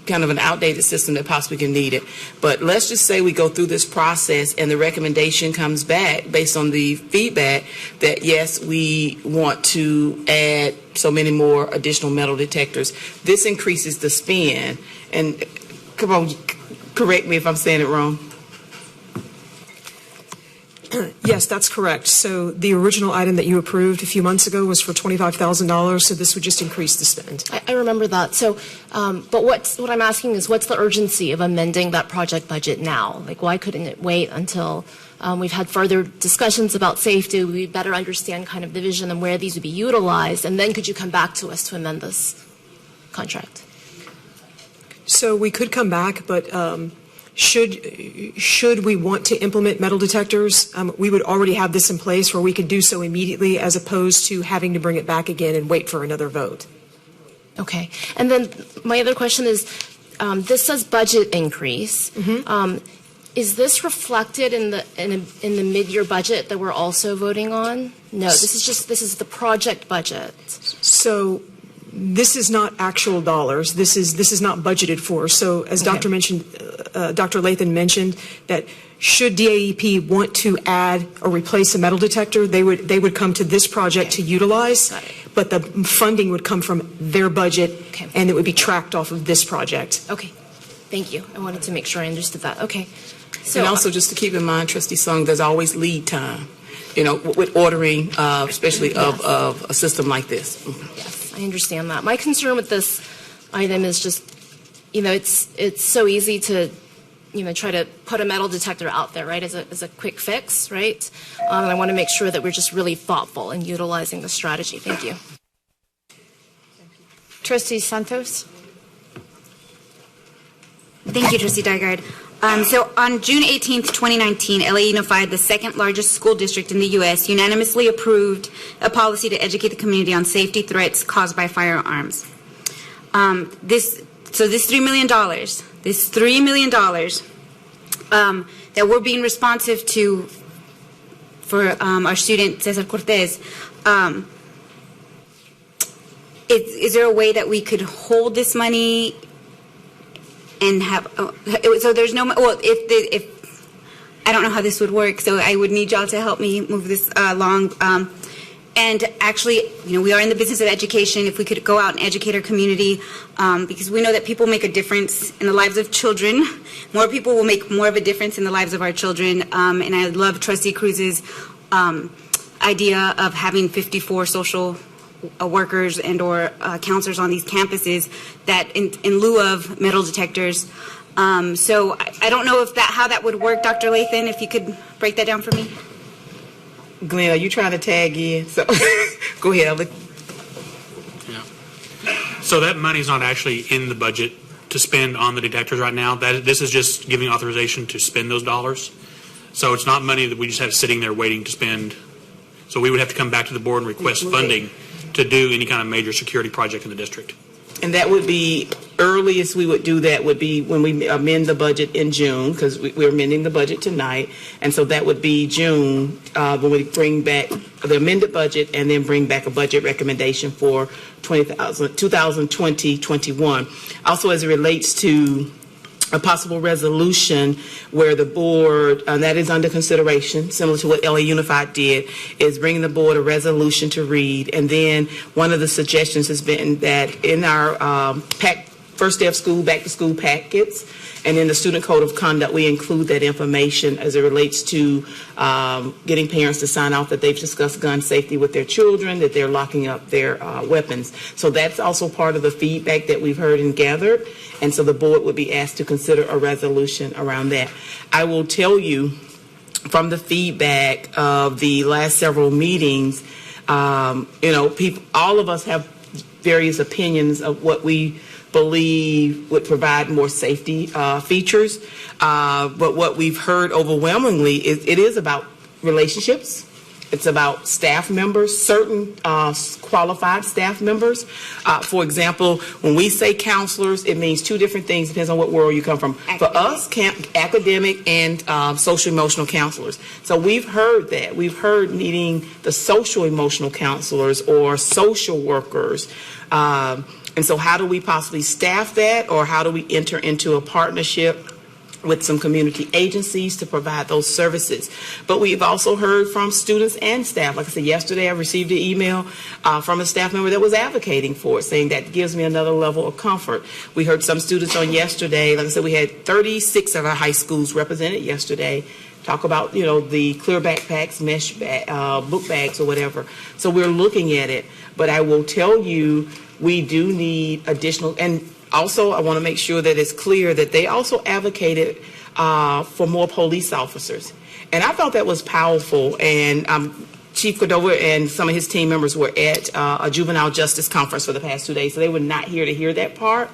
kind of an outdated system that possibly can need it. But let's just say we go through this process and the recommendation comes back based on the feedback that, yes, we want to add so many more additional metal detectors. This increases the spend. And come on, correct me if I'm saying it wrong. Yes, that's correct. So the original item that you approved a few months ago was for $25,000, so this would just increase the spend. I remember that. So, but what I'm asking is, what's the urgency of amending that project budget now? Like, why couldn't it wait until we've had further discussions about safety, we better understand kind of the vision and where these would be utilized, and then could you come back to us to amend this contract? So we could come back, but should we want to implement metal detectors, we would already have this in place where we could do so immediately as opposed to having to bring it back again and wait for another vote. Okay. And then my other question is, this says budget increase. Is this reflected in the mid-year budget that we're also voting on? No, this is the project budget. So this is not actual dollars. This is not budgeted for. So as Dr. Lathan mentioned, that should DAEP want to add or replace a metal detector, they would come to this project to utilize, but the funding would come from their budget, and it would be tracked off of this project. Okay, thank you. I wanted to make sure I understood that. Okay. So, and also just to keep in mind, Trustee Song, there's always lead time, with ordering, especially of a system like this. Yes, I understand that. My concern with this item is just, it's so easy to, try to put a metal detector out there, right, as a quick fix, right? And I want to make sure that we're just really thoughtful in utilizing the strategy. Thank you. Trustee Santos? Thank you, Trustee Dygard. So on June 18th, 2019, LA Unified, the second largest school district in the U.S., unanimously approved a policy to educate the community on safety threats caused by firearms. This $3 million that we're being responsive to for our student, Cesar Cortez, is there a way that we could hold this money and have, so there's no, well, if I don't know how this would work, so I would need y'all to help me move this along. And actually, we are in the business of education. If we could go out and educate our community, because we know that people make a difference in the lives of children. More people will make more of a difference in the lives of our children. And I love Trustee Cruz's idea of having 54 social workers and or counselors on these campuses that in lieu of metal detectors. So I don't know how that would work, Dr. Lathan, if you could break that down for me. Glenn, are you trying to tag in? So go ahead. So that money's not actually in the budget to spend on the detectors right now. This is just giving authorization to spend those dollars. So it's not money that we just have sitting there waiting to spend. So we would have to come back to the board and request funding to do any kind of major security project in the district. And that would be, earliest we would do that would be when we amend the budget in June, because we're amending the budget tonight. And so that would be June when we bring back the amended budget and then bring back a budget recommendation for 2020-21. Also, as it relates to a possible resolution where the board, that is under consideration, similar to what LA Unified did, is bringing the board a resolution to read. And then one of the suggestions has been that in our first day of school, back to school packets, and in the student code of conduct, we include that information as it relates to getting parents to sign off that they've discussed gun safety with their children, that they're locking up their weapons. So that's also part of the feedback that we've heard and gathered. And so the board would be asked to consider a resolution around that. I will tell you from the feedback of the last several meetings, people, all of us have various opinions of what we believe would provide more safety features. But what we've heard overwhelmingly is it is about relationships. It's about staff members, certain qualified staff members. For example, when we say counselors, it means two different things. Depends on what world you come from. For us, academic and social emotional counselors. So we've heard that. We've heard needing the social emotional counselors or social workers. And so how do we possibly staff that, or how do we enter into a partnership with some community agencies to provide those services? But we've also heard from students and staff. Like I said, yesterday I received an email from a staff member that was advocating for it, saying that gives me another level of comfort. We heard some students on yesterday. Like I said, we had 36 of our high schools represented yesterday. talk about, the clear backpacks, mesh book bags or whatever. So we're looking at it. But I will tell you, we do need additional, and also I want to make sure that it's clear that they also advocated for more police officers. And I thought that was powerful. And Chief Cordova and some of his team members were at a juvenile justice conference for the past 2 days, so they were not here to hear that part.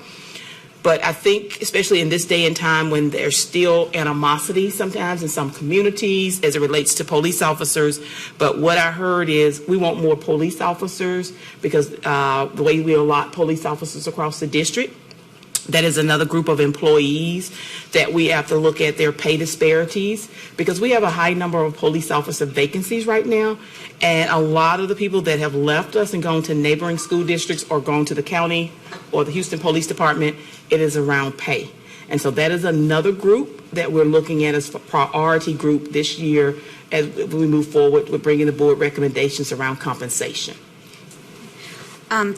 But I think, especially in this day and time when there's still animosity sometimes in some communities as it relates to police officers, but what I heard is we want more police officers because the way we allot police officers across the district, that is another group of employees that we have to look at their pay disparities because we have a high number of police officer vacancies right now. And a lot of the people that have left us and gone to neighboring school districts or gone to the county or the Houston Police Department, it is around pay. And so that is another group that we're looking at as a priority group this year as we move forward with bringing the board recommendations around compensation. No.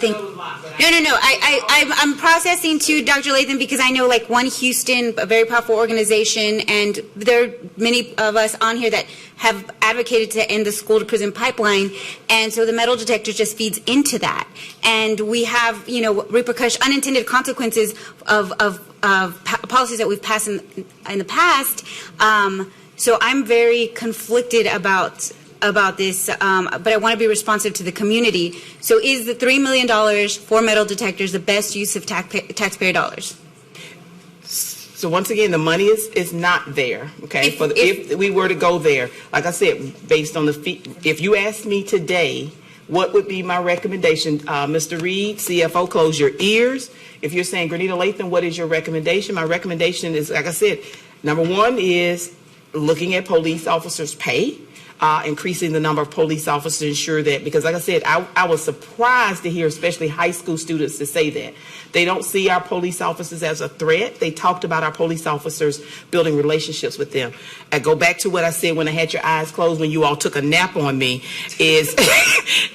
I'm processing too, Dr. Latham, because I know like One Houston, a very powerful organization, and there are many of us on here that have advocated to end the school to prison pipeline, and so the metal detector just feeds into that. And we have, repercussions, unintended consequences of policies that we've passed in the past. So I'm very conflicted about this, but I want to be responsive to the community. So is the $3 million for metal detectors the best use of taxpayer dollars? So once again, the money is not there, okay? If we were to go there, like I said, based on the fee, if you asked me today, what would be my recommendation? Mr. Reed, CFO, close your ears. If you're saying, Granita Latham, what is your recommendation? My recommendation is, like I said, number one is looking at police officers' pay. Increasing the number of police officers to ensure that, because like I said, I was surprised to hear especially high school students to say that. They don't see our police officers as a threat. They talked about our police officers building relationships with them. I go back to what I said when I had your eyes closed when you all took a nap on me, is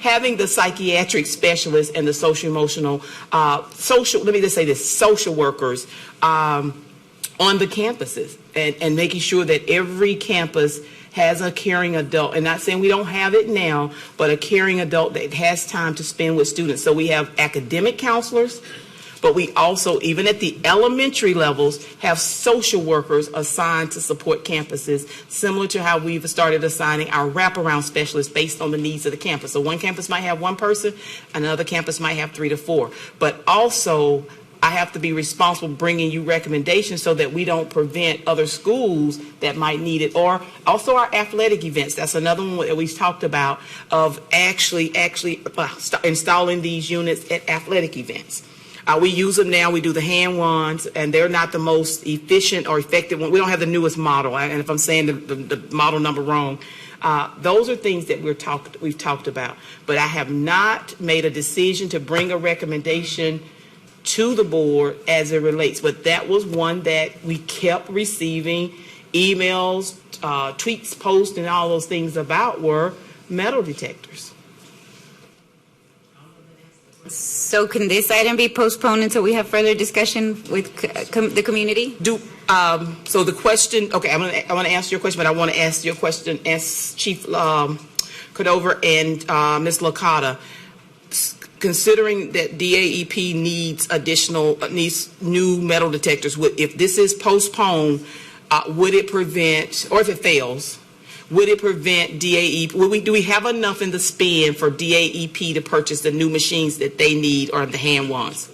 having the psychiatric specialists and the social-emotional, let me just say this, social workers on the campuses and making sure that every campus has a caring adult, and not saying we don't have it now, but a caring adult that has time to spend with students. So we have academic counselors, but we also, even at the elementary levels, have social workers assigned to support campuses, similar to how we've started assigning our wraparound specialists based on the needs of the campus. So one campus might have one person, another campus might have 3 to 4. But also, I have to be responsible bringing you recommendations so that we don't prevent other schools that might need it. Or also our athletic events. That's another one that we've talked about, of actually installing these units at athletic events. We use them now. We do the hand wands, and they're not the most efficient or effective one. We don't have the newest model. And if I'm saying the model number wrong, those are things that we've talked about. But I have not made a decision to bring a recommendation to the board as it relates, but that was one that we kept receiving emails, tweets, posts, and all those things about were metal detectors. So can this item be postponed until we have further discussion with the community? So the question, okay, I want to answer your question, but I want to ask your question, ask Chief Cordova and Ms. Licata. Considering that DAEP needs new metal detectors, if this is postponed, would it prevent, or if it fails, would it prevent DAEP? Do we have enough in the spend for DAEP to purchase the new machines that they need, or the hand wands?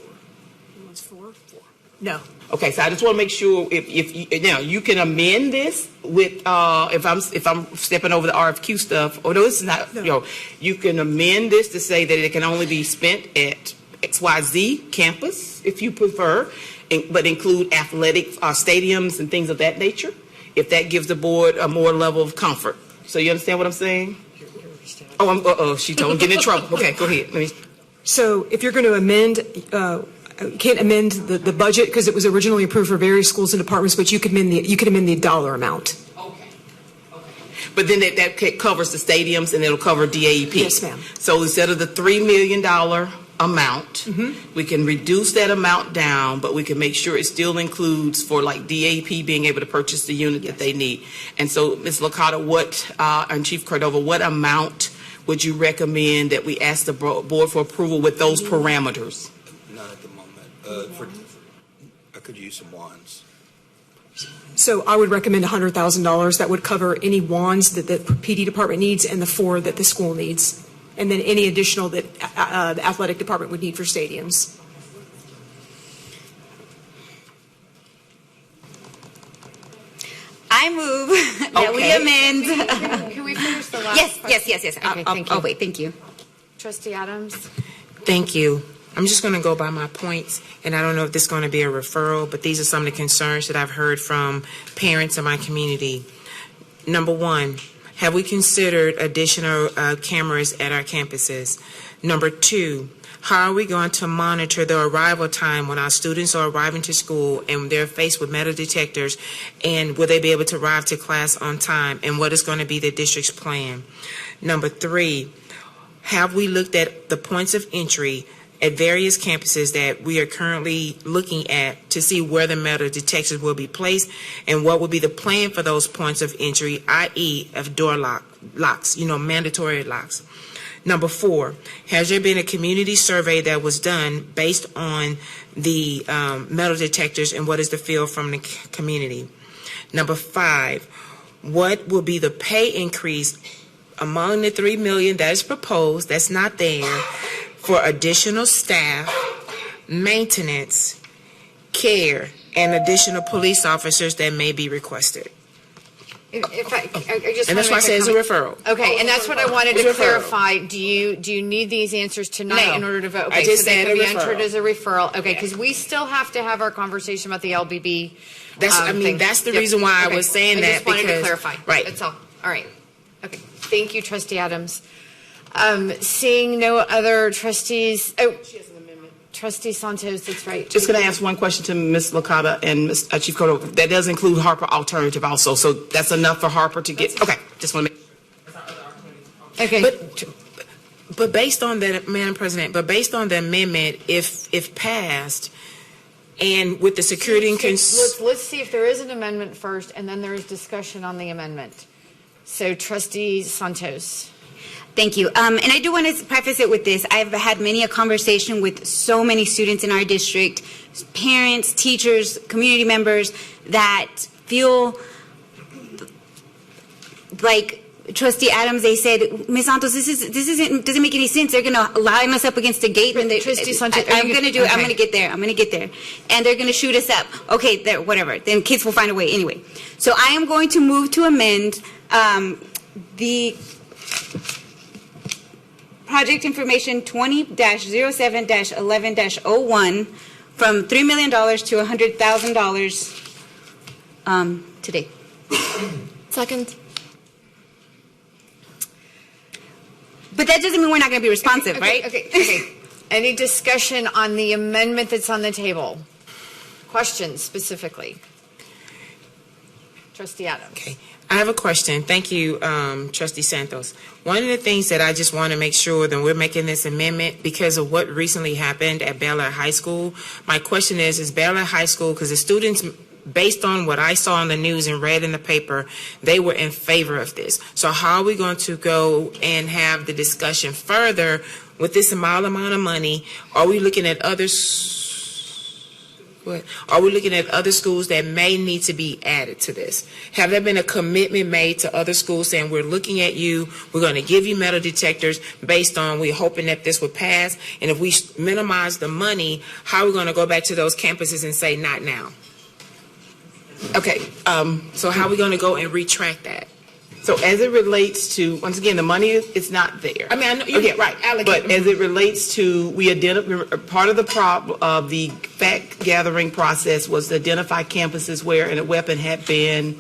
No. Okay, so I just want to make sure if now you can amend this with if I'm stepping over the RFQ stuff. Or no, this is not. No. You can amend this to say that it can only be spent at XYZ campus if you prefer, but include athletic stadiums and things of that nature. If that gives the board a more level of comfort. So you understand what I'm saying? Oh, she told me get in trouble. Okay, go ahead. So if you're going to amend. Can't amend the budget because it was originally approved for various schools and departments, but you could amend the dollar amount. Okay. But then that covers the stadiums and it'll cover DAEP. Yes, ma'am. So instead of the $3 million amount. We can reduce that amount down, but we can make sure it still includes for like DAP being able to purchase the unit that they need. And so, Ms. Licata, and Chief Cordova, what amount would you recommend that we ask the board for approval with those parameters? Not at the moment. I could use some wands. So I would recommend $100,000. That would cover any wands that the PD department needs and the 4 that the school needs, and then any additional that the athletic department would need for stadiums. I move that we amend. Can we finish the last Yes. Okay, thank you. I'll wait. Thank you. Trustee Adams? Thank you. I'm just going to go by my points, and I don't know if this is going to be a referral, but these are some of the concerns that I've heard from parents in my community. Number 1, have we considered additional cameras at our campuses? Number 2, how are we going to monitor the arrival time when our students are arriving to school and they're faced with metal detectors, and will they be able to arrive to class on time, and what is going to be the district's plan? Number 3, have we looked at the points of entry at various campuses that we are currently looking at to see where the metal detectors will be placed, and what will be the plan for those points of entry, i.e. of door locks, mandatory locks? Number 4, has there been a community survey that was done based on the metal detectors, and what is the feel from the community? Number 5, what will be the pay increase among the $3 million that is proposed, that's not there, for additional staff, maintenance, care, and additional police officers that may be requested? I just And that's why I say it's a referral. Okay, and that's what I wanted to clarify. Do you need these answers tonight No. in order to vote? I Okay, just so they said can a be referral. entered as a referral. Okay, because we still have to have our conversation about the LBB. That's the reason why I was saying that, I just wanted to because- clarify. right. That's all. All right. Okay. Thank you, Trustee Adams. Seeing no other trustees. Oh, Trustee Santos, that's right. Just going to ask one question to Ms. Licata and Ms. Chief Cordova. That does include Harper Alternative also, so that's enough for Harper to get. Okay, just want to make. Okay. But based on that, Madam President, based on the amendment, if passed, and with the security and Let's see if there is an amendment first, and then there is discussion on the amendment. So, Trustee Santos. Thank you. And I do want to preface it with this. I've had many a conversation with so many students in our district, parents, teachers, community members that feel like Trustee Adams, they said, Ms. Santos, doesn't make any sense. They're going to line us up against a gate. And Trustee Santos, I'm going to do it. I'm going to get there. And they're going to shoot us up. Okay, there, whatever. Then kids will find a way anyway. So I am going to move to amend the project information 20-07-11-01 from $3 million to $100,000 today. Second. But that doesn't mean we're not going to be responsive, right? Okay. Any discussion on the amendment that's on the table? Questions specifically? Trustee Adams. Okay. I have a question. Thank you, Trustee Santos. One of the things that I just want to make sure that we're making this amendment because of what recently happened at Bel Air High School. My question is Bel Air High School, because the students, based on what I saw on the news and read in the paper, they were in favor of this. So how are we going to go and have the discussion further with this small amount of money? Are we looking at others? Are we looking at other schools that may need to be added to this? Have there been a commitment made to other schools saying we're looking at you, we're going to give you metal detectors based on we're hoping that this would pass, and if we minimize the money, how are we going to go back to those campuses and say not now? Okay. So how are we going to go and retract that? So as it relates to, once again, the money is not there. I mean, I know right. But as it relates to, part of the problem of the fact gathering process was to identify campuses where a weapon had been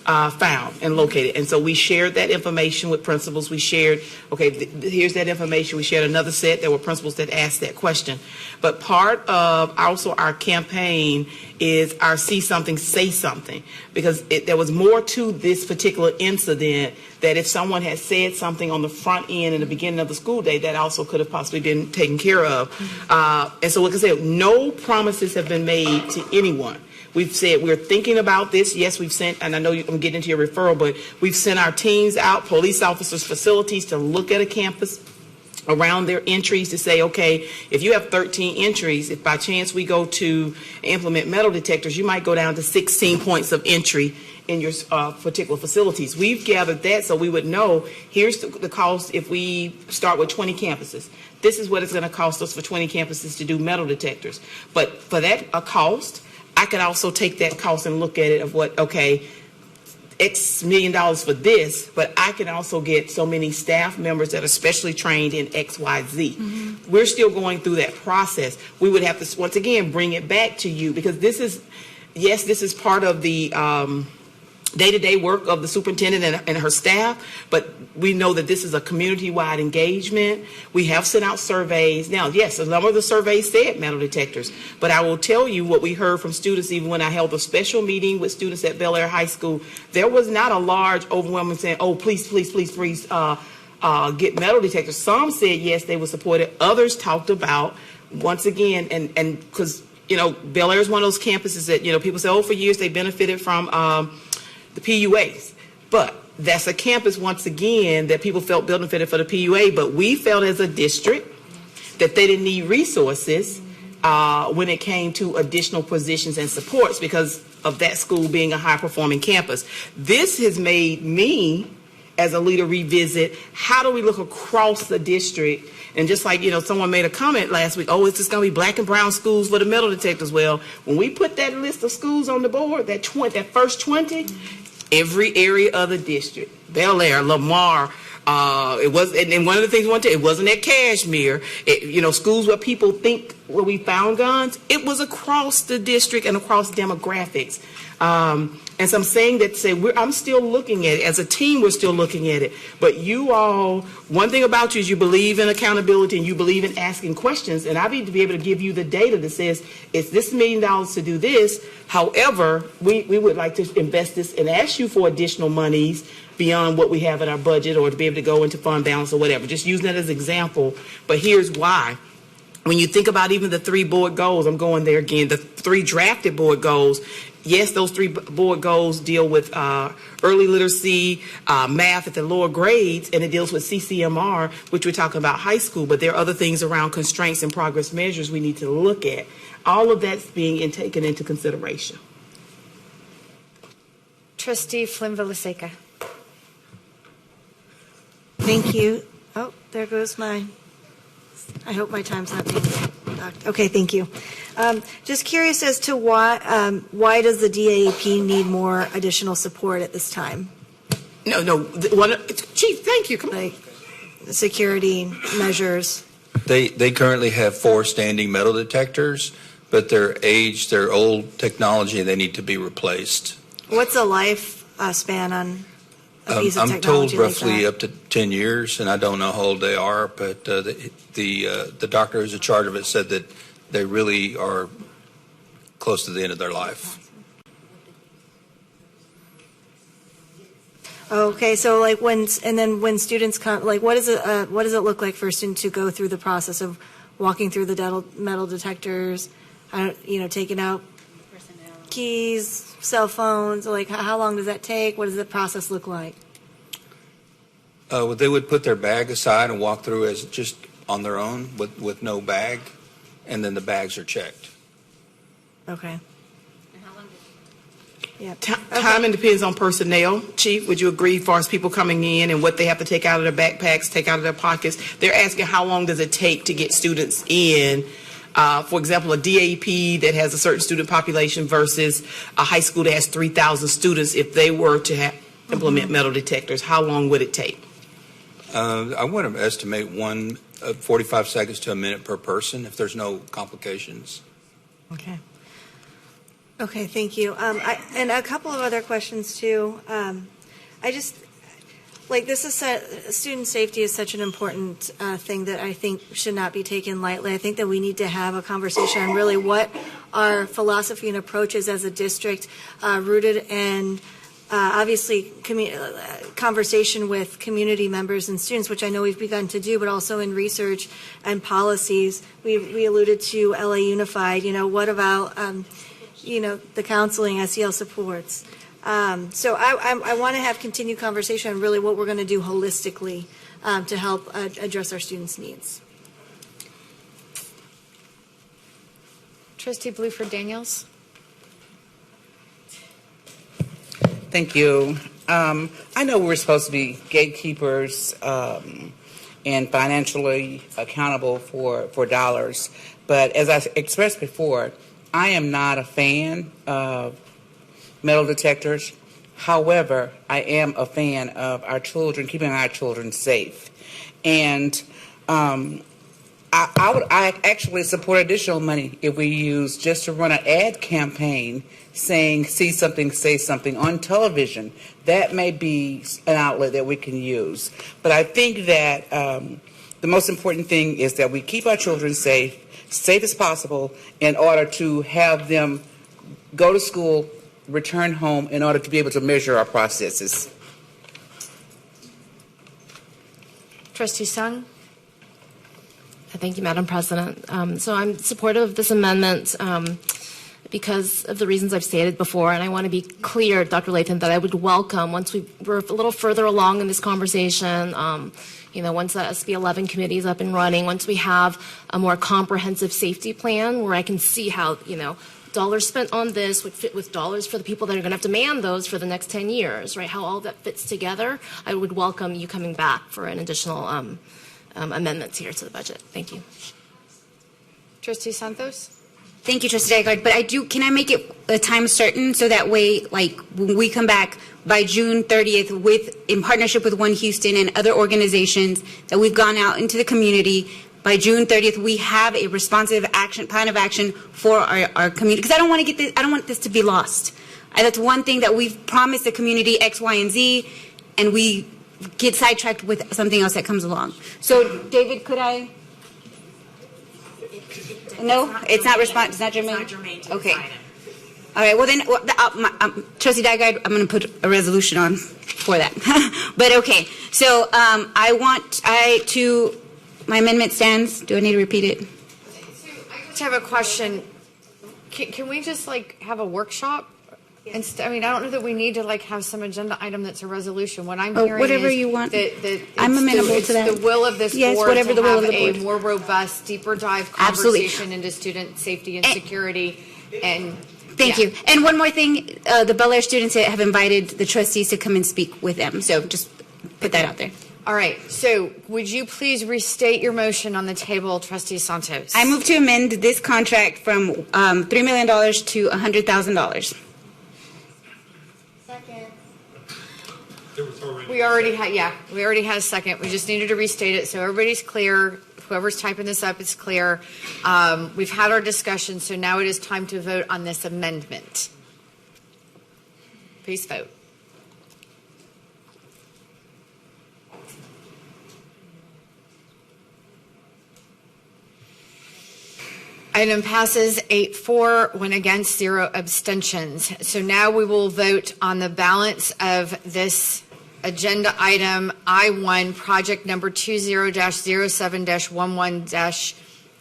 found and located. And so we shared that information with principals. We shared, okay, here's that information. We shared another set. There were principals that asked that question. But part of also our campaign is our See Something, Say Something, because there was more to this particular incident that if someone had said something on the front end in the beginning of the school day, that also could have possibly been taken care of. And so, like I said, no promises have been made to anyone. We've said we're thinking about this. Yes, we've sent, and I know I'm getting into your referral, but we've sent our teams out, police officers, facilities, to look at a campus around their entries to say, okay, if you have 13 entries, if by chance we go to implement metal detectors, you might go down to 16 points of entry in your particular facilities. We've gathered that so we would know here's the cost if we start with 20 campuses. This is what it's going to cost us for 20 campuses to do metal detectors. But for that cost, I can also take that cost and look at it of what, okay, X $1 million for this, but I can also get so many staff members that are specially trained in X, Y, Z. Mm-hmm. We're still going through that process. We would have to, once again, bring it back to you because this is, yes, this is part of the day-to-day work of the superintendent and her staff, but we know that this is a community-wide engagement. We have sent out surveys. Now, yes, a number of the surveys said metal detectors, but I will tell you what we heard from students even when I held a special meeting with students at Bel Air High School. There was not a large, overwhelming saying, oh, please, please, please, please get metal detectors. Some said, yes, they would support it. Others talked about, once again, and because, you know, Bel Air is one of those campuses that, you know, people say, oh, for years they benefited from the PUAs, but that's a campus once again that people felt benefited for the PUA, but we felt as a district that they didn't need resources when it came to additional positions and supports because of that school being a high performing campus. This has made me as a leader revisit how do we look across the district. And just like, you know, someone made a comment last week, oh, it's just going to be black and brown schools for the metal detectors. Well, when we put that list of schools on the board, that first 20, every area of the district, Bel Air, Lamar, it was, and one of the things we wanted to, it wasn't at Kashmir, you know, schools where people think where we found guns, it was across the district and across demographics. And so I'm saying that to say I'm still looking at it. As a team, we're still looking at it. But you all, one thing about you is you believe in accountability and you believe in asking questions. And I need to be able to give you the data that says, it's this $1 million to do this. However, we would like to invest this and ask you for additional monies beyond what we have in our budget or to be able to go into fund balance or whatever. Just using that as an example. But here's why. When you think about even the 3 board goals, I'm going there again, the 3 drafted board goals, yes, those 3 board goals deal with early literacy, math at the lower grades, and it deals with CCMR, which we're talking about high school, but there are other things around constraints and progress measures we need to look at. All of that's being taken into consideration. Trustee Flynn-Villaseca. Thank you. Oh, there goes my... I hope my time's not being docked. Okay, thank you. Just curious as to why does the DAEP need more additional support at this time? No. Chief, thank you. Come on. Like security measures. They currently have 4 standing metal detectors, but they're aged, they're old technology, and they need to be replaced. What's the life span on a piece of I'm told technology roughly like up to 10 years, and I don't know how old they are, but the doctor who's in charge of it said that they really are close to the end of their life. Okay, so like when students come, like what does it look like for a student to go through the process of walking through the metal detectors, taking out keys, cell phones, like how long does that take? What does the process look like? They would put their bag aside and walk through as just on their own with no bag, and then the bags are checked. Okay. Yeah. Timing depends on personnel. Chief, would you agree as far as people coming in and what they have to take out of their backpacks, take out of their pockets? They're asking how long does it take to get students in. For example, a DAEP that has a certain student population versus a high school that has 3,000 students, if they were to implement metal detectors, how long would it take? I want to estimate 45 seconds to a minute per person if there's no complications. Okay. Okay, thank you. And a couple of other questions too. I just, like, this is student safety is such an important thing that I think should not be taken lightly. I think that we need to have a conversation on really what our philosophy and approach is as a district, rooted in obviously conversation with community members and students, which I know we've begun to do, but also in research and policies. We alluded to LA Unified. What about the counseling, SEL supports? So I want to have continued conversation on really what we're going to do holistically to help address our students' needs. Trustee Bluford-Daniels. Thank you. I know we're supposed to be gatekeepers and financially accountable for dollars, but as I expressed before, I am not a fan of metal detectors. However, I am a fan of our children, keeping our children safe. And I actually support additional money if we use just to run an ad campaign saying, see something, say something on television. That may be an outlet that we can use. But I think that the most important thing is that we keep our children safe as possible, in order to have them go to school, return home, in order to be able to measure our processes. Trustee Sung. Thank you, Madam President. So I'm supportive of this amendment because of the reasons I've stated before, and I want to be clear, Dr. Lathan, that I would welcome, once we're a little further along in this conversation, once the SB 11 committee is up and running, once we have a more comprehensive safety plan where I can see how, dollars spent on this would fit with dollars for the people that are going to have to man those for the next 10 years, right? How all that fits together, I would welcome you coming back for an additional amendments here to the budget. Thank you. Trustee Santos? Thank you, Trustee Dygard. But can I make it a time certain so that way, when we come back by June 30th in partnership with One Houston and other organizations that we've gone out into the community, by June 30th, we have a responsive plan of action for our community. Because I don't want this to be lost. That's one thing that we've promised the community, X, Y, and Z, and we get sidetracked with something else that comes along. So, David, could I? No, it's not germane. It's not germane to okay. This item. All right. Well, then, Trustee Dygard, I'm going to put a resolution on for that. But okay. So, my amendment stands. Do I need to repeat it? I just have a question. Can we just have a workshop? I mean, I don't know that we need to have some agenda item that's a resolution. What I'm hearing whatever is you want. that I'm amenable to that. It's the will of this board whatever to the will have of the board. a more robust, deeper dive Absolutely. conversation into student safety and security. And thank you. And one more thing, the Bel Air students have invited the trustees to come and speak with them. So just put that out there. All right. So would you please restate your motion on the table, Trustee Santos? I move to amend this contract from $3 million to $100,000. We already had a second. We just needed to restate it so everybody's clear. Whoever's typing this up is clear. We've had our discussion, so now it is time to vote on this amendment. Please vote. Item passes 8-4, 1 against, 0 abstentions. So now we will vote on the balance of this agenda item I-1, project number 20-07-11-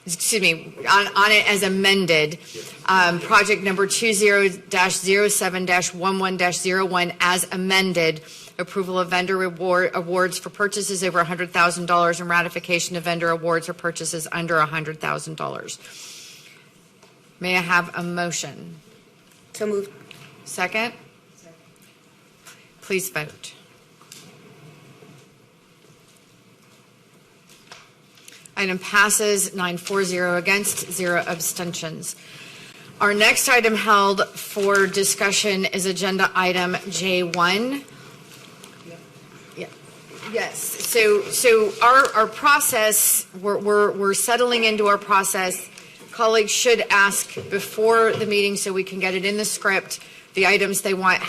excuse me, on it as amended. Project number 20-07-11-01 as amended. Approval of vendor awards for purchases over $100,000 and ratification of vendor awards for purchases under $100,000. May I have a motion? So moved. Second? Please vote. Item passes 9-4-0 against, 0 abstentions. Our next item held for discussion is agenda item J1. Yes. So our process, we're settling into our process. colleagues should ask before the meeting so we can get it in the script, the items they want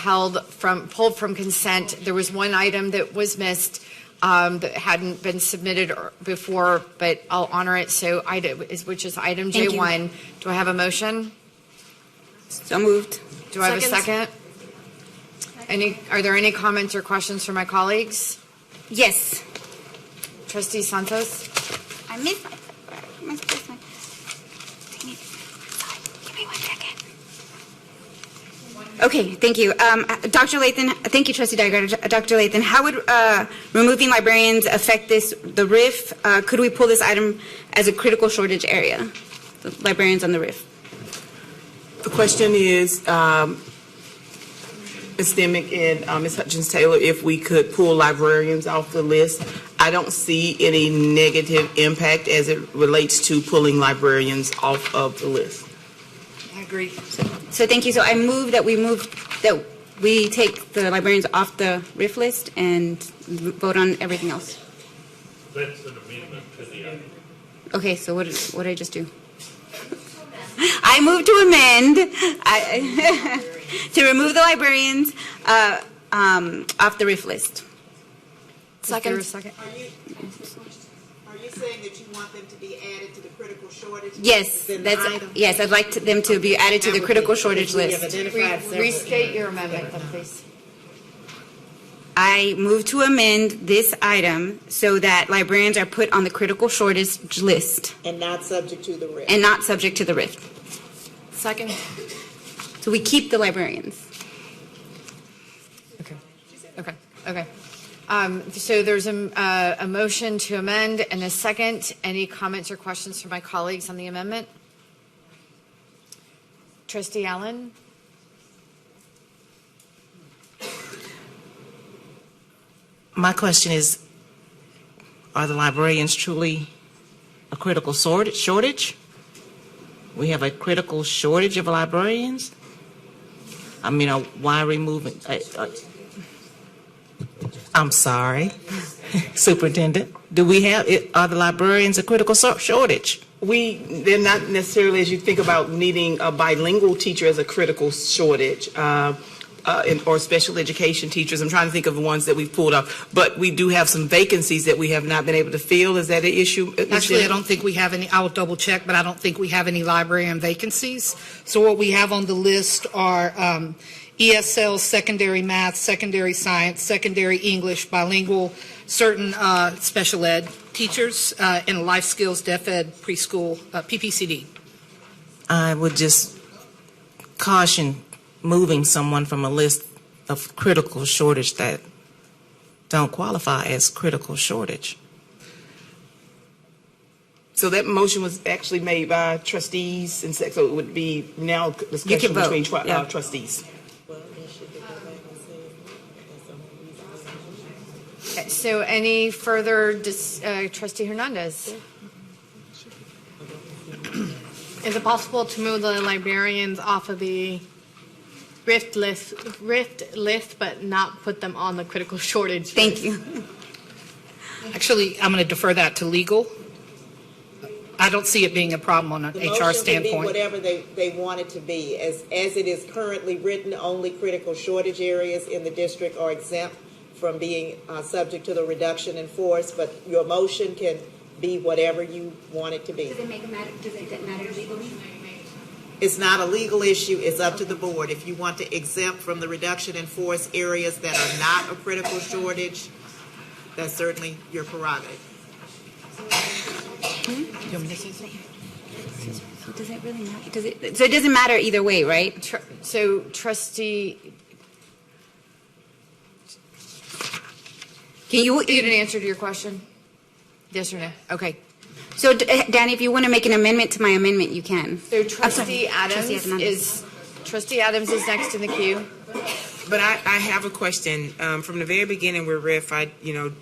pulled from consent. There was one item that was missed that hadn't been submitted before, but I'll honor it. So which is item J1. Do I have a motion? So moved. Do I have a second? Are there any comments or questions from my colleagues? Yes. Trustee Santos? I missed my first one. Give me 1 second. Okay, thank you. Dr. Lathan, thank you, Trustee Dygard. Dr. Lathan, how would removing librarians affect the RIF? Could we pull this item as a critical shortage area? The librarians on the RIF. The question is, Ms. Demick and Ms. Hutchins-Taylor, if we could pull librarians off the list. I don't see any negative impact as it relates to pulling librarians off of the list. I agree. So thank you. So I move that we take the librarians off the RIF list and vote on everything else. That's an amendment to the item. Okay, so what did I just do? I move to amend to remove the librarians off the RIF list. Second. Are you saying that you want them to be added to the critical shortage list? Yes, yes. I'd like them to be added to the critical shortage list. Restate your amendment, then, please. I move to amend this item so that librarians are put on the critical shortage list. And not subject to the RIF. And not subject to the RIF. Second. So we keep the librarians. Okay. So there's a motion to amend and a second. Any comments or questions from my colleagues on the amendment? Trustee Allen? My question is, are the librarians truly a critical shortage? We have a critical shortage of librarians? I mean, why removing? I'm sorry, Superintendent. Are the librarians a critical shortage? They're not necessarily, as you think about needing a bilingual teacher as a critical shortage. Or special education teachers. I'm trying to think of the ones that we've pulled up. But we do have some vacancies that we have not been able to fill. Is that an issue? Actually, I don't think we have any. I will double check, but I don't think we have any librarian vacancies. So what we have on the list are ESL, secondary math, secondary science, secondary English, bilingual, certain special ed teachers, and life skills, deaf ed, preschool, PPCD. I would just caution moving someone from a list of critical shortage that don't qualify as critical shortage. So that motion was actually made by trustees, and so it would be now discussion between trustees. So any further, Trustee Hernandez? Is it possible to move the librarians off of the RIF list, but not put them on the critical shortage? Thank you. Actually, I'm going to defer that to legal. I don't see it being a problem on an HR standpoint. The motion can be whatever they want it to be. As it is currently written, only critical shortage areas in the district are exempt from being subject to the reduction in force, but your motion can be whatever you want it to be. Does it matter legally? It's not a legal issue. It's up to the board. If you want to exempt from the reduction in force areas that are not a critical shortage, that's certainly your prerogative. So does it really matter? So it doesn't matter either way, right? So Trustee, can you get an answer to your question? Yes or no? Okay. So, Danny, if you want to make an amendment to my amendment, you can. So Trustee Adams is next in the queue. But I have a question. From the very beginning with RIF, I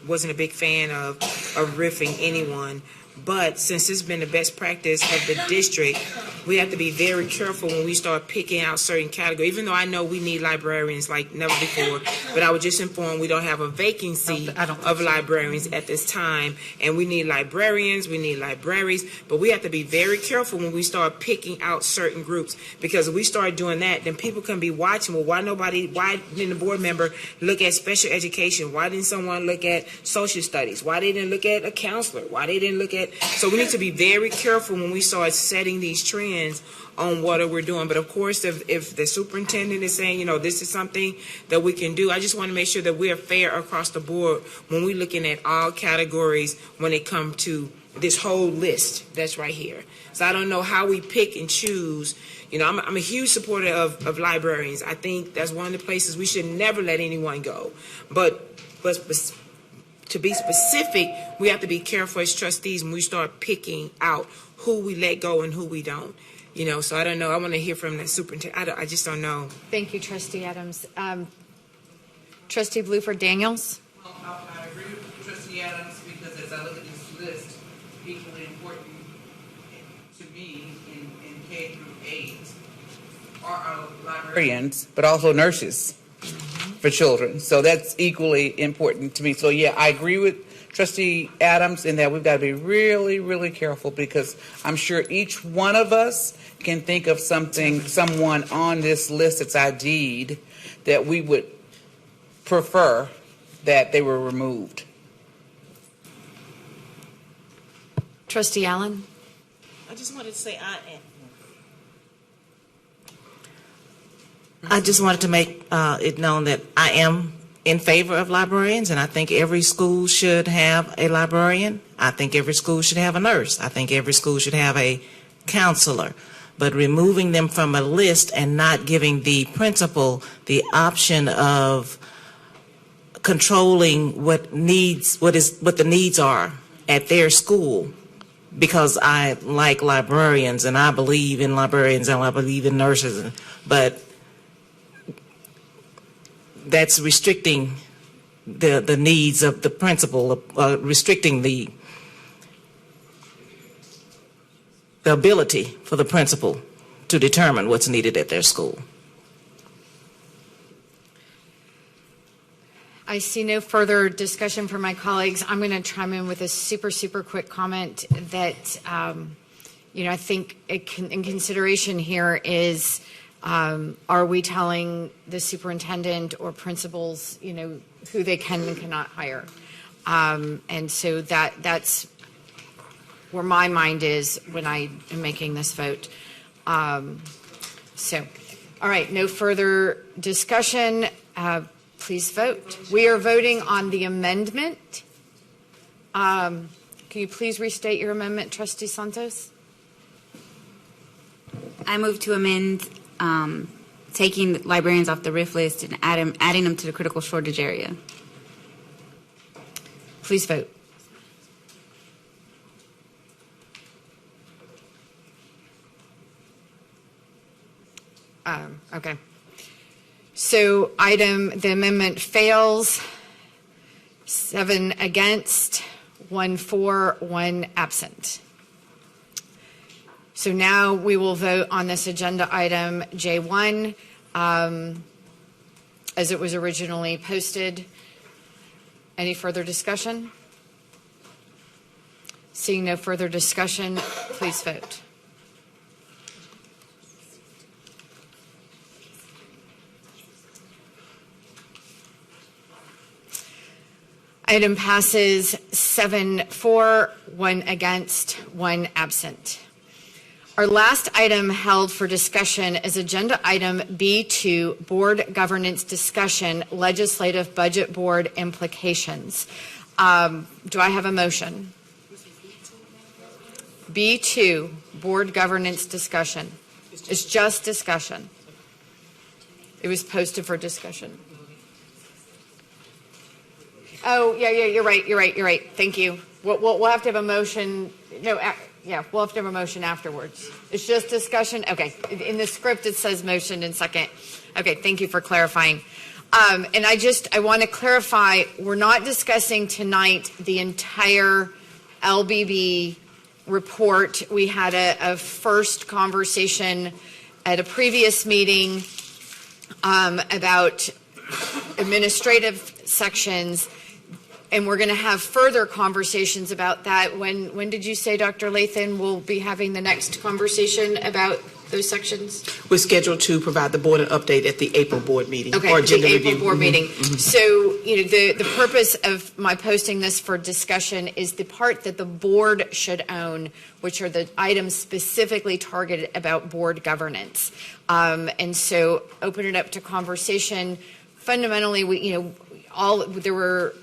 wasn't a big fan of riffing anyone. But since it's been the best practice of the district, we have to be very careful when we start picking out certain categories, even though I know we need librarians like never before, but I was just informed we don't have a vacancy of librarians at this time, and we need librarians, we need libraries, but we have to be very careful when we start picking out certain groups, because if we start doing that, then people can be watching, well, why didn't the board member look at special education? Why didn't someone look at social studies? Why didn't look at a counselor? Why they didn't look at, so we need to be very careful when we start setting these trends on what we're doing. But of course, if the superintendent is saying, this is something that we can do, I just want to make sure that we're fair across the board when we're looking at all categories when it comes to this whole list that's right here. So I don't know how we pick and choose. I'm a huge supporter of librarians. I think that's one of the places we should never let anyone go. But to be specific, we have to be careful as trustees when we start picking out who we let go and who we don't. So I don't know. I want to hear from the superintendent. I just don't know. Thank you, Trustee Adams. Trustee Bluford Daniels? I agree with Trustee Adams, because as I look at this list, equally important to me in K through 8 are our librarians, but also nurses for children. So that's equally important to me. So yeah, I agree with Trustee Adams in that we've got to be really, really careful, because I'm sure each one of us can think of someone on this list that's ID'd that we would prefer that they were removed. Trustee Allen? I just wanted to say I just wanted to make it known that I am in favor of librarians, and I think every school should have a librarian. I think every school should have a nurse. I think every school should have a counselor. But removing them from a list and not giving the principal the option of controlling what the needs are at their school, because I like librarians and I believe in librarians and I believe in nurses, but that's restricting the needs of the principal, restricting the ability for the principal to determine what's needed at their school. I see no further discussion from my colleagues. I'm going to chime in with a super, super quick comment that, I think in consideration here is, are we telling the superintendent or principals, who they can and cannot hire? And so that's where my mind is when I am making this vote. All right, no further discussion. Please vote. We are voting on the amendment. Can you please restate your amendment, Trustee Santos? I move to amend taking librarians off the RIF list and adding them to the critical shortage area. Please vote. Okay. So the amendment fails. 7 against, 1 for, 1 absent. So now we will vote on this agenda item J1 as it was originally posted. Any further discussion? Seeing no further discussion, please vote. Item passes 7 for, 1 against, 1 absent. Our last item held for discussion is agenda item B2, Board Governance Discussion, Legislative Budget Board Implications. Do I have a motion? B2, Board Governance Discussion. It's just discussion. It was posted for discussion. Oh, yeah, you're right. Thank you. We'll have to have a motion. No, we'll have to have a motion afterwards. It's just discussion? Okay. In the script, it says motion and second. Okay, thank you for clarifying. And I want to clarify, we're not discussing tonight the entire LBB report. We had a first conversation at a previous meeting about administrative sections, and we're going to have further conversations about that. When did you say, Dr. Lathan, we'll be having the next conversation about those sections? We're scheduled to provide the board an update at the April board meeting. Okay, or agenda the April review. board meeting. Mhm. So, the purpose of my posting this for discussion is the part that the board should own, which are the items specifically targeted about board governance. And so, open it up to conversation. Fundamentally, there were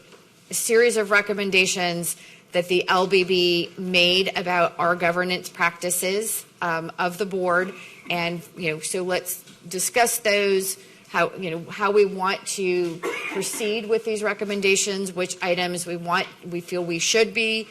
a series of recommendations that the LBB made about our governance practices of the board, and so let's discuss those. How we want to proceed with these recommendations, which items we feel we should be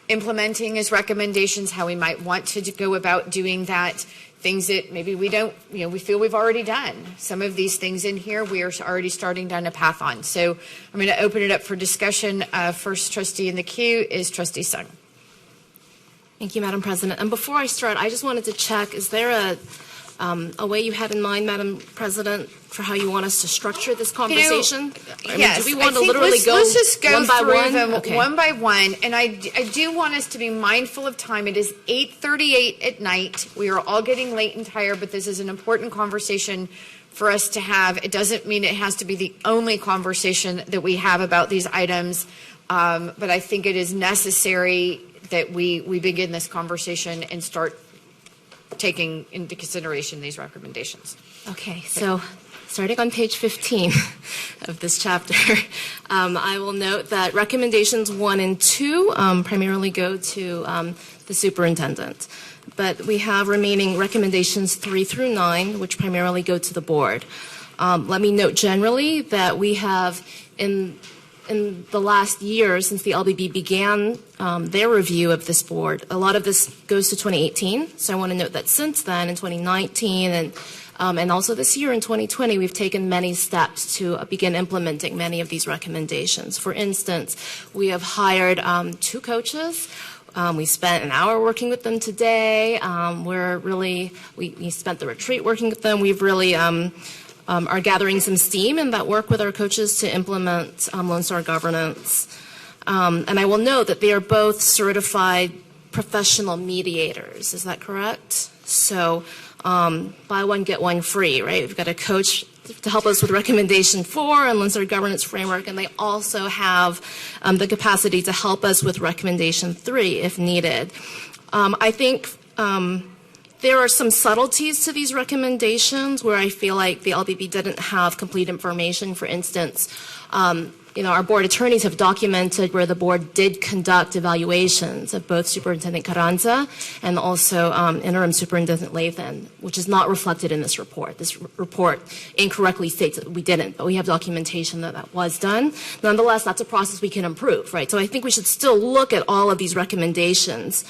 implementing as recommendations, how we might want to go about doing that. Things that maybe we don't, we feel we've already done. Some of these things in here we are already starting down a path on. So I'm going to open it up for discussion. First trustee in the queue is Trustee Sung. Thank you, Madam President. And before I start, I just wanted to check, is there a way you have in mind, Madam President, for how you want us to structure this conversation? Yes. Do we want to literally go let's just go one by through one? them Okay. one by one. And I do want us to be mindful of time. It is 8:38 at night. We are all getting late and tired, but this is an important conversation for us to have. It doesn't mean it has to be the only conversation that we have about these items, but I think it is necessary that we begin this conversation and start taking into consideration these recommendations. Okay, so starting on page 15 of this chapter, I will note that recommendations 1 and 2 primarily go to the superintendent. But we have remaining recommendations 3 through 9, which primarily go to the board. Let me note generally that we have in the last year, since the LBB began their review of this board, a lot of this goes to 2018. So I want to note that since then, in 2019 and also this year in 2020, we've taken many steps to begin implementing many of these recommendations. For instance, we have hired 2 coaches. We spent an hour working with them today. We spent the retreat working with them. We've really are gathering some steam in that work with our coaches to implement Lone Star governance. And I will note that they are both certified professional mediators. Is that correct? So buy one, get one free, right? We've got a coach to help us with recommendation 4 and Lone Star governance framework, and they also have the capacity to help us with recommendation 3 if needed. I think there are some subtleties to these recommendations where I feel like the LBB didn't have complete information. For instance, our board attorneys have documented where the board did conduct evaluations of both Superintendent Carranza and also Interim Superintendent Lathan, which is not reflected in this report. This report incorrectly states that we didn't, but we have documentation that that was done. Nonetheless, that's a process we can improve, right? So I think we should still look at all of these recommendations,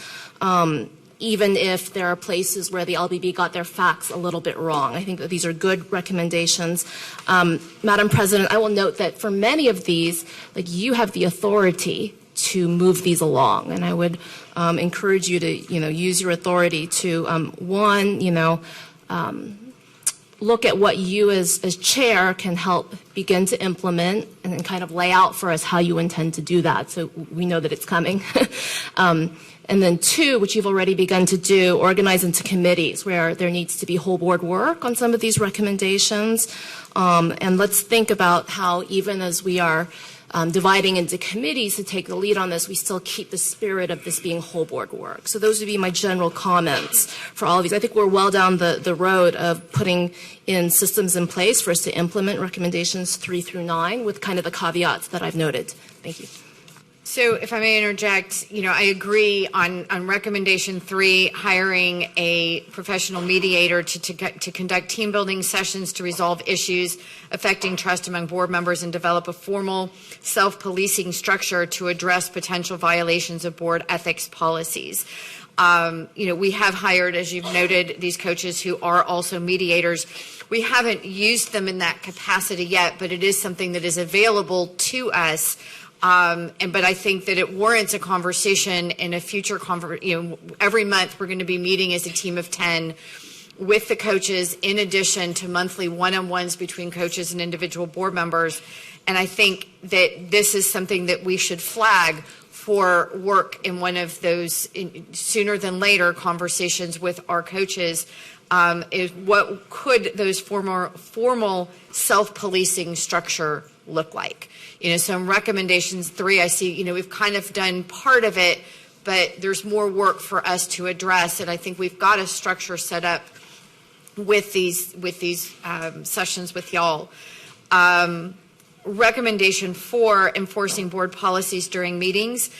even if there are places where the LBB got their facts a little bit wrong. I think that these are good recommendations. Madam President, I will note that for many of these, you have the authority to move these along, and I would encourage you to, use your authority to, look at what you as chair can help begin to implement and then kind of lay out for us how you intend to do that so we know that it's coming. And then 2, which you've already begun to do, organize into committees where there needs to be whole board work on some of these recommendations. And let's think about how even as we are dividing into committees to take the lead on this, we still keep the spirit of this being whole board work. So those would be my general comments for all of these. I think we're well down the road of putting in systems in place for us to implement recommendations 3 through 9 with kind of the caveats that I've noted. Thank you. So if I may interject, I agree on recommendation 3, hiring a professional mediator to conduct team building sessions to resolve issues affecting trust among board members and develop a formal self-policing structure to address potential violations of board ethics policies. We have hired, as you've noted, these coaches who are also mediators. We haven't used them in that capacity yet, but it is something that is available to us But I think that it warrants a conversation in a future every month we're going to be meeting as a team of 10 with the coaches, in addition to monthly one-on-ones between coaches and individual board members. And I think that this is something that we should flag for work in one of those sooner than later conversations with our coaches. Is what could those formal self-policing structure look like? So in recommendations 3, I see, we've kind of done part of it, but there's more work for us to address. And I think we've got a structure set up with these sessions with y'all. Recommendation 4, enforcing board policies during meetings.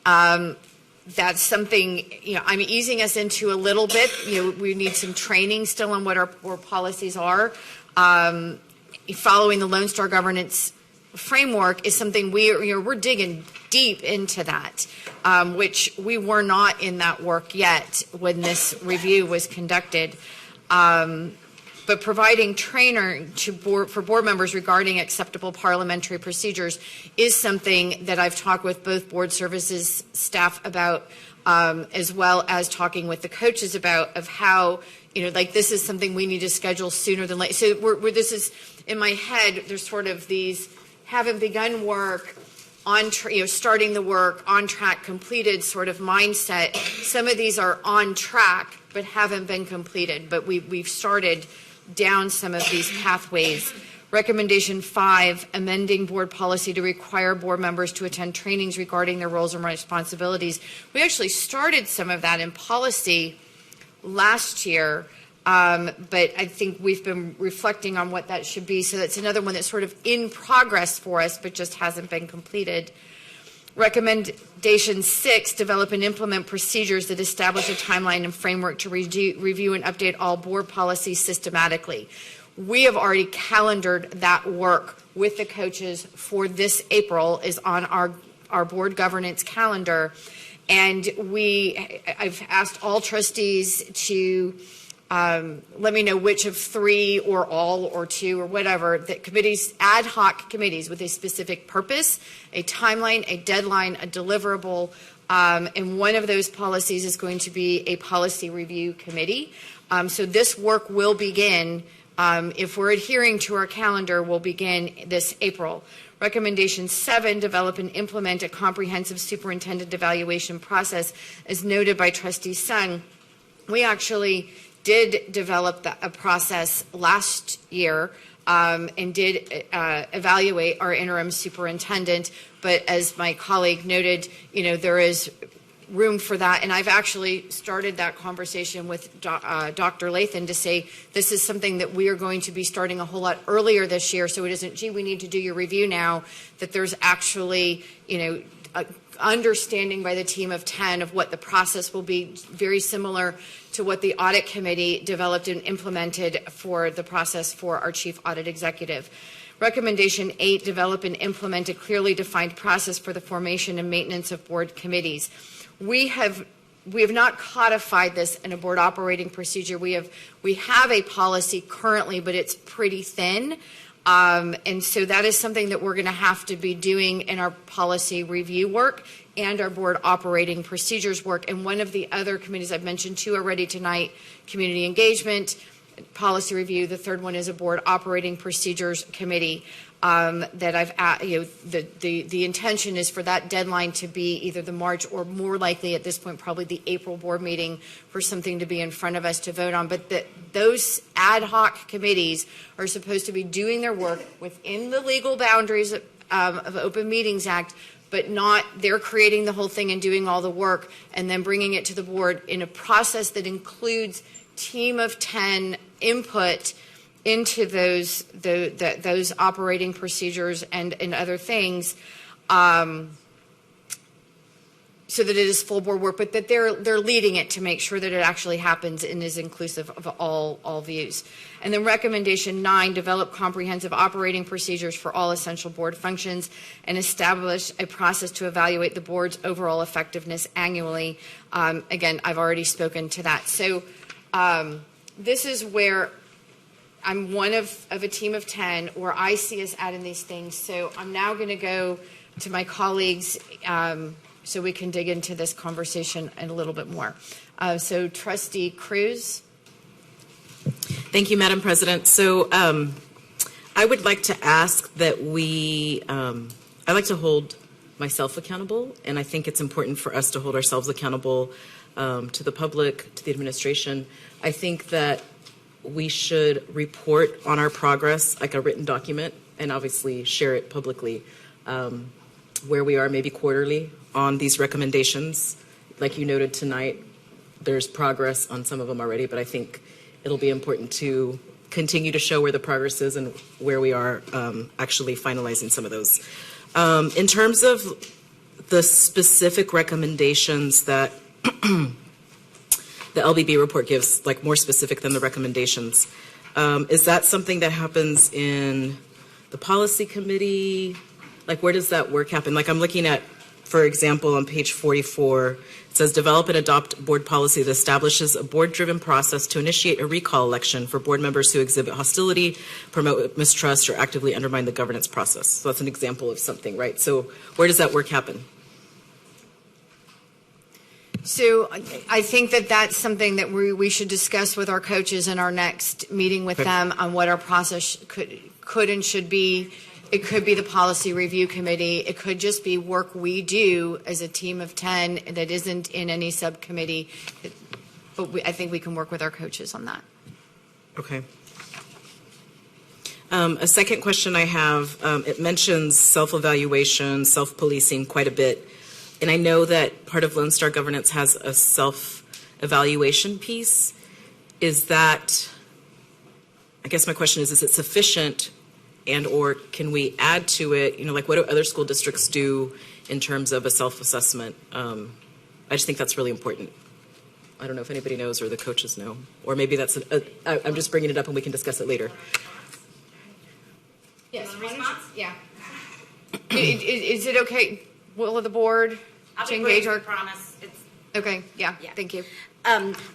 That's something, I'm easing us into a little bit. We need some training still on what our policies are. Following the Lone Star governance framework is something we're digging deep into that, which we were not in that work yet when this review was conducted. But providing training for board members regarding acceptable parliamentary procedures is something that I've talked with both board services staff about, as well as talking with the coaches about, of how, this is something we need to schedule sooner than later. So this is, in my head, there's sort of these haven't begun work, starting the work, on track, completed sort of mindset. Some of these are on track but haven't been completed, but we've started down some of these pathways. Recommendation 5, amending board policy to require board members to attend trainings regarding their roles and responsibilities. We actually started some of that in policy last year, but I think we've been reflecting on what that should be. So that's another one that's sort of in progress for us, but just hasn't been completed. Recommendation 6, develop and implement procedures that establish a timeline and framework to review and update all board policies systematically. We have already calendared that work with the coaches for this April, is on our board governance calendar. And I've asked all trustees to let me know which of 3 or all or 2 or whatever, that committees, ad hoc committees with a specific purpose, a timeline, a deadline, a deliverable, and one of those policies is going to be a policy review committee. So this work will begin, if we're adhering to our calendar, will begin this April. Recommendation 7, develop and implement a comprehensive superintendent evaluation process, as noted by Trustee Sung. We actually did develop a process last year and did evaluate our interim superintendent, but as my colleague noted, there is room for that, and I've actually started that conversation with Dr. Lathan to say this is something that we are going to be starting a whole lot earlier this year, so it isn't, gee, we need to do your review now, that there's actually, understanding by the team of 10 of what the process will be, very similar to what the audit committee developed and implemented for the process for our chief audit executive. Recommendation 8, develop and implement a clearly defined process for the formation and maintenance of board committees. We have not codified this in a board operating procedure. We have a policy currently, but it's pretty thin. And so that is something that we're going to have to be doing in our policy review work and our board operating procedures work. And one of the other committees I've mentioned 2 already tonight, community engagement, policy review. The third one is a board operating procedures committee. That I've, the intention is for that deadline to be either the March or more likely at this point probably the April board meeting for something to be in front of us to vote on. But those ad hoc committees are supposed to be doing their work within the legal boundaries of Open Meetings Act, but not they're creating the whole thing and doing all the work and then bringing it to the board in a process that includes team of 10 input into those operating procedures and other things, so that it is full board work, but that they're leading it to make sure that it actually happens and is inclusive of all views. And then recommendation 9, develop comprehensive operating procedures for all essential board functions and establish a process to evaluate the board's overall effectiveness annually. Again, I've already spoken to that. So this is where I'm one of a team of 10 where I see us adding these things. So I'm now going to go to my colleagues so we can dig into this conversation a little bit more. So Trustee Cruz. Thank you, Madam President. So I would like to ask that I'd like to hold myself accountable, and I think it's important for us to hold ourselves accountable to the public, to the administration. I think that we should report on our progress, like a written document, and obviously share it publicly, where we are maybe quarterly on these recommendations. Like you noted tonight, there's progress on some of them already, but I think it'll be important to continue to show where the progress is and where we are actually finalizing some of those. In terms of the specific recommendations that the LBB report gives, like more specific than the recommendations, is that something that happens in the policy committee? Like, where does that work happen? Like, I'm looking at, for example, on page 44, it says develop and adopt board policy that establishes a board-driven process to initiate a recall election for board members who exhibit hostility, promote mistrust, or actively undermine the governance process. So that's an example of something, right? So where does that work happen? So I think that that's something that we should discuss with our coaches in our next meeting with them on what our process could and should be. It could be the policy review committee. It could just be work we do as a team of 10 that isn't in any subcommittee. But I think we can work with our coaches on that. Okay. A second question I have, it mentions self-evaluation, self-policing quite a bit. And I know that part of Lone Star governance has a self-evaluation piece. Is that, I guess my question is it sufficient, and or can we add to it? You know, like what do other school districts do in terms of a self-assessment? I just think that's really important. I don't know if anybody knows or the coaches know, or maybe that's, I'm just bringing it up and we can discuss it later. Yes, response? Yeah. Is it okay, will of the board to engage our... promise. Okay, yeah, thank you.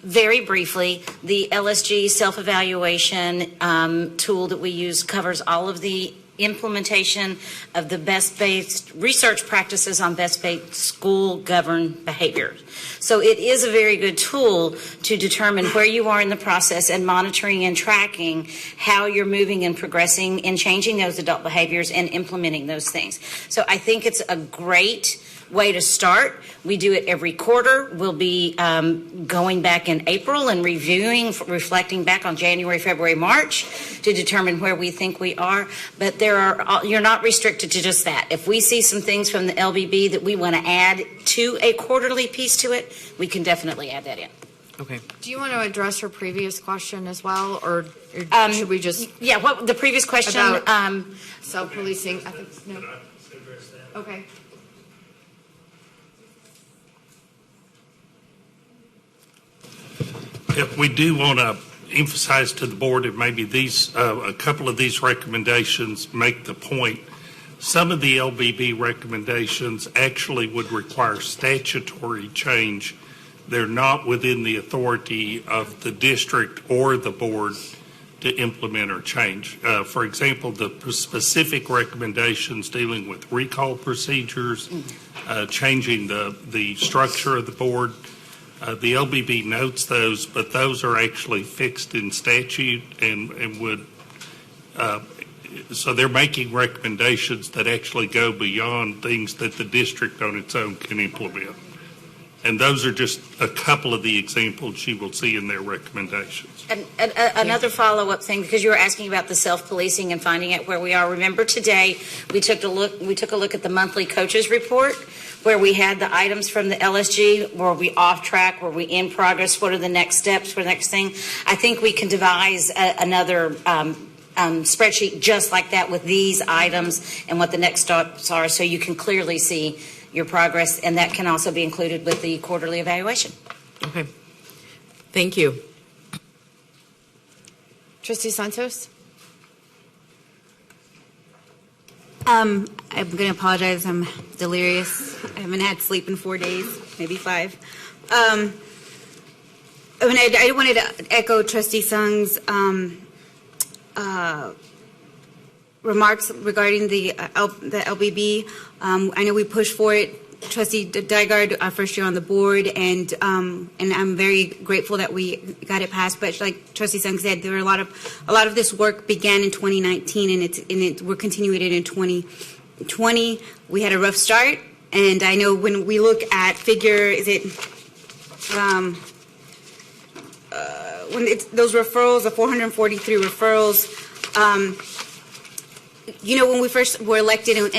Very briefly, the LSG self-evaluation tool that we use covers all of the implementation of the best-based research practices on best-based school-governed behavior. So it is a very good tool to determine where you are in the process and monitoring and tracking how you're moving and progressing and changing those adult behaviors and implementing those things. So I think it's a great way to start. We do it every quarter. We'll be going back in April and reviewing, reflecting back on January, February, March to determine where we think we are. But you're not restricted to just that. If we see some things from the LBB that we want to add to a quarterly piece to it, we can definitely add that in. Okay. Do you want to address her previous question as well, or should we just... Yeah, what the previous question? About self-policing. I think, no. Okay. If we do want to emphasize to the board that maybe these, a couple of these recommendations make the point. Some of the LBB recommendations actually would require statutory change. They're not within the authority of the district or the board to implement or change. For example, the specific recommendations dealing with recall procedures, changing the structure of the board, the LBB notes those, but those are actually fixed in statute and would, so they're making recommendations that actually go beyond things that the district on its own can implement. And those are just a couple of the examples you will see in their recommendations. And another follow-up thing, because you were asking about the self-policing and finding out where we are. Remember today we took a look at the monthly coaches report, where we had the items from the LSG. Were we off track? Were we in progress? What are the next steps for the next thing? I think we can devise another spreadsheet just like that with these items and what the next steps are, so you can clearly see your progress, and that can also be included with the quarterly evaluation. Okay. Thank you. Trustee Santos? I'm going to apologize. I'm delirious. I haven't had sleep in 4 days, maybe 5. I wanted to echo Trustee Sung's remarks regarding the LBB. I know we pushed for it. Trustee Dygard, our first year on the board, and I'm very grateful that we got it passed. But like Trustee Sung said, there were a lot of this work began in 2019, and we're continuing it in 2020. We had a rough start, and I know when we look at when it's those referrals, the 443 referrals. When we first were elected and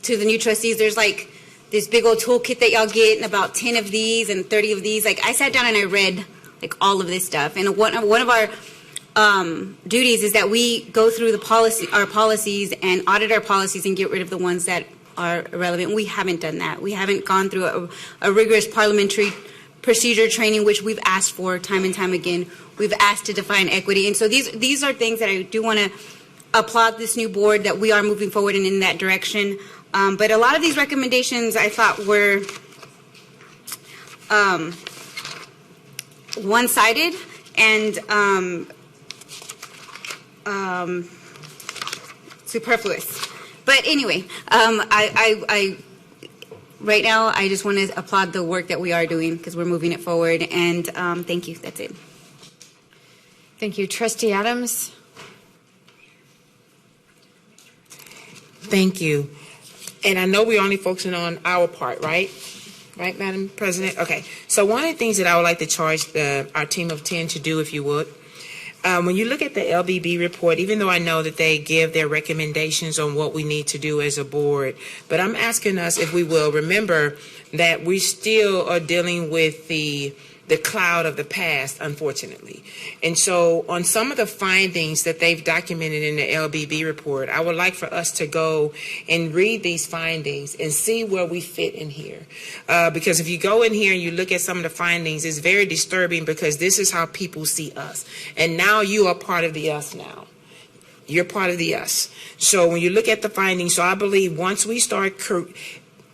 to the new trustees, there's like this big old toolkit that y'all get, and about 10 of these and 30 of these. Like, I sat down and I read like all of this stuff. And one of our duties is that we go through our policies and audit our policies and get rid of the ones that are irrelevant. We haven't done that. We haven't gone through a rigorous parliamentary procedure training, which we've asked for time and time again. We've asked to define equity. And so these are things that I do want to applaud this new board that we are moving forward and in that direction. But a lot of these recommendations I thought were one-sided and superfluous. But anyway, right now I just want to applaud the work that we are doing because we're moving it forward. And thank you. That's it. Thank you. Trustee Adams? Thank you. And I know we're only focusing on our part, right? Right, Madam President? Okay. So one of the things that I would like to charge our team of 10 to do, if you would, when you look at the LBB report, even though I know that they give their recommendations on what we need to do as a board, but I'm asking us, if we will, remember that we still are dealing with the cloud of the past, unfortunately. And so on some of the findings that they've documented in the LBB report, I would like for us to go and read these findings and see where we fit in here. Because if you go in here and you look at some of the findings, it's very disturbing because this is how people see us. And now you are part of the us now. You're part of the us. So when you look at the findings, so I believe once we start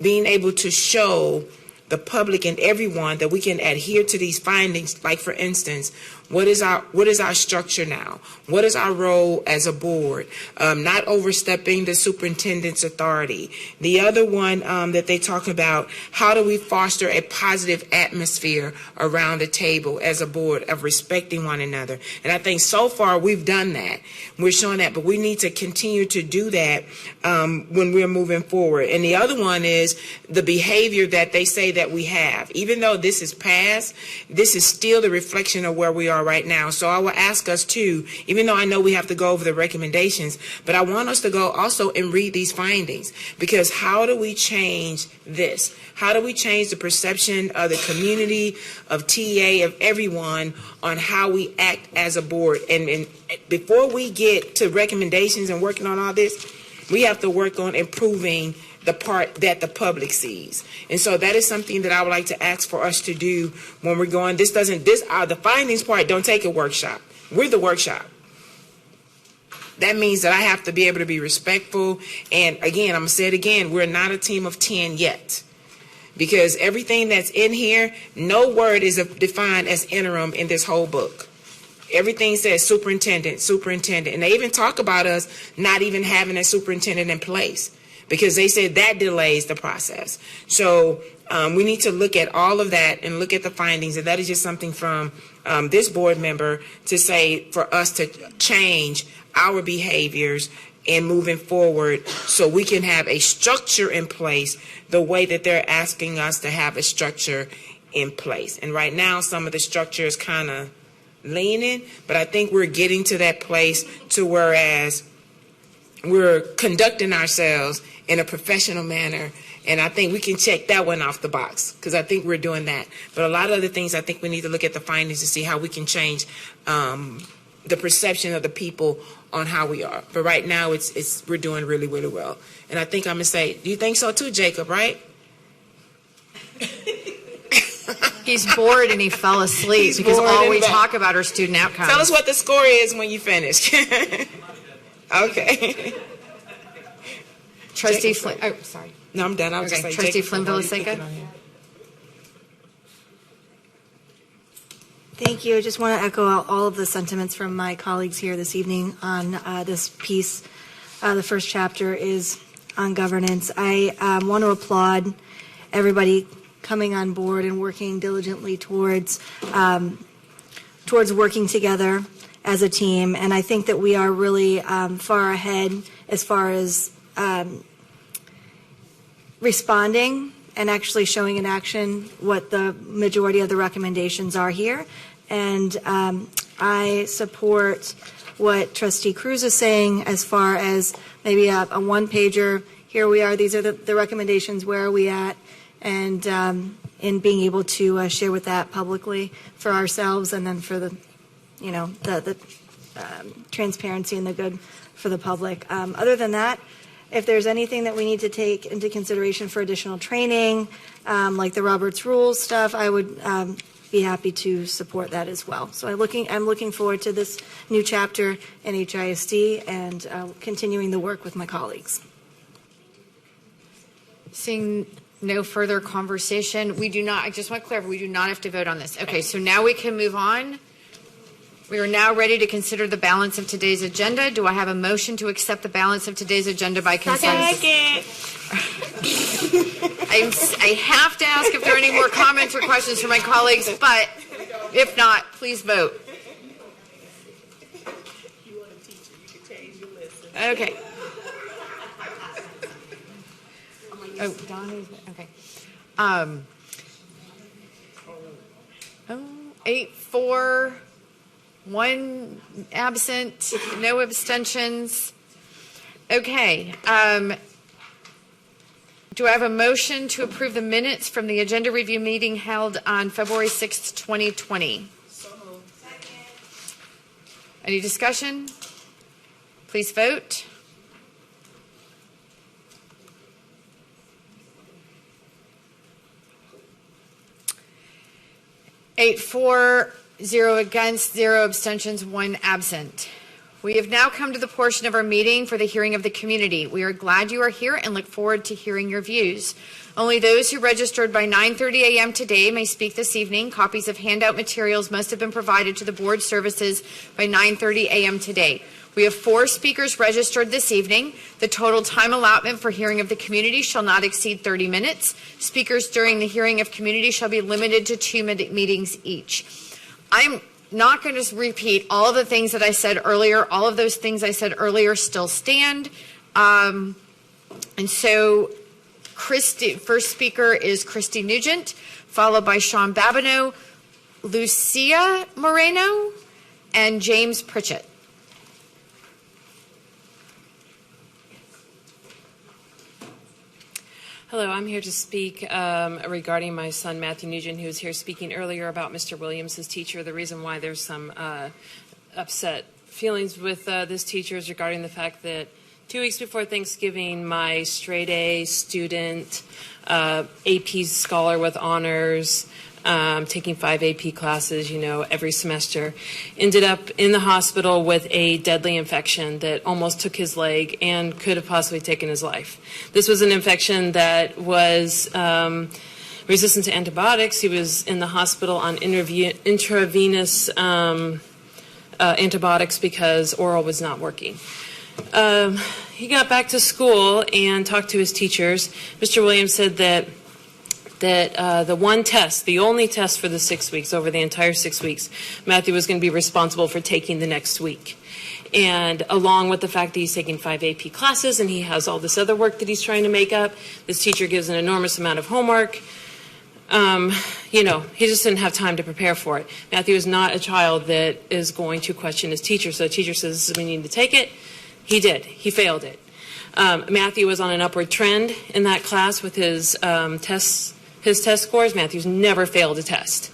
being able to show the public and everyone that we can adhere to these findings, like for instance, what is our structure now? What is our role as a board? Not overstepping the superintendent's authority. The other one that they talk about, how do we foster a positive atmosphere around the table as a board of respecting one another? And I think so far we've done that. We're showing that, but we need to continue to do that when we're moving forward. And the other one is the behavior that they say that we have. Even though this is past, this is still the reflection of where we are right now. So I will ask us to, even though I know we have to go over the recommendations, but I want us to go also and read these findings, because how do we change this? How do we change the perception of the community, of TA, of everyone on how we act as a board? And before we get to recommendations and working on all this, we have to work on improving the part that the public sees. And so that is something that I would like to ask for us to do when we're going. The findings part don't take a workshop. We're the workshop. That means that I have to be able to be respectful. And again, I'm going to say it again, we're not a team of 10 yet. Because everything that's in here, no word is defined as interim in this whole book. Everything says superintendent, superintendent. And they even talk about us not even having a superintendent in place, because they said that delays the process. So we need to look at all of that and look at the findings. And that is just something from this board member to say for us to change our behaviors and moving forward so we can have a structure in place the way that they're asking us to have a structure in place. And right now, some of the structure is kind of leaning, but I think we're getting to that place to whereas we're conducting ourselves in a professional manner, and I think we can check that one off the box because I think we're doing that. But a lot of other things, I think we need to look at the findings to see how we can change the perception of the people on how we are. But right now, we're doing really, really well. And I think I'm going to say, do you think so too, Jacob, right? He's bored and he fell asleep because all we talk about are student outcomes. Tell us what the score is when you finish. Okay. Trustee Flynn. Oh, sorry. No, I'm done. I was just like, Trustee Flynn Villaseka. Thank you. I just want to echo all of the sentiments from my colleagues here this evening on this piece. The first chapter is on governance. I want to applaud everybody coming on board and working diligently towards working together as a team. And I think that we are really far ahead as far as responding and actually showing in action what the majority of the recommendations are here. And I support what Trustee Cruz is saying as far as maybe a one-pager. Here we are. These are the recommendations. Where are we at? And in being able to share with that publicly for ourselves, and then for the transparency and the good for the public. Other than that, if there's anything that we need to take into consideration for additional training, like the Roberts Rules stuff, I would be happy to support that as well. So I'm looking forward to this new chapter in HISD and continuing the work with my colleagues. Seeing no further conversation, we do not, I just want to clarify, we do not have to vote on this. Okay, so now we can move on. We are now ready to consider the balance of today's agenda. Do I have a motion to accept the balance of today's agenda by consensus? I have to ask if there are any more comments or questions from my colleagues, but if not, please vote. Okay. Oh, Donnie's, okay. 8-4, 1 absent, no abstentions. Okay. Do I have a motion to approve the minutes from the agenda review meeting held on February 6th, 2020? So moved. Any discussion? Please vote. Eight, 4, 0 against, 0 abstentions, 1 absent. We have now come to the portion of our meeting for the hearing of the community. We are glad you are here and look forward to hearing your views. Only those who registered by 9:30 a.m. today may speak this evening. Copies of handout materials must have been provided to the board services by 9:30 a.m. today. We have 4 speakers registered this evening. The total time allotment for hearing of the community shall not exceed 30 minutes. Speakers during the hearing of community shall be limited to 2 meetings each. I'm not going to repeat all of the things that I said earlier. All of those things I said earlier still stand. And so first speaker is Christy Nugent, followed by Sean Babineau, Lucia Moreno, and James Pritchett. Hello, I'm here to speak regarding my son, Matthew Nugent, who was here speaking earlier about Mr. Williams, his teacher. The reason why there's some upset feelings with this teacher is regarding the fact that 2 weeks before Thanksgiving, my straight A student, AP scholar with honors, taking 5 AP classes, every semester, ended up in the hospital with a deadly infection that almost took his leg and could have possibly taken his life. This was an infection that was resistant to antibiotics. He was in the hospital on intravenous antibiotics because oral was not working. He got back to school and talked to his teachers. Mr. Williams said that the one test, the only test for the 6 weeks, over the entire 6 weeks, Matthew was going to be responsible for taking the next week. And along with the fact that he's taking 5 AP classes and he has all this other work that he's trying to make up, this teacher gives an enormous amount of homework. He just didn't have time to prepare for it. Matthew is not a child that is going to question his teacher. So the teacher says, we need to take it. He did. He failed it. Matthew was on an upward trend in that class with his test scores. Matthew's never failed a test.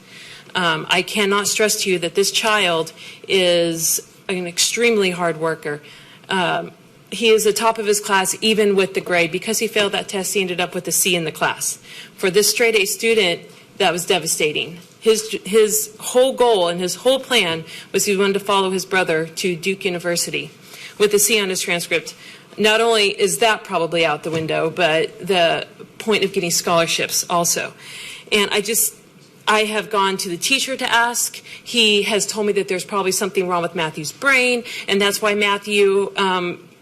I cannot stress to you that this child is an extremely hard worker. He is the top of his class even with the grade. Because he failed that test, he ended up with a C in the class. For this straight A student, that was devastating. His whole goal and his whole plan was he wanted to follow his brother to Duke University. With a C on his transcript, not only is that probably out the window, but the point of getting scholarships also. And I have gone to the teacher to ask. He has told me that there's probably something wrong with Matthew's brain, and that's why Matthew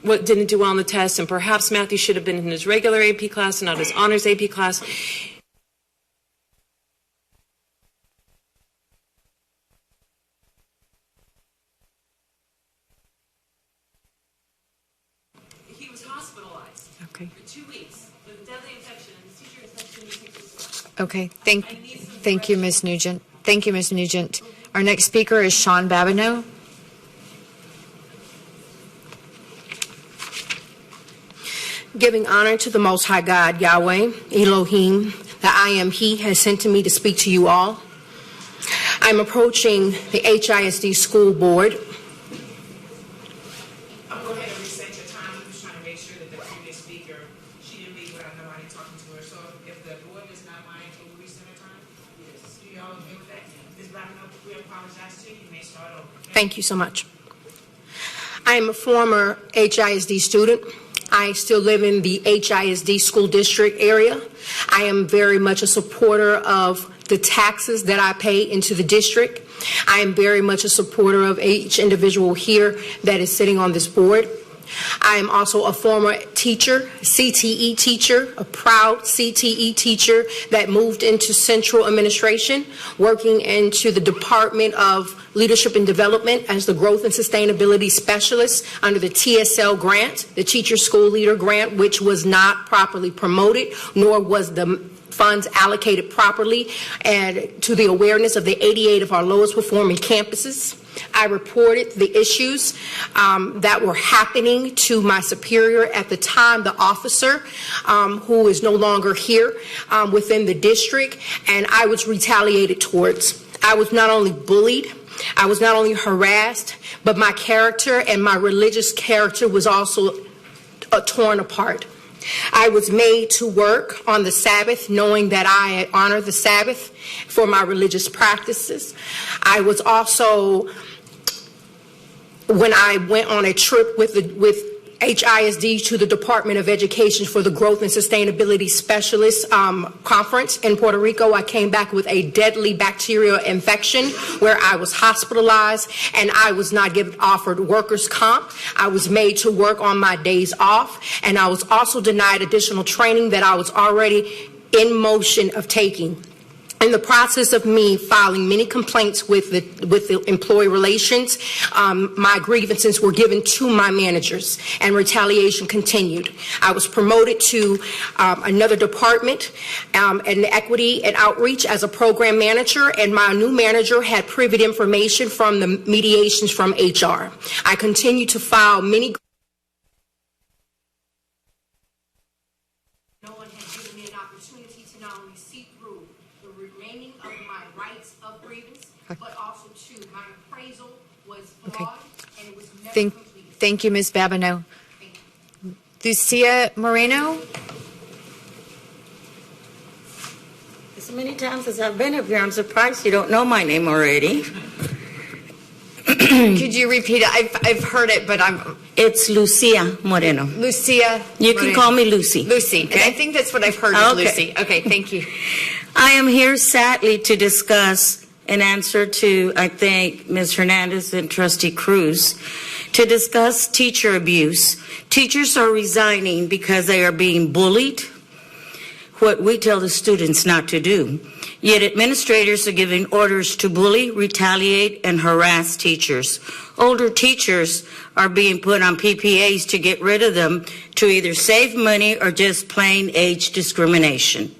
didn't do well in the test, and perhaps Matthew should have been in his regular AP class and not his honors AP class. He was hospitalized for 2 weeks with a deadly infection, and his teacher infection was 6 weeks. Okay, thank you, Ms. Nugent. Thank you, Ms. Nugent. Our next speaker is Sean Babineau. Giving honor to the Most High God, Yahweh, Elohim, that I am He, has sent to me to speak to you all. I'm approaching the HISD School Board. I'll go ahead and reset your time. I'm just trying to make sure that the previous speaker, she didn't leave without nobody talking to her. So if the board does not mind, can we reset our time? Yes. Do y'all agree with that? Ms. Babineau, we apologize to you. You may start over. Thank you so much. I am a former HISD student. I still live in the HISD school district area. I am very much a supporter of the taxes that I pay into the district. I am very much a supporter of each individual here that is sitting on this board. I am also a former teacher, CTE teacher, a proud CTE teacher that moved into central administration, working into the Department of Leadership and Development as the Growth and Sustainability Specialist under the TSL grant, the Teacher School Leader grant, which was not properly promoted, nor was the funds allocated properly and to the awareness of the 88 of our lowest performing campuses. I reported the issues that were happening to my superior at the time, the officer who is no longer here within the district, and I was retaliated towards. I was not only bullied, I was not only harassed, but my character and my religious character was also torn apart. I was made to work on the Sabbath, knowing that I honor the Sabbath for my religious practices. I was also, when I went on a trip with HISD to the Department of Education for the Growth and Sustainability Specialist Conference in Puerto Rico, I came back with a deadly bacterial infection where I was hospitalized and I was not offered workers' comp. I was made to work on my days off, and I was also denied additional training that I was already in motion of taking. In the process of me filing many complaints with the employee relations, my grievances were given to my managers, and retaliation continued. I was promoted to another department, in equity and outreach as a program manager, and my new manager had privy information from the mediations from HR. I continue to file many. No one has given me an opportunity to not only see through the remaining of my rights of grievance, but also to my appraisal was flawed, and it was never completed. Thank you, Ms. Babineau. Lucia Moreno? As many times as I've been up here, I'm surprised you don't know my name already. Could you repeat it? I've heard it, but It's Lucia Moreno. Lucia You Moreno. can call me Lucy. Lucy. Okay? I think that's what I've heard of Lucy. Okay, thank you. I am here sadly to discuss an answer to, I think, Ms. Hernandez and Trustee Cruz, to discuss teacher abuse. Teachers are resigning because they are being bullied, what we tell the students not to do. Yet administrators are giving orders to bully, retaliate, and harass teachers. Older teachers are being put on PPAs to get rid of them to either save money or just plain age discrimination.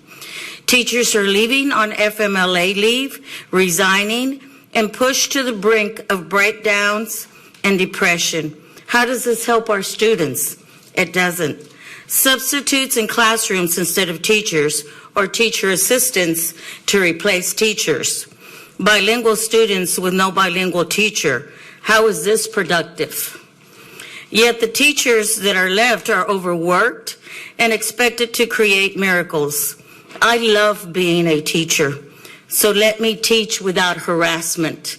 Teachers are leaving on FMLA leave, resigning, and pushed to the brink of breakdowns and depression. How does this help our students? It doesn't. Substitutes in classrooms instead of teachers, or teacher assistants to replace teachers. Bilingual students with no bilingual teacher. How is this productive? Yet the teachers that are left are overworked and expected to create miracles. I love being a teacher, so let me teach without harassment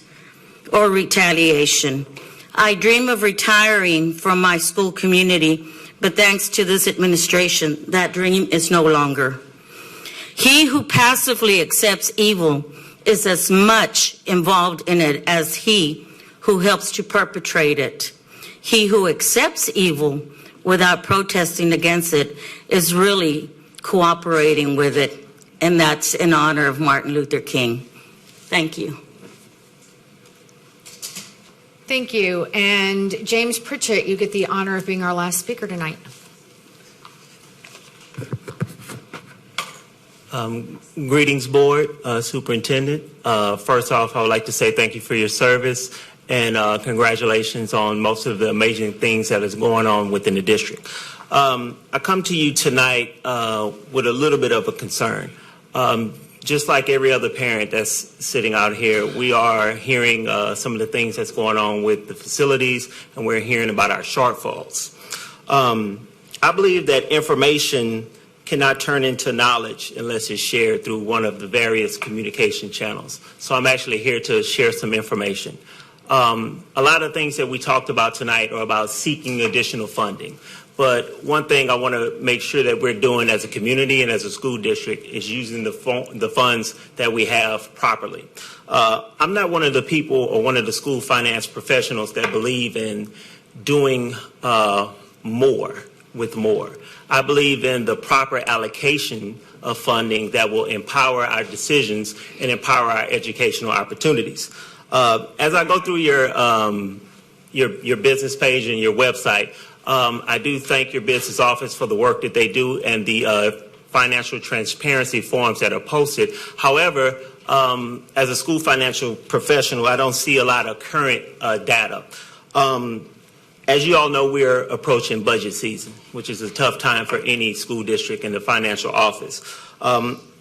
or retaliation. I dream of retiring from my school community, but thanks to this administration, that dream is no longer. He who passively accepts evil is as much involved in it as he who helps to perpetrate it. He who accepts evil without protesting against it is really cooperating with it, and that's in honor of Martin Luther King. Thank you. Thank you. And James Pritchett, you get the honor of being our last speaker tonight. Greetings, Board, Superintendent. First off, I would like to say thank you for your service and congratulations on most of the amazing things that is going on within the district. I come to you tonight with a little bit of a concern. Just like every other parent that's sitting out here, we are hearing some of the things that's going on with the facilities, and we're hearing about our shortfalls. I believe that information cannot turn into knowledge unless it's shared through one of the various communication channels. So I'm actually here to share some information. A lot of things that we talked about tonight are about seeking additional funding. But one thing I want to make sure that we're doing as a community and as a school district is using the funds that we have properly. I'm not one of the people or one of the school finance professionals that believe in doing more with more. I believe in the proper allocation of funding that will empower our decisions and empower our educational opportunities. As I go through your business page and your website, I do thank your business office for the work that they do and the financial transparency forms that are posted. However, as a school financial professional, I don't see a lot of current data. As you all know, we're approaching budget season, which is a tough time for any school district in the financial office.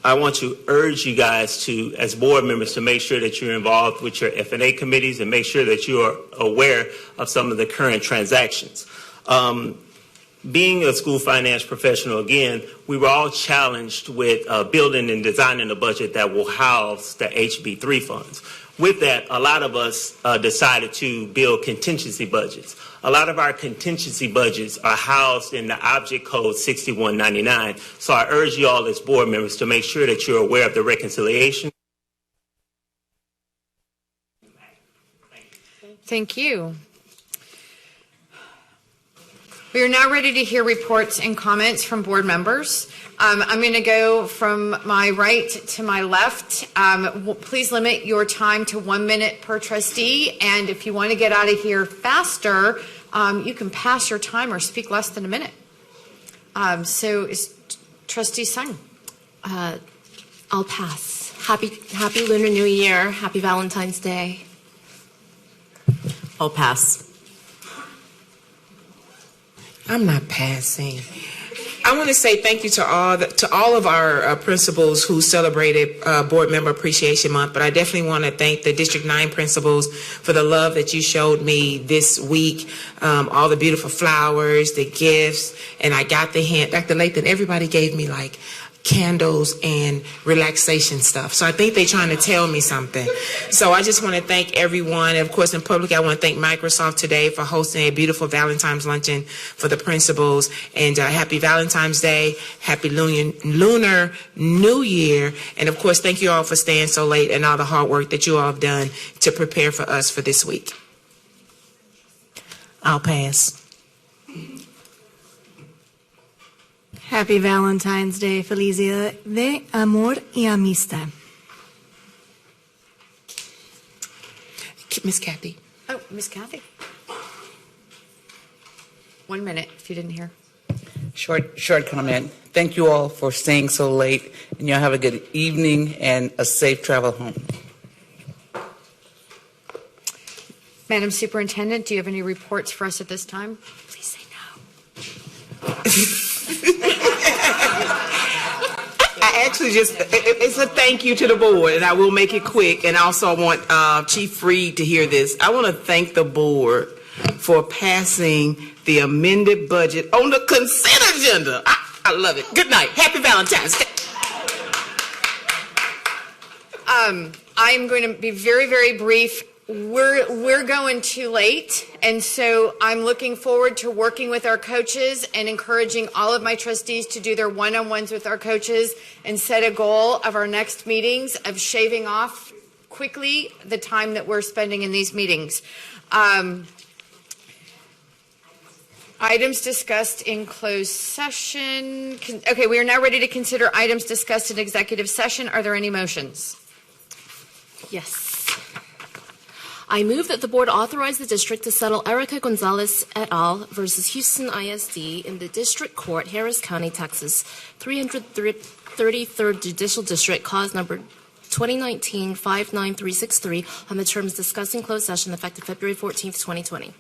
I want to urge you guys to, as board members, to make sure that you're involved with your F&A committees and make sure that you are aware of some of the current transactions. Being a school finance professional, again, we were all challenged with building and designing a budget that will house the HB3 funds. With that, a lot of us decided to build contingency budgets. A lot of our contingency budgets are housed in the object code 6199. So I urge you all as board members to make sure that you're aware of the reconciliation. Thank you. We are now ready to hear reports and comments from board members. I'm going to go from my right to my left. Please limit your time to 1 minute per trustee, and if you want to get out of here faster, you can pass your time or speak less than a minute. So is Trustee Sung? I'll pass. Happy Lunar New Year. Happy Valentine's Day. I'll pass. I'm not passing. I want to say thank you to all of our principals who celebrated Board Member Appreciation Month, but I definitely want to thank the District 9 principals for the love that you showed me this week, all the beautiful flowers, the gifts, and I got the hint. Dr. Lathan, everybody gave me like candles and relaxation stuff. So I think they're trying to tell me something. So I just want to thank everyone. And of course, in public, I want to thank Microsoft today for hosting a beautiful Valentine's luncheon for the principals. And happy Valentine's Day. Happy Lunar New Year. And of course, thank you all for staying so late and all the hard work that you all have done to prepare for us for this week. I'll pass. Happy Valentine's Day. Felicidad de amor y amistad. Miss Kathy. Oh, Miss Kathy. 1 minute, if you didn't hear. Short comment. Thank you all for staying so late, and y'all have a good evening and a safe travel home. Madam Superintendent, do you have any reports for us at this time? Please say no. I actually it's a thank you to the board, and I will make it quick. And also I want Chief Freed to hear this. I want to thank the board for passing the amended budget on the consent agenda. I love it. Good night. Happy Valentine's Day. I'm going to be very, very brief. We're going too late, and so I'm looking forward to working with our coaches and encouraging all of my trustees to do their one-on-ones with our coaches and set a goal of our next meetings of shaving off quickly the time that we're spending in these meetings. Items discussed in closed session. Okay, we are now ready to consider items discussed in executive session. Are there any motions? Yes. I move that the board authorize the district to settle Erica Gonzalez et al. Versus Houston ISD in the District Court, Harris County, Texas, 333rd Judicial District, cause number 2019-59363, on the terms discussed in closed session effective February 14th, 2020.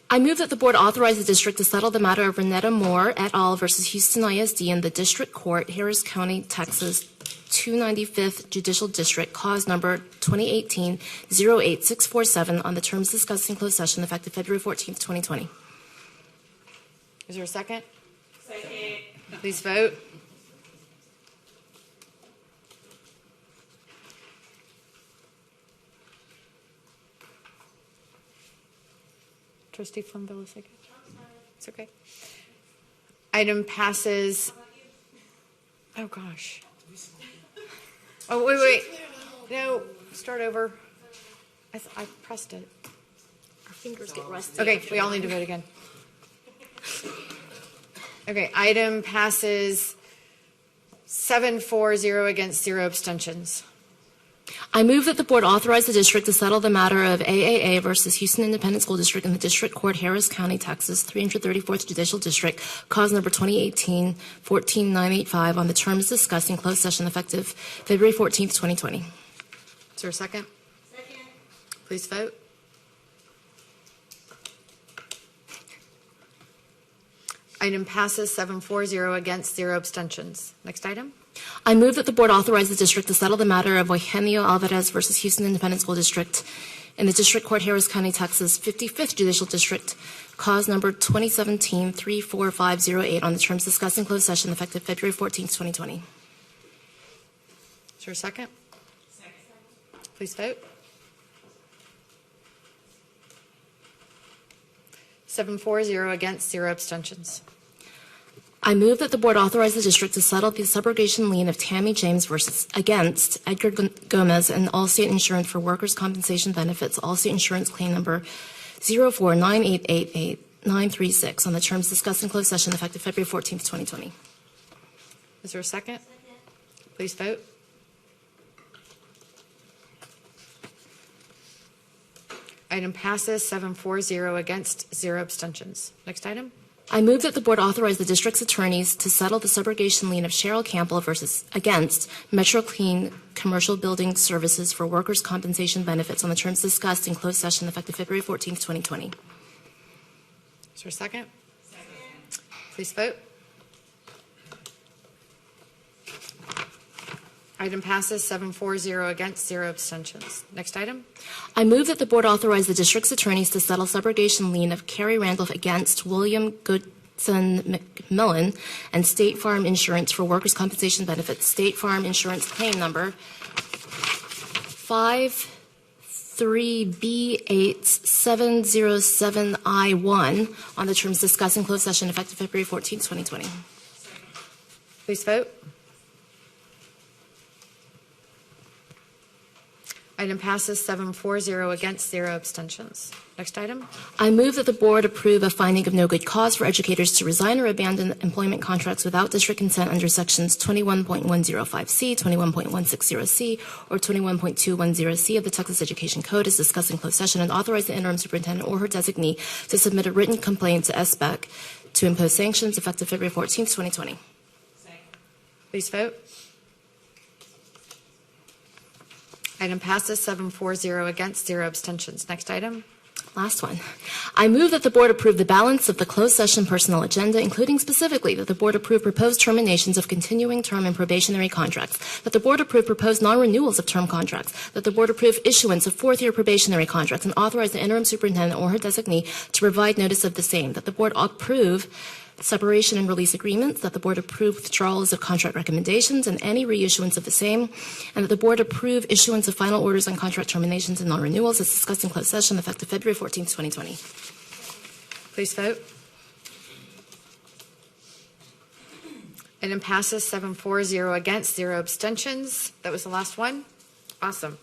I move that the board authorize the district to settle the matter of Renetta Moore et al. Versus Houston ISD in the District Court, Harris County, Texas, 295th Judicial District, cause number 2018-08647, on the terms discussed in closed session effective February 14th, 2020. Is there a second? Second. Please vote. Trustee Flynn-Villasega. It's okay. Item passes. Oh, gosh. Oh, wait. No, start over. I pressed it. Our fingers get rusty. Okay, we all need to vote again. Okay, item passes 7-4-0 against 0 abstentions. I move that the board authorize the district to settle the matter of AAA versus Houston Independent School District in the District Court, Harris County, Texas, 334th Judicial District, cause number 2018-14985, on the terms discussed in closed session effective February 14th, 2020. Is there a second? Second. Please vote. Item passes 7-4-0 against 0 abstentions. Next item. I move that the board authorize the district to settle the matter of Eugenio Alvarez versus Houston Independent School District in the District Court, Harris County, Texas, 55th Judicial District, cause number 2017-34508, on the terms discussed in closed session effective February 14th, 2020. Is there a second? Second. Please vote. 7-4-0 against 0 abstentions. I move that the board authorize the district to settle the subrogation lien of Tammy James against Edgar Gomez and Allstate Insurance for workers' compensation benefits, Allstate Insurance claim number 049888936, on the terms discussed in closed session effective February 14th, 2020. Is there a second? Please vote. Item passes 7-4-0 against 0 abstentions. Next item. I move that the board authorize the district's attorneys to settle the subrogation lien of Cheryl Campbell against Metro Clean Commercial Building Services for workers' compensation benefits, on the terms discussed in closed session effective February 14th, 2020. Is there a second? Second. Please vote. Item passes 7-4-0 against 0 abstentions. Next item. I move that the board authorize the district's attorneys to settle subrogation lien of Carrie Randolph against William Goodson McMillan and State Farm Insurance for workers' compensation benefits, State Farm Insurance claim number 53B8707I1, on the terms discussed in closed session effective February 14, 2020. Please vote. Item passes 7-4-0 against 0 abstentions. Next item. I move that the board approve a finding of no good cause for educators to resign or abandon employment contracts without district consent under sections 21.105C, 21.160C, or 21.210C of the Texas Education Code as discussed in closed session, and authorize the interim superintendent or her designee to submit a written complaint to SBEC to impose sanctions effective February 14th, 2020. Please vote. Item passes 7-4-0 against 0 abstentions. Next item. Last one. I move that the board approve the balance of the closed session personnel agenda, including specifically that the board approve proposed terminations of continuing term and probationary contracts, that the board approve proposed non-renewals of term contracts, that the board approve issuance of fourth-year probationary contracts, and authorize the interim superintendent or her designee to provide notice of the same, that the board approve separation and release agreements, that the board approve withdrawals of contract recommendations and any reissuance of the same, and that the board approve issuance of final orders on contract terminations and non-renewals as discussed in closed session effective February 14th, 2020. Please vote. Item passes 7-4, 0 against, 0 abstentions. That was the last one. Awesome.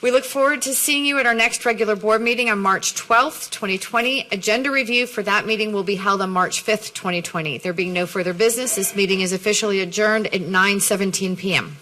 We look forward to seeing you at our next regular board meeting on March 12th, 2020. Agenda review for that meeting will be held on March 5th, 2020. There being no further business, this meeting is officially adjourned at 9:17 p.m.